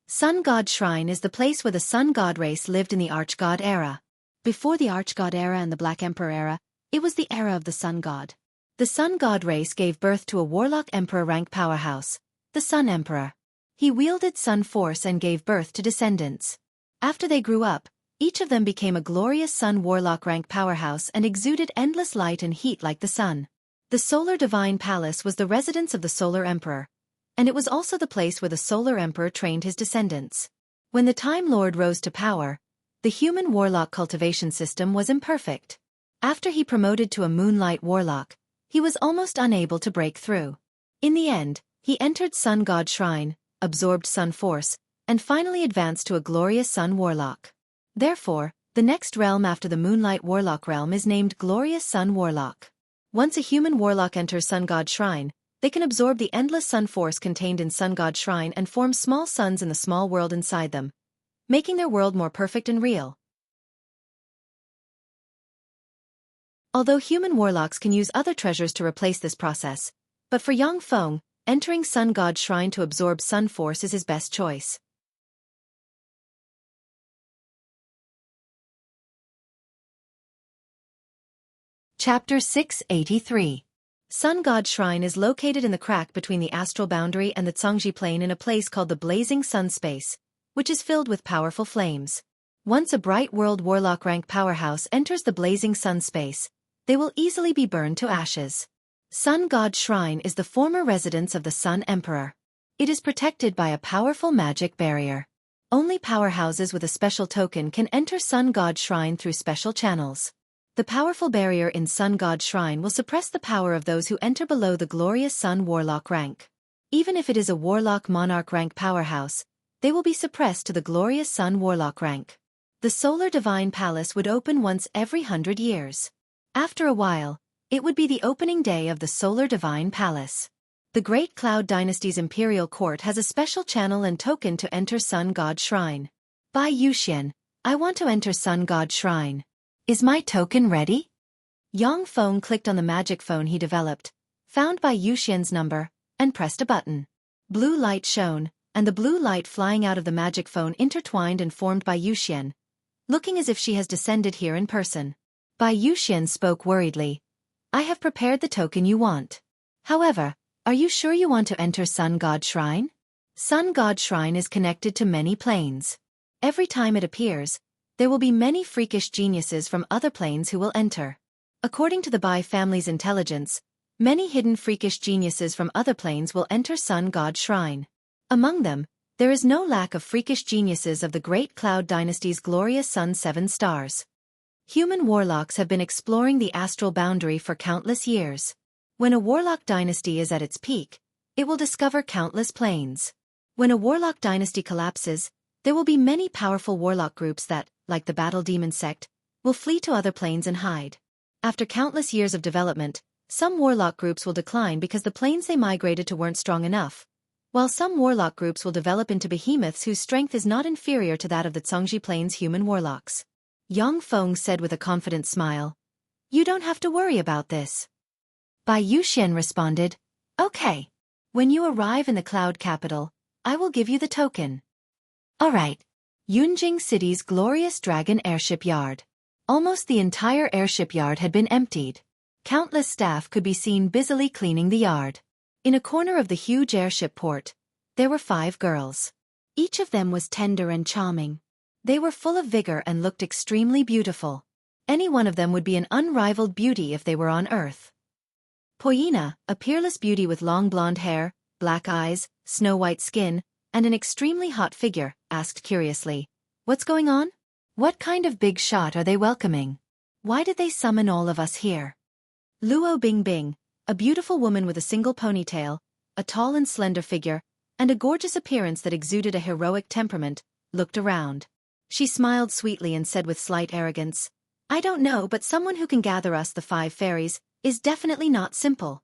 Sun God Shrine is the place where the Sun God race lived in the Archgod era. Before the Archgod era and the Black Emperor era, it was the era of the Sun God. The Sun God race gave birth to a Warlock Emperor rank powerhouse, the Sun Emperor. He wielded Sun Force and gave birth to descendants. After they grew up, each of them became a glorious Sun Warlock rank powerhouse and exuded endless light and heat like the sun. The Solar Divine Palace was the residence of the Solar Emperor, and it was also the place where the Solar Emperor trained his descendants. When the Time Lord rose to power, the human warlock cultivation system was imperfect. After he promoted to a Moonlight Warlock, he was almost unable to break through. In the end, he entered Sun God Shrine, absorbed Sun Force, and finally advanced to a glorious Sun Warlock. Therefore, the next realm after the Moonlight Warlock realm is named Glorious Sun Warlock. Once a human warlock enters Sun God Shrine, they can absorb the endless sun force contained in Sun God Shrine and form small suns in the small world inside them, making their world more perfect and real. Although human warlocks can use other treasures to replace this process, but for Yang Feng, entering Sun God Shrine to absorb sun force is his best choice. Chapter 683. Sun God Shrine is located in the crack between the astral boundary and the Zhangji Plain in a place called the Blazing Sun Space, which is filled with powerful flames. Once a bright world warlock rank powerhouse enters the Blazing Sun Space, they will easily be burned to ashes. Sun God Shrine is the former residence of the Sun Emperor. It is protected by a powerful magic barrier. Only powerhouses with a special token can enter Sun God Shrine through special channels. The powerful barrier in Sun God Shrine will suppress the power of those who enter below the glorious Sun Warlock rank. Even if it is a Warlock Monarch rank powerhouse, they will be suppressed to the glorious Sun Warlock rank. The Solar Divine Palace would open once every 100 years. After a while, it would be the opening day of the Solar Divine Palace. The Great Cloud Dynasty's Imperial Court has a special channel and token to enter Sun God Shrine. Bai Yuxian, I want to enter Sun God Shrine. Is my token ready? Yang Feng clicked on the magic phone he developed, found Bai Yuxian's number, and pressed a button. Blue light shone, and the blue light flying out of the magic phone intertwined and formed Bai Yuxian, looking as if she has descended here in person. Bai Yuxian spoke worriedly. I have prepared the token you want. However, are you sure you want to enter Sun God Shrine? Sun God Shrine is connected to many planes. Every time it appears, there will be many freakish geniuses from other planes who will enter. According to the Bai family's intelligence, many hidden freakish geniuses from other planes will enter Sun God Shrine. Among them, there is no lack of freakish geniuses of the great Cloud Dynasty's glorious Sun 7 stars. Human warlocks have been exploring the astral boundary for countless years. When a warlock dynasty is at its peak, it will discover countless planes. When a warlock dynasty collapses, there will be many powerful warlock groups that, like the Battle Demon sect, will flee to other planes and hide. After countless years of development, some warlock groups will decline because the planes they migrated to weren't strong enough, while some warlock groups will develop into behemoths whose strength is not inferior to that of the Zhongji Plains human warlocks. Yang Feng said with a confident smile, "You don't have to worry about this." Bai Yuxian responded, "Okay. When you arrive in the cloud capital, I will give you the token." Alright. Yunjing City's glorious Dragon Airship Yard. Almost the entire airship yard had been emptied. Countless staff could be seen busily cleaning the yard. In a corner of the huge airship port, there were 5 girls. Each of them was tender and charming. They were full of vigor and looked extremely beautiful. Any one of them would be an unrivaled beauty if they were on Earth. Poyina, a peerless beauty with long blonde hair, black eyes, snow-white skin, and an extremely hot figure, asked curiously, "What's going on? What kind of big shot are they welcoming? Why did they summon all of us here?" Luo Bingbing, a beautiful woman with a single ponytail, a tall and slender figure, and a gorgeous appearance that exuded a heroic temperament, looked around. She smiled sweetly and said with slight arrogance, "I don't know, but someone who can gather us the 5 fairies is definitely not simple."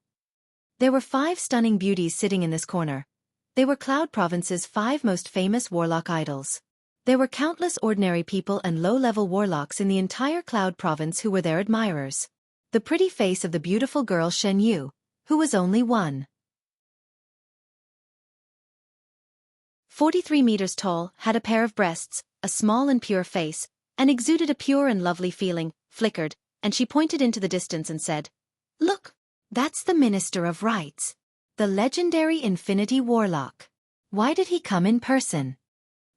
There were 5 stunning beauties sitting in this corner. They were Cloud Province's 5 most famous warlock idols. There were countless ordinary people and low-level warlocks in the entire Cloud Province who were their admirers. The pretty face of the beautiful girl Shen Yu, who was only 1.43 meters tall, had a pair of breasts, a small and pure face, and exuded a pure and lovely feeling, flickered, and she pointed into the distance and said, "Look, that's the Minister of Rights. The legendary Infinity Warlock. Why did he come in person?"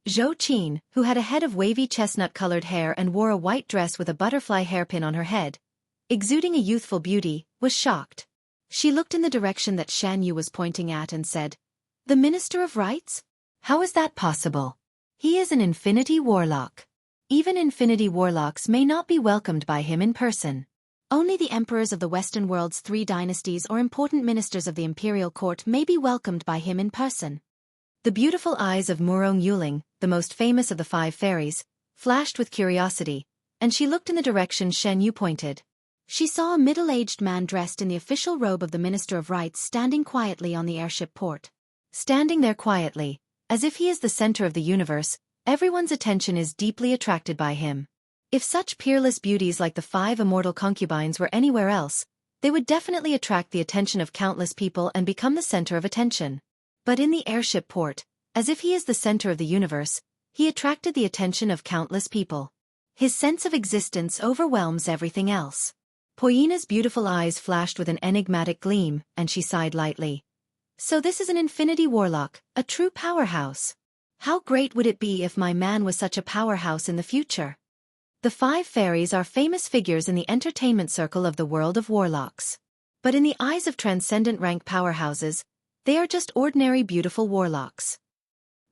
Zhou Qin, who had a head of wavy chestnut-colored hair and wore a white dress with a butterfly hairpin on her head, exuding a youthful beauty, was shocked. She looked in the direction that Shan Yu was pointing at and said, "The Minister of Rights? How is that possible? He is an Infinity Warlock. Even Infinity Warlocks may not be welcomed by him in person. Only the emperors of the Western world's 3 dynasties or important ministers of the imperial court may be welcomed by him in person." The beautiful eyes of Murong Yuling, the most famous of the 5 fairies, flashed with curiosity, and she looked in the direction Shen Yu pointed. She saw a middle-aged man dressed in the official robe of the Minister of Rights standing quietly on the airship port. Standing there quietly, as if he is the center of the universe, everyone's attention is deeply attracted by him. If such peerless beauties like the 5 immortal concubines were anywhere else, they would definitely attract the attention of countless people and become the center of attention. But in the airship port, as if he is the center of the universe, he attracted the attention of countless people. His sense of existence overwhelms everything else. Poyina's beautiful eyes flashed with an enigmatic gleam, and she sighed lightly. "So this is an Infinity Warlock, a true powerhouse. How great would it be if my man was such a powerhouse in the future?" The 5 fairies are famous figures in the entertainment circle of the world of warlocks. But in the eyes of transcendent rank powerhouses, they are just ordinary beautiful warlocks.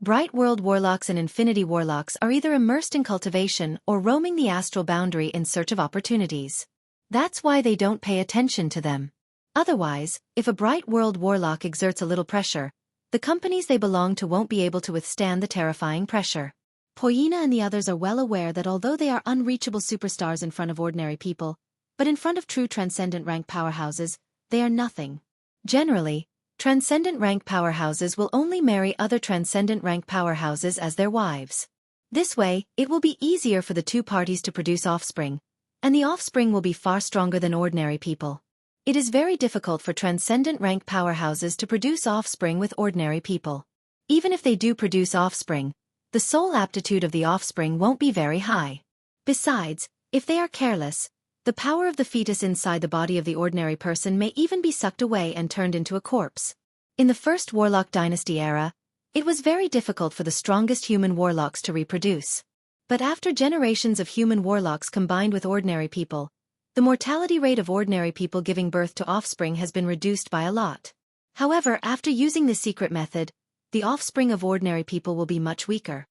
Bright world warlocks and infinity warlocks are either immersed in cultivation or roaming the astral boundary in search of opportunities. That's why they don't pay attention to them. Otherwise, if a bright world warlock exerts a little pressure, the companies they belong to won't be able to withstand the terrifying pressure. Poyina and the others are well aware that although they are unreachable superstars in front of ordinary people, but in front of true transcendent rank powerhouses, they are nothing. Generally, transcendent rank powerhouses will only marry other transcendent rank powerhouses as their wives. This way, it will be easier for the 2 parties to produce offspring, and the offspring will be far stronger than ordinary people. It is very difficult for transcendent rank powerhouses to produce offspring with ordinary people. Even if they do produce offspring, the soul aptitude of the offspring won't be very high. Besides, if they are careless, the power of the fetus inside the body of the ordinary person may even be sucked away and turned into a corpse. In the first Warlock Dynasty era, It was very difficult for the strongest human warlocks to reproduce. But after generations of human warlocks combined with ordinary people, the mortality rate of ordinary people giving birth to offspring has been reduced by a lot. However, after using this secret method, the offspring of ordinary people will be much weaker.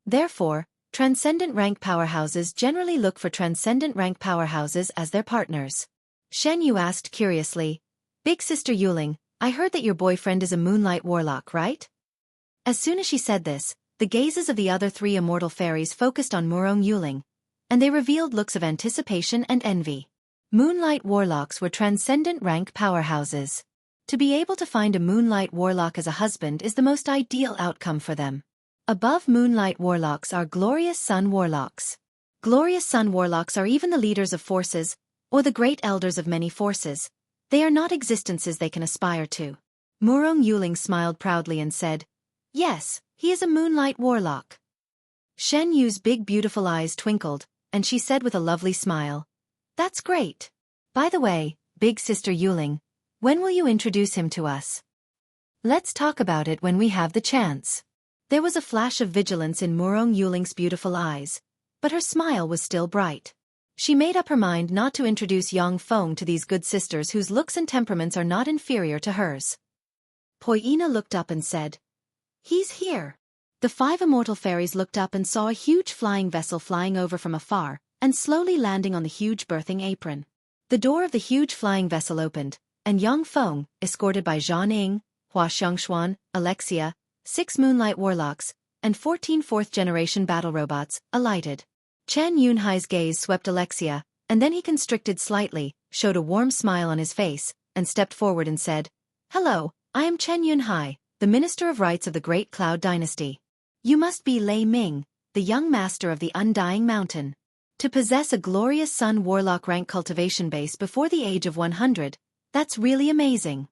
Therefore, transcendent rank powerhouses generally look for transcendent rank powerhouses as their partners. Shen Yu asked curiously, "Big Sister Yuling, I heard that your boyfriend is a moonlight warlock, right?" As soon as she said this, the gazes of the other three immortal fairies focused on Murong Yuling, and they revealed looks of anticipation and envy. Moonlight warlocks were transcendent rank powerhouses. To be able to find a moonlight warlock as a husband is the most ideal outcome for them. Above moonlight warlocks are glorious sun warlocks. Glorious sun warlocks are even the leaders of forces, or the great elders of many forces. They are not existences they can aspire to. Murong Yuling smiled proudly and said, "Yes, he is a moonlight warlock." Shen Yu's big beautiful eyes twinkled, and she said with a lovely smile, "That's great. By the way, Big Sister Yuling, when will you introduce him to us? Let's talk about it when we have the chance." There was a flash of vigilance in Murong Yuling's beautiful eyes, but her smile was still bright. She made up her mind not to introduce Yang Feng to these good sisters whose looks and temperaments are not inferior to hers. Poina looked up and said, "He's here." The five immortal fairies looked up and saw a huge flying vessel flying over from afar, and slowly landing on the huge berthing apron. The door of the huge flying vessel opened, and Yang Feng, escorted by Zhan Ying, Hua Xiangxuan, Alexia, 6 moonlight warlocks, and 14 fourth-generation battle robots, alighted. Chen Yunhai's gaze swept Alexia, and then he constricted slightly, showed a warm smile on his face, and stepped forward and said, "Hello, I am Chen Yunhai, the Minister of Rites of the Great Cloud Dynasty. You must be Lei Ming, the young master of the Undying Mountain. To possess a glorious sun warlock rank cultivation base before the age of 100, that's really amazing."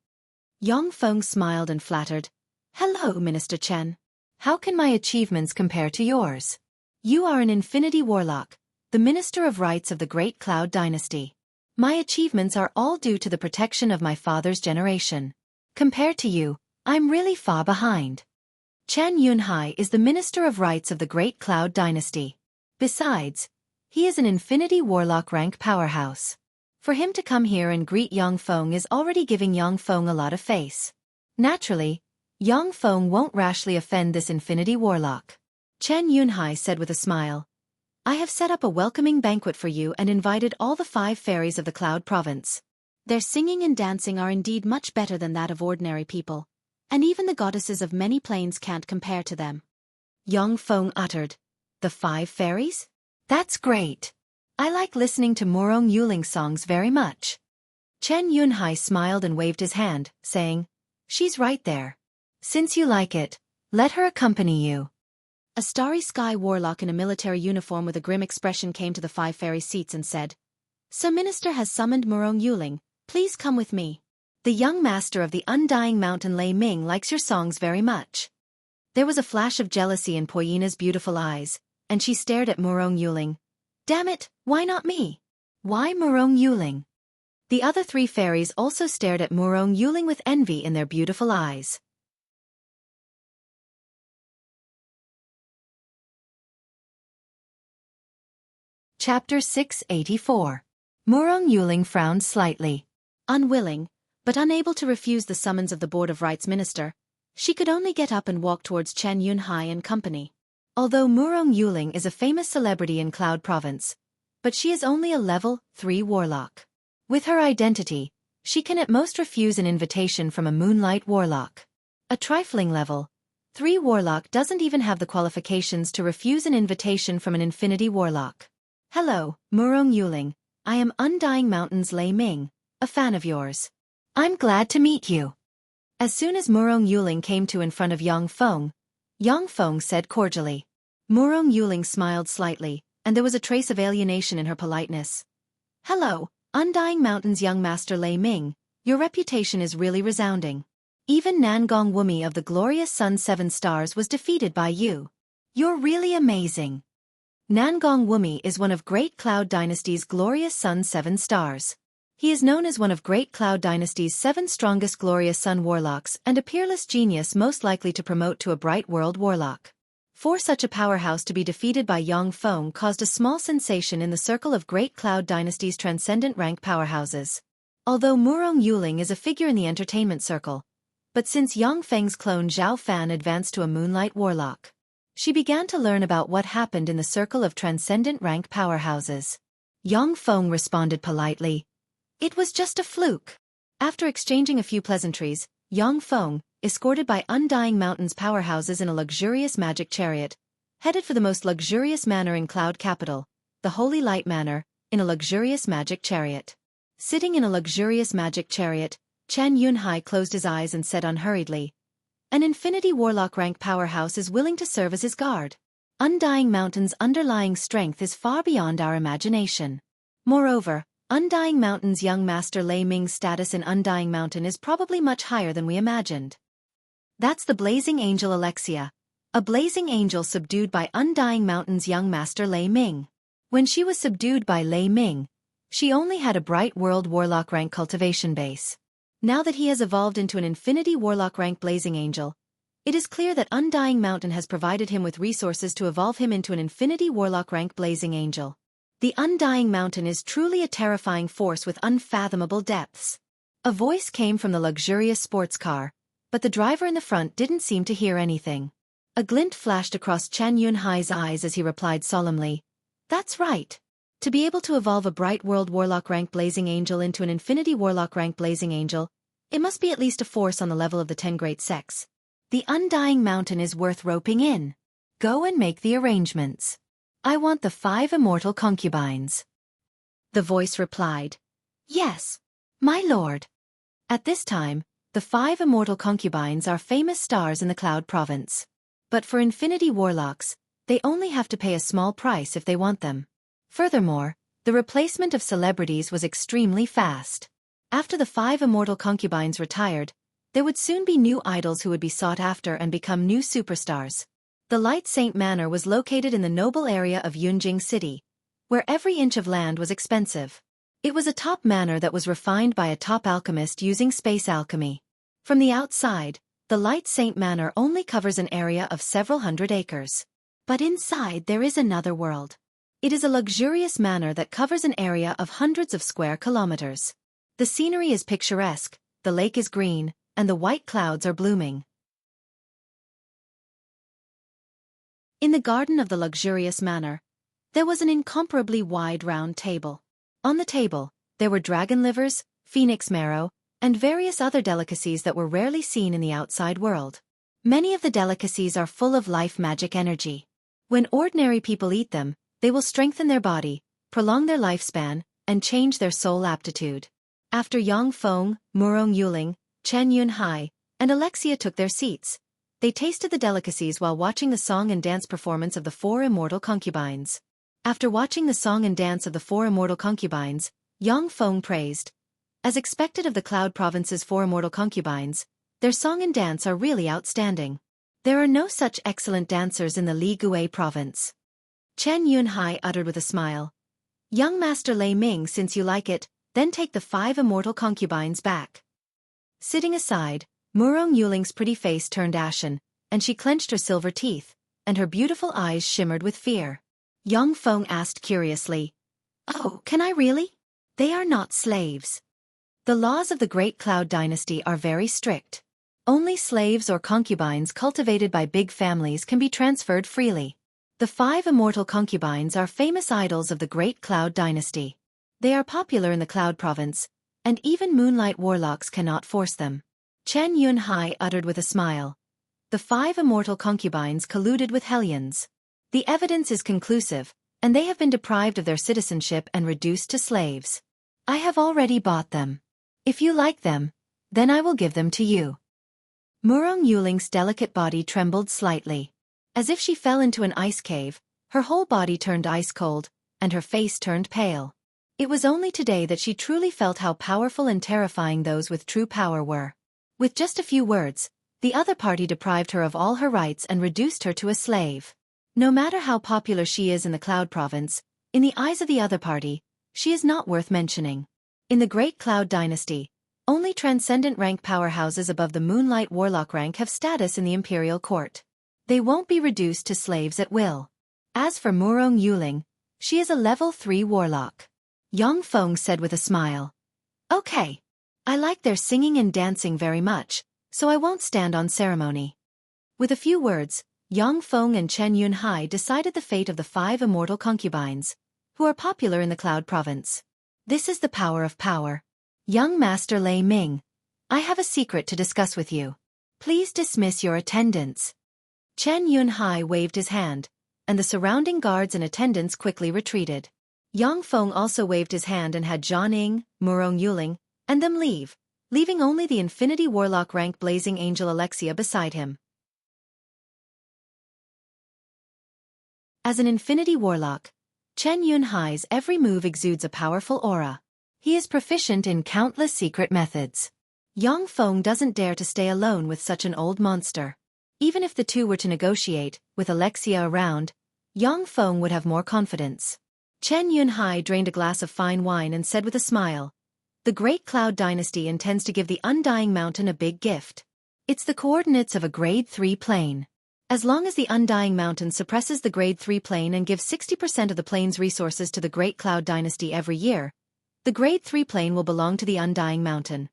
Yang Feng smiled and flattered, "Hello, Minister Chen. How can my achievements compare to yours? You are an infinity warlock, the Minister of Rites of the Great Cloud Dynasty. My achievements are all due to the protection of my father's generation. Compared to you, I'm really far behind. Chen Yunhai is the Minister of Rites of the Great Cloud Dynasty. Besides, he is an infinity warlock rank powerhouse. For him to come here and greet Yang Feng is already giving Yang Feng a lot of face. Naturally, Yang Feng won't rashly offend this infinity warlock." Chen Yunhai said with a smile, "I have set up a welcoming banquet for you and invited all the 5 fairies of the Cloud Province. Their singing and dancing are indeed much better than that of ordinary people, and even the goddesses of many planes can't compare to them." Yang Feng uttered, "The 5 fairies? That's great. I like listening to Murong Yuling songs very much." Chen Yunhai smiled and waved his hand, saying, "She's right there. Since you like it, let her accompany you." A starry sky warlock in a military uniform with a grim expression came to the 5 fairy seats and said, "Sir Minister has summoned Murong Yuling, please come with me. The young master of the Undying Mountain Lei Ming likes your songs very much." There was a flash of jealousy in Poina's beautiful eyes, and she stared at Murong Yuling. "Damn it, why not me? Why Murong Yuling?" The other 3 fairies also stared at Murong Yuling with envy in their beautiful eyes. Chapter 684. Murong Yuling frowned slightly. Unwilling, but unable to refuse the summons of the Board of Rites Minister, she could only get up and walk towards Chen Yunhai and company. Although Murong Yuling is a famous celebrity in Cloud Province, but she is only a level 3 warlock. With her identity, she can at most refuse an invitation from a moonlight warlock. A trifling level 3 warlock doesn't even have the qualifications to refuse an invitation from an infinity warlock. "Hello, Murong Yuling, I am Undying Mountain's Lei Ming, a fan of yours. I'm glad to meet you." As soon as Murong Yuling came to in front of Yang Feng said cordially. Murong Yuling smiled slightly, and there was a trace of alienation in her politeness. "Hello, Undying Mountain's young master Lei Ming, your reputation is really resounding. Even Nangong Wumi of the glorious Sun 7 Stars was defeated by you. You're really amazing." Nangong Wumi is one of Great Cloud Dynasty's glorious Sun 7 Stars. He is known as one of Great Cloud Dynasty's 7 strongest glorious sun warlocks and a peerless genius most likely to promote to a bright world warlock. For such a powerhouse to be defeated by Yang Feng caused a small sensation in the circle of Great Cloud Dynasty's transcendent rank powerhouses. Although Murong Yuling is a figure in the entertainment circle, but since Yang Feng's clone Xiaofan advanced to a moonlight warlock, she began to learn about what happened in the circle of transcendent rank powerhouses. Yang Feng responded politely, "It was just a fluke." After exchanging a few pleasantries, Yang Feng, escorted by Undying Mountain's powerhouses in a luxurious magic chariot, headed for the most luxurious manor in Cloud Capital, the Holy Light Manor, in a luxurious magic chariot. Sitting in a luxurious magic chariot, Chen Yunhai closed his eyes and said unhurriedly, "An Infinity Warlock rank powerhouse is willing to serve as his guard. Undying Mountain's underlying strength is far beyond our imagination. Moreover, Undying Mountain's young master Lei Ming's status in Undying Mountain is probably much higher than we imagined. That's the blazing angel Alexia, a blazing angel subdued by Undying Mountain's young master Lei Ming. When she was subdued by Lei Ming, she only had a bright world warlock rank cultivation base. Now that he has evolved into an Infinity Warlock rank blazing angel, it is clear that Undying Mountain has provided him with resources to evolve him into an Infinity Warlock rank blazing angel. The Undying Mountain is truly a terrifying force with unfathomable depths." A voice came from the luxurious sports car, but the driver in the front didn't seem to hear anything. A glint flashed across Chen Yunhai's eyes as he replied solemnly, "That's right. To be able to evolve a bright world warlock rank blazing angel into an Infinity Warlock rank blazing angel, it must be at least a force on the level of the 10 great sects. The Undying Mountain is worth roping in. Go and make the arrangements. I want the 5 immortal concubines." The voice replied, "Yes, my lord." At this time, the 5 immortal concubines are famous stars in the Cloud Province. But for Infinity Warlocks, they only have to pay a small price if they want them. Furthermore, the replacement of celebrities was extremely fast. After the 5 immortal concubines retired, there would soon be new idols who would be sought after and become new superstars. The Light Saint Manor was located in the noble area of Yunjing City, where every inch of land was expensive. It was a top manor that was refined by a top alchemist using space alchemy. From the outside, the Light Saint Manor only covers an area of several hundred acres. But inside there is another world. It is a luxurious manor that covers an area of hundreds of square kilometers. The scenery is picturesque, the lake is green, and the white clouds are blooming. In the garden of the luxurious manor, there was an incomparably wide round table. On the table, there were dragon livers, phoenix marrow, and various other delicacies that were rarely seen in the outside world. Many of the delicacies are full of life magic energy. When ordinary people eat them, they will strengthen their body, prolong their lifespan, and change their soul aptitude. After Yang Feng, Murong Yuling, Chen Yunhai, and Alexia took their seats, they tasted the delicacies while watching the song and dance performance of the 4 immortal concubines. After watching the song and dance of the 4 immortal concubines, Yang Feng praised, "As expected of the Cloud Province's 4 immortal concubines, their song and dance are really outstanding. There are no such excellent dancers in the Li Gui province." Chen Yunhai uttered with a smile, "Young Master Lei Ming, since you like it, then take the 5 immortal concubines back." Sitting aside, Murong Yuling's pretty face turned ashen, and she clenched her silver teeth, and her beautiful eyes shimmered with fear. Yang Feng asked curiously, "Oh, can I really? They are not slaves." The laws of the Great Cloud Dynasty are very strict. Only slaves or concubines cultivated by big families can be transferred freely. The 5 immortal concubines are famous idols of the Great Cloud Dynasty. They are popular in the Cloud Province, and even moonlight warlocks cannot force them. Chen Yunhai uttered with a smile, "The 5 immortal concubines colluded with Hellions. The evidence is conclusive, and they have been deprived of their citizenship and reduced to slaves. I have already bought them. If you like them, then I will give them to you." Murong Yuling's delicate body trembled slightly. As if she fell into an ice cave, her whole body turned ice cold, and her face turned pale. It was only today that she truly felt how powerful and terrifying those with true power were. With just a few words, the other party deprived her of all her rights and reduced her to a slave. No matter how popular she is in the Cloud Province, in the eyes of the other party, she is not worth mentioning. In the Great Cloud Dynasty, only transcendent rank powerhouses above the Moonlight Warlock rank have status in the Imperial Court. They won't be reduced to slaves at will. As for Murong Yuling, she is a level 3 warlock. Yang Feng said with a smile. Okay. I like their singing and dancing very much, so I won't stand on ceremony. With a few words, Yang Feng and Chen Yunhai decided the fate of the 5 immortal concubines, who are popular in the Cloud Province. This is the power of power. Young Master Lei Ming, I have a secret to discuss with you. Please dismiss your attendants. Chen Yunhai waved his hand, and the surrounding guards and attendants quickly retreated. Yang Feng also waved his hand and had Zhan Ying, Murong Yuling, and them leave, leaving only the Infinity Warlock rank Blazing Angel Alexia beside him. As an Infinity Warlock, Chen Yunhai's every move exudes a powerful aura. He is proficient in countless secret methods. Yang Feng doesn't dare to stay alone with such an old monster. Even if the two were to negotiate, with Alexia around, Yang Feng would have more confidence. Chen Yunhai drained a glass of fine wine and said with a smile, "The Great Cloud Dynasty intends to give the Undying Mountain a big gift. It's the coordinates of a Grade 3 plane. As long as the Undying Mountain suppresses the Grade 3 plane and gives 60% of the plane's resources to the Great Cloud Dynasty every year, the Grade 3 plane will belong to the Undying Mountain."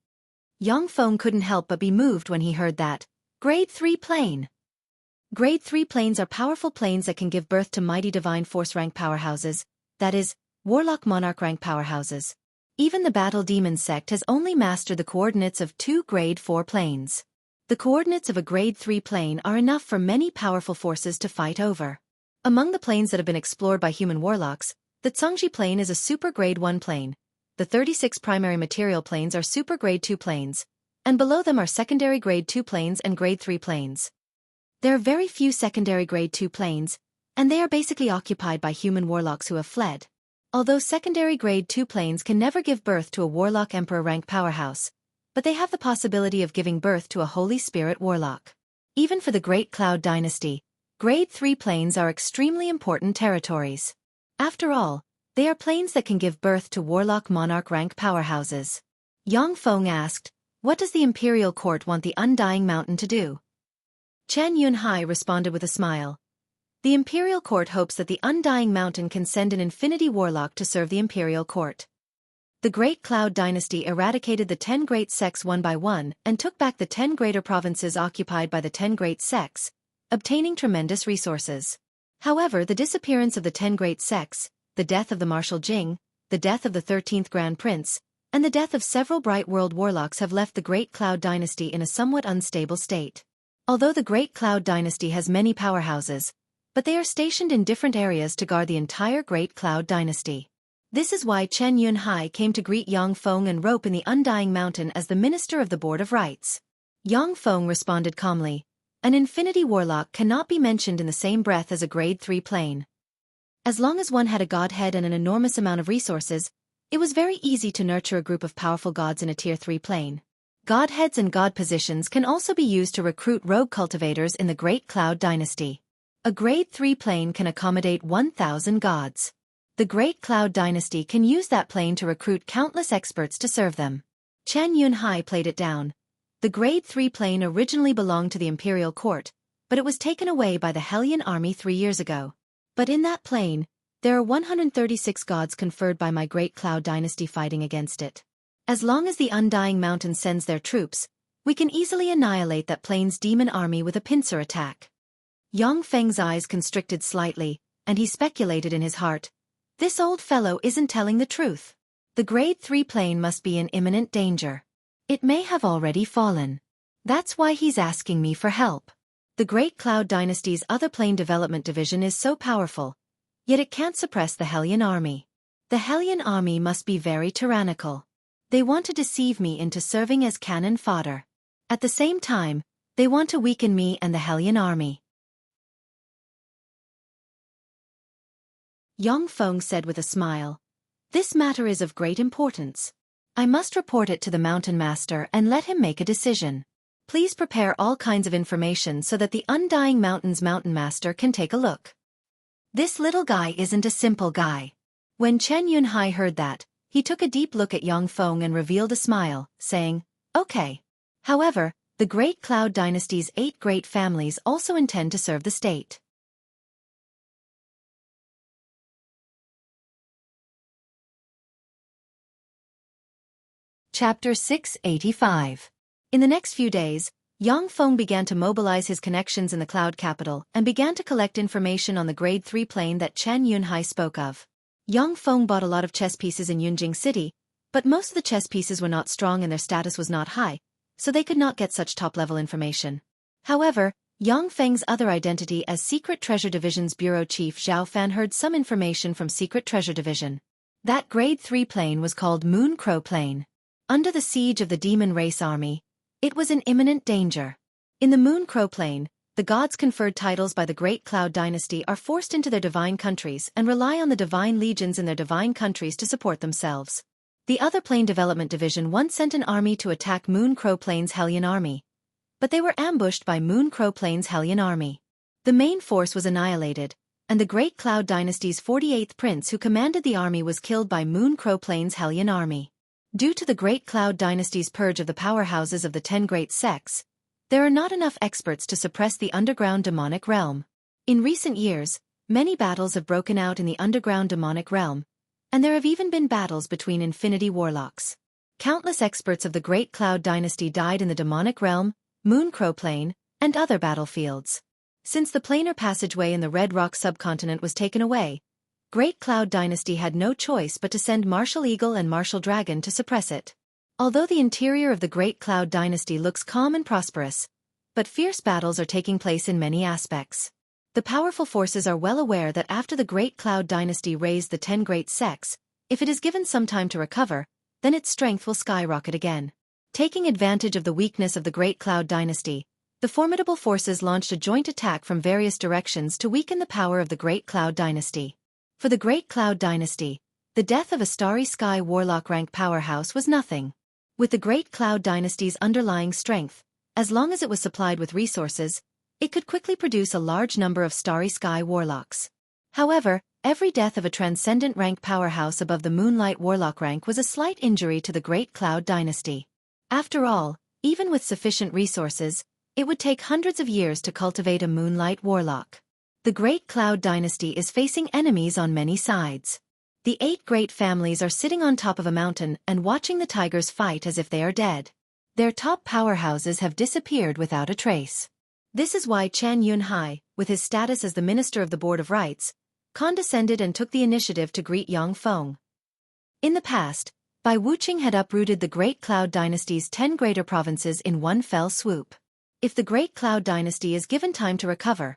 Yang Feng couldn't help but be moved when he heard that. Grade 3 plane. Grade 3 planes are powerful planes that can give birth to mighty divine force rank powerhouses, that is, Warlock Monarch rank powerhouses. Even the Battle Demon sect has only mastered the coordinates of 2 Grade 4 planes. The coordinates of a Grade 3 plane are enough for many powerful forces to fight over. Among the planes that have been explored by human warlocks, the Zhongji plane is a Super Grade 1 plane. The 36 primary material planes are Super Grade 2 planes, and below them are secondary Grade 2 planes and Grade 3 planes. There are very few secondary Grade 2 planes, and they are basically occupied by human warlocks who have fled. Although secondary Grade 2 planes can never give birth to a Warlock Emperor rank powerhouse, but they have the possibility of giving birth to a Holy Spirit warlock. Even for the Great Cloud Dynasty, Grade 3 planes are extremely important territories. After all, they are planes that can give birth to Warlock Monarch rank powerhouses. Yang Feng asked, "What does the Imperial Court want the Undying Mountain to do?" Chen Yunhai responded with a smile. The Imperial Court hopes that the Undying Mountain can send an Infinity Warlock to serve the Imperial Court. The Great Cloud Dynasty eradicated the 10 great sects one by one and took back the 10 greater provinces occupied by the 10 great sects, obtaining tremendous resources. However, the disappearance of the 10 great sects, the death of the Marshal Jing, the death of the 13th Grand Prince, and the death of several Bright World warlocks have left the Great Cloud Dynasty in a somewhat unstable state. Although the Great Cloud Dynasty has many powerhouses, but they are stationed in different areas to guard the entire Great Cloud Dynasty. This is why Chen Yunhai came to greet Yang Feng and rope in the Undying Mountain as the Minister of the Board of Rights. Yang Feng responded calmly, "An Infinity Warlock cannot be mentioned in the same breath as a Grade 3 plane. As long as one had a godhead and an enormous amount of resources, it was very easy to nurture a group of powerful gods in a Tier 3 plane. Godheads and god positions can also be used to recruit rogue cultivators in the Great Cloud Dynasty. A Grade 3 plane can accommodate 1,000 gods. The Great Cloud Dynasty can use that plane to recruit countless experts to serve them." Chen Yunhai played it down. The Grade 3 plane originally belonged to the Imperial Court, but it was taken away by the Hellion Army 3 years ago. But in that plane, there are 136 gods conferred by my Great Cloud Dynasty fighting against it. As long as the Undying Mountain sends their troops, we can easily annihilate that plane's demon army with a pincer attack. Yang Feng's eyes constricted slightly, and he speculated in his heart, "This old fellow isn't telling the truth. The Grade 3 plane must be in imminent danger. It may have already fallen. That's why he's asking me for help." The Great Cloud Dynasty's other plane development division is so powerful, yet it can't suppress the Hellion Army. The Hellion Army must be very tyrannical. They want to deceive me into serving as cannon fodder. At the same time, they want to weaken me and the Hellion Army. Yang Feng said with a smile, "This matter is of great importance. I must report it to the Mountain Master and let him make a decision. Please prepare all kinds of information so that the Undying Mountain's Mountain Master can take a look." This little guy isn't a simple guy. When Chen Yunhai heard that, He took a deep look at Yang Feng and revealed a smile, saying, "Okay." However, the Great Cloud Dynasty's 8 great families also intend to serve the state. Chapter 685. In the next few days, Yang Feng began to mobilize his connections in the cloud capital and began to collect information on the Grade 3 plane that Chen Yunhai spoke of. Yang Feng bought a lot of chess pieces in Yunjing City, but most of the chess pieces were not strong and their status was not high, so they could not get such top-level information. However, Yang Feng's other identity as Secret Treasure Division's Bureau Chief Xiaofan heard some information from Secret Treasure Division. That Grade 3 plane was called Moon Crow Plane. Under the siege of the Demon Race Army, it was in imminent danger. In the Moon Crow Plane, the gods conferred titles by the Great Cloud Dynasty are forced into their divine countries and rely on the divine legions in their divine countries to support themselves. The other Plane Development Division once sent an army to attack Moon Crow Plane's Hellion Army, but they were ambushed by Moon Crow Plane's Hellion Army. The main force was annihilated, and the Great Cloud Dynasty's 48th prince who commanded the army was killed by Moon Crow Plane's Hellion Army. Due to the Great Cloud Dynasty's purge of the powerhouses of the 10 great sects, there are not enough experts to suppress the underground demonic realm. In recent years, many battles have broken out in the underground demonic realm, and there have even been battles between infinity warlocks. Countless experts of the Great Cloud Dynasty died in the demonic realm, Moon Crow Plane, and other battlefields. Since the planar passageway in the Red Rock subcontinent was taken away, Great Cloud Dynasty had no choice but to send Martial Eagle and Martial Dragon to suppress it. Although the interior of the Great Cloud Dynasty looks calm and prosperous, but fierce battles are taking place in many aspects. The powerful forces are well aware that after the Great Cloud Dynasty raised the 10 great sects, if it is given some time to recover, then its strength will skyrocket again. Taking advantage of the weakness of the Great Cloud Dynasty, the formidable forces launched a joint attack from various directions to weaken the power of the Great Cloud Dynasty. For the Great Cloud Dynasty, the death of a Starry Sky Warlock rank powerhouse was nothing. With the Great Cloud Dynasty's underlying strength, as long as it was supplied with resources, it could quickly produce a large number of Starry Sky Warlocks. However, every death of a transcendent rank powerhouse above the Moonlight Warlock rank was a slight injury to the Great Cloud Dynasty. After all, even with sufficient resources, it would take hundreds of years to cultivate a Moonlight Warlock. The Great Cloud Dynasty is facing enemies on many sides. The 8 great families are sitting on top of a mountain and watching the tigers fight as if they are dead. Their top powerhouses have disappeared without a trace. This is why Chen Yunhai, with his status as the Minister of the Board of Rights, condescended and took the initiative to greet Yang Feng. In the past, Bai Wuqing had uprooted the Great Cloud Dynasty's 10 greater provinces in one fell swoop. If the Great Cloud Dynasty is given time to recover,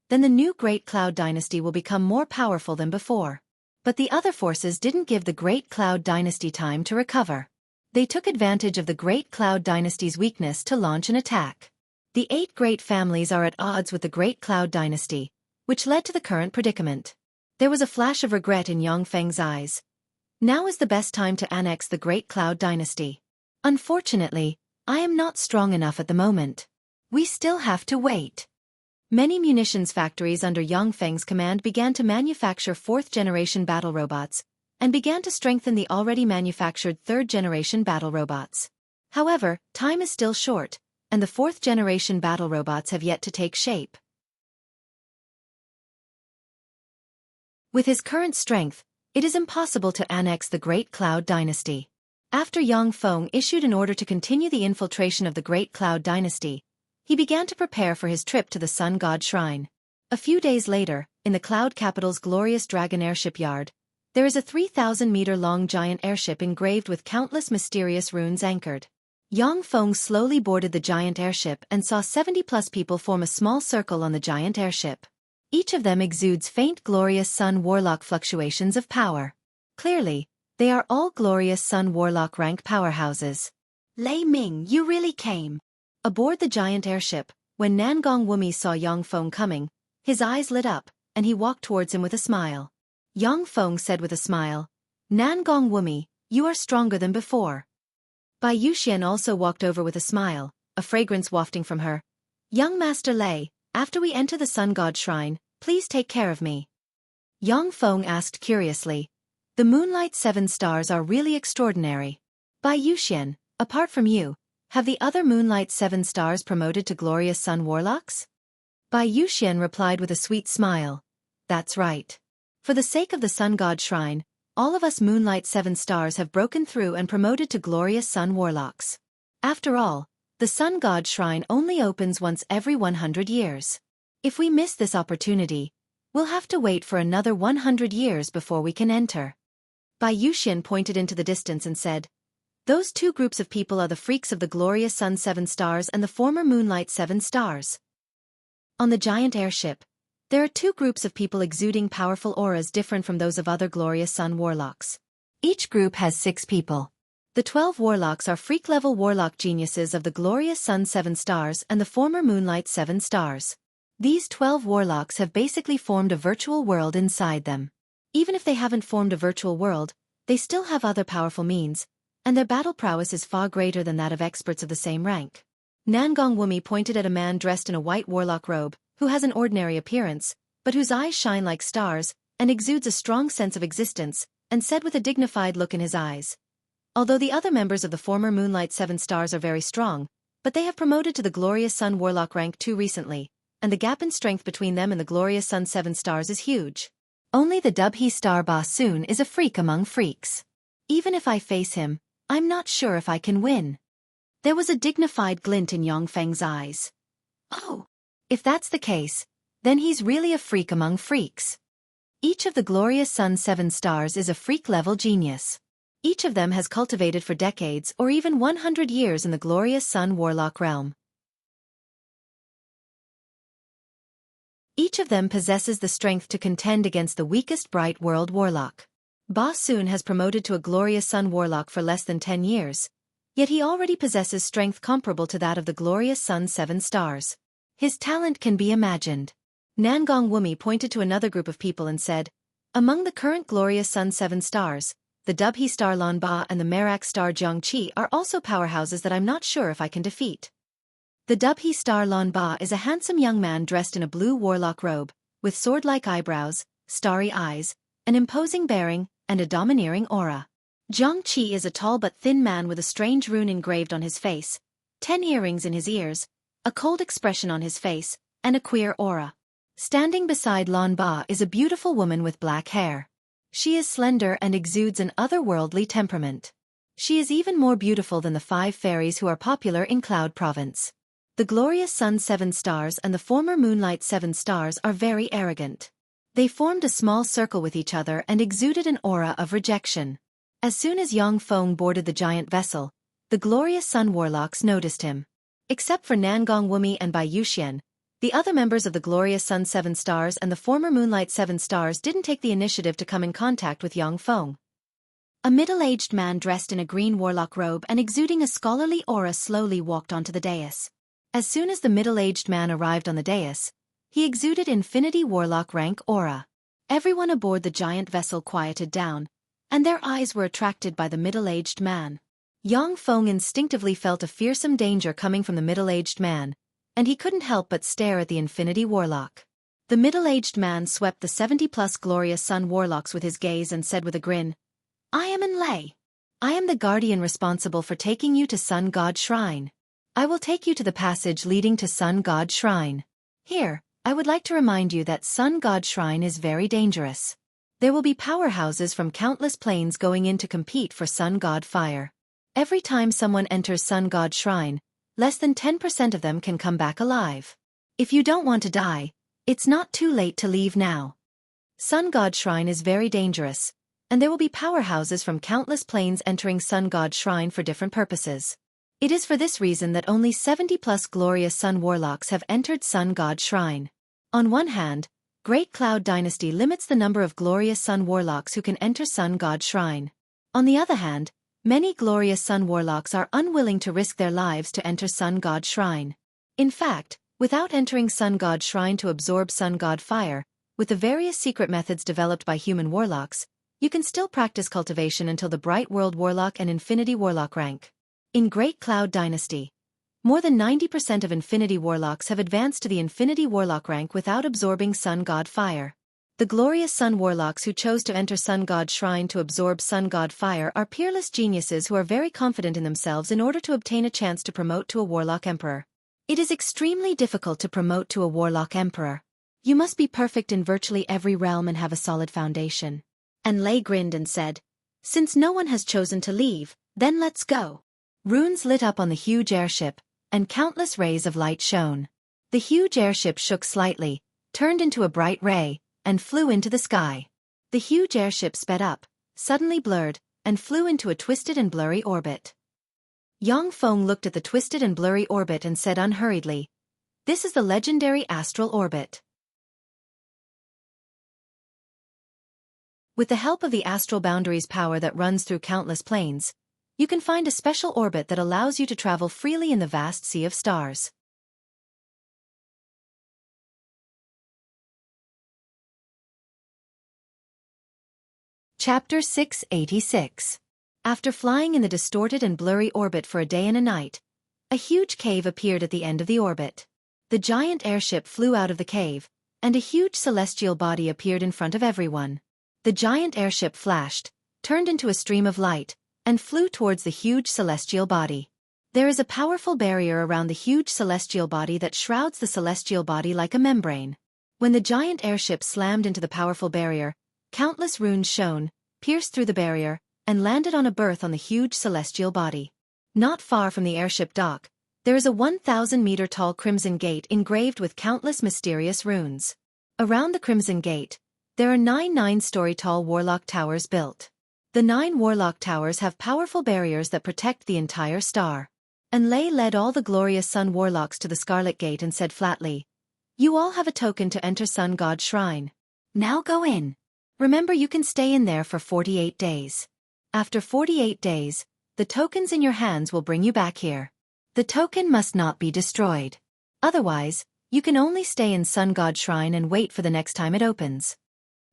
then the new Great Cloud Dynasty will become more powerful than before. But the other forces didn't give the Great Cloud Dynasty time to recover. They took advantage of the Great Cloud Dynasty's weakness to launch an attack. The 8 great families are at odds with the Great Cloud Dynasty, which led to the current predicament. There was a flash of regret in Yang Feng's eyes. Now is the best time to annex the Great Cloud Dynasty. Unfortunately, I am not strong enough at the moment. We still have to wait. Many munitions factories under Yang Feng's command began to manufacture 4th-generation battle robots, and began to strengthen the already manufactured 3rd-generation battle robots. However, time is still short, and the 4th-generation battle robots have yet to take shape. With his current strength, it is impossible to annex the Great Cloud Dynasty. After Yang Feng issued an order to continue the infiltration of the Great Cloud Dynasty, he began to prepare for his trip to the Sun God Shrine. A few days later, in the Cloud Capital's glorious Dragon Airship Yard, there is a 3,000-meter-long giant airship engraved with countless mysterious runes anchored. Yang Feng slowly boarded the giant airship and saw 70-plus people form a small circle on the giant airship. Each of them exudes faint glorious Sun Warlock fluctuations of power. Clearly, they are all glorious Sun Warlock rank powerhouses. Lei Ming, you really came. Aboard the giant airship, when Nangong Wumi saw Yang Feng coming, his eyes lit up, and he walked towards him with a smile. Yang Feng said with a smile, "Nangong Wumi, you are stronger than before." Bai Yuxian also walked over with a smile, a fragrance wafting from her. "Young Master Lei, after we enter the Sun God Shrine, please take care of me." Yang Feng asked curiously, The Moonlight 7 stars are really extraordinary. Bai Yuxian, apart from you, have the other Moonlight 7 stars promoted to glorious sun warlocks? Bai Yuxian replied with a sweet smile. That's right. For the sake of the Sun God Shrine, all of us Moonlight 7 stars have broken through and promoted to glorious sun warlocks. After all, the Sun God Shrine only opens once every 100 years. If we miss this opportunity, we'll have to wait for another 100 years before we can enter. Bai Yuxian pointed into the distance and said, those two groups of people are the freaks of the glorious Sun 7 stars and the former Moonlight 7 stars. On the giant airship, there are two groups of people exuding powerful auras different from those of other glorious sun warlocks. Each group has 6 people. The 12 warlocks are freak-level warlock geniuses of the glorious Sun 7 stars and the former Moonlight 7 stars. These 12 warlocks have basically formed a virtual world inside them. Even if they haven't formed a virtual world, they still have other powerful means, and their battle prowess is far greater than that of experts of the same rank. Nangong Wumi pointed at a man dressed in a white warlock robe, who has an ordinary appearance, but whose eyes shine like stars, and exudes a strong sense of existence, and said with a dignified look in his eyes. Although the other members of the former Moonlight 7 stars are very strong, but they have promoted to the glorious Sun Warlock rank too recently, and the gap in strength between them and the glorious Sun 7 stars is huge. Only the Dubhe star Ba Soon is a freak among freaks. Even if I face him, I'm not sure if I can win. There was a dignified glint in Yong Feng's eyes. Oh, if that's the case, then he's really a freak among freaks. Each of the glorious Sun 7 stars is a freak-level genius. Each of them has cultivated for decades or even 100 years in the glorious Sun Warlock realm. Each of them possesses the strength to contend against the weakest Bright World Warlock. Ba Soon has promoted to a glorious Sun Warlock for less than 10 years, yet he already possesses strength comparable to that of the glorious Sun 7 stars. His talent can be imagined. Nangong Wumi pointed to another group of people and said, among the current glorious Sun 7 stars, the Dubhe star Lan Ba and the Merak star Jiang Qi are also powerhouses that I'm not sure if I can defeat. The Dubhe star Lan Ba is a handsome young man dressed in a blue warlock robe, with sword-like eyebrows, starry eyes, an imposing bearing, and a domineering aura. Jiang Qi is a tall but thin man with a strange rune engraved on his face, 10 earrings in his ears, a cold expression on his face, and a queer aura. Standing beside Lan Ba is a beautiful woman with black hair. She is slender and exudes an otherworldly temperament. She is even more beautiful than the 5 fairies who are popular in Cloud Province. The glorious Sun 7 stars and the former Moonlight 7 stars are very arrogant. They formed a small circle with each other and exuded an aura of rejection. As soon as Yang Feng boarded the giant vessel, the glorious Sun Warlocks noticed him. Except for Nangong Wumi and Bai Yuxian, the other members of the glorious Sun 7 stars and the former Moonlight 7 stars didn't take the initiative to come in contact with Yang Feng. A middle-aged man dressed in a green warlock robe and exuding a scholarly aura slowly walked onto the dais. As soon as the middle-aged man arrived on the dais, he exuded infinity warlock rank aura. Everyone aboard the giant vessel quieted down, and their eyes were attracted by the middle-aged man. Yang Feng instinctively felt a fearsome danger coming from the middle-aged man, and he couldn't help but stare at the infinity warlock. The middle-aged man swept the 70-plus glorious sun warlocks with his gaze and said with a grin, I am En Lei. I am the guardian responsible for taking you to Sun God Shrine. I will take you to the passage leading to Sun God Shrine. Here, I would like to remind you that Sun God Shrine is very dangerous. There will be powerhouses from countless planes going in to compete for Sun God Fire. Every time someone enters Sun God Shrine, less than 10% of them can come back alive. If you don't want to die, it's not too late to leave now. Sun God Shrine is very dangerous, and there will be powerhouses from countless planes entering Sun God Shrine for different purposes. It is for this reason that only 70-plus glorious Sun Warlocks have entered Sun God Shrine. On one hand, Great Cloud Dynasty limits the number of glorious Sun Warlocks who can enter Sun God Shrine. On the other hand, many glorious Sun Warlocks are unwilling to risk their lives to enter Sun God Shrine. In fact, without entering Sun God Shrine to absorb Sun God Fire, with the various secret methods developed by human warlocks, you can still practice cultivation until the Bright World Warlock and Infinity Warlock rank. In Great Cloud Dynasty, more than 90% of Infinity Warlocks have advanced to the Infinity Warlock rank without absorbing Sun God Fire. The The glorious Sun Warlocks who chose to enter Sun God Shrine to absorb Sun God Fire are peerless geniuses who are very confident in themselves in order to obtain a chance to promote to a Warlock Emperor. It is extremely difficult to promote to a Warlock Emperor. You must be perfect in virtually every realm and have a solid foundation. And Lei grinned and said, "Since no one has chosen to leave, then let's go." Runes lit up on the huge airship, and countless rays of light shone. The huge airship shook slightly, turned into a bright ray, and flew into the sky. The huge airship sped up, suddenly blurred, and flew into a twisted and blurry orbit. Yang Feng looked at the twisted and blurry orbit and said unhurriedly, "This is the legendary astral orbit." With the help of the astral boundaries power that runs through countless planes, you can find a special orbit that allows you to travel freely in the vast sea of stars. Chapter 686. After flying in the distorted and blurry orbit for a day and a night, a huge cave appeared at the end of the orbit. The giant airship flew out of the cave, and a huge celestial body appeared in front of everyone. The giant airship flashed, turned into a stream of light, and flew towards the huge celestial body. There is a powerful barrier around the huge celestial body that shrouds the celestial body like a membrane. When the giant airship slammed into the powerful barrier, countless runes shone, pierced through the barrier, and landed on a berth on the huge celestial body. Not far from the airship dock, there is a 1,000-meter-tall crimson gate engraved with countless mysterious runes. Around the crimson gate, there are 9 9-story-tall warlock towers built. The 9 warlock towers have powerful barriers that protect the entire star. And Lei led all the glorious Sun Warlocks to the Scarlet Gate and said flatly, "You all have a token to enter Sun God Shrine. Now go in. Remember, you can stay in there for 48 days. After 48 days, the tokens in your hands will bring you back here. The token must not be destroyed. Otherwise, you can only stay in Sun God Shrine and wait for the next time it opens."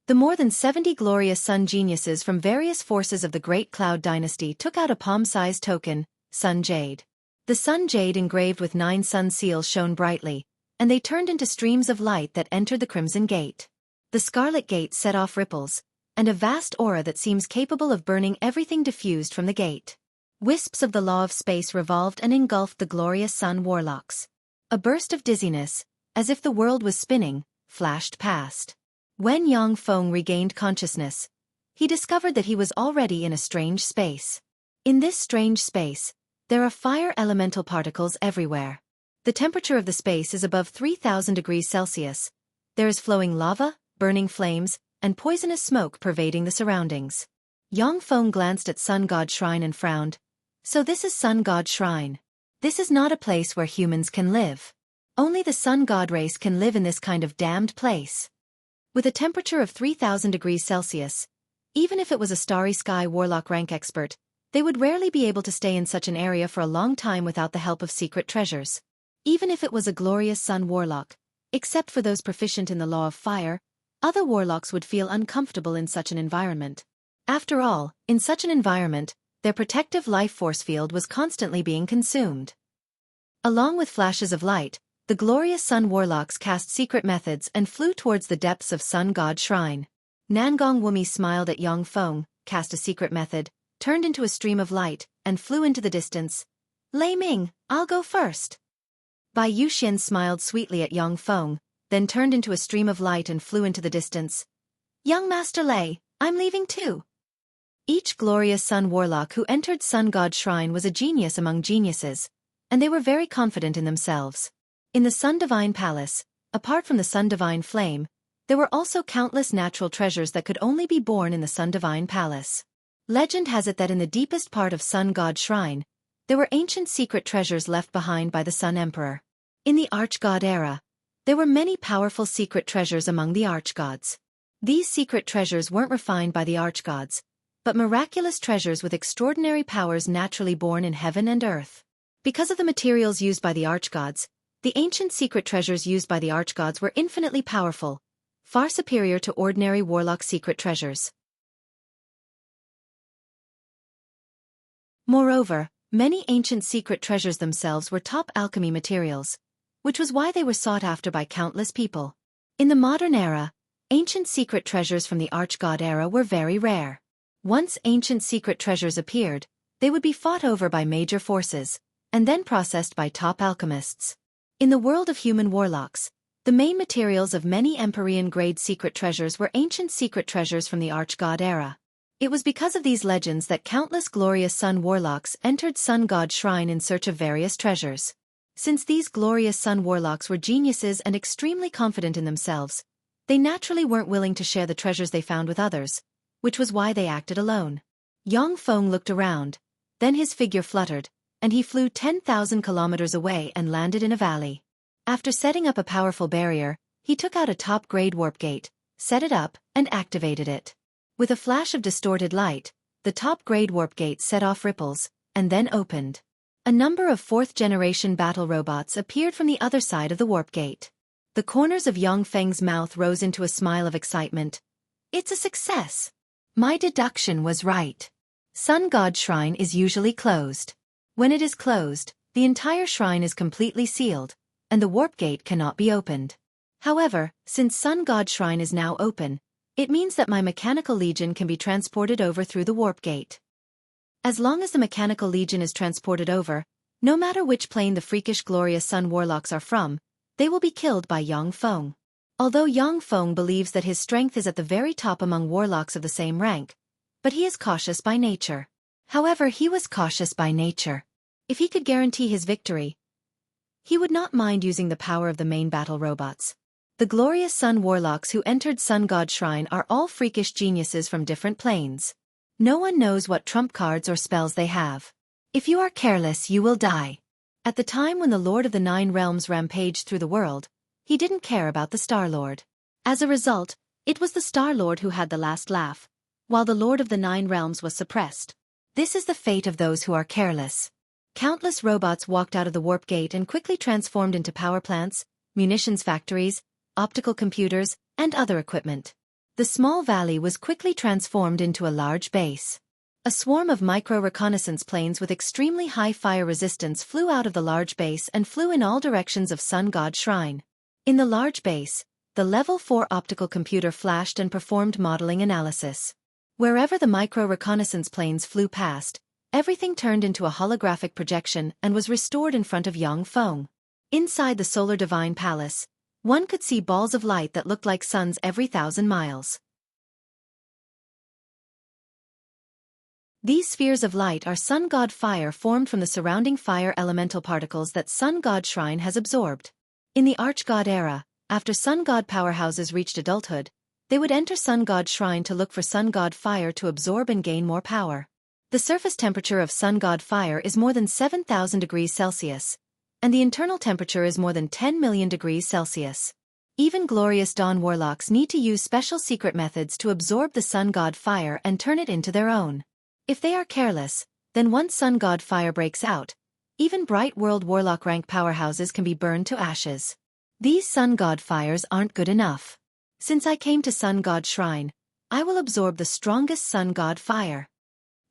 The more than 70 glorious sun geniuses from various forces of the Great Cloud Dynasty took out a palm-sized token, Sun Jade. The Sun Jade engraved with 9 sun seals shone brightly, and they turned into streams of light that entered the Crimson Gate. The Scarlet Gate set off ripples, and a vast aura that seems capable of burning everything diffused from the gate. Wisps of the law of space revolved and engulfed the glorious Sun Warlocks. A burst of dizziness, as if the world was spinning, flashed past. When Yang Feng regained consciousness, he discovered that he was already in a strange space. In this strange space, there are fire elemental particles everywhere. The temperature of the space is above 3,000 degrees Celsius. There is flowing lava, burning flames, and poisonous smoke pervading the surroundings. Yang Feng glanced at Sun God Shrine and frowned. "So this is Sun God Shrine. This is not a place where humans can live. Only the Sun God race can live in this kind of damned place." With a temperature of 3,000 degrees Celsius, even if it was a starry sky warlock rank expert, they would rarely be able to stay in such an area for a long time without the help of secret treasures. Even if it was a glorious sun warlock, except for those proficient in the law of fire, other warlocks would feel uncomfortable in such an environment. After all, in such an environment, their protective life force field was constantly being consumed. Along with flashes of light, the glorious Sun Warlocks cast secret methods and flew towards the depths of Sun God Shrine. Nangong Wumi smiled at Yang Feng, cast a secret method, turned into a stream of light, and flew into the distance. "Lei Ming, I'll go first." Bai Yuxian smiled sweetly at Yang Feng, then turned into a stream of light and flew into the distance. "Young Master Lei, I'm leaving too." Each glorious Sun Warlock who entered Sun God Shrine was a genius among geniuses, and they were very confident in themselves. In the Sun Divine Palace, apart from the Sun Divine Flame, there were also countless natural treasures that could only be born in the Sun Divine Palace. Legend has it that in the deepest part of Sun God Shrine, there were ancient secret treasures left behind by the Sun Emperor. In the Archgod era, there were many powerful secret treasures among the Archgods. These secret treasures weren't refined by the Archgods, but miraculous treasures with extraordinary powers naturally born in heaven and earth. Because of the materials used by the Archgods, the ancient secret treasures used by the Archgods were infinitely powerful, far superior to ordinary warlock secret treasures. Moreover, many ancient secret treasures themselves were top alchemy materials, which was why they were sought after by countless people. In the modern era, Ancient secret treasures from the Arch-God era were very rare. Once ancient secret treasures appeared, they would be fought over by major forces, and then processed by top alchemists. In the world of human warlocks, the main materials of many Empyrean-grade secret treasures were ancient secret treasures from the Arch-God era. It was because of these legends that countless glorious sun warlocks entered Sun God Shrine in search of various treasures. Since these glorious sun warlocks were geniuses and extremely confident in themselves, they naturally weren't willing to share the treasures they found with others, which was why they acted alone. Yang Feng looked around, then his figure fluttered, and he flew 10,000 kilometers away and landed in a valley. After setting up a powerful barrier, he took out a top-grade warp gate, set it up, and activated it. With a flash of distorted light, the top-grade warp gate set off ripples, and then opened. A number of fourth-generation battle robots appeared from the other side of the warp gate. The corners of Yang Feng's mouth rose into a smile of excitement. It's a success! My deduction was right. Sun God Shrine is usually closed. When it is closed, the entire shrine is completely sealed, and the warp gate cannot be opened. However, since Sun God Shrine is now open, it means that my Mechanical Legion can be transported over through the warp gate. As long as the Mechanical Legion is transported over, no matter which plane the freakish glorious sun warlocks are from, they will be killed by Yang Feng. Although Yang Feng believes that his strength is at the very top among warlocks of the same rank, but he is cautious by nature. However, he was cautious by nature. If he could guarantee his victory, he would not mind using the power of the main battle robots. The glorious sun warlocks who entered Sun God Shrine are all freakish geniuses from different planes. No one knows what trump cards or spells they have. If you are careless, you will die. At the time when the Lord of the Nine Realms rampaged through the world, he didn't care about the Star-Lord. As a result, it was the Star-Lord who had the last laugh, while the Lord of the Nine Realms was suppressed. This is the fate of those who are careless. Countless robots walked out of the warp gate and quickly transformed into power plants, munitions factories, optical computers, and other equipment. The small valley was quickly transformed into a large base. A swarm of micro-reconnaissance planes with extremely high fire resistance flew out of the large base and flew in all directions of Sun God Shrine. In the large base, the Level 4 optical computer flashed and performed modeling analysis. Wherever the micro-reconnaissance planes flew past, everything turned into a holographic projection and was restored in front of Yang Feng. Inside the Solar Divine Palace, one could see balls of light that looked like suns every 1,000 miles. These spheres of light are Sun God fire formed from the surrounding fire elemental particles that Sun God Shrine has absorbed. In the Arch-God era, after Sun God powerhouses reached adulthood, they would enter Sun God Shrine to look for Sun God fire to absorb and gain more power. The surface temperature of Sun God fire is more than 7,000 degrees Celsius, and the internal temperature is more than 10 million degrees Celsius. Even glorious dawn warlocks need to use special secret methods to absorb the Sun God fire and turn it into their own. If they are careless, then once Sun God fire breaks out, even bright world warlock rank powerhouses can be burned to ashes. These Sun God fires aren't good enough. Since I came to Sun God Shrine, I will absorb the strongest Sun God fire.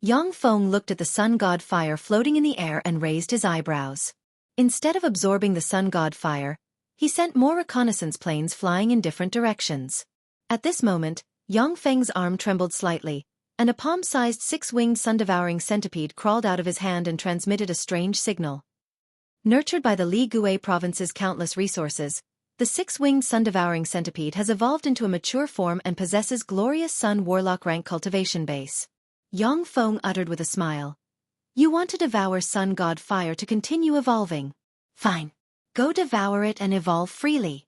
Yang Feng looked at the Sun God fire floating in the air and raised his eyebrows. Instead of absorbing the Sun God fire, he sent more reconnaissance planes flying in different directions. At this moment, Yang Feng's arm trembled slightly, and a palm-sized six-winged sun-devouring centipede crawled out of his hand and transmitted a strange signal. Nurtured by the Li Gui province's countless resources, the six-winged sun-devouring centipede has evolved into a mature form and possesses glorious sun warlock rank cultivation base. Yang Feng uttered with a smile. You want to devour Sun God fire to continue evolving. Fine. Go devour it and evolve freely.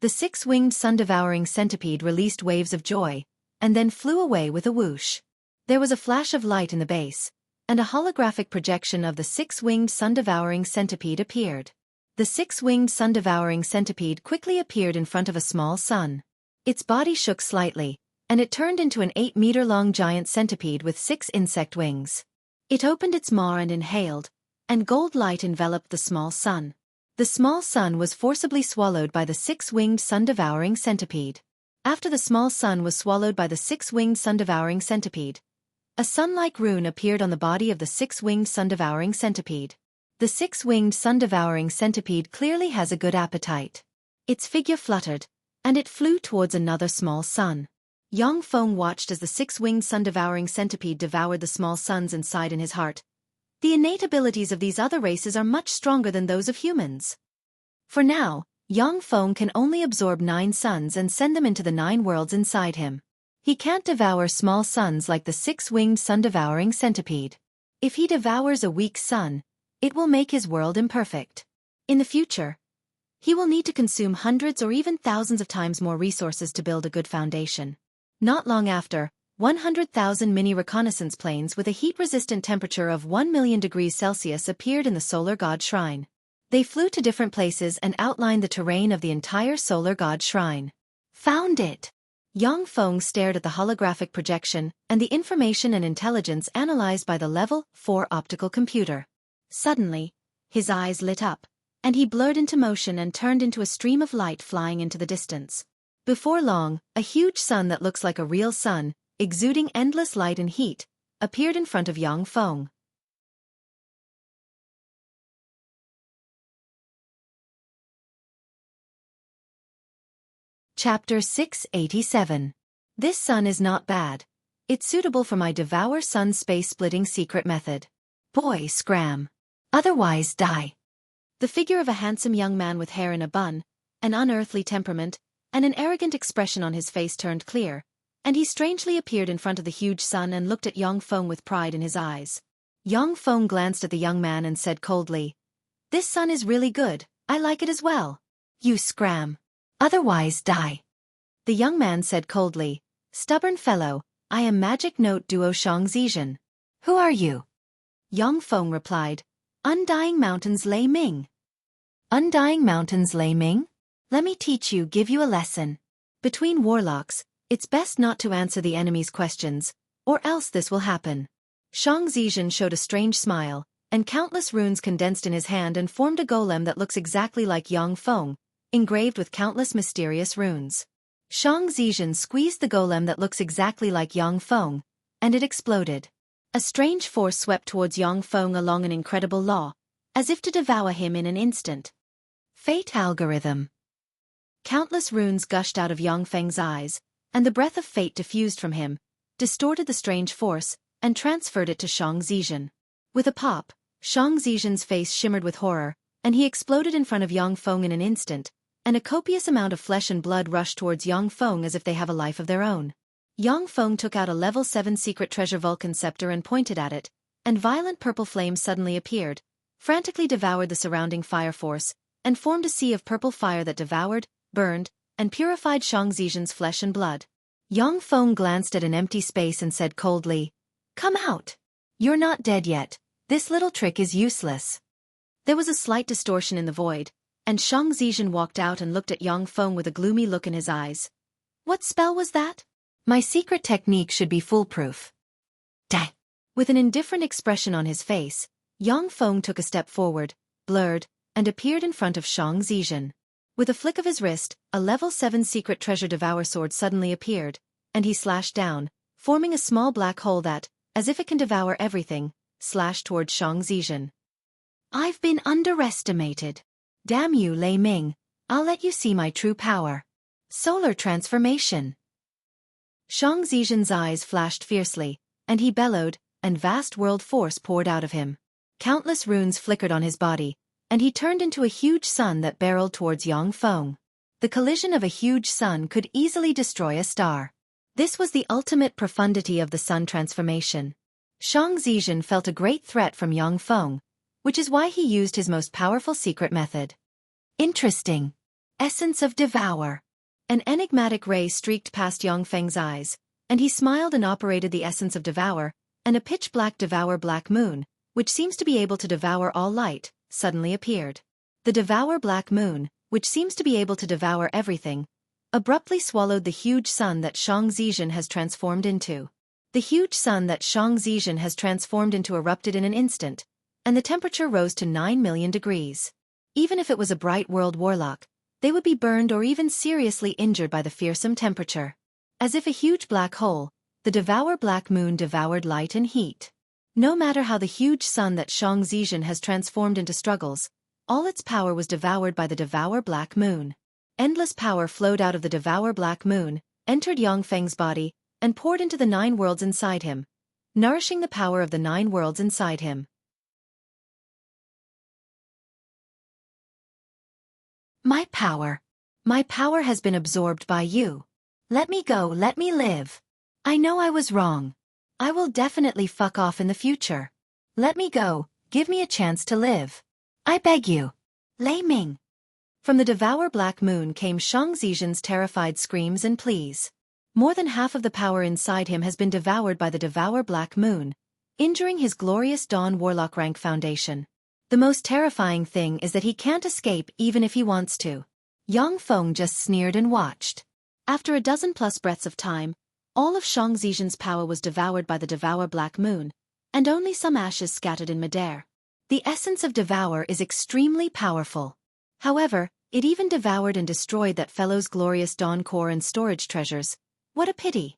The six-winged sun-devouring centipede released waves of joy, and then flew away with a whoosh. There was a flash of light in the base, and a holographic projection of the six-winged sun-devouring centipede appeared. The six-winged sun-devouring centipede quickly appeared in front of a small sun. Its body shook slightly, and it turned into an 8-meter-long giant centipede with 6 insect wings. It opened its maw and inhaled, and gold light enveloped the small sun. The small sun was forcibly swallowed by the six-winged sun-devouring centipede. After the small sun was swallowed by the six-winged sun-devouring centipede, a sun-like rune appeared on the body of the six-winged sun-devouring centipede. The six-winged sun-devouring centipede clearly has a good appetite. Its figure fluttered, and it flew towards another small sun. Yang Feng watched as the six-winged sun-devouring centipede devoured the small suns inside in his heart. The innate abilities of these other races are much stronger than those of humans. For now, Yang Feng can only absorb 9 suns and send them into the 9 worlds inside him. He can't devour small suns like the six-winged sun-devouring centipede. If he devours a weak sun, it will make his world imperfect. In the future, he will need to consume hundreds or even thousands of times more resources to build a good foundation. Not long after, 100,000 mini reconnaissance planes with a heat-resistant temperature of 1 million degrees Celsius appeared in the solar god shrine. They flew to different places and outlined the terrain of the entire solar god shrine. Found it! Yang Feng stared at the holographic projection and the information and intelligence analyzed by the level 4 optical computer. Suddenly, his eyes lit up, and he blurred into motion and turned into a stream of light flying into the distance. Before long, a huge sun that looks like a real sun, exuding endless light and heat, appeared in front of Yang Feng. Chapter 687. This sun is not bad. It's suitable for my devour sun space-splitting secret method. Boy, scram. Otherwise die. The figure of a handsome young man with hair in a bun, an unearthly temperament, and an arrogant expression on his face turned clear, and he strangely appeared in front of the huge sun and looked at Yang Feng with pride in his eyes. Yang Feng glanced at the young man and said coldly, "This sun is really good, I like it as well." "You scram. Otherwise die." The young man said coldly, "Stubborn fellow, I am Magic Note Duo Shang Zizhen." "Who are you?" Yang Feng replied, "Undying Mountains Lei Ming." "Undying Mountains Lei Ming? Let me teach you, give you a lesson. Between warlocks, it's best not to answer the enemy's questions, or else this will happen." Shang Zizhen showed a strange smile, and countless runes condensed in his hand and formed a golem that looks exactly like Yang Feng, engraved with countless mysterious runes. Shang Zizhen squeezed the golem that looks exactly like Yang Feng, and it exploded. A strange force swept towards Yang Feng along an incredible law, as if to devour him in an instant. Fate algorithm. Countless runes gushed out of Yang Feng's eyes, and the breath of fate diffused from him, distorted the strange force, and transferred it to Shang Zizhen. With a pop, Shang Zizhen's face shimmered with horror, and he exploded in front of Yang Feng in an instant, and a copious amount of flesh and blood rushed towards Yang Feng as if they have a life of their own. Yang Feng took out a level 7 secret treasure Vulcan scepter and pointed at it, and violent purple flames suddenly appeared, frantically devoured the surrounding fire force, and formed a sea of purple fire that devoured, burned, and purified Shang Zizhen's flesh and blood. Yang Feng glanced at an empty space and said coldly, "Come out. You're not dead yet. This little trick is useless." There was a slight distortion in the void, and Shang Zizhen walked out and looked at Yang Feng with a gloomy look in his eyes. "What spell was that? My secret technique should be foolproof." "Die." With an indifferent expression on his face, Yang Feng took a step forward, blurred, and appeared in front of Shang Zizhen. With a flick of his wrist, a level 7 secret treasure devour sword suddenly appeared, and he slashed down, forming a small black hole that, as if it can devour everything, slashed towards Shang Zizhen. "I've been underestimated. Damn you, Lei Ming, I'll let you see my true power. Solar transformation." Shang Zizhen's eyes flashed fiercely, and he bellowed, and vast world force poured out of him. Countless runes flickered on his body, and he turned into a huge sun that barreled towards Yang Feng. The collision of a huge sun could easily destroy a star. This was the ultimate profundity of the sun transformation. Shang Zizhen felt a great threat from Yang Feng, which is why he used his most powerful secret method. Interesting. Essence of Devour. An enigmatic ray streaked past Yang Feng's eyes, and he smiled and operated the essence of Devour, and a pitch-black Devour Black Moon, which seems to be able to devour all light, suddenly appeared. The Devour Black Moon, which seems to be able to devour everything, abruptly swallowed the huge sun that Shang Zizhen has transformed into. The huge sun that Shang Zizhen has transformed into erupted in an instant, and the temperature rose to 9 million degrees. Even if it was a bright world warlock, they would be burned or even seriously injured by the fearsome temperature. As if a huge black hole, the Devour Black Moon devoured light and heat. No matter how the huge sun that Shang Zizhen has transformed into struggles, all its power was devoured by the Devour Black Moon. Endless power flowed out of the Devour Black Moon, entered Yang Feng's body, and poured into the 9 worlds inside him, nourishing the power of the 9 worlds inside him. My power. My power has been absorbed by you. Let me go, let me live. I know I was wrong. I will definitely fuck off in the future. Let me go, give me a chance to live. I beg you. Lei Ming. From the Devour Black Moon came Shang Zizhen's terrified screams and pleas. More than half of the power inside him has been devoured by the Devour Black Moon, injuring his glorious Dawn Warlock rank foundation. The most terrifying thing is that he can't escape even if he wants to. Yang Feng just sneered and watched. After a dozen-plus breaths of time, all of Shang Zizhen's power was devoured by the Devour Black Moon, and only some ashes scattered in midair. The essence of Devour is extremely powerful. However, it even devoured and destroyed that fellow's glorious Dawn core and storage treasures. What a pity.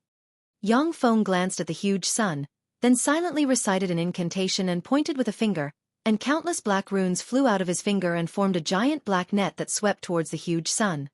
Yang Feng glanced at the huge sun, then silently recited an incantation and pointed with a finger, and countless black runes flew out of his finger and formed a giant black net that swept towards the huge sun.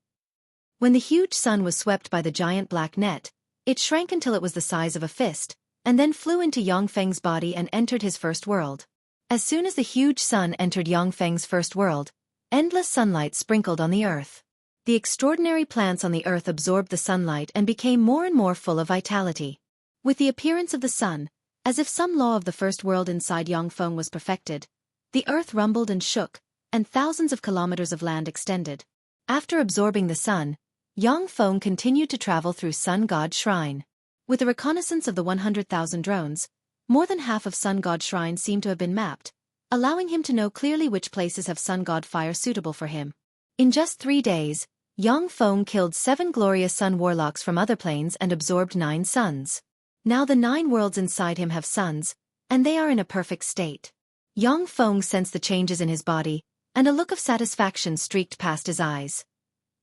When the huge sun was swept by the giant black net, it shrank until it was the size of a fist, and then flew into Yang Feng's body and entered his first world. As soon as the huge sun entered Yang Feng's first world, endless sunlight sprinkled on the earth. The extraordinary plants on the earth absorbed the sunlight and became more and more full of vitality. With the appearance of the sun, as if some law of the first world inside Yang Feng was perfected, the earth rumbled and shook, and thousands of kilometers of land extended. After absorbing the sun, Yang Feng continued to travel through Sun God Shrine. With the reconnaissance of the 100,000 drones, more than half of Sun God Shrine seemed to have been mapped, allowing him to know clearly which places have Sun God fire suitable for him. In just 3 days, Yang Feng killed 7 glorious sun warlocks from other planes and absorbed 9 suns. Now the 9 worlds inside him have suns, and they are in a perfect state. Yang Feng sensed the changes in his body, and a look of satisfaction streaked past his eyes.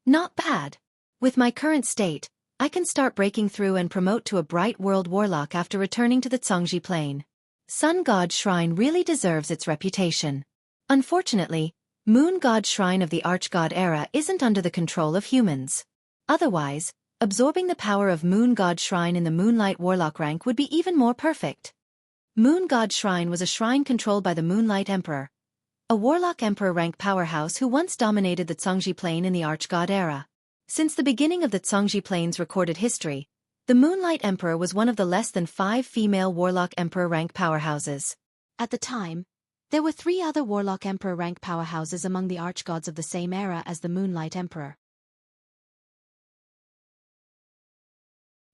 Not bad. With my current state, I can start breaking through and promote to a bright world warlock after returning to the Zhongji Plain. Sun God Shrine really deserves its reputation. Unfortunately, Moon God Shrine of the Archgod era isn't under the control of humans. Otherwise, absorbing the power of Moon God Shrine in the Moonlight Warlock rank would be even more perfect. Moon God Shrine was a shrine controlled by the Moonlight Emperor, a Warlock Emperor rank powerhouse who once dominated the Zhongji Plain in the Archgod era. Since the beginning of the Zhongji Plain's recorded history, the Moonlight Emperor was one of the less than 5 female Warlock Emperor rank powerhouses. At the time, there were 3 other Warlock Emperor rank powerhouses among the archgods of the same era as the Moonlight Emperor.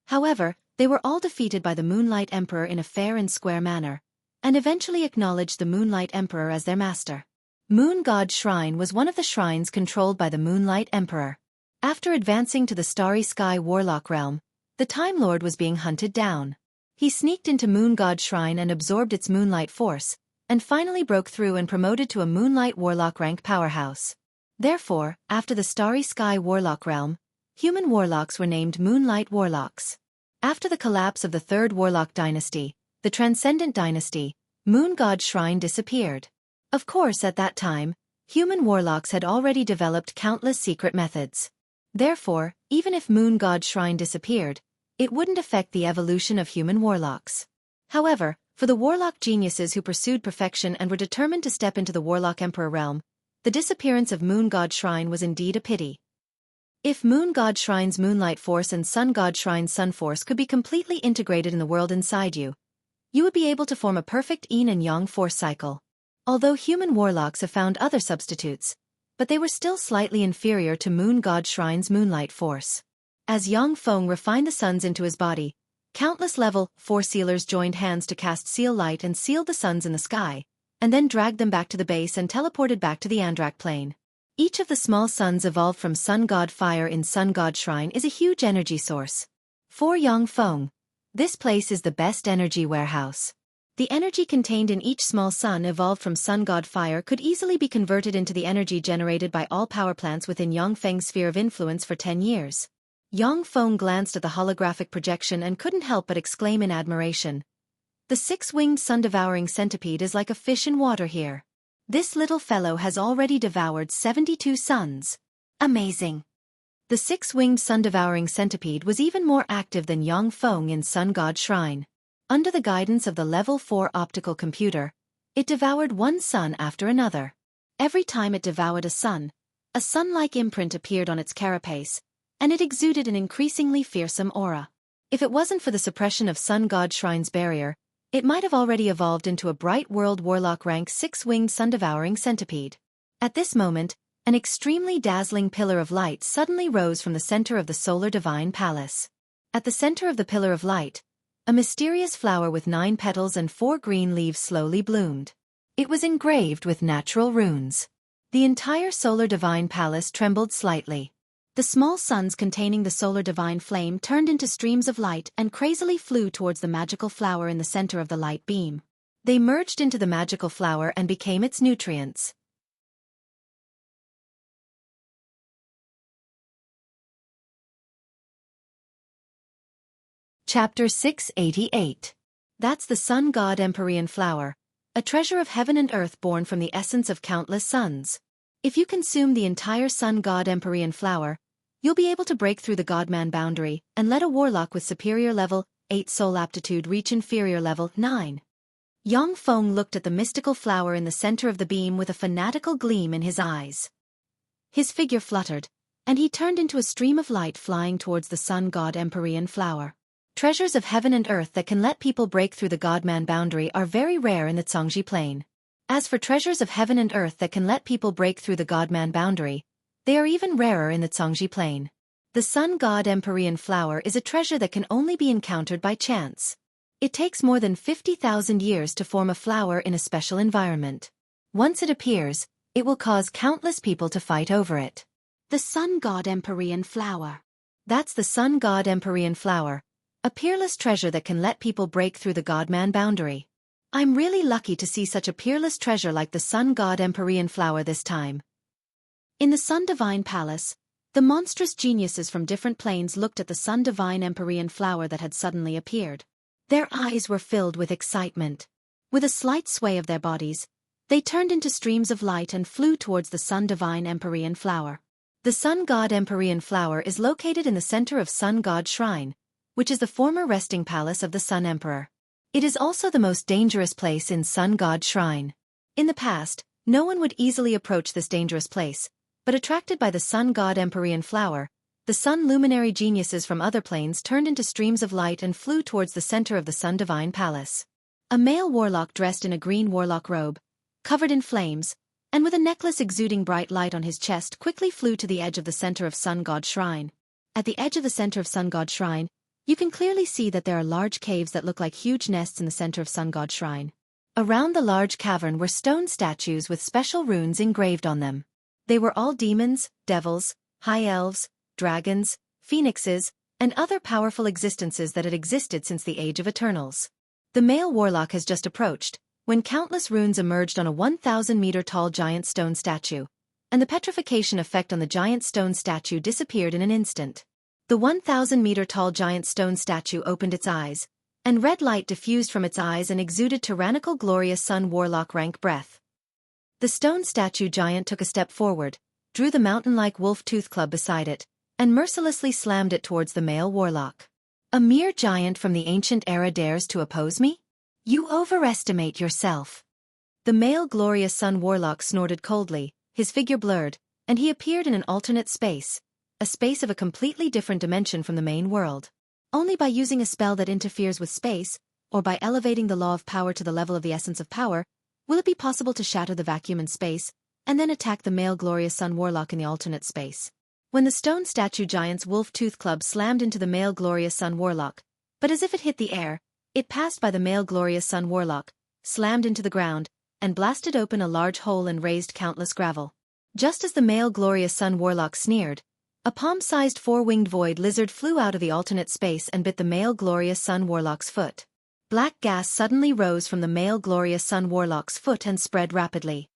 However, they were all defeated by the Moonlight Emperor in a fair and square manner, and eventually acknowledged the Moonlight Emperor as their master. Moon God Shrine was one of the shrines controlled by the Moonlight Emperor. After advancing to the Starry Sky Warlock realm, the Time Lord was being hunted down. He sneaked into Moon God Shrine and absorbed its moonlight force, and finally broke through and promoted to a Moonlight Warlock rank powerhouse. Therefore, after the Starry Sky Warlock realm, human warlocks were named Moonlight Warlocks. After the collapse of the Third Warlock dynasty, the Transcendent dynasty, Moon God Shrine disappeared. Of course, at that time, human warlocks had already developed countless secret methods. Therefore, even if Moon God Shrine disappeared, it wouldn't affect the evolution of human warlocks. However, for the warlock geniuses who pursued perfection and were determined to step into the Warlock Emperor realm, the disappearance of Moon God Shrine was indeed a pity. If Moon God Shrine's Moonlight Force and Sun God Shrine's Sun Force could be completely integrated in the world inside you, you would be able to form a perfect yin and yang force cycle. Although human warlocks have found other substitutes, but they were still slightly inferior to Moon God Shrine's Moonlight Force. As Yang Feng refined the suns into his body, countless level 4 sealers joined hands to cast seal light and sealed the suns in the sky, and then dragged them back to the base and teleported back to the Andrak plane. Each of the small suns evolved from Sun God Fire in Sun God Shrine is a huge energy source. For Yang Feng, this place is the best energy warehouse. The energy contained in each small sun evolved from Sun God Fire could easily be converted into the energy generated by all power plants within Yang Feng's sphere of influence for 10 years. Yang Feng glanced at the holographic projection and couldn't help but exclaim in admiration. The 6-winged sun-devouring centipede is like a fish in water here. This little fellow has already devoured 72 suns. Amazing. The six-winged sun-devouring centipede was even more active than Yang Feng in Sun God Shrine. Under the guidance of the Level 4 optical computer, it devoured one sun after another. Every time it devoured a sun-like imprint appeared on its carapace, and it exuded an increasingly fearsome aura. If it wasn't for the suppression of Sun God Shrine's barrier, it might have already evolved into a bright world warlock rank six-winged sun-devouring centipede. At this moment, an extremely dazzling pillar of light suddenly rose from the center of the solar divine palace. At the center of the pillar of light, a mysterious flower with 9 petals and 4 green leaves slowly bloomed. It was engraved with natural runes. The entire solar divine palace trembled slightly. The small suns containing the solar divine flame turned into streams of light and crazily flew towards the magical flower in the center of the light beam. They merged into the magical flower and became its nutrients. Chapter 688. That's the Sun God Empyrean Flower, a treasure of heaven and earth born from the essence of countless suns. If you consume the entire Sun God Empyrean Flower, you'll be able to break through the Godman boundary and let a warlock with superior level 8 soul aptitude reach inferior level 9. Yang Feng looked at the mystical flower in the center of the beam with a fanatical gleam in his eyes. His figure fluttered, and he turned into a stream of light flying towards the Sun God Empyrean Flower. Treasures of heaven and earth that can let people break through the Godman boundary are very rare in the Zhongji Plain. As for treasures of heaven and earth that can let people break through the Godman boundary, they are even rarer in the Zhongji Plain. The Sun God Empyrean Flower is a treasure that can only be encountered by chance. It takes more than 50,000 years to form a flower in a special environment. Once it appears, it will cause countless people to fight over it. The Sun God Empyrean Flower. That's the Sun God Empyrean Flower, a peerless treasure that can let people break through the Godman boundary. I'm really lucky to see such a peerless treasure like the Sun God Empyrean Flower this time. In the Sun Divine Palace, the monstrous geniuses from different planes looked at the Sun Divine Empyrean Flower that had suddenly appeared. Their eyes were filled with excitement. With a slight sway of their bodies, they turned into streams of light and flew towards the Sun Divine Empyrean Flower. The Sun God Empyrean Flower is located in the center of Sun God Shrine, which is the former resting palace of the Sun Emperor. It is also the most dangerous place in Sun God Shrine. In the past, no one would easily approach this dangerous place, but attracted by the Sun God Empyrean Flower, the Sun luminary geniuses from other planes turned into streams of light and flew towards the center of the Sun Divine Palace. A male warlock dressed in a green warlock robe, covered in flames, and with a necklace exuding bright light on his chest quickly flew to the edge of the center of Sun God Shrine. At the edge of the center of Sun God Shrine, you can clearly see that there are large caves that look like huge nests in the center of Sun God Shrine. Around the large cavern were stone statues with special runes engraved on them. They were all demons, devils, high elves, dragons, phoenixes, and other powerful existences that had existed since the Age of Eternals. The male warlock has just approached, when countless runes emerged on a 1,000-meter-tall giant stone statue, and the petrification effect on the giant stone statue disappeared in an instant. The 1,000-meter-tall giant stone statue opened its eyes, and red light diffused from its eyes and exuded tyrannical glorious sun warlock rank breath. The stone statue giant took a step forward, drew the mountain-like wolf tooth club beside it, and mercilessly slammed it towards the male warlock. A mere giant from the ancient era dares to oppose me? You overestimate yourself. The male glorious sun warlock snorted coldly, his figure blurred, and he appeared in an alternate space, a space of a completely different dimension from the main world. Only by using a spell that interferes with space, or by elevating the law of power to the level of the essence of power, will it be possible to shatter the vacuum in space, and then attack the male glorious sun warlock in the alternate space. When the stone statue giant's wolf tooth club slammed into the male glorious sun warlock, but as if it hit the air, it passed by the male glorious sun warlock, slammed into the ground, and blasted open a large hole and raised countless gravel. Just as the male glorious sun warlock sneered, a palm-sized four-winged void lizard flew out of the alternate space and bit the male glorious sun warlock's foot. Black gas suddenly rose from the male glorious sun warlock's foot and spread rapidly.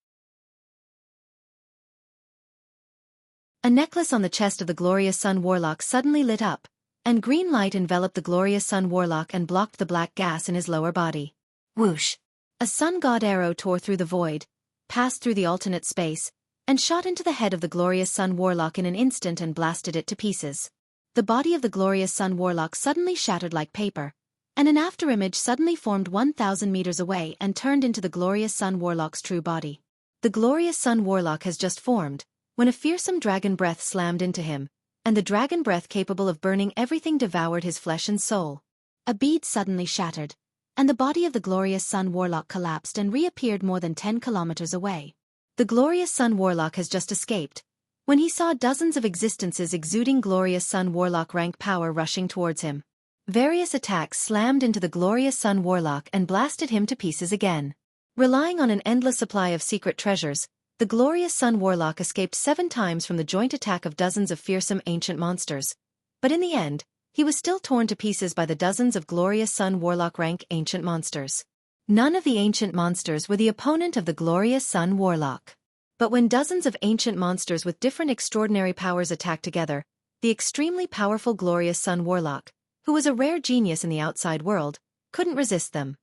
A necklace on the chest of the glorious sun warlock suddenly lit up, and green light enveloped the glorious sun warlock and blocked the black gas in his lower body. Whoosh! A sun god arrow tore through the void, passed through the alternate space, and shot into the head of the glorious Sun Warlock in an instant and blasted it to pieces. The body of the glorious Sun Warlock suddenly shattered like paper, and an afterimage suddenly formed 1,000 meters away and turned into the glorious Sun Warlock's true body. The glorious Sun Warlock has just formed, when a fearsome dragon breath slammed into him, and the dragon breath capable of burning everything devoured his flesh and soul. A bead suddenly shattered, and the body of the glorious Sun Warlock collapsed and reappeared more than 10 kilometers away. The glorious Sun Warlock has just escaped, when he saw dozens of existences exuding glorious Sun Warlock rank power rushing towards him. Various attacks slammed into the glorious Sun Warlock and blasted him to pieces again. Relying on an endless supply of secret treasures, the glorious Sun Warlock escaped 7 times from the joint attack of dozens of fearsome ancient monsters. But in the end, he was still torn to pieces by the dozens of glorious Sun Warlock rank ancient monsters. None of the ancient monsters were the opponent of the glorious Sun Warlock. But when dozens of ancient monsters with different extraordinary powers attacked together, the extremely powerful glorious Sun Warlock, who was a rare genius in the outside world, couldn't resist them.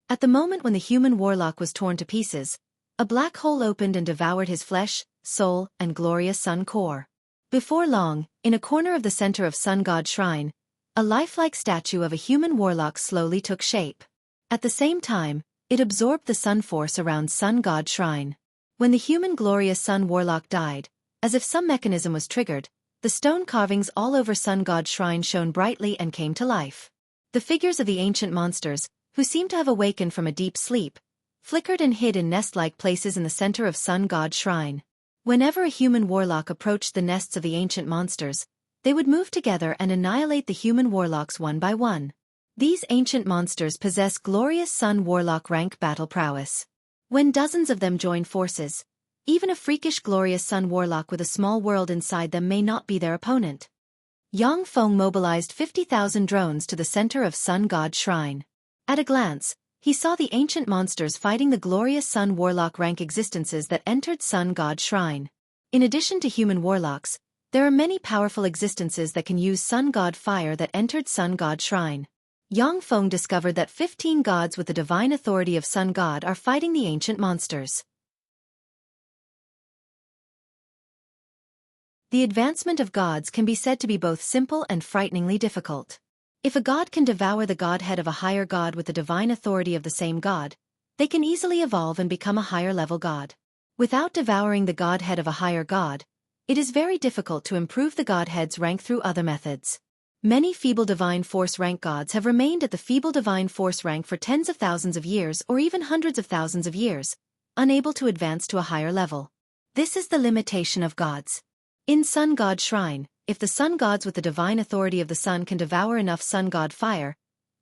At the moment when the human warlock was torn to pieces, a black hole opened and devoured his flesh, soul, and glorious sun core. Before long, in a corner of the center of Sun God Shrine, a lifelike statue of a human warlock slowly took shape. At the same time, it absorbed the sun force around Sun God Shrine. When the human glorious Sun Warlock died, as if some mechanism was triggered, the stone carvings all over Sun God Shrine shone brightly and came to life. The figures of the ancient monsters, who seemed to have awakened from a deep sleep, flickered and hid in nest-like places in the center of Sun God Shrine. Whenever a human warlock approached the nests of the ancient monsters, they would move together and annihilate the human warlocks one by one. These ancient monsters possess glorious Sun Warlock rank battle prowess. When dozens of them join forces, even a freakish glorious Sun Warlock with a small world inside them may not be their opponent. Yang Feng mobilized 50,000 drones to the center of Sun God Shrine. At a glance, he saw the ancient monsters fighting the glorious Sun Warlock rank existences that entered Sun God Shrine. In addition to human warlocks, there are many powerful existences that can use Sun God fire that entered Sun God Shrine. Yang Feng discovered that 15 gods with the divine authority of Sun God are fighting the ancient monsters. The advancement of gods can be said to be both simple and frighteningly difficult. If a god can devour the godhead of a higher god with the divine authority of the same god, they can easily evolve and become a higher-level god. Without devouring the godhead of a higher god, it is very difficult to improve the godhead's rank through other methods. Many feeble divine force rank gods have remained at the feeble divine force rank for tens of thousands of years or even hundreds of thousands of years, unable to advance to a higher level. This is the limitation of gods. In Sun God Shrine, if the sun gods with the divine authority of the sun can devour enough sun god fire,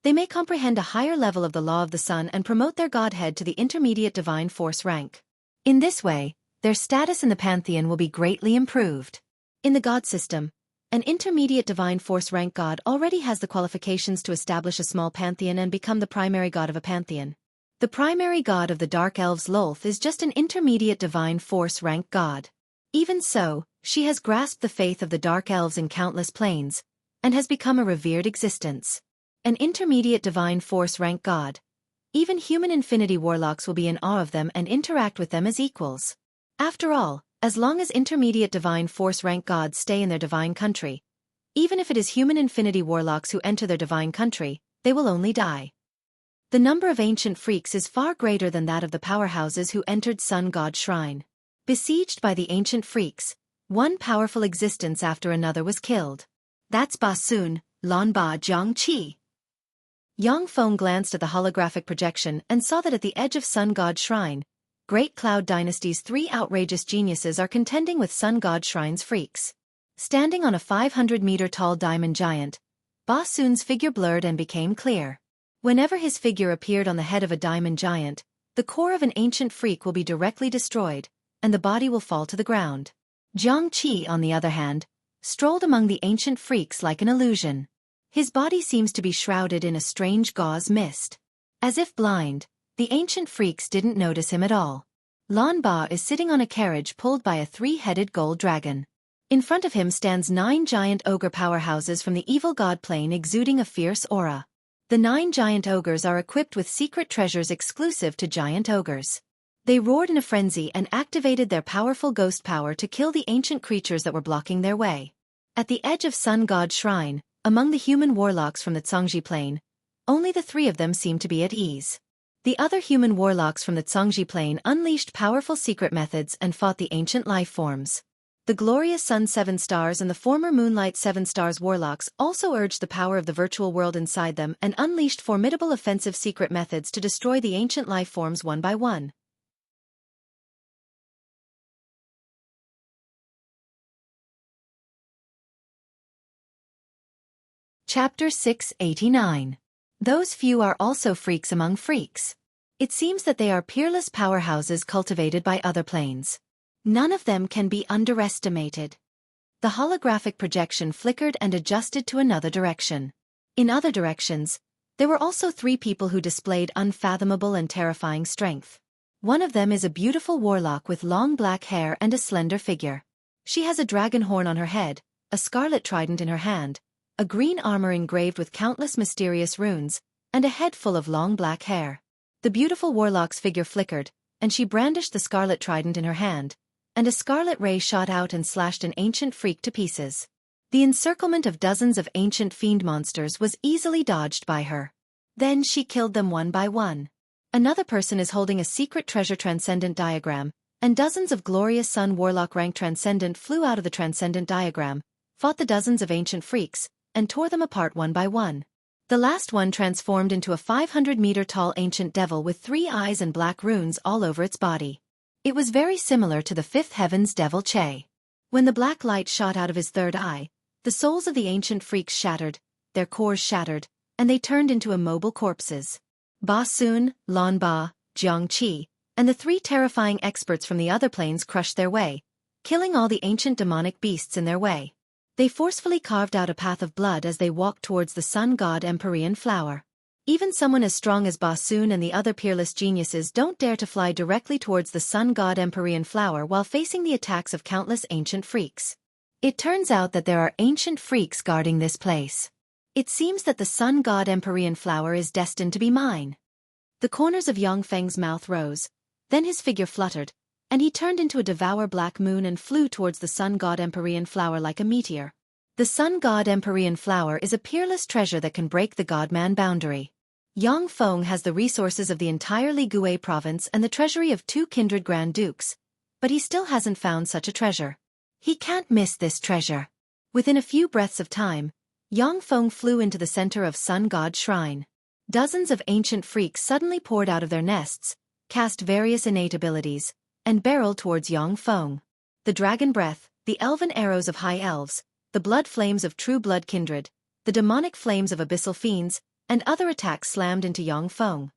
they may comprehend a higher level of the law of the sun and promote their godhead to the intermediate divine force rank. In this way, their status in the pantheon will be greatly improved. In the god system, an intermediate divine force rank god already has the qualifications to establish a small pantheon and become the primary god of a pantheon. The primary god of the Dark Elves Lolth is just an intermediate divine force rank god. Even so, she has grasped the faith of the Dark Elves in countless planes, and has become a revered existence. An intermediate divine force rank god. Even human infinity warlocks will be in awe of them and interact with them as equals. After all, as long as intermediate divine force rank gods stay in their divine country, even if it is human infinity warlocks who enter their divine country, they will only die. The number of ancient freaks is far greater than that of the powerhouses who entered Sun God Shrine. Besieged by the ancient freaks, one powerful existence after another was killed. That's Ba Sun, Lan Ba Jiang Qi. Yang Feng glanced at the holographic projection and saw that at the edge of Sun God Shrine, Great Cloud Dynasty's 3 outrageous geniuses are contending with Sun God Shrine's freaks. Standing on a 500-meter-tall diamond giant, Ba Sun's figure blurred and became clear. Whenever his figure appeared on the head of a diamond giant, the core of an ancient freak will be directly destroyed, and the body will fall to the ground. Jiang Qi, on the other hand, strolled among the ancient freaks like an illusion. His body seems to be shrouded in a strange gauze mist. As if blind, the ancient freaks didn't notice him at all. Lan Ba is sitting on a carriage pulled by a 3-headed gold dragon. In front of him stands 9 giant ogre powerhouses from the evil god plane exuding a fierce aura. The 9 giant ogres are equipped with secret treasures exclusive to giant ogres. They roared in a frenzy and activated their powerful ghost power to kill the ancient creatures that were blocking their way. At the edge of Sun God Shrine, among the human warlocks from the Zhangji Plain, only the three of them seemed to be at ease. The other human warlocks from the Zhangji Plain unleashed powerful secret methods and fought the ancient life forms. The glorious Sun 7 Stars and the former Moonlight 7 Stars warlocks also urged the power of the virtual world inside them and unleashed formidable offensive secret methods to destroy the ancient life forms one by one. Chapter 689. Those few are also freaks among freaks. It seems that they are peerless powerhouses cultivated by other planes. None of them can be underestimated. The holographic projection flickered and adjusted to another direction. In other directions, there were also three people who displayed unfathomable and terrifying strength. One of them is a beautiful warlock with long black hair and a slender figure. She has a dragon horn on her head, a scarlet trident in her hand, a green armor engraved with countless mysterious runes, and a head full of long black hair. The beautiful warlock's figure flickered, and she brandished the scarlet trident in her hand, and a scarlet ray shot out and slashed an ancient freak to pieces. The encirclement of dozens of ancient fiend monsters was easily dodged by her. Then she killed them one by one. Another person is holding a secret treasure transcendent diagram, and dozens of glorious Sun Warlock rank transcendent flew out of the transcendent diagram, fought the dozens of ancient freaks, and tore them apart one by one. The last one transformed into a 500-meter-tall ancient devil with 3 eyes and black runes all over its body. It was very similar to the fifth heaven's devil Che. When the black light shot out of his third eye, the souls of the ancient freaks shattered, their cores shattered, and they turned into immobile corpses. Ba Sun, Lan Ba, Jiang Qi, and the 3 terrifying experts from the other planes crushed their way, killing all the ancient demonic beasts in their way. They forcefully carved out a path of blood as they walked towards the sun god Empyrean flower. Even someone as strong as Ba Sun and the other peerless geniuses don't dare to fly directly towards the sun god Empyrean flower while facing the attacks of countless ancient freaks. It turns out that there are ancient freaks guarding this place. It seems that the sun god Empyrean flower is destined to be mine. The corners of Yang Feng's mouth rose, then his figure fluttered, and he turned into a devour black moon and flew towards the sun god Empyrean flower like a meteor. The sun god Empyrean flower is a peerless treasure that can break the god-man boundary. Yang Feng has the resources of the entire Ligue province and the treasury of 2 kindred grand dukes, but he still hasn't found such a treasure. He can't miss this treasure. Within a few breaths of time, Yang Feng flew into the center of Sun God Shrine. Dozens of ancient freaks suddenly poured out of their nests, cast various innate abilities, and barreled towards Yang Feng. The dragon breath, the elven arrows of high elves, the blood flames of true blood kindred, the demonic flames of abyssal fiends, and other attacks slammed into Yang Feng.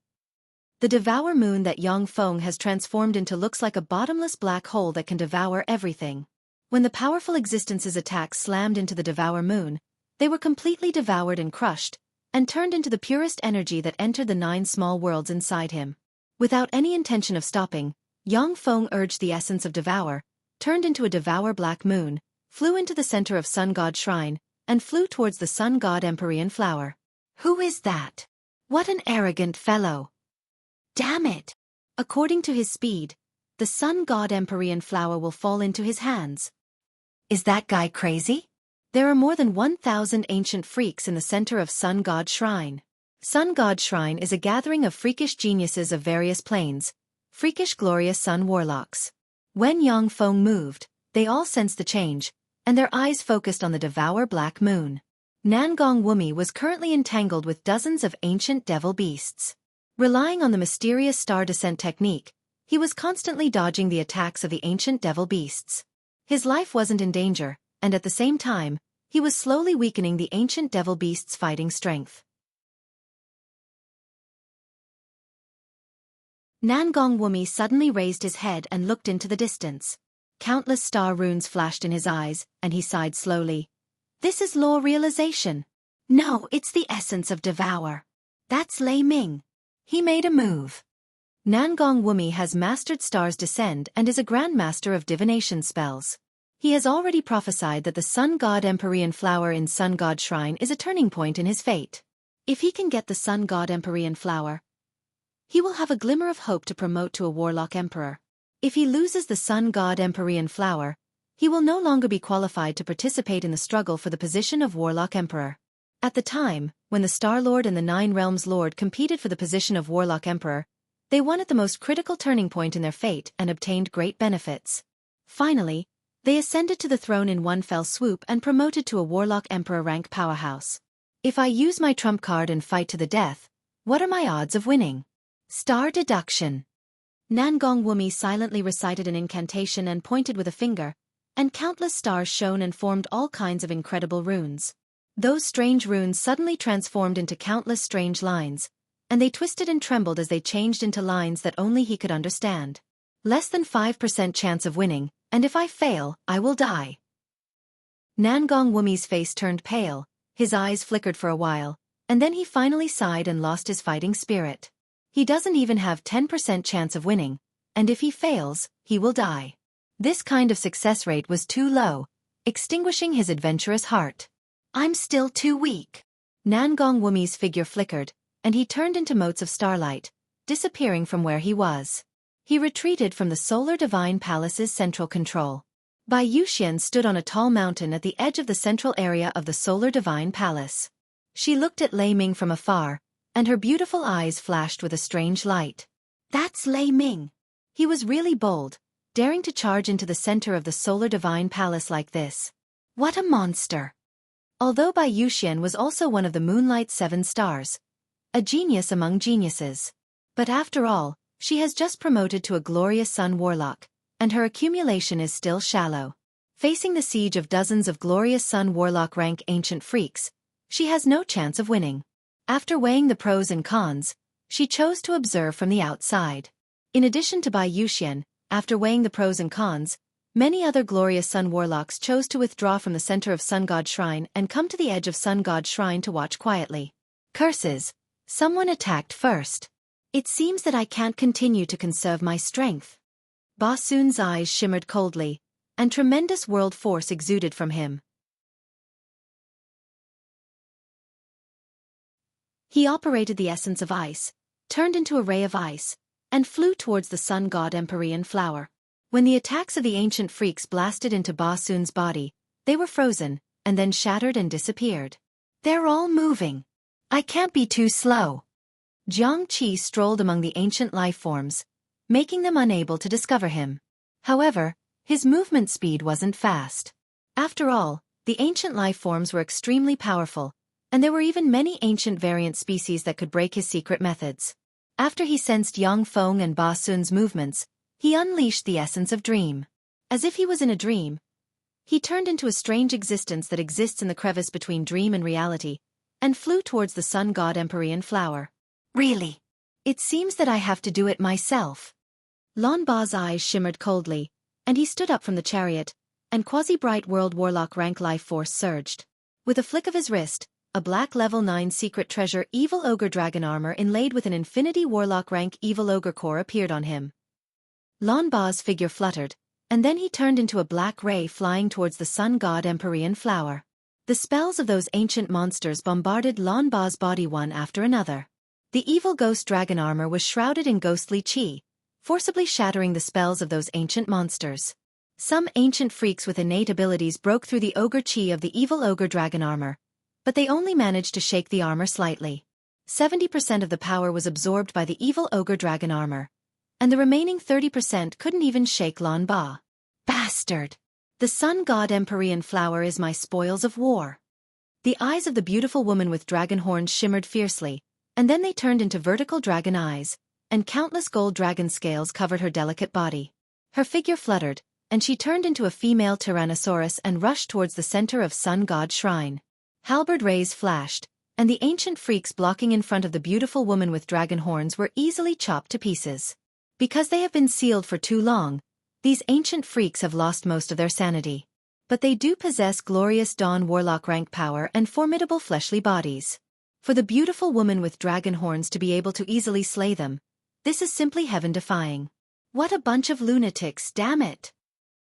The devour moon that Yang Feng has transformed into looks like a bottomless black hole that can devour everything. When the powerful existence's attacks slammed into the devour moon, they were completely devoured and crushed, and turned into the purest energy that entered the 9 small worlds inside him. Without any intention of stopping, Yang Feng urged the essence of devour, turned into a devour black moon, flew into the center of Sun God Shrine, and flew towards the Sun God Empyrean flower. Who is that? What an arrogant fellow! Damn it! According to his speed, the Sun God Empyrean flower will fall into his hands. Is that guy crazy? There are more than 1,000 ancient freaks in the center of Sun God Shrine. Sun God Shrine is a gathering of freakish geniuses of various planes, freakish glorious sun warlocks. When Yang Feng moved, they all sensed the change, and their eyes focused on the devour black moon. Nangong Wumi was currently entangled with dozens of ancient devil beasts. Relying on the mysterious star descent technique, he was constantly dodging the attacks of the ancient devil beasts. His life wasn't in danger, and at the same time, he was slowly weakening the ancient devil beasts' fighting strength. Nangong Wumi suddenly raised his head and looked into the distance. Countless star runes flashed in his eyes, and he sighed slowly. This is law realization. No, it's the essence of devour. That's Lei Ming. He made a move. Nangong Wumi has mastered Star's Descend and is a grandmaster of divination spells. He has already prophesied that the Sun God Empyrean flower in Sun God Shrine is a turning point in his fate. If he can get the Sun God Empyrean flower, he will have a glimmer of hope to promote to a warlock emperor. If he loses the sun god Empyrean flower, he will no longer be qualified to participate in the struggle for the position of warlock emperor. At the time, when the Star Lord and the Nine Realms Lord competed for the position of warlock emperor, they won at the most critical turning point in their fate and obtained great benefits. Finally, they ascended to the throne in one fell swoop and promoted to a warlock emperor rank powerhouse. If I use my trump card and fight to the death, what are my odds of winning? Star deduction. Nangong Wumi silently recited an incantation and pointed with a finger, and countless stars shone and formed all kinds of incredible runes. Those strange runes suddenly transformed into countless strange lines, and they twisted and trembled as they changed into lines that only he could understand. Less than 5% chance of winning, and if I fail, I will die. Nangong Wumi's face turned pale, his eyes flickered for a while, and then he finally sighed and lost his fighting spirit. He doesn't even have 10% chance of winning, and if he fails, he will die. This kind of success rate was too low, extinguishing his adventurous heart. I'm still too weak. Nangong Wumi's figure flickered, and he turned into motes of starlight, disappearing from where he was. He retreated from the Solar Divine Palace's central control. Bai Yuxian stood on a tall mountain at the edge of the central area of the Solar Divine Palace. She looked at Lei Ming from afar, and her beautiful eyes flashed with a strange light. That's Lei Ming. He was really bold, daring to charge into the center of the Solar Divine Palace like this. What a monster! Although Bai Yuxian was also one of the Moonlight Seven Stars, a genius among geniuses. But after all, she has just promoted to a glorious sun warlock, and her accumulation is still shallow. Facing the siege of dozens of glorious sun warlock rank ancient freaks, she has no chance of winning. After weighing the pros and cons, she chose to observe from the outside. In addition to Bai Yuxian, after weighing the pros and cons, many other glorious sun warlocks chose to withdraw from the center of Sun God Shrine and come to the edge of Sun God Shrine to watch quietly. Curses! Someone attacked first. It seems that I can't continue to conserve my strength. Ba Sun's eyes shimmered coldly, and tremendous world force exuded from him. He operated the essence of ice, turned into a ray of ice, and flew towards the sun god Empyrean flower. When the attacks of the ancient freaks blasted into Ba Sun's body, they were frozen, and then shattered and disappeared. They're all moving. I can't be too slow. Jiang Qi strolled among the ancient life forms, making them unable to discover him. However, his movement speed wasn't fast. After all, the ancient life forms were extremely powerful, and there were even many ancient variant species that could break his secret methods. After he sensed Yang Feng and Ba Sun's movements, he unleashed the essence of dream. As if he was in a dream, he turned into a strange existence that exists in the crevice between dream and reality, and flew towards the sun god Empyrean flower. Really? It seems that I have to do it myself. Lan Ba's eyes shimmered coldly, and he stood up from the chariot, and quasi-bright world warlock rank life force surged. With a flick of his wrist, a black level 9 secret treasure evil ogre dragon armor inlaid with an infinity warlock rank evil ogre core appeared on him. Lan Ba's figure fluttered, and then he turned into a black ray flying towards the sun god Empyrean flower. The spells of those ancient monsters bombarded Lan Ba's body one after another. The evil ghost dragon armor was shrouded in ghostly chi, forcibly shattering the spells of those ancient monsters. Some ancient freaks with innate abilities broke through the ogre chi of the evil ogre dragon armor, but they only managed to shake the armor slightly. 70% of the power was absorbed by the evil ogre dragon armor, and the remaining 30% couldn't even shake Lan Ba. Bastard! The sun god Empyrean flower is my spoils of war. The eyes of the beautiful woman with dragon horns shimmered fiercely, and then they turned into vertical dragon eyes, and countless gold dragon scales covered her delicate body. Her figure fluttered, and she turned into a female Tyrannosaurus and rushed towards the center of Sun God Shrine. Halberd rays flashed, and the ancient freaks blocking in front of the beautiful woman with dragon horns were easily chopped to pieces. Because they have been sealed for too long, these ancient freaks have lost most of their sanity. But they do possess glorious dawn warlock rank power and formidable fleshly bodies. For the beautiful woman with dragon horns to be able to easily slay them, this is simply heaven-defying. What a bunch of lunatics, damn it!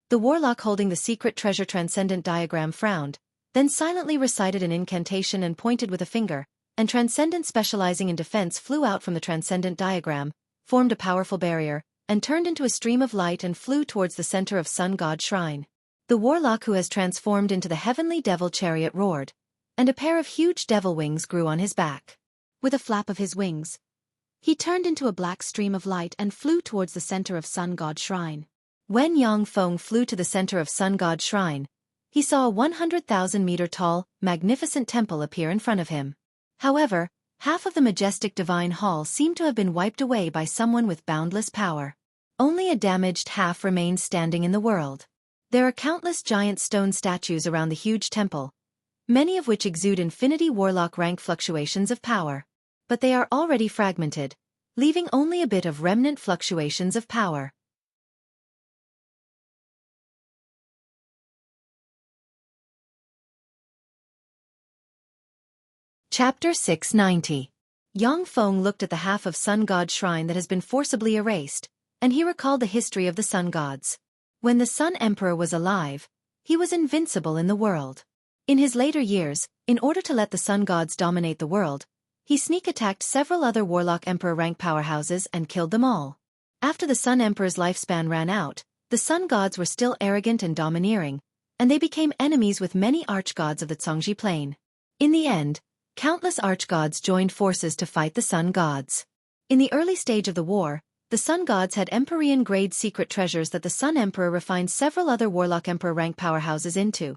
The warlock holding the secret treasure transcendent diagram frowned, then silently recited an incantation and pointed with a finger, and Transcendent specializing in defense flew out from the Transcendent diagram, formed a powerful barrier, and turned into a stream of light and flew towards the center of Sun God Shrine. The warlock who has transformed into the heavenly devil chariot roared, and a pair of huge devil wings grew on his back. With a flap of his wings, he turned into a black stream of light and flew towards the center of Sun God Shrine. When Yang Feng flew to the center of Sun God Shrine, he saw a 100,000-meter-tall, magnificent temple appear in front of him. However, half of the majestic divine hall seemed to have been wiped away by someone with boundless power. Only a damaged half remains standing in the world. There are countless giant stone statues around the huge temple, many of which exude infinity warlock rank fluctuations of power. But they are already fragmented, leaving only a bit of remnant fluctuations of power. Chapter 690. Yang Feng looked at the half of Sun God Shrine that has been forcibly erased, and he recalled the history of the Sun Gods. When the Sun Emperor was alive, he was invincible in the world. In his later years, in order to let the Sun Gods dominate the world, he sneak-attacked several other Warlock Emperor rank powerhouses and killed them all. After the Sun Emperor's lifespan ran out, the Sun Gods were still arrogant and domineering, and they became enemies with many archgods of the Zhongji Plain. In the end, countless archgods joined forces to fight the Sun Gods. In the early stage of the war, the Sun Gods had Empyrean-grade secret treasures that the Sun Emperor refined several other Warlock Emperor rank powerhouses into,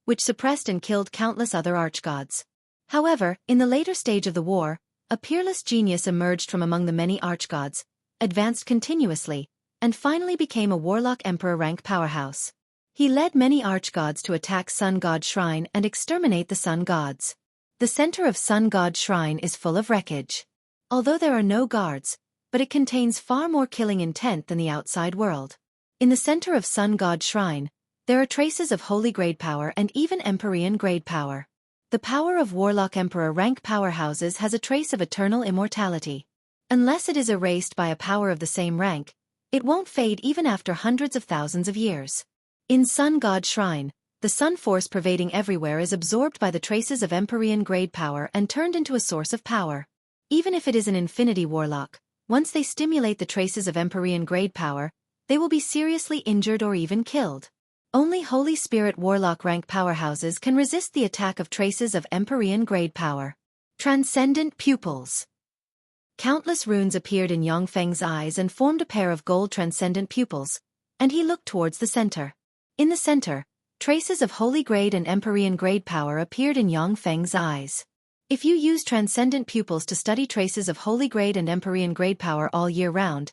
which suppressed and killed countless other archgods. However, in the later stage of the war, a peerless genius emerged from among the many archgods, advanced continuously, and finally became a Warlock Emperor rank powerhouse. He led many archgods to attack Sun God Shrine and exterminate the Sun Gods. The center of Sun God Shrine is full of wreckage. Although there are no guards, but it contains far more killing intent than the outside world. In the center of Sun God Shrine, there are traces of holy grade power and even Empyrean grade power. The power of Warlock Emperor rank powerhouses has a trace of eternal immortality. Unless it is erased by a power of the same rank, it won't fade even after hundreds of thousands of years. In Sun God Shrine, the sun force pervading everywhere is absorbed by the traces of Empyrean grade power and turned into a source of power. Even if it is an infinity warlock, once they stimulate the traces of Empyrean grade power, they will be seriously injured or even killed. Only Holy Spirit warlock rank powerhouses can resist the attack of traces of Empyrean grade power. Transcendent pupils. Countless runes appeared in Yang Feng's eyes and formed a pair of gold transcendent pupils, and he looked towards the center. In the center, traces of holy grade and Empyrean grade power appeared in Yang Feng's eyes. If you use transcendent pupils to study traces of holy grade and Empyrean grade power all year round,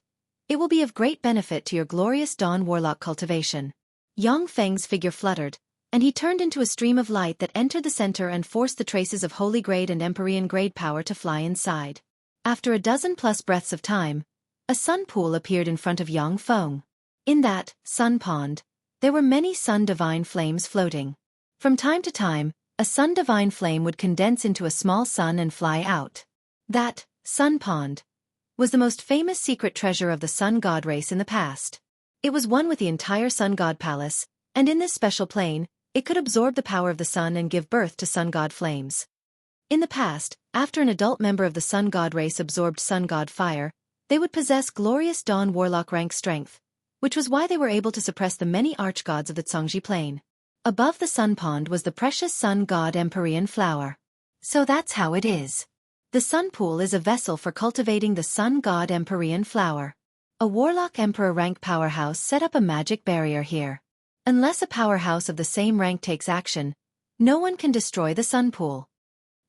it will be of great benefit to your glorious dawn warlock cultivation. Yang Feng's figure fluttered, and he turned into a stream of light that entered the center and forced the traces of holy grade and Empyrean grade power to fly inside. After a dozen-plus breaths of time, a sun pool appeared in front of Yang Feng. In that sun pond, there were many sun divine flames floating. From time to time, a sun divine flame would condense into a small sun and fly out. That sun pond was the most famous secret treasure of the sun god race in the past. It was one with the entire sun god palace, and in this special plane, it could absorb the power of the sun and give birth to sun god flames. In the past, after an adult member of the sun god race absorbed sun god fire, they would possess glorious dawn warlock rank strength, which was why they were able to suppress the many archgods of the Zhongji Plain. Above the sun pond was the precious sun god Empyrean flower. So that's how it is. The sun pool is a vessel for cultivating the sun god Empyrean flower. A warlock emperor rank powerhouse set up a magic barrier here. Unless a powerhouse of the same rank takes action, no one can destroy the sun pool.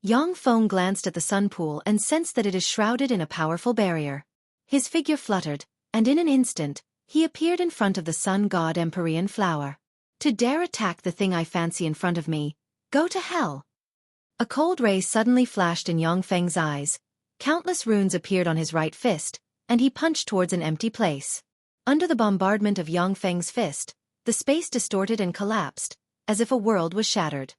Yang Feng glanced at the sun pool and sensed that it is shrouded in a powerful barrier. His figure fluttered, and in an instant, he appeared in front of the sun god Empyrean flower. To dare attack the thing I fancy in front of me, go to hell. A cold ray suddenly flashed in Yang Feng's eyes, countless runes appeared on his right fist, and he punched towards an empty place. Under the bombardment of Yang Feng's fist, the space distorted and collapsed, as if a world was shattered.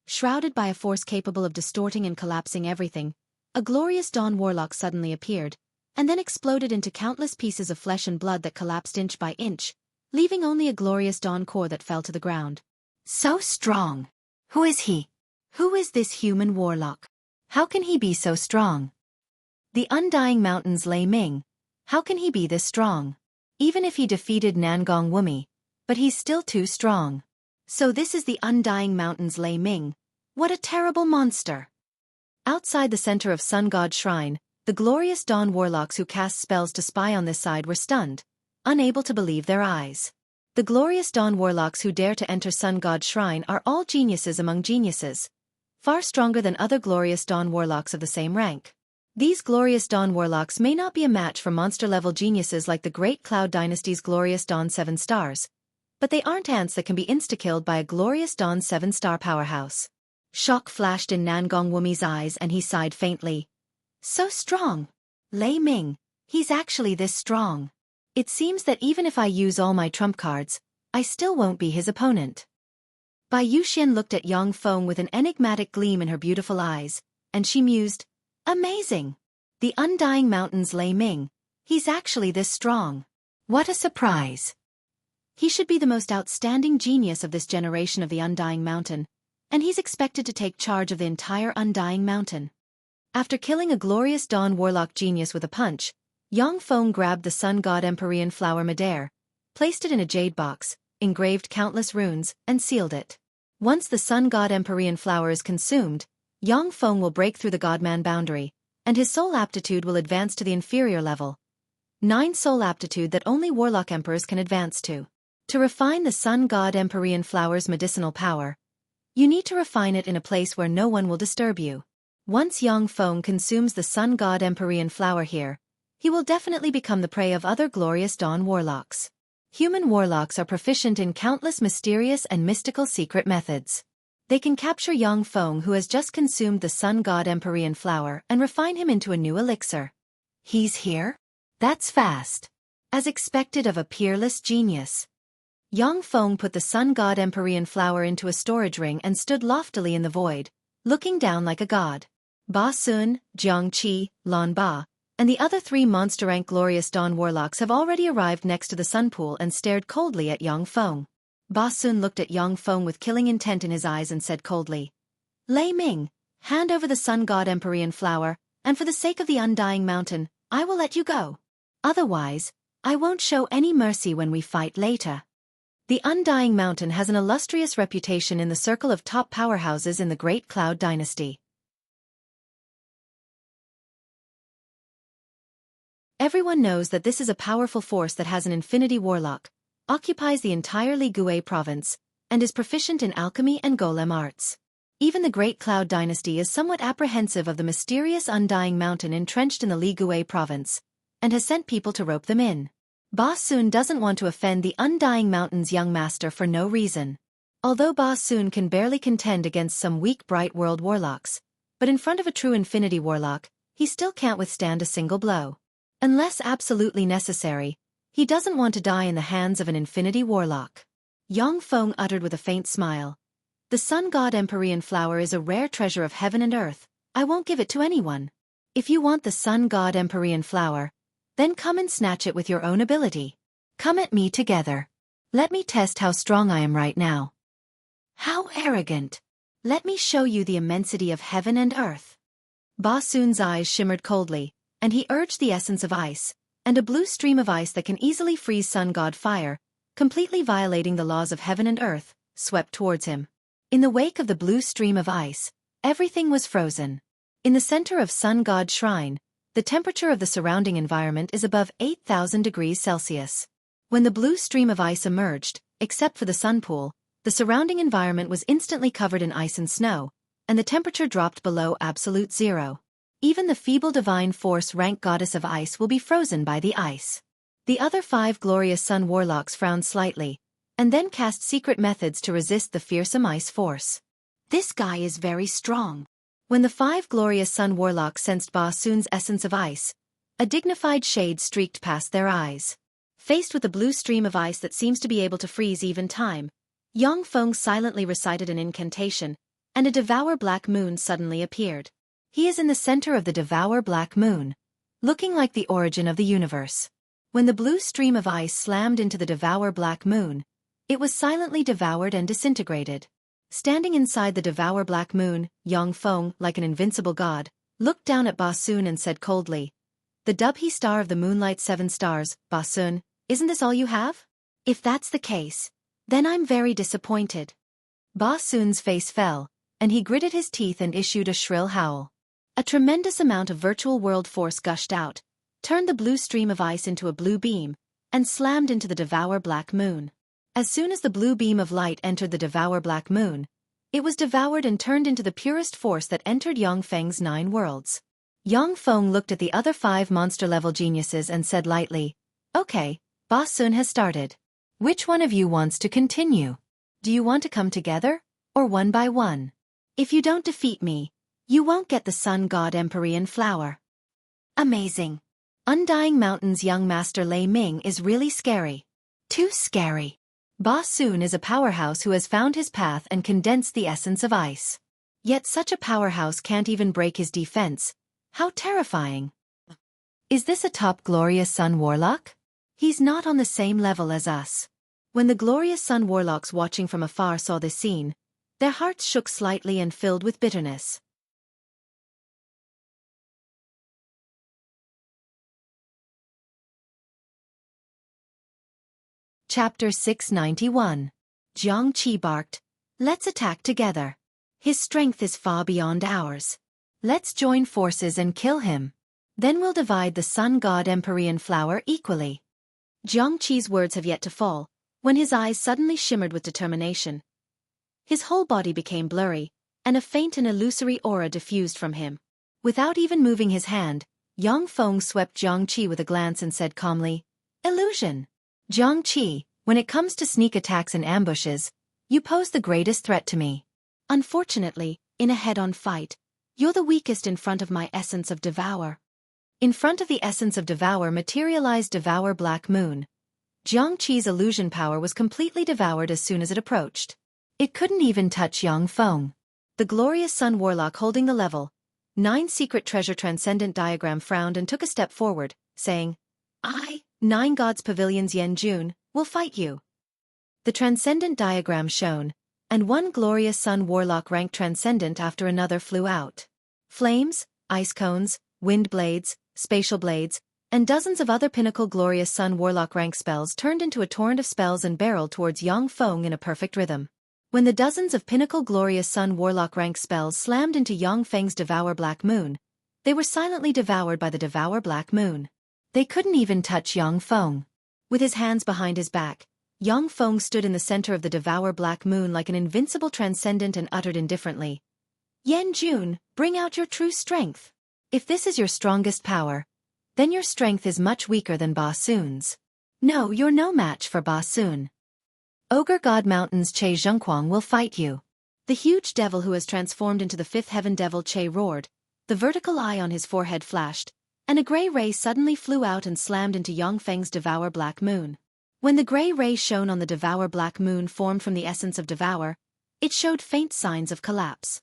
Shrouded by a force capable of distorting and collapsing everything, a glorious dawn warlock suddenly appeared, and then exploded into countless pieces of flesh and blood that collapsed inch by inch, leaving only a glorious dawn core that fell to the ground. So strong! Who is he? Who is this human warlock? How can he be so strong? The Undying Mountain's Lei Ming. How can he be this strong? Even if he defeated Nangong Wumi, but he's still too strong. So this is the Undying Mountain's Lei Ming. What a terrible monster! Outside the center of Sun God Shrine, the glorious Dawn warlocks who cast spells to spy on this side were stunned, unable to believe their eyes. The glorious Dawn warlocks who dare to enter Sun God Shrine are all geniuses among geniuses, far stronger than other glorious Dawn warlocks of the same rank. These glorious Dawn warlocks may not be a match for monster-level geniuses like the Great Cloud Dynasty's glorious Dawn 7 stars, but they aren't ants that can be insta-killed by a glorious Dawn 7-star powerhouse. Shock flashed in Nangong Wumi's eyes and he sighed faintly. So strong! Lei Ming, he's actually this strong. It seems that even if I use all my trump cards, I still won't be his opponent. Bai Yuxian looked at Yang Feng with an enigmatic gleam in her beautiful eyes, and she mused, amazing! The Undying Mountain's Lei Ming, he's actually this strong. What a surprise! He should be the most outstanding genius of this generation of the Undying Mountain, and he's expected to take charge of the entire Undying Mountain. After killing a glorious Dawn warlock genius with a punch, Yang Feng grabbed the Sun God Empyrean flower Madare, placed it in a jade box, engraved countless runes, and sealed it. Once the Sun God Empyrean flower is consumed, Yang Feng will break through the Godman boundary, and his soul aptitude will advance to the inferior level. 9 soul aptitude that only warlock emperors can advance to. To refine the Sun God Empyrean flower's medicinal power, you need to refine it in a place where no one will disturb you. Once Yang Feng consumes the Sun God Empyrean flower here, he will definitely become the prey of other glorious Dawn warlocks. Human warlocks are proficient in countless mysterious and mystical secret methods. They can capture Yang Feng who has just consumed the Sun God Empyrean flower and refine him into a new elixir. He's here? That's fast. As expected of a peerless genius. Yang Feng put the Sun God Empyrean flower into a storage ring and stood loftily in the void, looking down like a god. Ba Sun, Jiang Qi, Lan Ba, and the other 3 monster-rank glorious Dawn warlocks have already arrived next to the sun pool and stared coldly at Yang Feng. Ba Sun looked at Yang Feng with killing intent in his eyes and said coldly, Lei Ming, hand over the Sun God Empyrean flower, and for the sake of the Undying Mountain, I will let you go. Otherwise, I won't show any mercy when we fight later. The Undying Mountain has an illustrious reputation in the circle of top powerhouses in the Great Cloud Dynasty. Everyone knows that this is a powerful force that has an infinity warlock, occupies the entire Li Gui province, and is proficient in alchemy and golem arts. Even the Great Cloud Dynasty is somewhat apprehensive of the mysterious Undying Mountain entrenched in the Li Gui province, and has sent people to rope them in. Ba Sun doesn't want to offend the Undying Mountain's young master for no reason. Although Ba Sun can barely contend against some weak Bright World warlocks, but in front of a true infinity warlock, he still can't withstand a single blow. Unless absolutely necessary, he doesn't want to die in the hands of an infinity warlock. Yang Feng uttered with a faint smile. The Sun God Empyrean flower is a rare treasure of heaven and earth. I won't give it to anyone. If you want the Sun God Empyrean flower, then come and snatch it with your own ability. Come at me together. Let me test how strong I am right now. How arrogant! Let me show you the immensity of heaven and earth. Ba Sun's eyes shimmered coldly, and he urged the essence of ice, and a blue stream of ice that can easily freeze Sun God fire, completely violating the laws of heaven and earth, swept towards him. In the wake of the blue stream of ice, everything was frozen. In the center of Sun God Shrine, the temperature of the surrounding environment is above 8,000 degrees Celsius. When the blue stream of ice emerged, except for the sun pool, the surrounding environment was instantly covered in ice and snow, and the temperature dropped below absolute zero. Even the feeble divine force rank goddess of ice will be frozen by the ice. The other 5 glorious sun warlocks frowned slightly, and then cast secret methods to resist the fearsome ice force. This guy is very strong. When the 5 glorious sun warlocks sensed Ba Sun's essence of ice, a dignified shade streaked past their eyes. Faced with a blue stream of ice that seems to be able to freeze even time, Yang Feng silently recited an incantation, and a devour black moon suddenly appeared. He is in the center of the devour black moon, looking like the origin of the universe. When the blue stream of ice slammed into the devour black moon, it was silently devoured and disintegrated. Standing inside the Devour Black Moon, Yang Feng, like an invincible god, looked down at Ba Sun and said coldly, "The Dubhe star of the moonlight 7 stars, Ba Sun, isn't this all you have? If that's the case, then I'm very disappointed." Ba Sun's face fell, and he gritted his teeth and issued a shrill howl. A tremendous amount of virtual world force gushed out, turned the blue stream of ice into a blue beam, and slammed into the Devour Black Moon. As soon as the blue beam of light entered the Devour Black Moon, it was devoured and turned into the purest force that entered Yang Feng's 9 worlds. Yang Feng looked at the other 5 monster-level geniuses and said lightly, "Okay, Ba Sun has started. Which one of you wants to continue? Do you want to come together, or one by one? If you don't defeat me, you won't get the Sun God Empyrean flower." Amazing. Undying Mountain's young master Lei Ming is really scary. Too scary. Ba Sun is a powerhouse who has found his path and condensed the essence of ice. Yet such a powerhouse can't even break his defense. How terrifying. Is this a top glorious Sun Warlock? He's not on the same level as us. When the glorious Sun Warlocks watching from afar saw this scene, their hearts shook slightly and filled with bitterness. Chapter 691. Jiang Qi barked, "Let's attack together. His strength is far beyond ours. Let's join forces and kill him. Then we'll divide the Sun God Empyrean flower equally." Jiang Qi's words have yet to fall, when his eyes suddenly shimmered with determination. His whole body became blurry, and a faint and illusory aura diffused from him. Without even moving his hand, Yang Feng swept Jiang Qi with a glance and said calmly, "Illusion. Jiang Qi, when it comes to sneak attacks and ambushes, you pose the greatest threat to me. Unfortunately, in a head-on fight, you're the weakest in front of my essence of Devour." In front of the essence of Devour materialized Devour Black Moon. Jiang Qi's illusion power was completely devoured as soon as it approached. It couldn't even touch Yang Feng. The glorious Sun Warlock holding the level 9 secret treasure transcendent diagram frowned and took a step forward, saying, "I, 9 Gods Pavilions Yen Jun, will fight you." The transcendent diagram shone, and one glorious Sun Warlock ranked transcendent after another flew out. Flames, ice cones, wind blades, spatial blades, and dozens of other pinnacle glorious Sun Warlock rank spells turned into a torrent of spells and barreled towards Yang Feng in a perfect rhythm. When the dozens of pinnacle glorious Sun Warlock rank spells slammed into Yang Feng's Devour Black Moon, they were silently devoured by the Devour Black Moon. They couldn't even touch Yang Feng. With his hands behind his back, Yang Feng stood in the center of the Devour Black Moon like an invincible transcendent and uttered indifferently, "Yen Jun, bring out your true strength. If this is your strongest power, then your strength is much weaker than Ba Sun's. No, you're no match for Ba Sun. Ogre God Mountain's Che Zhengquang will fight you." The huge devil who has transformed into the 5th heaven devil Che roared, the vertical eye on his forehead flashed, and a gray ray suddenly flew out and slammed into Yang Feng's Devour Black Moon. When the gray ray shone on the Devour Black Moon formed from the essence of Devour, it showed faint signs of collapse.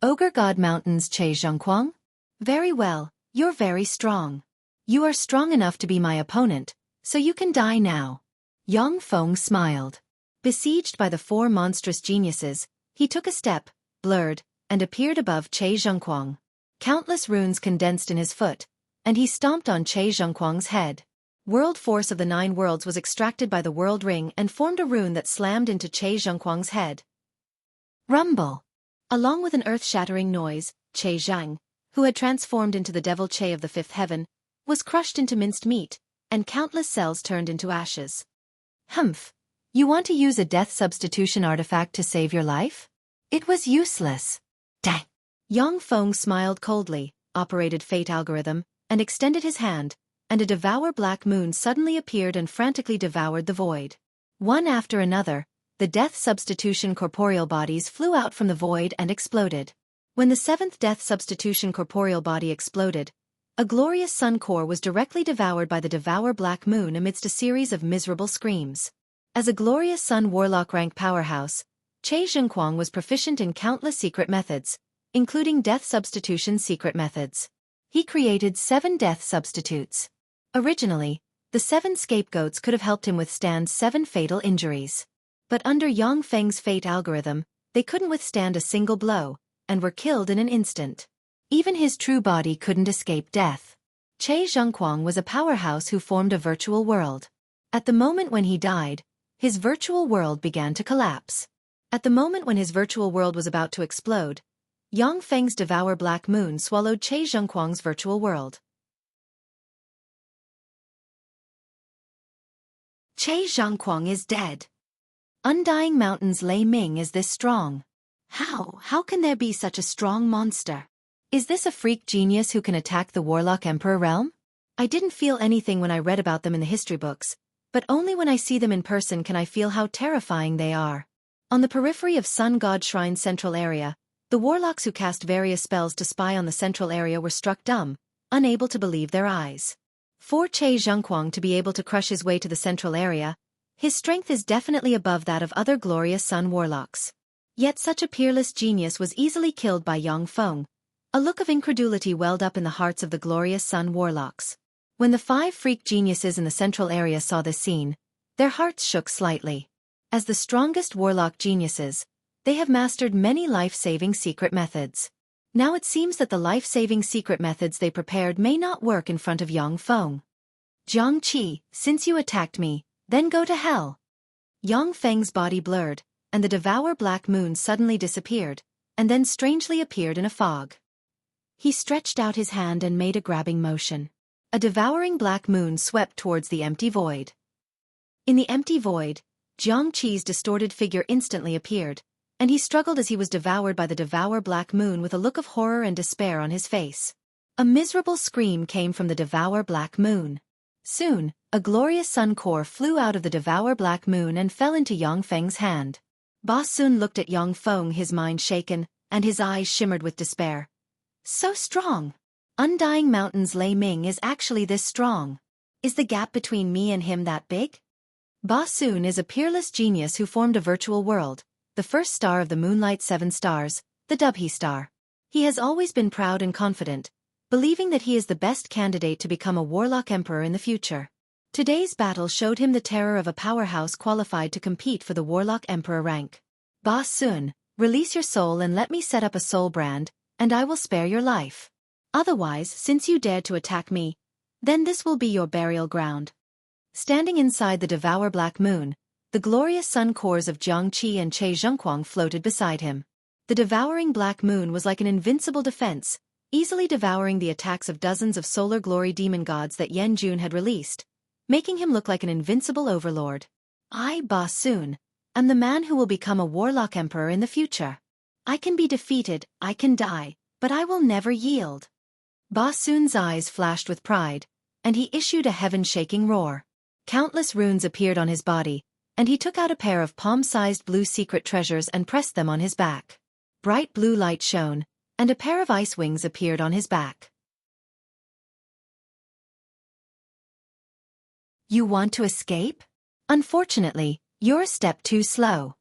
Ogre God Mountain's Che Zhengquang? Very well, you're very strong. You are strong enough to be my opponent, so you can die now. Yang Feng smiled. Besieged by the 4 monstrous geniuses, he took a step, blurred, and appeared above Che Zhengquang. Countless runes condensed in his foot, and he stomped on Che Zhengquang's head. World force of the 9 worlds was extracted by the world ring and formed a rune that slammed into Che Zhengquang's head. Rumble! Along with an earth-shattering noise, Che Zhang, who had transformed into the devil Che of the 5th heaven, was crushed into minced meat, and countless cells turned into ashes. Humph! You want to use a death substitution artifact to save your life? It was useless. Dang! Yang Feng smiled coldly, operated fate algorithm, and extended his hand, and a Devour Black Moon suddenly appeared and frantically devoured the void. One after another, the death substitution corporeal bodies flew out from the void and exploded. When the 7th death substitution corporeal body exploded, a glorious sun core was directly devoured by the Devour Black Moon amidst a series of miserable screams. As a glorious Sun Warlock rank powerhouse, Che Zhengquang was proficient in countless secret methods, including death substitution secret methods. He created 7 death substitutes. Originally, the 7 scapegoats could have helped him withstand 7 fatal injuries. But under Yang Feng's fate algorithm, They couldn't withstand a single blow, and were killed in an instant. Even his true body couldn't escape death. Che Zhengquang was a powerhouse who formed a virtual world. At the moment when he died, his virtual world began to collapse. At the moment when his virtual world was about to explode, Yang Feng's Devour Black Moon swallowed Che Zhengquang's virtual world. Che Zhengquang is dead. Undying Mountain's Lei Ming is this strong. How can there be such a strong monster? Is this a freak genius who can attack the Warlock Emperor realm? I didn't feel anything when I read about them in the history books, but only when I see them in person can I feel how terrifying they are. On the periphery of Sun God Shrine's central area, the warlocks who cast various spells to spy on the central area were struck dumb, unable to believe their eyes. For Che Zhengquang to be able to crush his way to the central area, his strength is definitely above that of other glorious Sun warlocks. Yet such a peerless genius was easily killed by Yang Feng. A look of incredulity welled up in the hearts of the glorious Sun warlocks. When the 5 freak geniuses in the central area saw this scene, their hearts shook slightly. As the strongest warlock geniuses, they have mastered many life-saving secret methods. Now it seems that the life-saving secret methods they prepared may not work in front of Yang Feng. Jiang Qi, since you attacked me, then go to hell. Yang Feng's body blurred, and the Devour Black Moon suddenly disappeared, and then strangely appeared in a fog. He stretched out his hand and made a grabbing motion. A devouring black moon swept towards the empty void. In the empty void, Jiang Qi's distorted figure instantly appeared, and he struggled as he was devoured by the Devour Black Moon with a look of horror and despair on his face. A miserable scream came from the Devour Black Moon. Soon, a glorious sun core flew out of the Devour Black Moon and fell into Yang Feng's hand. Ba Sun looked at Yang Feng, his mind shaken, and his eyes shimmered with despair. So strong! Undying Mountain's Lei Ming is actually this strong. Is the gap between me and him that big? Ba Sun is a peerless genius who formed a virtual world, the first star of the Moonlight 7 stars, the Dubhe star. He has always been proud and confident, believing that he is the best candidate to become a warlock emperor in the future. Today's battle showed him the terror of a powerhouse qualified to compete for the warlock emperor rank. Ba Sun, release your soul and let me set up a soul brand, and I will spare your life. Otherwise, since you dared to attack me, then this will be your burial ground. Standing inside the Devour Black Moon, the glorious sun cores of Jiang Qi and Che Zhengquang floated beside him. The devouring Black Moon was like an invincible defense, easily devouring the attacks of dozens of solar glory demon gods that Yan Jun had released, making him look like an invincible overlord. I, Ba Sun, am the man who will become a warlock emperor in the future. I can be defeated, I can die, but I will never yield. Ba Sun's eyes flashed with pride, and he issued a heaven-shaking roar. Countless runes appeared on his body, and he took out a pair of palm-sized blue secret treasures and pressed them on his back. Bright blue light shone, and a pair of ice wings appeared on his back. You want to escape? Unfortunately, you're a step too slow.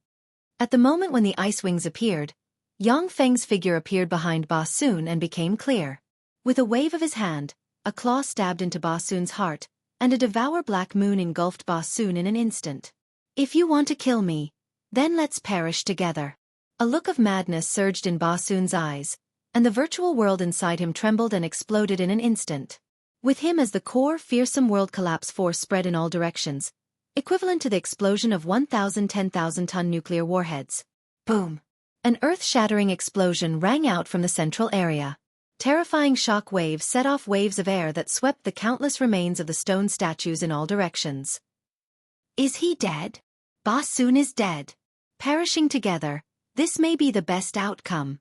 At the moment when the ice wings appeared, Yang Feng's figure appeared behind Ba Sun and became clear. With a wave of his hand, a claw stabbed into Ba Sun's heart, and a Devour Black Moon engulfed Ba Sun in an instant. If you want to kill me, then let's perish together. A look of madness surged in Ba Sun's eyes, and the virtual world inside him trembled and exploded in an instant. With him as the core, fearsome world collapse force spread in all directions, equivalent to the explosion of 10,000-10,000-ton nuclear warheads. Boom! An earth-shattering explosion rang out from the central area. Terrifying shock waves set off waves of air that swept the countless remains of the stone statues in all directions. Is he dead? Ba Sun is dead. Perishing together, this may be the best outcome.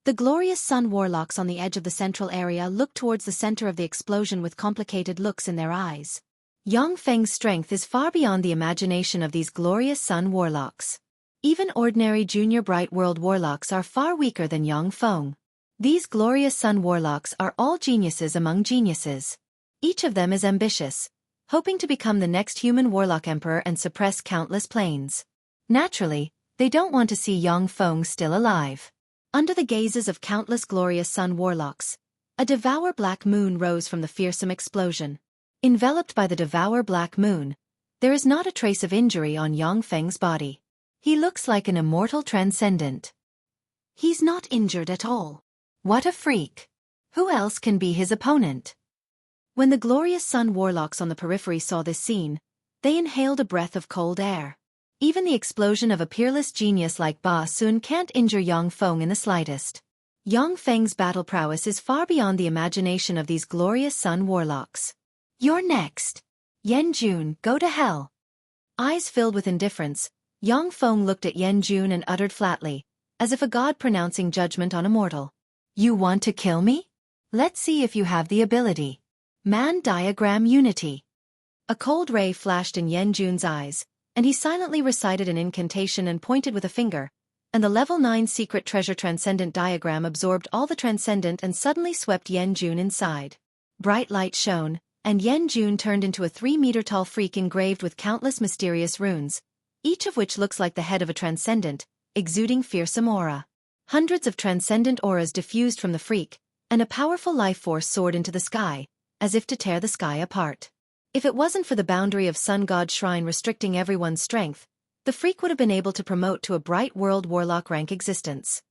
The glorious sun warlocks on the edge of the central area looked towards the center of the explosion with complicated looks in their eyes. Yang Feng's strength is far beyond the imagination of these glorious sun warlocks. Even ordinary junior bright world warlocks are far weaker than Yang Feng. These glorious sun warlocks are all geniuses among geniuses. Each of them is ambitious, hoping to become the next human warlock emperor and suppress countless planes. Naturally, they don't want to see Yang Feng still alive. Under the gazes of countless glorious sun warlocks, a Devour Black Moon rose from the fearsome explosion. Enveloped by the Devour Black Moon, there is not a trace of injury on Yang Feng's body. He looks like an immortal transcendent. He's not injured at all. What a freak. Who else can be his opponent? When the glorious sun warlocks on the periphery saw this scene, they inhaled a breath of cold air. Even the explosion of a peerless genius like Ba Sun can't injure Yang Feng in the slightest. Yang Feng's battle prowess is far beyond the imagination of these glorious sun warlocks. You're next. Yan Jun, go to hell. Eyes filled with indifference, Yang Feng looked at Yan Jun and uttered flatly, as if a god pronouncing judgment on a mortal. You want to kill me? Let's see if you have the ability. Man diagram unity. A cold ray flashed in Yan Jun's eyes, and he silently recited an incantation and pointed with a finger, and the level 9 secret treasure transcendent diagram absorbed all the transcendent and suddenly swept Yan Jun inside. Bright light shone, and Yan Jun turned into a 3-meter-tall freak engraved with countless mysterious runes, each of which looks like the head of a transcendent, exuding fearsome aura. Hundreds of transcendent auras diffused from the freak, and a powerful life force soared into the sky, as if to tear the sky apart. If it wasn't for the boundary of Sun God Shrine restricting everyone's strength, the freak would have been able to promote to a bright world warlock rank existence.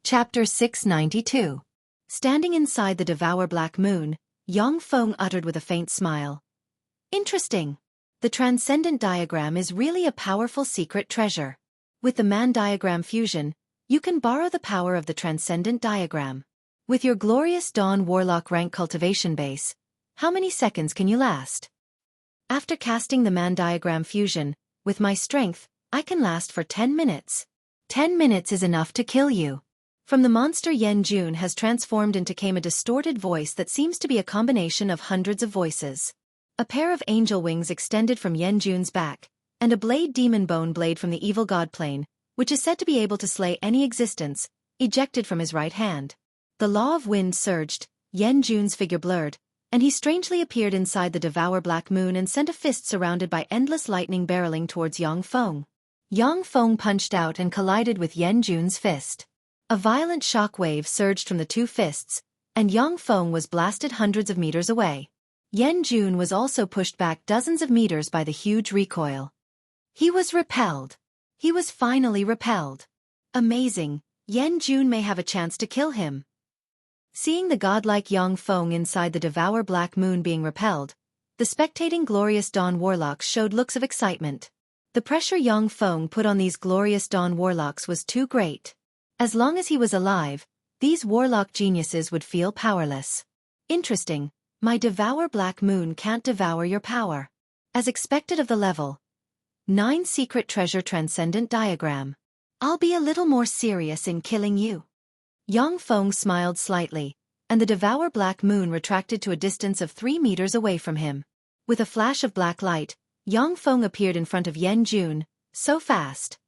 Chapter 692. Standing inside the Devour Black Moon, Yang Feng uttered with a faint smile. Interesting. The transcendent diagram is really a powerful secret treasure. With the man diagram fusion, you can borrow the power of the transcendent diagram. With your glorious Dawn Warlock rank cultivation base, how many seconds can you last? After casting the man diagram fusion, with my strength, I can last for 10 minutes. 10 minutes is enough to kill you. From the monster Yan Jun has transformed into came a distorted voice that seems to be a combination of hundreds of voices. A pair of angel wings extended from Yan Jun's back, and a blade demon bone blade from the evil god plane, which is said to be able to slay any existence, ejected from his right hand. The law of wind surged, Yan Jun's figure blurred, and he strangely appeared inside the Devour Black Moon and sent a fist surrounded by endless lightning barreling towards Yang Feng. Yang Feng punched out and collided with Yan Jun's fist. A violent shock wave surged from the two fists, and Yang Feng was blasted hundreds of meters away. Yan Jun was also pushed back dozens of meters by the huge recoil. He was repelled. He was finally repelled. Amazing, Yan Jun may have a chance to kill him. Seeing the godlike Yang Feng inside the Devour Black Moon being repelled, the spectating glorious Dawn Warlocks showed looks of excitement. The pressure Yang Feng put on these glorious Dawn Warlocks was too great. As long as he was alive, these warlock geniuses would feel powerless. Interesting, my Devour Black Moon can't devour your power. As expected of the level 9 secret treasure transcendent diagram. I'll be a little more serious in killing you. Yang Feng smiled slightly, and the Devour Black Moon retracted to a distance of 3 meters away from him. With a flash of black light, Yang Feng appeared in front of Yan Jun, so fast.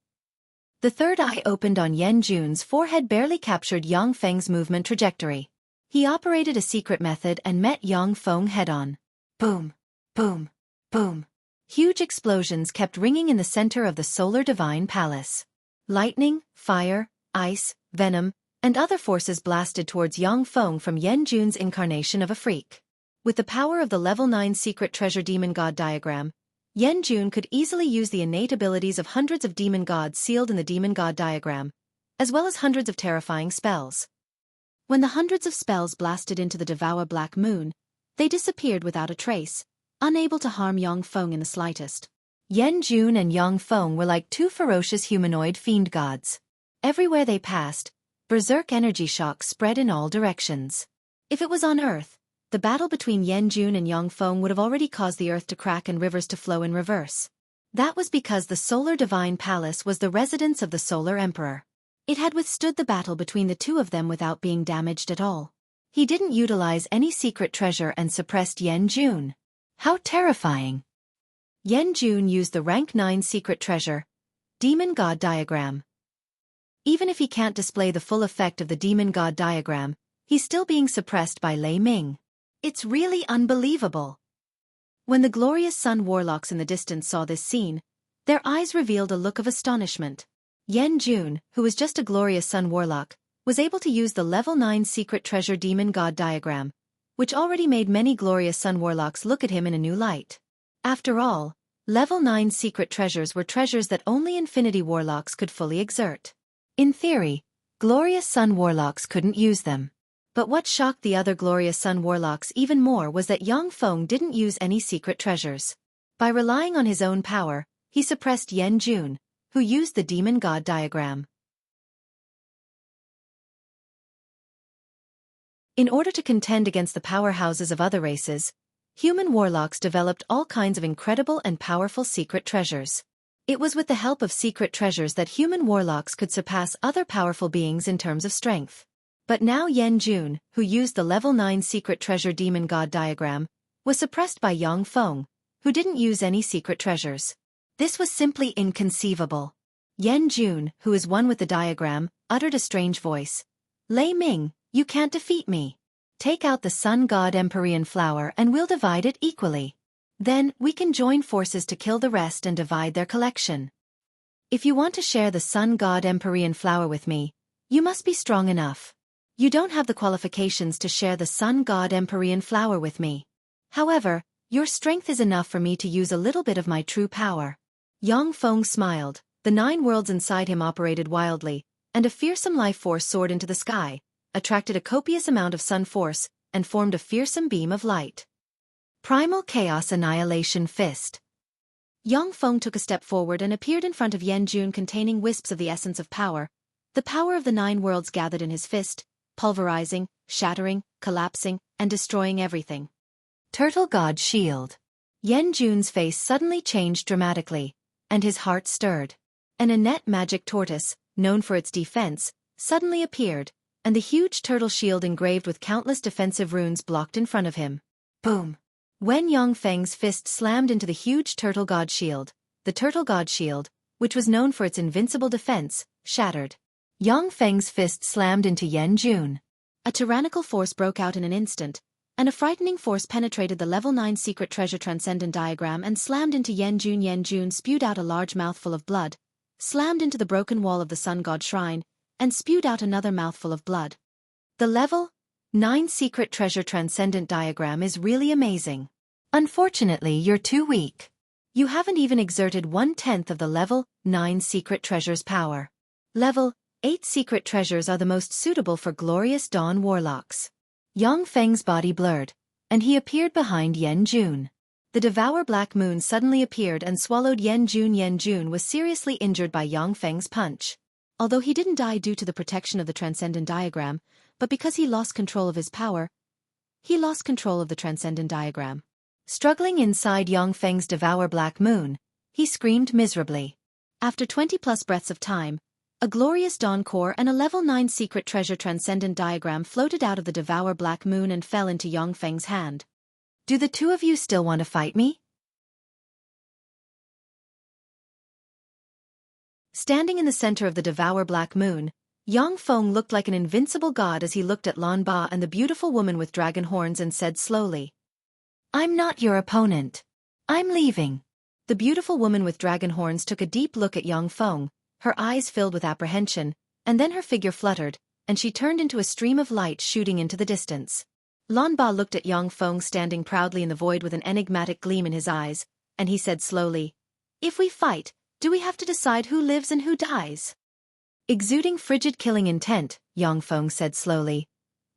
The third eye opened on Yan Jun's forehead barely captured Yang Feng's movement trajectory. He operated a secret method and met Yang Feng head-on. Boom, boom, boom. Huge explosions kept ringing in the center of the Solar Divine Palace. Lightning, fire, ice, venom, and other forces blasted towards Yang Feng from Yan Jun's incarnation of a freak. With the power of the level 9 secret treasure demon god diagram, Yan Jun could easily use the innate abilities of hundreds of demon gods sealed in the demon god diagram, as well as hundreds of terrifying spells. When the hundreds of spells blasted into the Devour Black Moon, they disappeared without a trace, unable to harm Yang Feng in the slightest. Yan Jun and Yang Feng were like two ferocious humanoid fiend gods. Everywhere they passed, berserk energy shocks spread in all directions. If it was on Earth, the battle between Yan Jun and Yang Feng would have already caused the earth to crack and rivers to flow in reverse. That was because the Solar Divine Palace was the residence of the Solar Emperor. It had withstood the battle between the two of them without being damaged at all. He didn't utilize any secret treasure and suppressed Yan Jun. How terrifying! Yan Jun used the rank 9 secret treasure, Demon God Diagram. Even if he can't display the full effect of the Demon God Diagram, he's still being suppressed by Lei Ming. It's really unbelievable. When the glorious Sun Warlocks in the distance saw this scene, their eyes revealed a look of astonishment. Yan Jun, who was just a glorious Sun Warlock, was able to use the level 9 secret treasure Demon God Diagram, which already made many glorious Sun Warlocks look at him in a new light. After all, Level 9 secret treasures were treasures that only Infinity Warlocks could fully exert. In theory, glorious Sun Warlocks couldn't use them. But what shocked the other glorious Sun Warlocks even more was that Yang Feng didn't use any secret treasures. By relying on his own power, he suppressed Yan Jun, who used the demon god diagram. In order to contend against the powerhouses of other races, human warlocks developed all kinds of incredible and powerful secret treasures. It was with the help of secret treasures that human warlocks could surpass other powerful beings in terms of strength. But now Yan Jun, who used the level 9 secret treasure demon god diagram, was suppressed by Yang Feng, who didn't use any secret treasures. This was simply inconceivable. Yan Jun, who is one with the diagram, uttered a strange voice. "Lei Ming, you can't defeat me. Take out the Sun God Empyrean flower and we'll divide it equally. Then, we can join forces to kill the rest and divide their collection. If you want to share the Sun God Empyrean flower with me, you must be strong enough. You don't have the qualifications to share the Sun God Empyrean flower with me. However, your strength is enough for me to use a little bit of my true power." Yang Feng smiled. The 9 worlds inside him operated wildly, and a fearsome life force soared into the sky, attracted a copious amount of sun force, and formed a fearsome beam of light. Primal Chaos Annihilation Fist. Yang Feng took a step forward and appeared in front of Yan Jun containing wisps of the essence of power. The power of the 9 worlds gathered in his fist, pulverizing, shattering, collapsing, and destroying everything. Turtle God Shield. Yan Jun's face suddenly changed dramatically, and his heart stirred. An Annette magic tortoise, known for its defense, suddenly appeared, and the huge turtle shield engraved with countless defensive runes blocked in front of him. Boom! When Yang Feng's fist slammed into the huge turtle god shield, the turtle god shield, which was known for its invincible defense, shattered. Yang Feng's fist slammed into Yan Jun. A tyrannical force broke out in an instant, and a frightening force penetrated the level 9 secret treasure transcendent diagram and slammed into Yan Jun. Yan Jun spewed out a large mouthful of blood, slammed into the broken wall of the sun god shrine, and spewed out another mouthful of blood. The level 9 secret treasure transcendent diagram is really amazing. Unfortunately, you're too weak. You haven't even exerted 1/10 of the level 9 secret treasure's power. Level 8 secret treasures are the most suitable for glorious dawn warlocks. Yang Feng's body blurred, and he appeared behind Yan Jun. The Devour Black Moon suddenly appeared and swallowed Yan Jun. Yan Jun was seriously injured by Yang Feng's punch. Although he didn't die due to the protection of the transcendent diagram, but because he lost control of his power, he lost control of the transcendent diagram. Struggling inside Yang Feng's Devour Black Moon, he screamed miserably. After 20+ breaths of time, a glorious dawn core and a level 9 secret treasure transcendent diagram floated out of the Devour Black Moon and fell into Yang Feng's hand. Do the two of you still want to fight me? Standing in the center of the Devour Black Moon, Yang Feng looked like an invincible god as he looked at Lan Ba and the beautiful woman with dragon horns and said slowly, "I'm not your opponent. I'm leaving." The beautiful woman with dragon horns took a deep look at Yang Feng, her eyes filled with apprehension, and then her figure fluttered, and she turned into a stream of light shooting into the distance. Lan Ba looked at Yang Feng standing proudly in the void with an enigmatic gleam in his eyes, and he said slowly, "If we fight, do we have to decide who lives and who dies?" Exuding frigid killing intent, Yang Feng said slowly,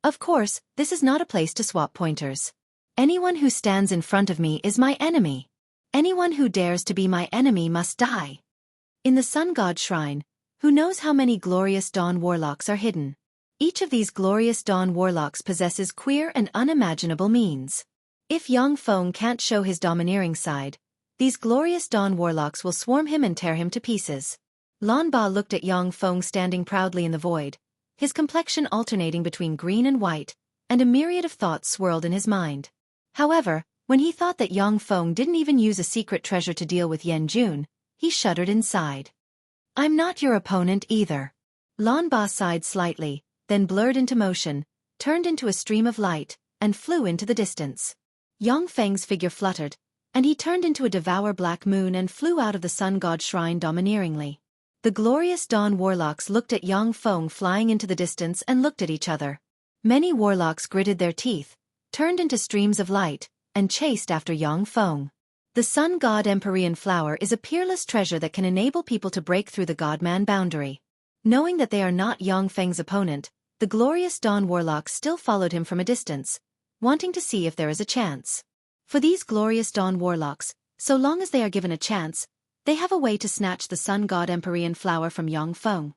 "Of course, this is not a place to swap pointers. Anyone who stands in front of me is my enemy. Anyone who dares to be my enemy must die." In the Sun God Shrine, who knows how many glorious dawn warlocks are hidden? Each of these glorious dawn warlocks possesses queer and unimaginable means. If Yang Feng can't show his domineering side, these glorious dawn warlocks will swarm him and tear him to pieces. Lan Ba looked at Yang Feng standing proudly in the void, his complexion alternating between green and white, and a myriad of thoughts swirled in his mind. However, when he thought that Yang Feng didn't even use a secret treasure to deal with Yan Jun, he shuddered inside. "I'm not your opponent either." Lan Ba sighed slightly, then blurred into motion, turned into a stream of light, and flew into the distance. Yang Feng's figure fluttered, and he turned into a Devour Black Moon and flew out of the Sun God Shrine domineeringly. The glorious dawn warlocks looked at Yang Feng flying into the distance and looked at each other. Many warlocks gritted their teeth, turned into streams of light, and chased after Yang Feng. The sun god Empyrean flower is a peerless treasure that can enable people to break through the god-man boundary. Knowing that they are not Yang Feng's opponent, the glorious Dawn Warlocks still followed him from a distance, wanting to see if there is a chance. For these glorious Dawn Warlocks, so long as they are given a chance, they have a way to snatch the sun god Empyrean flower from Yang Feng.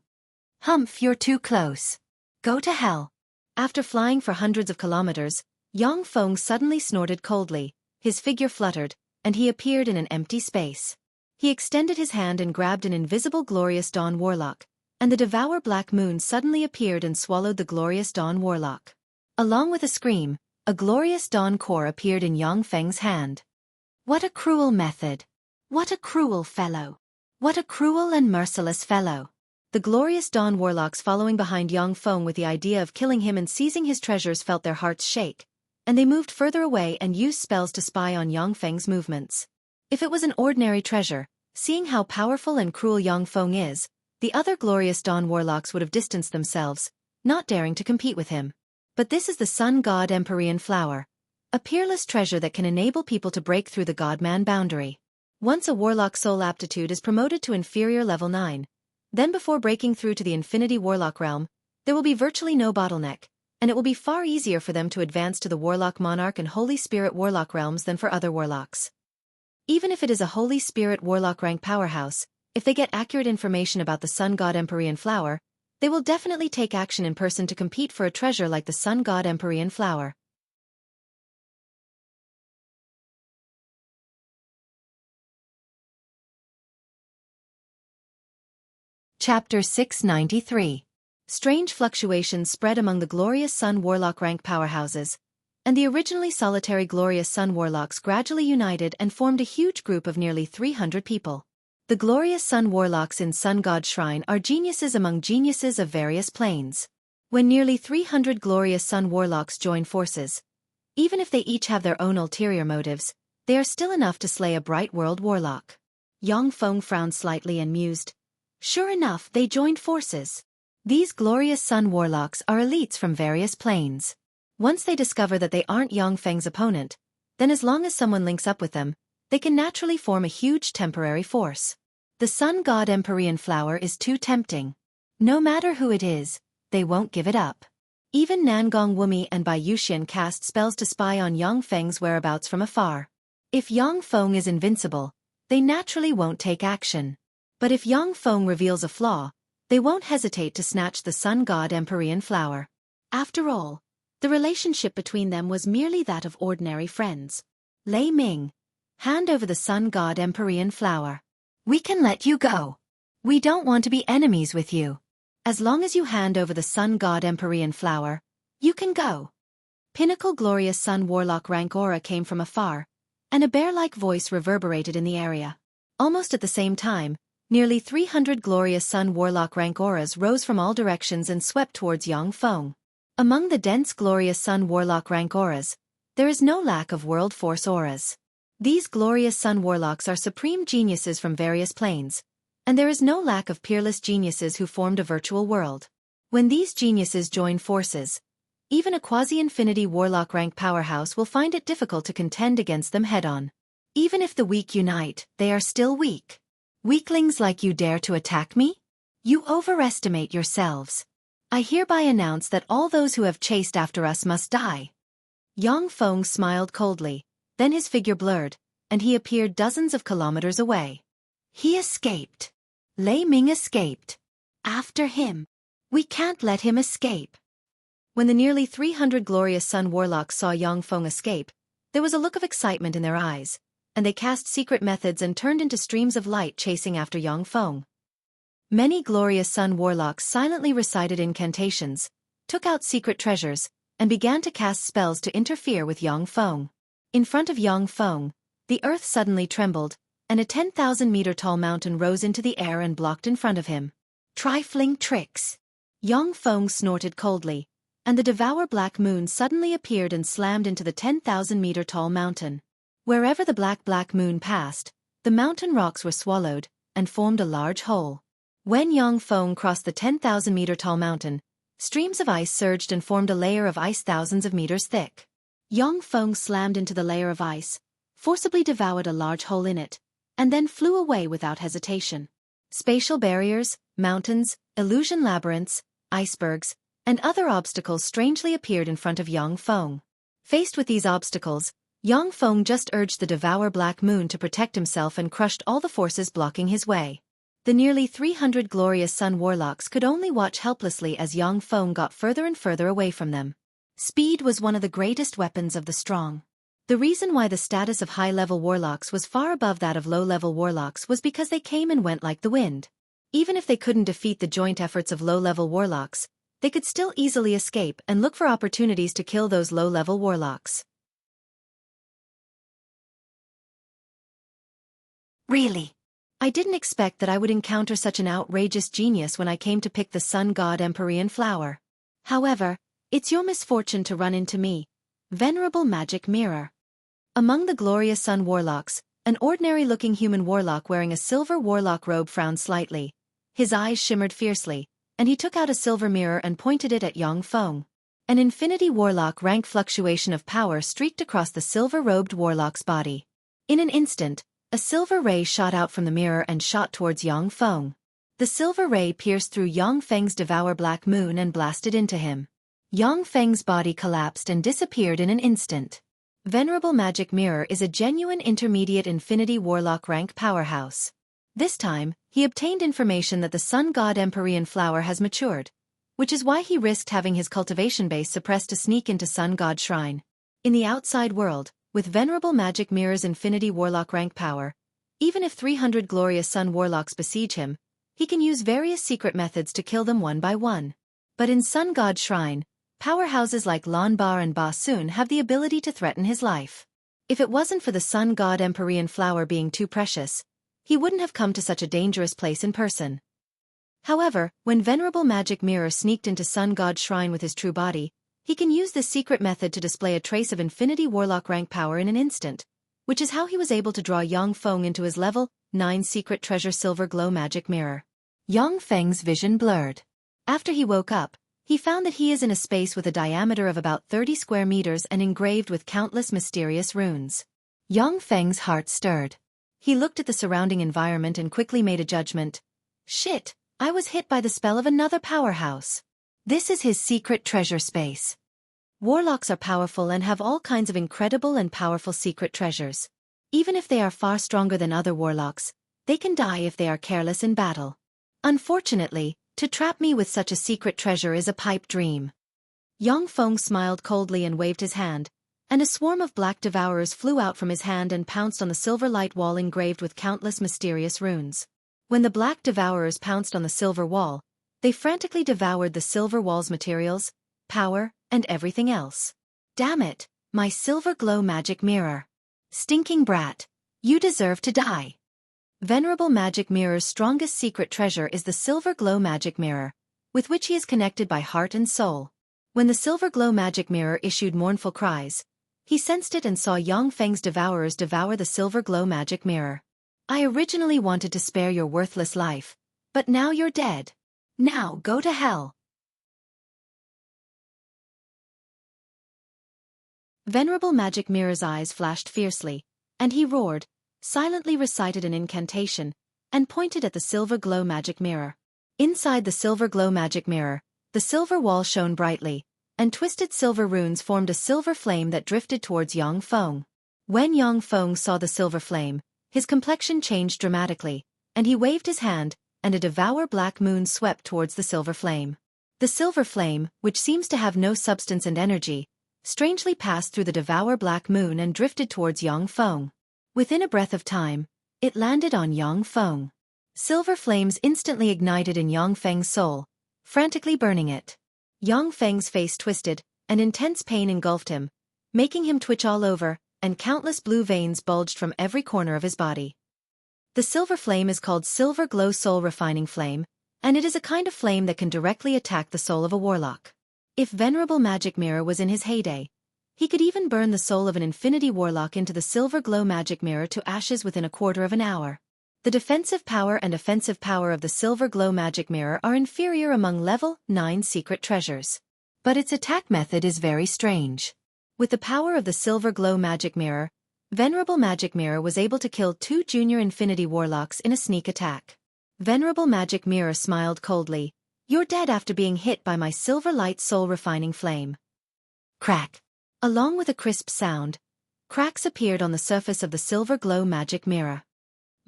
Humph, you're too close. Go to hell. After flying for hundreds of kilometers, Yang Feng suddenly snorted coldly, his figure fluttered, and he appeared in an empty space. He extended his hand and grabbed an invisible glorious Dawn Warlock, and the Devour Black Moon suddenly appeared and swallowed the glorious Dawn Warlock. Along with a scream, a glorious Dawn Core appeared in Yang Feng's hand. What a cruel method! What a cruel fellow! What a cruel and merciless fellow! The glorious Dawn Warlocks following behind Yang Feng with the idea of killing him and seizing his treasures felt their hearts shake, and they moved further away and used spells to spy on Yang Feng's movements. If it was an ordinary treasure, seeing how powerful and cruel Yang Feng is, the other glorious Dawn Warlocks would have distanced themselves, not daring to compete with him. But this is the sun god Empyrean flower, a peerless treasure that can enable people to break through the god-man boundary. Once a warlock soul aptitude is promoted to inferior level 9, then before breaking through to the infinity warlock realm, there will be virtually no bottleneck, and it will be far easier for them to advance to the Warlock Monarch and Holy Spirit Warlock realms than for other warlocks. Even if it is a Holy Spirit Warlock rank powerhouse, if they get accurate information about the Sun God Empyrean flower, they will definitely take action in person to compete for a treasure like the Sun God Empyrean flower. Chapter 693. Strange fluctuations spread among the glorious Sun Warlock rank powerhouses, and the originally solitary glorious Sun Warlocks gradually united and formed a huge group of nearly 300 people. The glorious Sun Warlocks in Sun God Shrine are geniuses among geniuses of various planes. When nearly 300 glorious Sun Warlocks join forces, even if they each have their own ulterior motives, they are still enough to slay a bright world warlock. Yang Feng frowned slightly and mused. Sure enough, they joined forces. These glorious Sun Warlocks are elites from various planes. Once they discover that they aren't Yang Feng's opponent, then as long as someone links up with them, they can naturally form a huge temporary force. The Sun God Empyrean flower is too tempting. No matter who it is, they won't give it up. Even Nangong Wumi and Bai Yuxian cast spells to spy on Yang Feng's whereabouts from afar. If Yang Feng is invincible, they naturally won't take action. But if Yang Feng reveals a flaw, they won't hesitate to snatch the Sun God Empyrean flower. After all, the relationship between them was merely that of ordinary friends. Lei Ming, hand over the Sun God Empyrean flower. We can let you go. We don't want to be enemies with you. As long as you hand over the Sun God Empyrean flower, you can go. Pinnacle glorious Sun Warlock rank aura came from afar, and a bear-like voice reverberated in the area. Almost at the same time, nearly 300 glorious Sun Warlock rank auras rose from all directions and swept towards Yang Feng. Among the dense glorious Sun Warlock rank auras, there is no lack of world force auras. These glorious Sun Warlocks are supreme geniuses from various planes, and there is no lack of peerless geniuses who formed a virtual world. When these geniuses join forces, even a quasi-infinity Warlock rank powerhouse will find it difficult to contend against them head-on. Even if the weak unite, they are still weak. Weaklings like you dare to attack me? You overestimate yourselves. I hereby announce that all those who have chased after us must die. Yang Feng smiled coldly, then his figure blurred, and he appeared dozens of kilometers away. He escaped. Lei Ming escaped. After him. We can't let him escape. When the nearly 300 glorious Sun Warlocks saw Yang Feng escape, there was a look of excitement in their eyes, and they cast secret methods and turned into streams of light chasing after Yang Feng. Many glorious Sun Warlocks silently recited incantations, took out secret treasures, and began to cast spells to interfere with Yang Feng. In front of Yang Feng, the earth suddenly trembled, and a 10,000-meter-tall mountain rose into the air and blocked in front of him. Trifling tricks! Yang Feng snorted coldly, and the Devour Black Moon suddenly appeared and slammed into the 10,000-meter-tall mountain. Wherever the black moon passed, the mountain rocks were swallowed, and formed a large hole. When Yang Feng crossed the 10,000-meter-tall mountain, streams of ice surged and formed a layer of ice thousands of meters thick. Yang Feng slammed into the layer of ice, forcibly devoured a large hole in it, and then flew away without hesitation. Spatial barriers, mountains, illusion labyrinths, icebergs, and other obstacles strangely appeared in front of Yang Feng. Faced with these obstacles, Yang Feng just urged the Devour Black Moon to protect himself and crushed all the forces blocking his way. The nearly 300 glorious Sun Warlocks could only watch helplessly as Yang Feng got further and further away from them. Speed was one of the greatest weapons of the strong. The reason why the status of high-level warlocks was far above that of low-level warlocks was because they came and went like the wind. Even if they couldn't defeat the joint efforts of low-level warlocks, they could still easily escape and look for opportunities to kill those low-level warlocks. Really? I didn't expect that I would encounter such an outrageous genius when I came to pick the Sun God Empyrean flower. However, it's your misfortune to run into me, Venerable Magic Mirror. Among the glorious Sun Warlocks, an ordinary-looking human warlock wearing a silver warlock robe frowned slightly. His eyes shimmered fiercely, and he took out a silver mirror and pointed it at Yang Feng. An infinity warlock rank fluctuation of power streaked across the silver-robed warlock's body. In an instant, a silver ray shot out from the mirror and shot towards Yang Feng. The silver ray pierced through Yang Feng's Devour Black Moon and blasted into him. Yang Feng's body collapsed and disappeared in an instant. Venerable Magic Mirror is a genuine intermediate infinity warlock rank powerhouse. This time, he obtained information that the Sun God Empyrean flower has matured, which is why he risked having his cultivation base suppressed to sneak into Sun God Shrine. In the outside world, with Venerable Magic Mirror's infinity warlock rank power, even if 300 glorious Sun Warlocks besiege him, he can use various secret methods to kill them one by one. But in Sun God Shrine, powerhouses like Lan Ba and Ba Sun have the ability to threaten his life. If it wasn't for the Sun God Empyrean flower being too precious, he wouldn't have come to such a dangerous place in person. However, when Venerable Magic Mirror sneaked into Sun God Shrine with his true body, he can use this secret method to display a trace of infinity warlock rank power in an instant, which is how he was able to draw Yang Feng into his level 9 secret treasure silver glow magic mirror. Yang Feng's vision blurred. After he woke up, he found that he is in a space with a diameter of about 30 square meters and engraved with countless mysterious runes. Yang Feng's heart stirred. He looked at the surrounding environment and quickly made a judgment. Shit, I was hit by the spell of another powerhouse. This is his secret treasure space. Warlocks are powerful and have all kinds of incredible and powerful secret treasures. Even if they are far stronger than other warlocks, they can die if they are careless in battle. Unfortunately, to trap me with such a secret treasure is a pipe dream. Yang Feng smiled coldly and waved his hand, and a swarm of black devourers flew out from his hand and pounced on the silver light wall engraved with countless mysterious runes. When the black devourers pounced on the silver wall, they frantically devoured the silver wall's materials, power, and everything else. Damn it, my silver glow magic mirror. Stinking brat, you deserve to die. Venerable Magic Mirror's strongest secret treasure is the Silver Glow Magic Mirror, with which he is connected by heart and soul. When the Silver Glow Magic Mirror issued mournful cries, he sensed it and saw Yang Feng's devourers devour the Silver Glow Magic Mirror. I originally wanted to spare your worthless life, but now you're dead. Now go to hell. Venerable Magic Mirror's eyes flashed fiercely, and he roared, silently recited an incantation, and pointed at the Silver Glow Magic Mirror. Inside the Silver Glow Magic Mirror, the silver wall shone brightly, and twisted silver runes formed a silver flame that drifted towards Yang Feng. When Yang Feng saw the silver flame, his complexion changed dramatically, and he waved his hand, and a Devour Black Moon swept towards the silver flame. The silver flame, which seems to have no substance and energy, strangely passed through the Devour Black Moon and drifted towards Yang Feng. Within a breath of time, it landed on Yang Feng. Silver flames instantly ignited in Yang Feng's soul, frantically burning it. Yang Feng's face twisted, and intense pain engulfed him, making him twitch all over, and countless blue veins bulged from every corner of his body. The silver flame is called Silver Glow Soul Refining Flame, and it is a kind of flame that can directly attack the soul of a warlock. If Venerable Magic Mirror was in his heyday, he could even burn the soul of an infinity warlock into the Silver Glow Magic Mirror to ashes within a quarter of an hour. The defensive power and offensive power of the Silver Glow Magic Mirror are inferior among level 9 secret treasures. But its attack method is very strange. With the power of the Silver Glow Magic Mirror, Venerable Magic Mirror was able to kill 2 junior Infinity Warlocks in a sneak attack. Venerable Magic Mirror smiled coldly. "You're dead after being hit by my Silver Light Soul Refining Flame." Crack! Along with a crisp sound, cracks appeared on the surface of the Silver Glow Magic Mirror.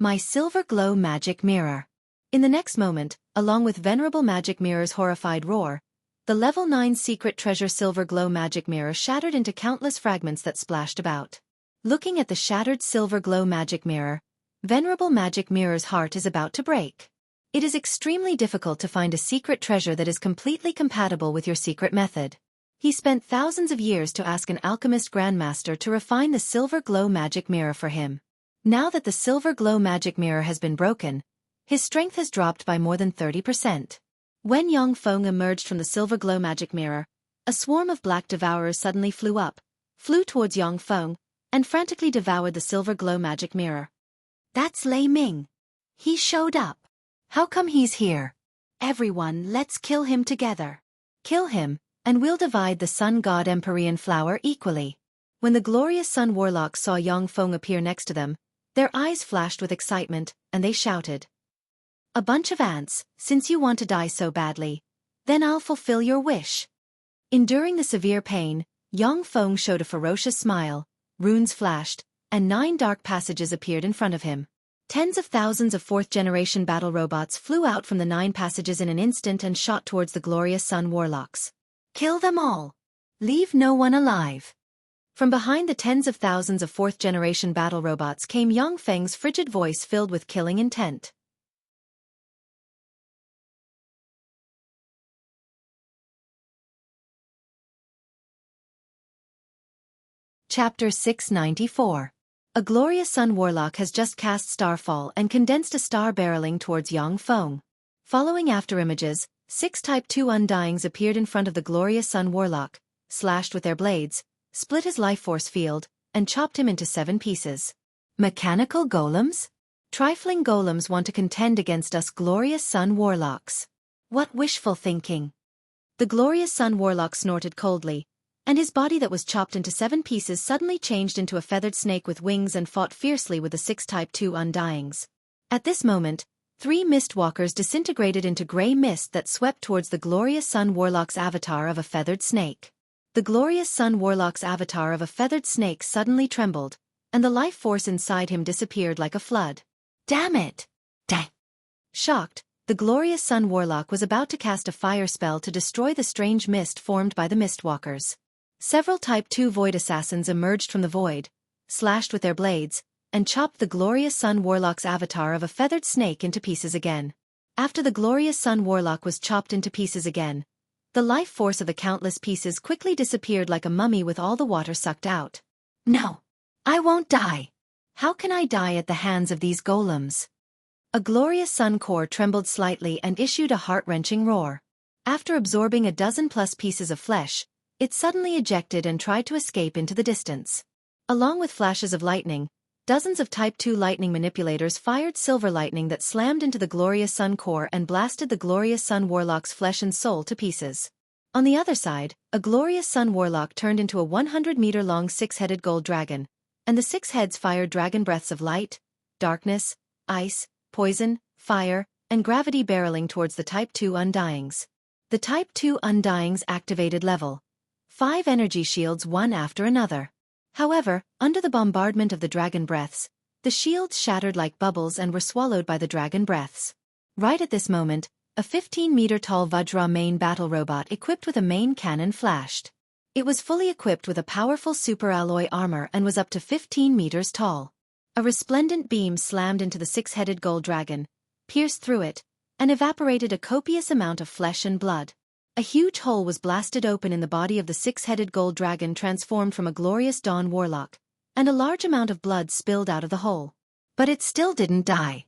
My Silver Glow Magic Mirror. In the next moment, along with Venerable Magic Mirror's horrified roar, the Level 9 Secret Treasure Silver Glow Magic Mirror shattered into countless fragments that splashed about. Looking at the shattered Silver Glow Magic Mirror, Venerable Magic Mirror's heart is about to break. It is extremely difficult to find a secret treasure that is completely compatible with your secret method. He spent thousands of years to ask an alchemist grandmaster to refine the Silver Glow Magic Mirror for him. Now that the Silver Glow Magic Mirror has been broken, his strength has dropped by more than 30%. When Yang Feng emerged from the Silver Glow Magic Mirror, a swarm of black devourers suddenly flew towards Yang Feng, and frantically devoured the Silver Glow Magic Mirror. "That's Lei Ming. He showed up. How come he's here? Everyone, let's kill him together. Kill him, and we'll divide the Sun God Empyrean flower equally." When the glorious Sun Warlocks saw Yang Feng appear next to them, their eyes flashed with excitement, and they shouted, "A bunch of ants, since you want to die so badly, then I'll fulfill your wish." Enduring the severe pain, Yang Feng showed a ferocious smile, runes flashed, and 9 dark passages appeared in front of him. Tens of thousands of 4th-generation battle robots flew out from the 9 passages in an instant and shot towards the glorious Sun Warlocks. "Kill them all. Leave no one alive." From behind the tens of thousands of 4th-generation battle robots came Yang Feng's frigid voice filled with killing intent. Chapter 694. A glorious Sun Warlock has just cast Starfall and condensed a star barreling towards Yang Feng. Following after images, 6 Type 2 Undyings appeared in front of the glorious Sun Warlock, slashed with their blades, split his life force field, and chopped him into 7 pieces. Mechanical golems? Trifling golems want to contend against us glorious Sun Warlocks. What wishful thinking. The glorious Sun Warlock snorted coldly, and his body that was chopped into 7 pieces suddenly changed into a feathered snake with wings and fought fiercely with the 6 Type 2 Undyings. At this moment, 3 Mistwalkers disintegrated into grey mist that swept towards the glorious Sun Warlock's avatar of a feathered snake. The glorious Sun Warlock's avatar of a feathered snake suddenly trembled, and the life force inside him disappeared like a flood. Damn it! Dang! Shocked, the glorious Sun Warlock was about to cast a fire spell to destroy the strange mist formed by the Mistwalkers. Several Type 2 Void Assassins emerged from the void, slashed with their blades, and chopped the glorious Sun Warlock's avatar of a feathered snake into pieces again. After the glorious Sun Warlock was chopped into pieces again, the life force of the countless pieces quickly disappeared like a mummy with all the water sucked out. "No! I won't die! How can I die at the hands of these golems?" A glorious Sun Core trembled slightly and issued a heart-wrenching roar. After absorbing a dozen-plus pieces of flesh, it suddenly ejected and tried to escape into the distance. Along with flashes of lightning, dozens of Type 2 lightning manipulators fired silver lightning that slammed into the glorious Sun Core and blasted the glorious Sun Warlock's flesh and soul to pieces. On the other side, a glorious Sun Warlock turned into a 100-meter-long 6-headed gold dragon, and the 6 heads fired dragon breaths of light, darkness, ice, poison, fire, and gravity barreling towards the Type 2 Undyings. The Type 2 Undyings activated level 5 energy shields one after another. However, under the bombardment of the dragon breaths, the shields shattered like bubbles and were swallowed by the dragon breaths. Right at this moment, a 15-meter-tall Vajra main battle robot equipped with a main cannon flashed. It was fully equipped with a powerful super-alloy armor and was up to 15 meters tall. A resplendent beam slammed into the 6-headed gold dragon, pierced through it, and evaporated a copious amount of flesh and blood. A huge hole was blasted open in the body of the 6-headed gold dragon transformed from a glorious Dawn Warlock, and a large amount of blood spilled out of the hole. But it still didn't die.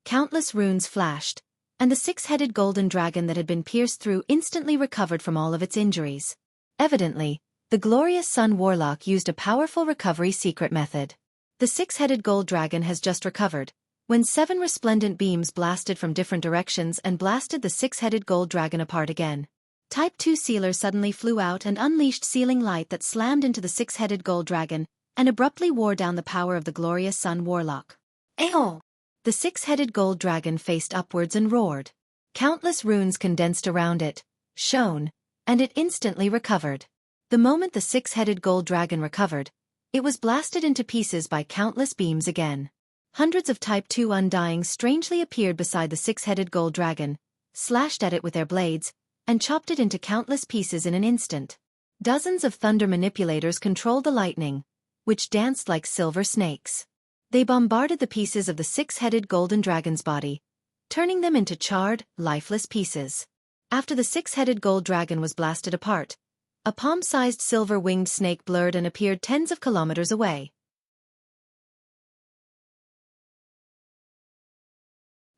Countless runes flashed, and the 6-headed golden dragon that had been pierced through instantly recovered from all of its injuries. Evidently, the glorious Sun Warlock used a powerful recovery secret method. The 6-headed gold dragon has just recovered, when 7 resplendent beams blasted from different directions and blasted the 6-headed gold dragon apart again. Type 2 Sealer suddenly flew out and unleashed sealing light that slammed into the six-headed gold dragon and abruptly wore down the power of the glorious Sun Warlock. Ayo! The six-headed gold dragon faced upwards and roared. Countless runes condensed around it, shone, and it instantly recovered. The moment the six-headed gold dragon recovered, it was blasted into pieces by countless beams again. Hundreds of Type 2 Undyings strangely appeared beside the six-headed gold dragon, slashed at it with their blades, and chopped it into countless pieces in an instant. Dozens of thunder manipulators controlled the lightning, which danced like silver snakes. They bombarded the pieces of the six-headed golden dragon's body, turning them into charred, lifeless pieces. After the six-headed gold dragon was blasted apart, a palm-sized silver-winged snake blurred and appeared tens of kilometers away.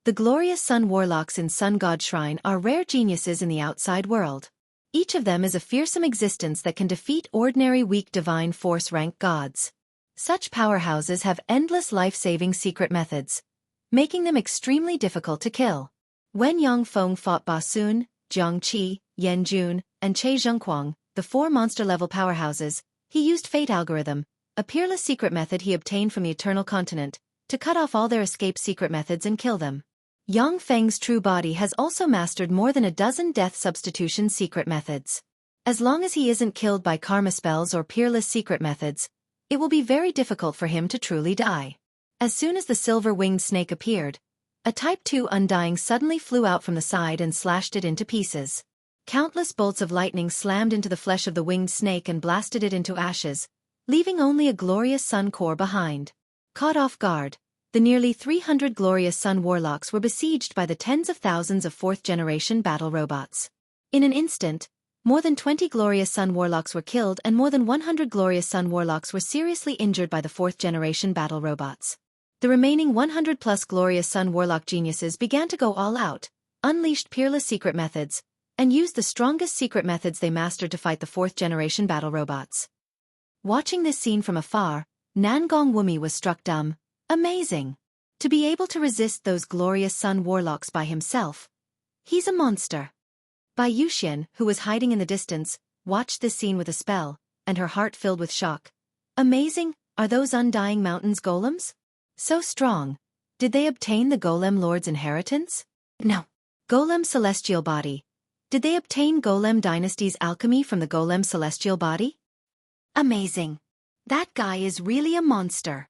The glorious Sun Warlocks in Sun God Shrine are rare geniuses in the outside world. Each of them is a fearsome existence that can defeat ordinary weak divine force rank gods. Such powerhouses have endless life-saving secret methods, making them extremely difficult to kill. When Yang Feng fought Ba Sun, Jiang Qi, Yan Jun, and Che Zhengquang, the four monster-level powerhouses, he used Fate Algorithm, a peerless secret method he obtained from the Eternal Continent, to cut off all their escape secret methods and kill them. Yang Feng's true body has also mastered more than a dozen death substitution secret methods. As long as he isn't killed by karma spells or peerless secret methods, it will be very difficult for him to truly die. As soon as the silver-winged snake appeared, a Type 2 Undying suddenly flew out from the side and slashed it into pieces. Countless bolts of lightning slammed into the flesh of the winged snake and blasted it into ashes, leaving only a glorious sun core behind. Caught off guard, the nearly 300 glorious Sun Warlocks were besieged by the tens of thousands of fourth-generation battle robots. In an instant, more than 20 glorious Sun Warlocks were killed and more than 100 glorious Sun Warlocks were seriously injured by the fourth-generation battle robots. The remaining 100-plus glorious Sun Warlock geniuses began to go all out, unleashed peerless secret methods, and used the strongest secret methods they mastered to fight the fourth-generation battle robots. Watching this scene from afar, Nangong Wumi was struck dumb. Amazing! To be able to resist those glorious Sun Warlocks by himself. He's a monster. Bai Yuxian, who was hiding in the distance, watched this scene with a spell, and her heart filled with shock. Amazing, are those Undying Mountains golems? So strong. Did they obtain the Golem Lord's inheritance? No. Golem Celestial Body. Did they obtain Golem Dynasty's alchemy from the Golem Celestial Body? Amazing. That guy is really a monster.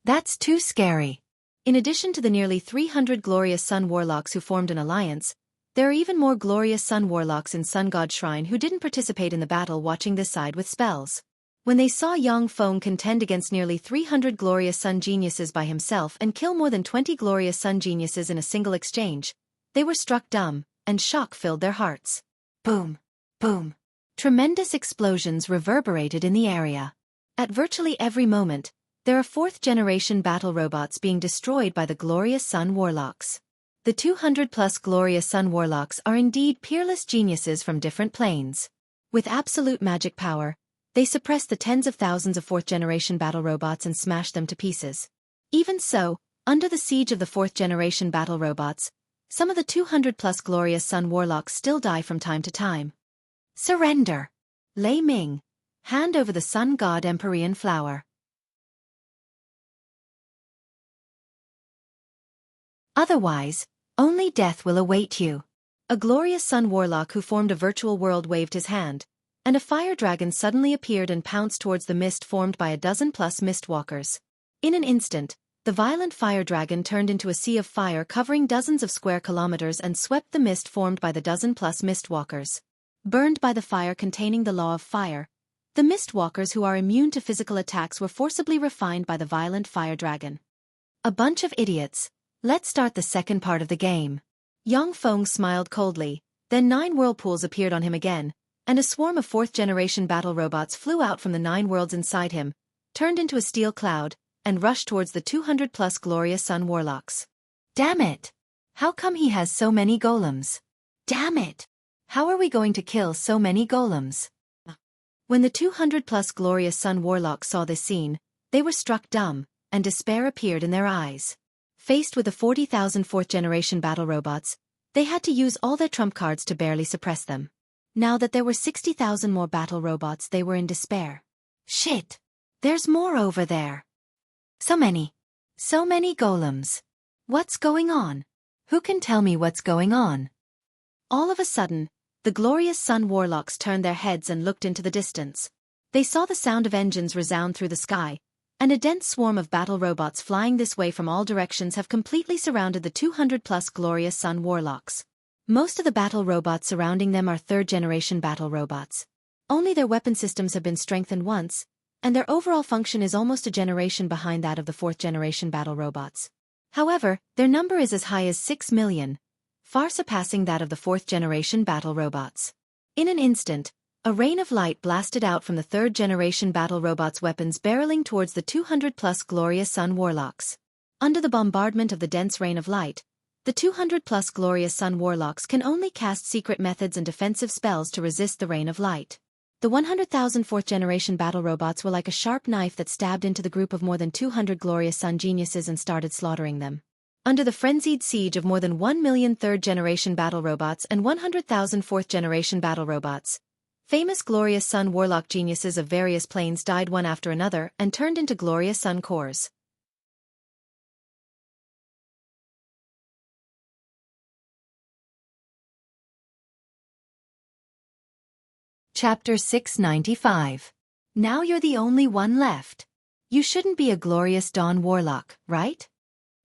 That's too scary. In addition to the nearly 300 glorious Sun Warlocks who formed an alliance, there are even more glorious Sun Warlocks in Sun God Shrine who didn't participate in the battle watching this side with spells. When they saw Yang Feng contend against nearly 300 glorious Sun geniuses by himself and kill more than 20 glorious Sun geniuses in a single exchange, they were struck dumb, and shock filled their hearts. Boom! Boom! Tremendous explosions reverberated in the area. At virtually every moment, there are fourth-generation battle robots being destroyed by the glorious Sun Warlocks. The 200-plus glorious Sun Warlocks are indeed peerless geniuses from different planes. With absolute magic power, they suppress the tens of thousands of fourth-generation battle robots and smash them to pieces. Even so, under the siege of the fourth-generation battle robots, some of the 200-plus glorious Sun Warlocks still die from time to time. Surrender! Lei Ming, hand over the Sun God Empyrean flower. Otherwise, only death will await you. A glorious Sun Warlock who formed a virtual world waved his hand, and a fire dragon suddenly appeared and pounced towards the mist formed by a dozen-plus mistwalkers. In an instant, the violent fire dragon turned into a sea of fire covering dozens of square kilometers and swept the mist formed by the dozen-plus mistwalkers. Burned by the fire containing the law of fire, the mistwalkers who are immune to physical attacks were forcibly refined by the violent fire dragon. A bunch of idiots. Let's start the second part of the game. Yang Feng smiled coldly, then 9 whirlpools appeared on him again, and a swarm of fourth-generation battle robots flew out from the 9 worlds inside him, turned into a steel cloud, and rushed towards the 200-plus glorious Sun Warlocks. Damn it! How come he has so many golems? Damn it! How are we going to kill so many golems? When the 200-plus glorious Sun Warlocks saw this scene, they were struck dumb, and despair appeared in their eyes. Faced with the 40,000 fourth-generation battle robots, they had to use all their trump cards to barely suppress them. Now that there were 60,000 more battle robots, they were in despair. Shit! There's more over there. So many. So many golems. What's going on? Who can tell me what's going on? All of a sudden, the glorious Sun Warlocks turned their heads and looked into the distance. They saw the sound of engines resound through the sky, and a dense swarm of battle robots flying this way from all directions have completely surrounded the 200-plus glorious Sun Warlocks. Most of the battle robots surrounding them are third-generation battle robots. Only their weapon systems have been strengthened once, and their overall function is almost a generation behind that of the fourth-generation battle robots. However, their number is as high as 6 million, far surpassing that of the fourth-generation battle robots. In an instant, a rain of light blasted out from the third-generation battle robots' weapons barreling towards the 200-plus glorious Sun Warlocks. Under the bombardment of the dense rain of light, the 200-plus glorious Sun Warlocks can only cast secret methods and defensive spells to resist the rain of light. The 100,000 fourth-generation battle robots were like a sharp knife that stabbed into the group of more than 200 glorious Sun geniuses and started slaughtering them. Under the frenzied siege of more than 1 million third-generation battle robots and 100,000 fourth-generation battle robots, famous glorious Sun Warlock geniuses of various planes died one after another and turned into glorious Sun cores. Chapter 695. Now you're the only one left. You shouldn't be a glorious Dawn Warlock, right?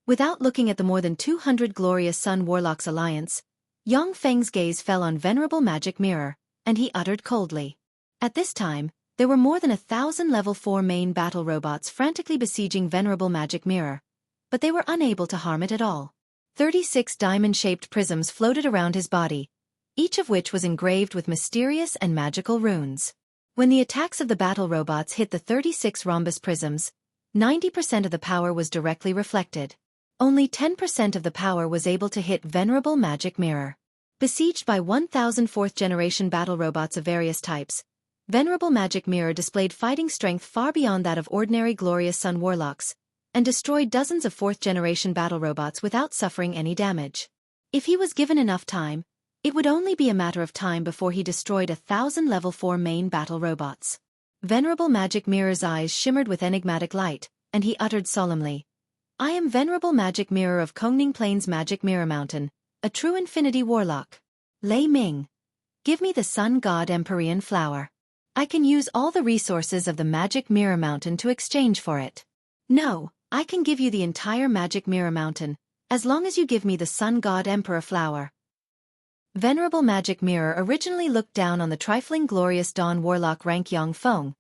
Without looking at the more than 200 glorious Sun Warlocks alliance, Yang Feng's gaze fell on Venerable Magic Mirror, and he uttered coldly. At this time, there were more than 1,000 level 4 main battle robots frantically besieging Venerable Magic Mirror, but they were unable to harm it at all. 36 diamond-shaped prisms floated around his body, each of which was engraved with mysterious and magical runes. When the attacks of the battle robots hit the 36 rhombus prisms, 90% of the power was directly reflected. Only 10% of the power was able to hit Venerable Magic Mirror. Besieged by 1,000 fourth-generation battle robots of various types, Venerable Magic Mirror displayed fighting strength far beyond that of ordinary glorious Sun Warlocks, and destroyed dozens of fourth-generation battle robots without suffering any damage. If he was given enough time, it would only be a matter of time before he destroyed 1,000 level 4 main battle robots. Venerable Magic Mirror's eyes shimmered with enigmatic light, and he uttered solemnly, "I am Venerable Magic Mirror of Kongning Plains Magic Mirror Mountain, a true Infinity Warlock. Lei Ming. Give me the Sun God Empyrean Flower. I can use all the resources of the Magic Mirror Mountain to exchange for it. No, I can give you the entire Magic Mirror Mountain, as long as you give me the Sun God Emperor Flower." Venerable Magic Mirror originally looked down on the trifling glorious Dawn Warlock rank Yang Feng,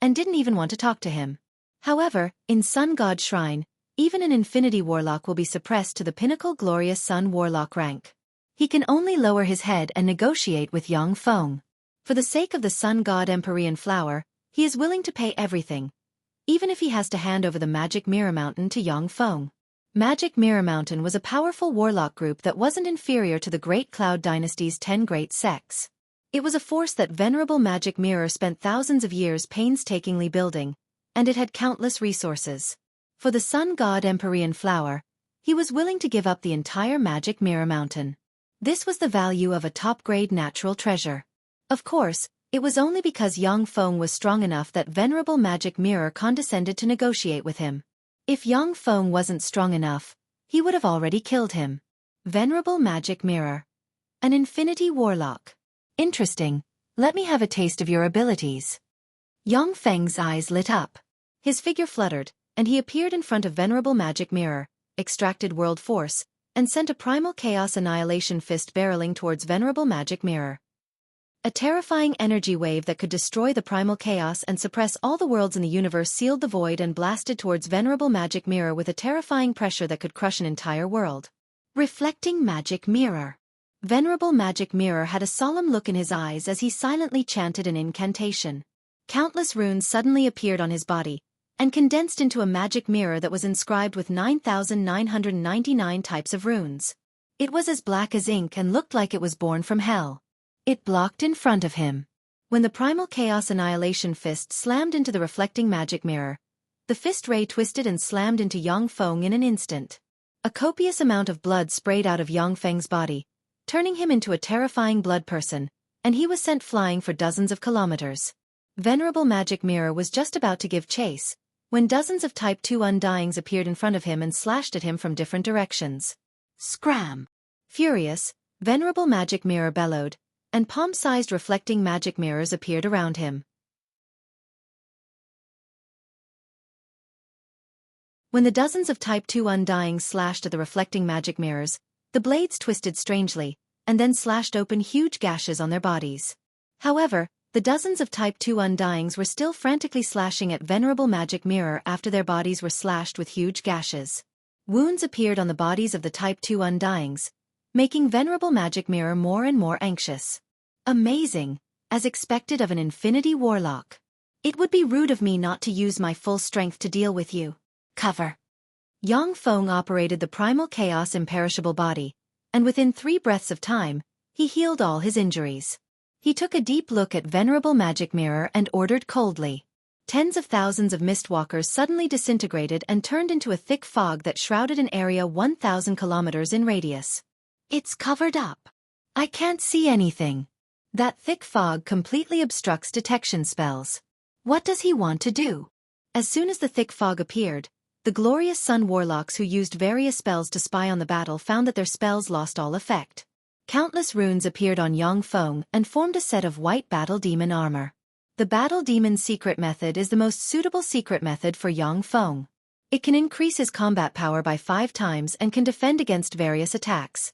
and didn't even want to talk to him. However, in Sun God Shrine, even an Infinity Warlock will be suppressed to the pinnacle glorious Sun Warlock rank. He can only lower his head and negotiate with Yang Feng. For the sake of the Sun God Empyrean Flower, he is willing to pay everything, even if he has to hand over the Magic Mirror Mountain to Yang Feng. Magic Mirror Mountain was a powerful warlock group that wasn't inferior to the Great Cloud Dynasty's 10 great sects. It was a force that Venerable Magic Mirror spent thousands of years painstakingly building, and it had countless resources. For the Sun God Empyrean Flower, he was willing to give up the entire Magic Mirror Mountain. This was the value of a top-grade natural treasure. Of course, it was only because Yang Feng was strong enough that Venerable Magic Mirror condescended to negotiate with him. If Yang Feng wasn't strong enough, he would have already killed him. Venerable Magic Mirror. An Infinity Warlock. Interesting. Let me have a taste of your abilities. Yang Feng's eyes lit up. His figure fluttered, and he appeared in front of Venerable Magic Mirror, extracted World Force, and sent a primal chaos annihilation fist barreling towards Venerable Magic Mirror. A terrifying energy wave that could destroy the primal chaos and suppress all the worlds in the universe sealed the void and blasted towards Venerable Magic Mirror with a terrifying pressure that could crush an entire world. Reflecting Magic Mirror. Venerable Magic Mirror had a solemn look in his eyes as he silently chanted an incantation. Countless runes suddenly appeared on his body, and condensed into a magic mirror that was inscribed with 9,999 types of runes. It was as black as ink and looked like it was born from hell. It blocked in front of him. When the primal chaos annihilation fist slammed into the reflecting magic mirror, the fist ray twisted and slammed into Yang Feng in an instant. A copious amount of blood sprayed out of Yang Feng's body, turning him into a terrifying blood person, and he was sent flying for dozens of kilometers. Venerable Magic Mirror was just about to give chase, when dozens of Type 2 Undyings appeared in front of him and slashed at him from different directions. Scram! Furious, Venerable Magic Mirror bellowed, and palm-sized reflecting magic mirrors appeared around him. When the dozens of Type 2 Undyings slashed at the reflecting magic mirrors, the blades twisted strangely, and then slashed open huge gashes on their bodies. However, the dozens of Type 2 Undyings were still frantically slashing at Venerable Magic Mirror after their bodies were slashed with huge gashes. Wounds appeared on the bodies of the Type 2 Undyings, making Venerable Magic Mirror more and more anxious. Amazing, as expected of an Infinity Warlock. It would be rude of me not to use my full strength to deal with you. Cover. Yang Feng operated the Primal Chaos Imperishable Body, and within 3 breaths of time, he healed all his injuries. He took a deep look at Venerable Magic Mirror and ordered coldly. Tens of thousands of mistwalkers suddenly disintegrated and turned into a thick fog that shrouded an area 1,000 kilometers in radius. It's covered up. I can't see anything. That thick fog completely obstructs detection spells. What does he want to do? As soon as the thick fog appeared, the glorious Sun Warlocks who used various spells to spy on the battle found that their spells lost all effect. Countless runes appeared on Yang Feng and formed a set of white Battle Demon armor. The Battle Demon's secret method is the most suitable secret method for Yang Feng. It can increase his combat power by 5 times and can defend against various attacks.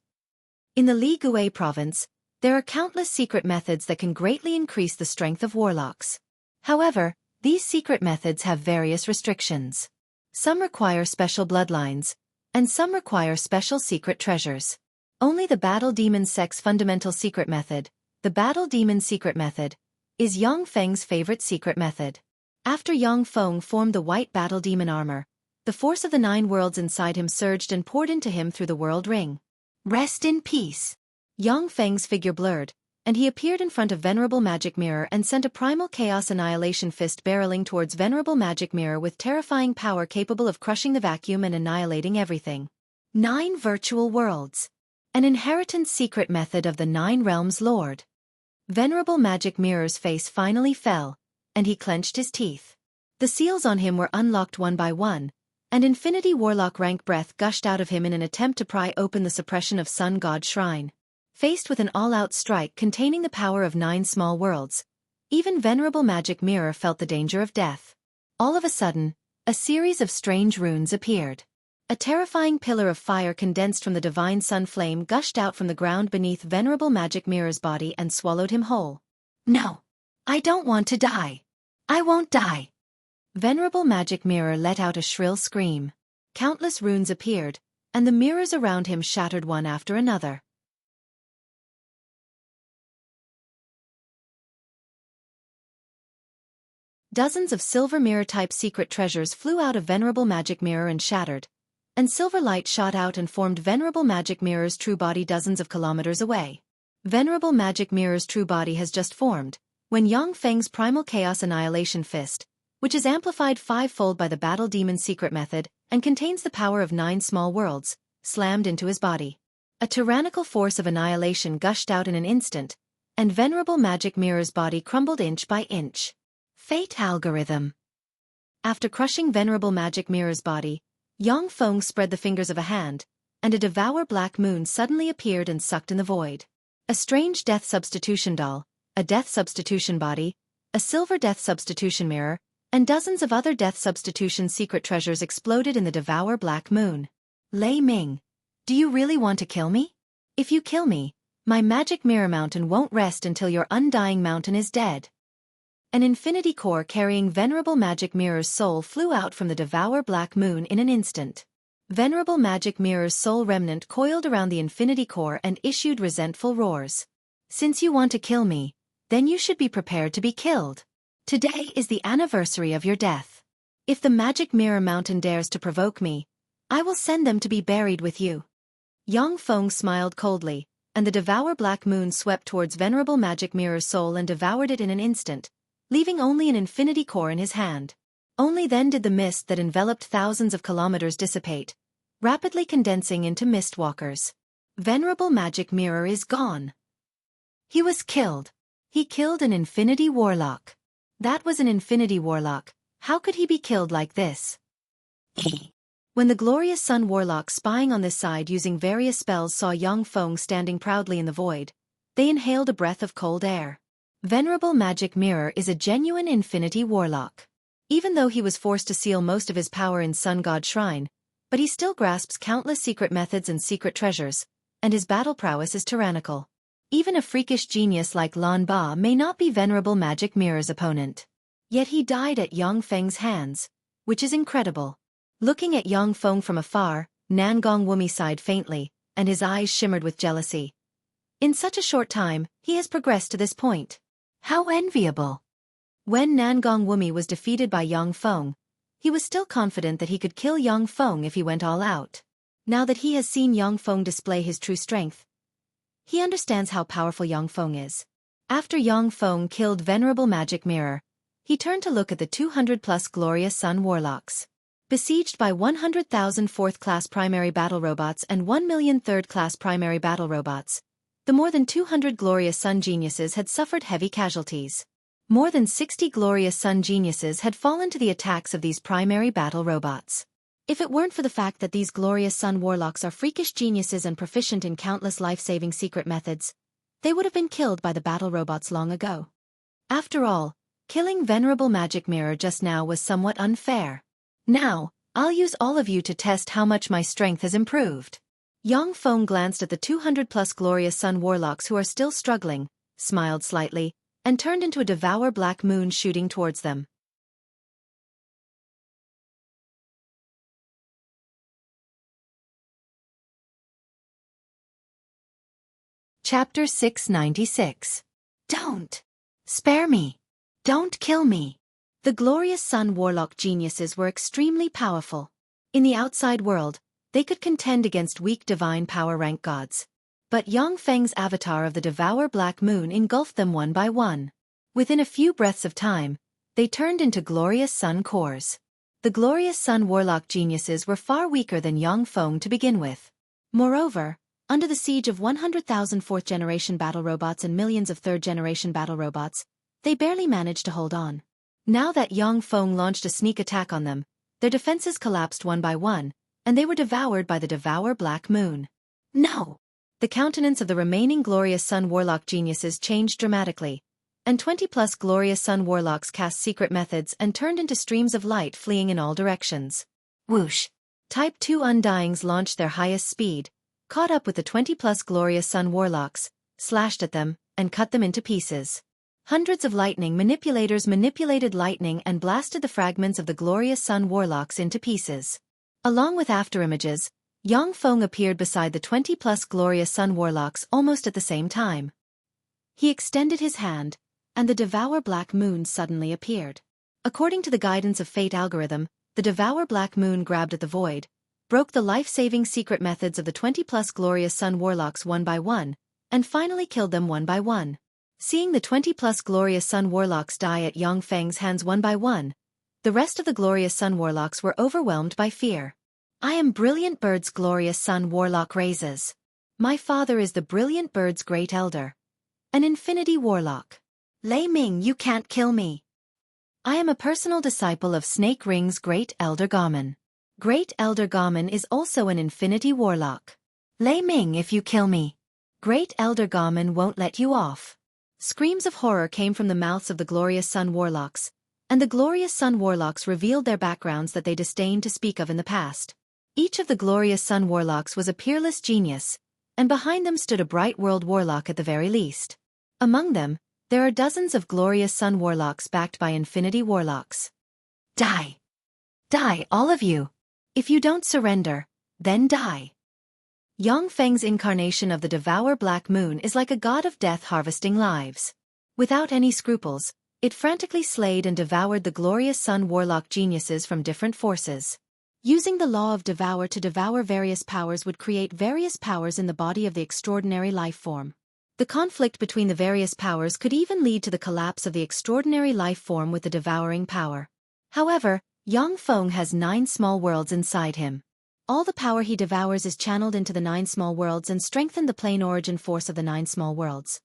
In the Li Gui province, there are countless secret methods that can greatly increase the strength of warlocks. However, these secret methods have various restrictions. Some require special bloodlines, and some require special secret treasures. Only the Battle Demon's Sex fundamental secret method, the Battle Demon secret method, is Yang Feng's favorite secret method. After Yang Feng formed the white Battle Demon armor, the force of the 9 worlds inside him surged and poured into him through the world ring. Rest in peace. Yang Feng's figure blurred, and he appeared in front of Venerable Magic Mirror and sent a primal chaos annihilation fist barreling towards Venerable Magic Mirror with terrifying power capable of crushing the vacuum and annihilating everything. 9 virtual worlds. An inheritance secret method of the 9 realms lord. Venerable Magic Mirror's face finally fell, and he clenched his teeth. The seals on him were unlocked one by one, and Infinity Warlock rank breath gushed out of him in an attempt to pry open the suppression of Sun God Shrine. Faced with an all-out strike containing the power of 9 small worlds, even Venerable Magic Mirror felt the danger of death. All of a sudden, a series of strange runes appeared. A terrifying pillar of fire condensed from the divine sun flame gushed out from the ground beneath Venerable Magic Mirror's body and swallowed him whole. No! I don't want to die! I won't die! Venerable Magic Mirror let out a shrill scream. Countless runes appeared, and the mirrors around him shattered one after another. Dozens of silver mirror-type secret treasures flew out of Venerable Magic Mirror and shattered, and silver light shot out and formed Venerable Magic Mirror's true body dozens of kilometers away. Venerable Magic Mirror's true body has just formed, when Yang Feng's Primal Chaos Annihilation Fist, which is amplified 5-fold by the Battle Demon secret method and contains the power of 9 small worlds, slammed into his body. A tyrannical force of annihilation gushed out in an instant, and Venerable Magic Mirror's body crumbled inch by inch. Fate algorithm. After crushing Venerable Magic Mirror's body, Yang Feng spread the fingers of a hand, and a devour black moon suddenly appeared and sucked in the void. A strange death substitution doll, a death substitution body, a silver death substitution mirror, and dozens of other death substitution secret treasures exploded in the devour black moon. Lei Ming, do you really want to kill me? If you kill me, my magic mirror mountain won't rest until your undying mountain is dead. An infinity core carrying Venerable Magic Mirror's soul flew out from the devour black moon in an instant. Venerable Magic Mirror's soul remnant coiled around the infinity core and issued resentful roars. Since you want to kill me, then you should be prepared to be killed. Today is the anniversary of your death. If the Magic Mirror Mountain dares to provoke me, I will send them to be buried with you. Yang Feng smiled coldly, and the devour black moon swept towards Venerable Magic Mirror's soul and devoured it in an instant, leaving only an infinity core in his hand. Only then did the mist that enveloped thousands of kilometers dissipate, rapidly condensing into mistwalkers. Venerable Magic Mirror is gone. He was killed. He killed an Infinity Warlock. That was an Infinity Warlock. How could he be killed like this? When the glorious Sun Warlock spying on this side using various spells saw Yang Feng standing proudly in the void, they inhaled a breath of cold air. Venerable Magic Mirror is a genuine Infinity Warlock. Even though he was forced to seal most of his power in Sun God Shrine, but he still grasps countless secret methods and secret treasures, and his battle prowess is tyrannical. Even a freakish genius like Lan Ba may not be Venerable Magic Mirror's opponent. Yet he died at Yang Feng's hands, which is incredible. Looking at Yang Feng from afar, Nangong Wumi sighed faintly, and his eyes shimmered with jealousy. In such a short time, he has progressed to this point. How enviable! When Nangong Wumi was defeated by Yang Feng, he was still confident that he could kill Yang Feng if he went all out. Now that he has seen Yang Feng display his true strength, he understands how powerful Yang Feng is. After Yang Feng killed Venerable Magic Mirror, he turned to look at the 200-plus glorious Sun Warlocks. Besieged by 100,000 fourth-class primary battle robots and 1 million third-class primary battle robots, the more than 200 glorious Sun Geniuses had suffered heavy casualties. More than 60 glorious Sun Geniuses had fallen to the attacks of these primary battle robots. If it weren't for the fact that these glorious Sun Warlocks are freakish geniuses and proficient in countless life-saving secret methods, they would have been killed by the battle robots long ago. After all, killing Venerable Magic Mirror just now was somewhat unfair. Now, I'll use all of you to test how much my strength has improved. Yang Feng glanced at the 200-plus glorious Sun Warlocks who are still struggling, smiled slightly, and turned into a devour black moon shooting towards them. Chapter 696. Don't! Spare me! Don't kill me! The glorious Sun Warlock geniuses were extremely powerful. In the outside world, they could contend against weak divine power rank gods. But Yang Feng's avatar of the Devour Black Moon engulfed them one by one. Within a few breaths of time, they turned into glorious Sun cores. The glorious Sun Warlock geniuses were far weaker than Yang Feng to begin with. Moreover, under the siege of 100,000 fourth-generation battle robots and millions of third-generation battle robots, they barely managed to hold on. Now that Yang Feng launched a sneak attack on them, their defenses collapsed one by one, and they were devoured by the Devour Black Moon. No! The countenance of the remaining glorious Sun Warlock geniuses changed dramatically, and 20-plus glorious Sun Warlocks cast secret methods and turned into streams of light fleeing in all directions. Whoosh! Type 2 Undyings launched their highest speed, caught up with the 20-plus glorious Sun Warlocks, slashed at them, and cut them into pieces. Hundreds of lightning manipulators manipulated lightning and blasted the fragments of the glorious Sun Warlocks into pieces. Along with afterimages, Yang Feng appeared beside the 20-plus glorious Sun Warlocks almost at the same time. He extended his hand, and the Devour Black Moon suddenly appeared. According to the guidance of Fate algorithm, the Devour Black Moon grabbed at the void, broke the life-saving secret methods of the 20-plus glorious Sun Warlocks one by one, and finally killed them one by one. Seeing the 20-plus glorious Sun Warlocks die at Yang Feng's hands one by one, the rest of the glorious Sun Warlocks were overwhelmed by fear. I am Brilliant Bird's glorious Sun Warlock raises. My father is the Brilliant Bird's Great Elder. An Infinity Warlock. Lei Ming, you can't kill me. I am a personal disciple of Snake Ring's Great Elder Gamen. Great Elder Gamen is also an Infinity Warlock. Lei Ming, if you kill me, Great Elder Gamen won't let you off. Screams of horror came from the mouths of the glorious Sun Warlocks, and the glorious Sun Warlocks revealed their backgrounds that they disdained to speak of in the past. Each of the glorious Sun Warlocks was a peerless genius, and behind them stood a bright world warlock at the very least. Among them, there are dozens of glorious Sun Warlocks backed by Infinity Warlocks. Die! Die, all of you! If you don't surrender, then die! Yang Feng's incarnation of the Devour Black Moon is like a god of death harvesting lives. Without any scruples, it frantically slayed and devoured the glorious Sun Warlock geniuses from different forces. Using the law of devour to devour various powers would create various powers in the body of the extraordinary life form. The conflict between the various powers could even lead to the collapse of the extraordinary life form with the devouring power. However, Yang Feng has 9 small worlds inside him. All the power he devours is channeled into the 9 small worlds and strengthened the plane origin force of the 9 small worlds.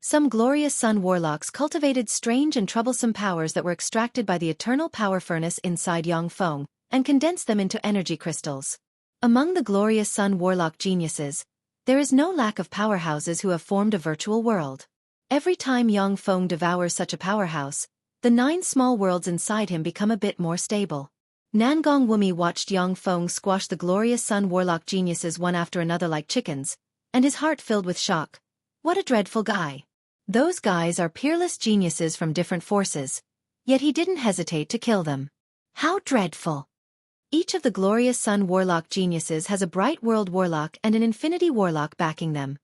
Some glorious sun warlocks cultivated strange and troublesome powers that were extracted by the eternal power furnace inside Xiaofan, and condensed them into energy crystals. Among the glorious sun warlock geniuses, there is no lack of powerhouses who have formed a virtual world. Every time Xiaofan devours such a powerhouse, the 9 small worlds inside him become a bit more stable. Nangong Wumi watched Xiaofan squash the glorious sun warlock geniuses one after another like chickens, and his heart filled with shock. What a dreadful guy. Those guys are peerless geniuses from different forces, yet he didn't hesitate to kill them. How dreadful. Each of the glorious sun warlock geniuses has a bright world warlock and an infinity warlock backing them.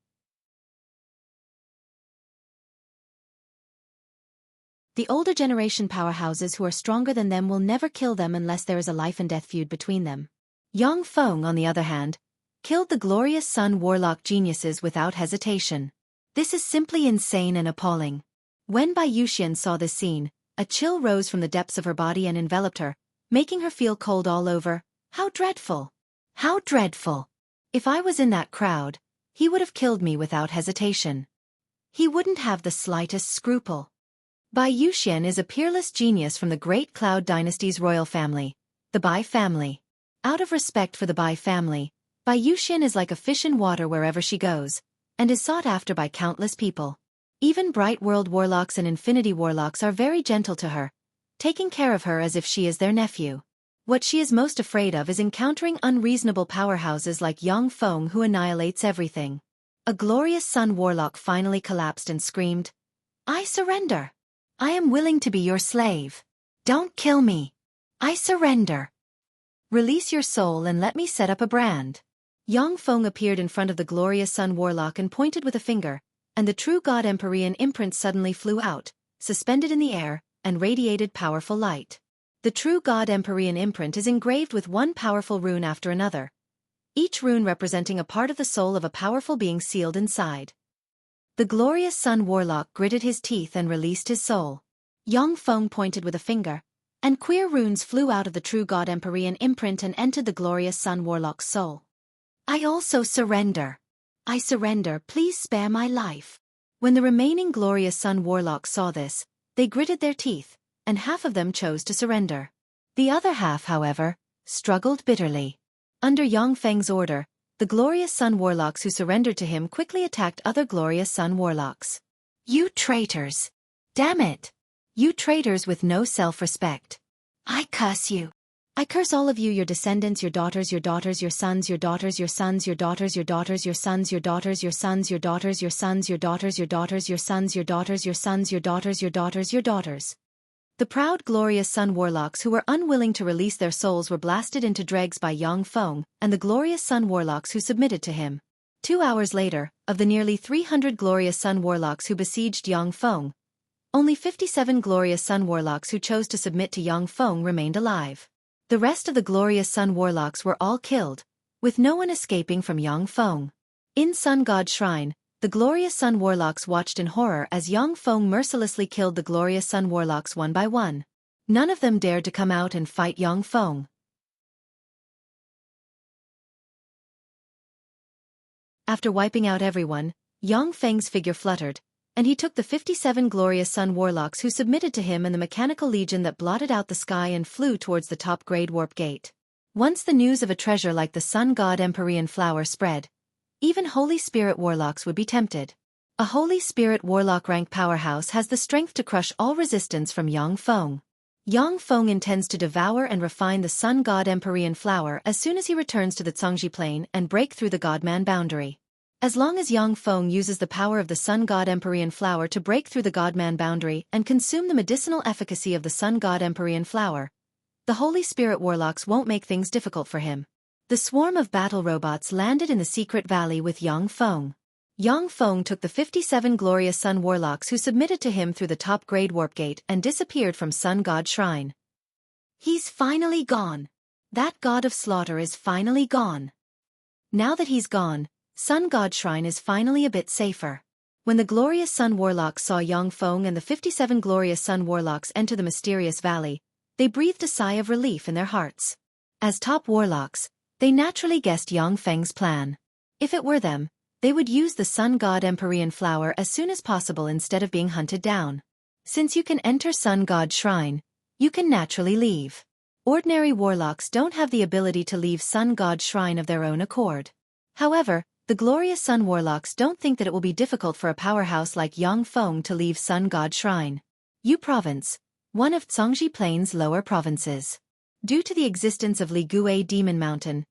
The older generation powerhouses who are stronger than them will never kill them unless there is a life and death feud between them. Xiaofan, on the other hand, killed the glorious sun warlock geniuses without hesitation. This is simply insane and appalling. When Bai Yuxian saw this scene, a chill rose from the depths of her body and enveloped her, making her feel cold all over. How dreadful! How dreadful! If I was in that crowd, he would have killed me without hesitation. He wouldn't have the slightest scruple. Bai Yuxian is a peerless genius from the great Cloud Dynasty's royal family, the Bai family. Out of respect for the Bai family, Bai Yuxian is like a fish in water wherever she goes, and is sought after by countless people. Even bright world warlocks and infinity warlocks are very gentle to her, taking care of her as if she is their nephew. What she is most afraid of is encountering unreasonable powerhouses like Xiaofan who annihilates everything. A glorious sun warlock finally collapsed and screamed, "I surrender! I am willing to be your slave. Don't kill me. I surrender. Release your soul and let me set up a brand." Xiaofan appeared in front of the glorious sun warlock and pointed with a finger, and the true God Empyrean imprint suddenly flew out, suspended in the air, and radiated powerful light. The true God Empyrean imprint is engraved with one powerful rune after another, each rune representing a part of the soul of a powerful being sealed inside. The glorious sun warlock gritted his teeth and released his soul. Xiaofan pointed with a finger, and queer runes flew out of the true God Empyrean imprint and entered the glorious sun warlock's soul. "I also surrender. I surrender, please spare my life." When the remaining glorious sun warlocks saw this, they gritted their teeth, and half of them chose to surrender. The other half, however, struggled bitterly. Under Xiaofang's order, the glorious sun warlocks who surrendered to him quickly attacked other glorious sun warlocks. "You traitors! Damn it! You traitors with no self-respect! I curse you! I curse all of you, your descendants, your daughters, your daughters, your sons, your daughters, your sons, your daughters, your daughters, your sons, your daughters, your sons, your daughters, your sons, your daughters, your daughters, your sons, your daughters, your sons, your daughters, your daughters, your daughters." The proud glorious sun warlocks who were unwilling to release their souls were blasted into dregs by Xiaofan and the glorious sun warlocks who submitted to him. 2 hours later, of the nearly 300 glorious sun warlocks who besieged Xiaofan, only 57 glorious sun warlocks who chose to submit to Xiaofan remained alive. The rest of the glorious sun warlocks were all killed, with no one escaping from Xiaofan. In Sun God Shrine, the glorious sun warlocks watched in horror as Xiaofan mercilessly killed the glorious sun warlocks one by one. None of them dared to come out and fight Xiaofan. After wiping out everyone, Xiaofang's figure fluttered, and he took the 57 glorious sun warlocks who submitted to him and the mechanical legion that blotted out the sky and flew towards the top-grade warp gate. Once the news of a treasure like the sun god Empyrean flower spread, even Holy Spirit warlocks would be tempted. A Holy Spirit warlock rank powerhouse has the strength to crush all resistance from Xiaofan. Xiaofan intends to devour and refine the sun god Empyrean flower as soon as he returns to the Zhongji plane and break through the godman boundary. As long as Xiaofan uses the power of the sun god Empyrean flower to break through the godman boundary and consume the medicinal efficacy of the sun god Empyrean flower, the Holy Spirit warlocks won't make things difficult for him. The swarm of battle robots landed in the secret valley with Xiaofan. Xiaofan took the 57 glorious sun warlocks who submitted to him through the top-grade warp gate and disappeared from Sun God Shrine. He's finally gone. That god of slaughter is finally gone. Now that he's gone, Sun God Shrine is finally a bit safer. When the glorious sun warlocks saw Xiaofan and the 57 glorious sun warlocks enter the mysterious valley, they breathed a sigh of relief in their hearts. As top warlocks, they naturally guessed Xiaofang's plan. If it were them, They would use the sun god Empyrean flower as soon as possible instead of being hunted down. Since you can enter sun god shrine, you can naturally leave. Ordinary warlocks don't have the ability to leave sun god shrine of their own accord. However, the glorious sun warlocks don't think that it will be difficult for a powerhouse like Yang Feng to leave sun god shrine. Yu Province, one of Zhongji Plain's lower provinces. Due to the existence of Ligue Demon Mountain,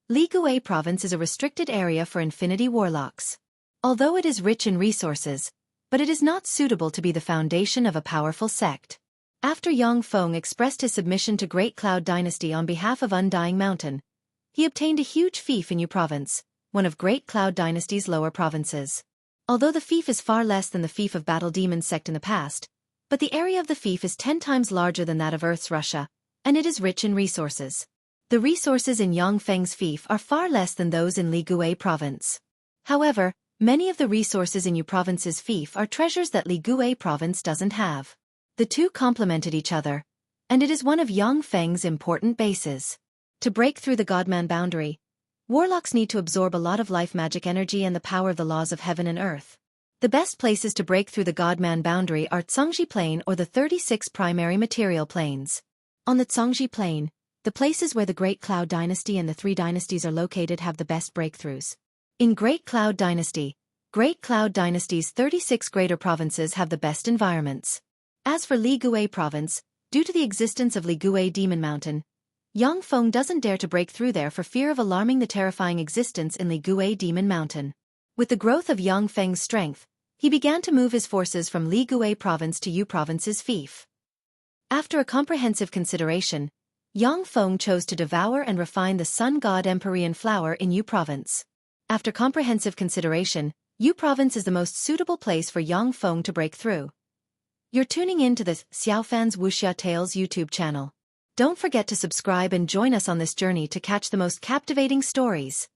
Ligue Province is a restricted area for infinity warlocks. Although it is rich in resources, but it is not suitable to be the foundation of a powerful sect. After Yang Feng expressed his submission to Great Cloud Dynasty on behalf of Undying Mountain, he obtained a huge fief in Yu Province, one of Great Cloud Dynasty's lower provinces. Although the fief is far less than the fief of Battle Demon sect in the past, but the area of the fief is 10 times larger than that of Earth's Russia, and it is rich in resources. The resources in Yang Feng's fief are far less than those in Ligue Province. However, many of the resources in Yu Province's fief are treasures that Ligue Province doesn't have. The two complemented each other, and it is one of Yang Feng's important bases. To break through the Godman boundary, warlocks need to absorb a lot of life magic energy and the power of the laws of heaven and earth. The best places to break through the Godman boundary are Zhongji Plain or the 36 primary material planes. On the Zhongji Plain, the places where the Great Cloud Dynasty and the three dynasties are located have the best breakthroughs. In Great Cloud Dynasty's 36 greater provinces have the best environments. As for Ligue Province, due to the existence of Ligue Demon Mountain, Yang Feng doesn't dare to break through there for fear of alarming the terrifying existence in Ligue Demon Mountain. With the growth of Yang Feng's strength, he began to move his forces from Ligue Province to Yu Province's fief. After a comprehensive consideration, Yang Feng chose to devour and refine the sun god Empyrean flower in Yu Province. After comprehensive consideration, Yu Province is the most suitable place for Yang Feng to break through. You're tuning in to the Xiaofan's Wuxia Tales YouTube channel. Don't forget to subscribe and join us on this journey to catch the most captivating stories.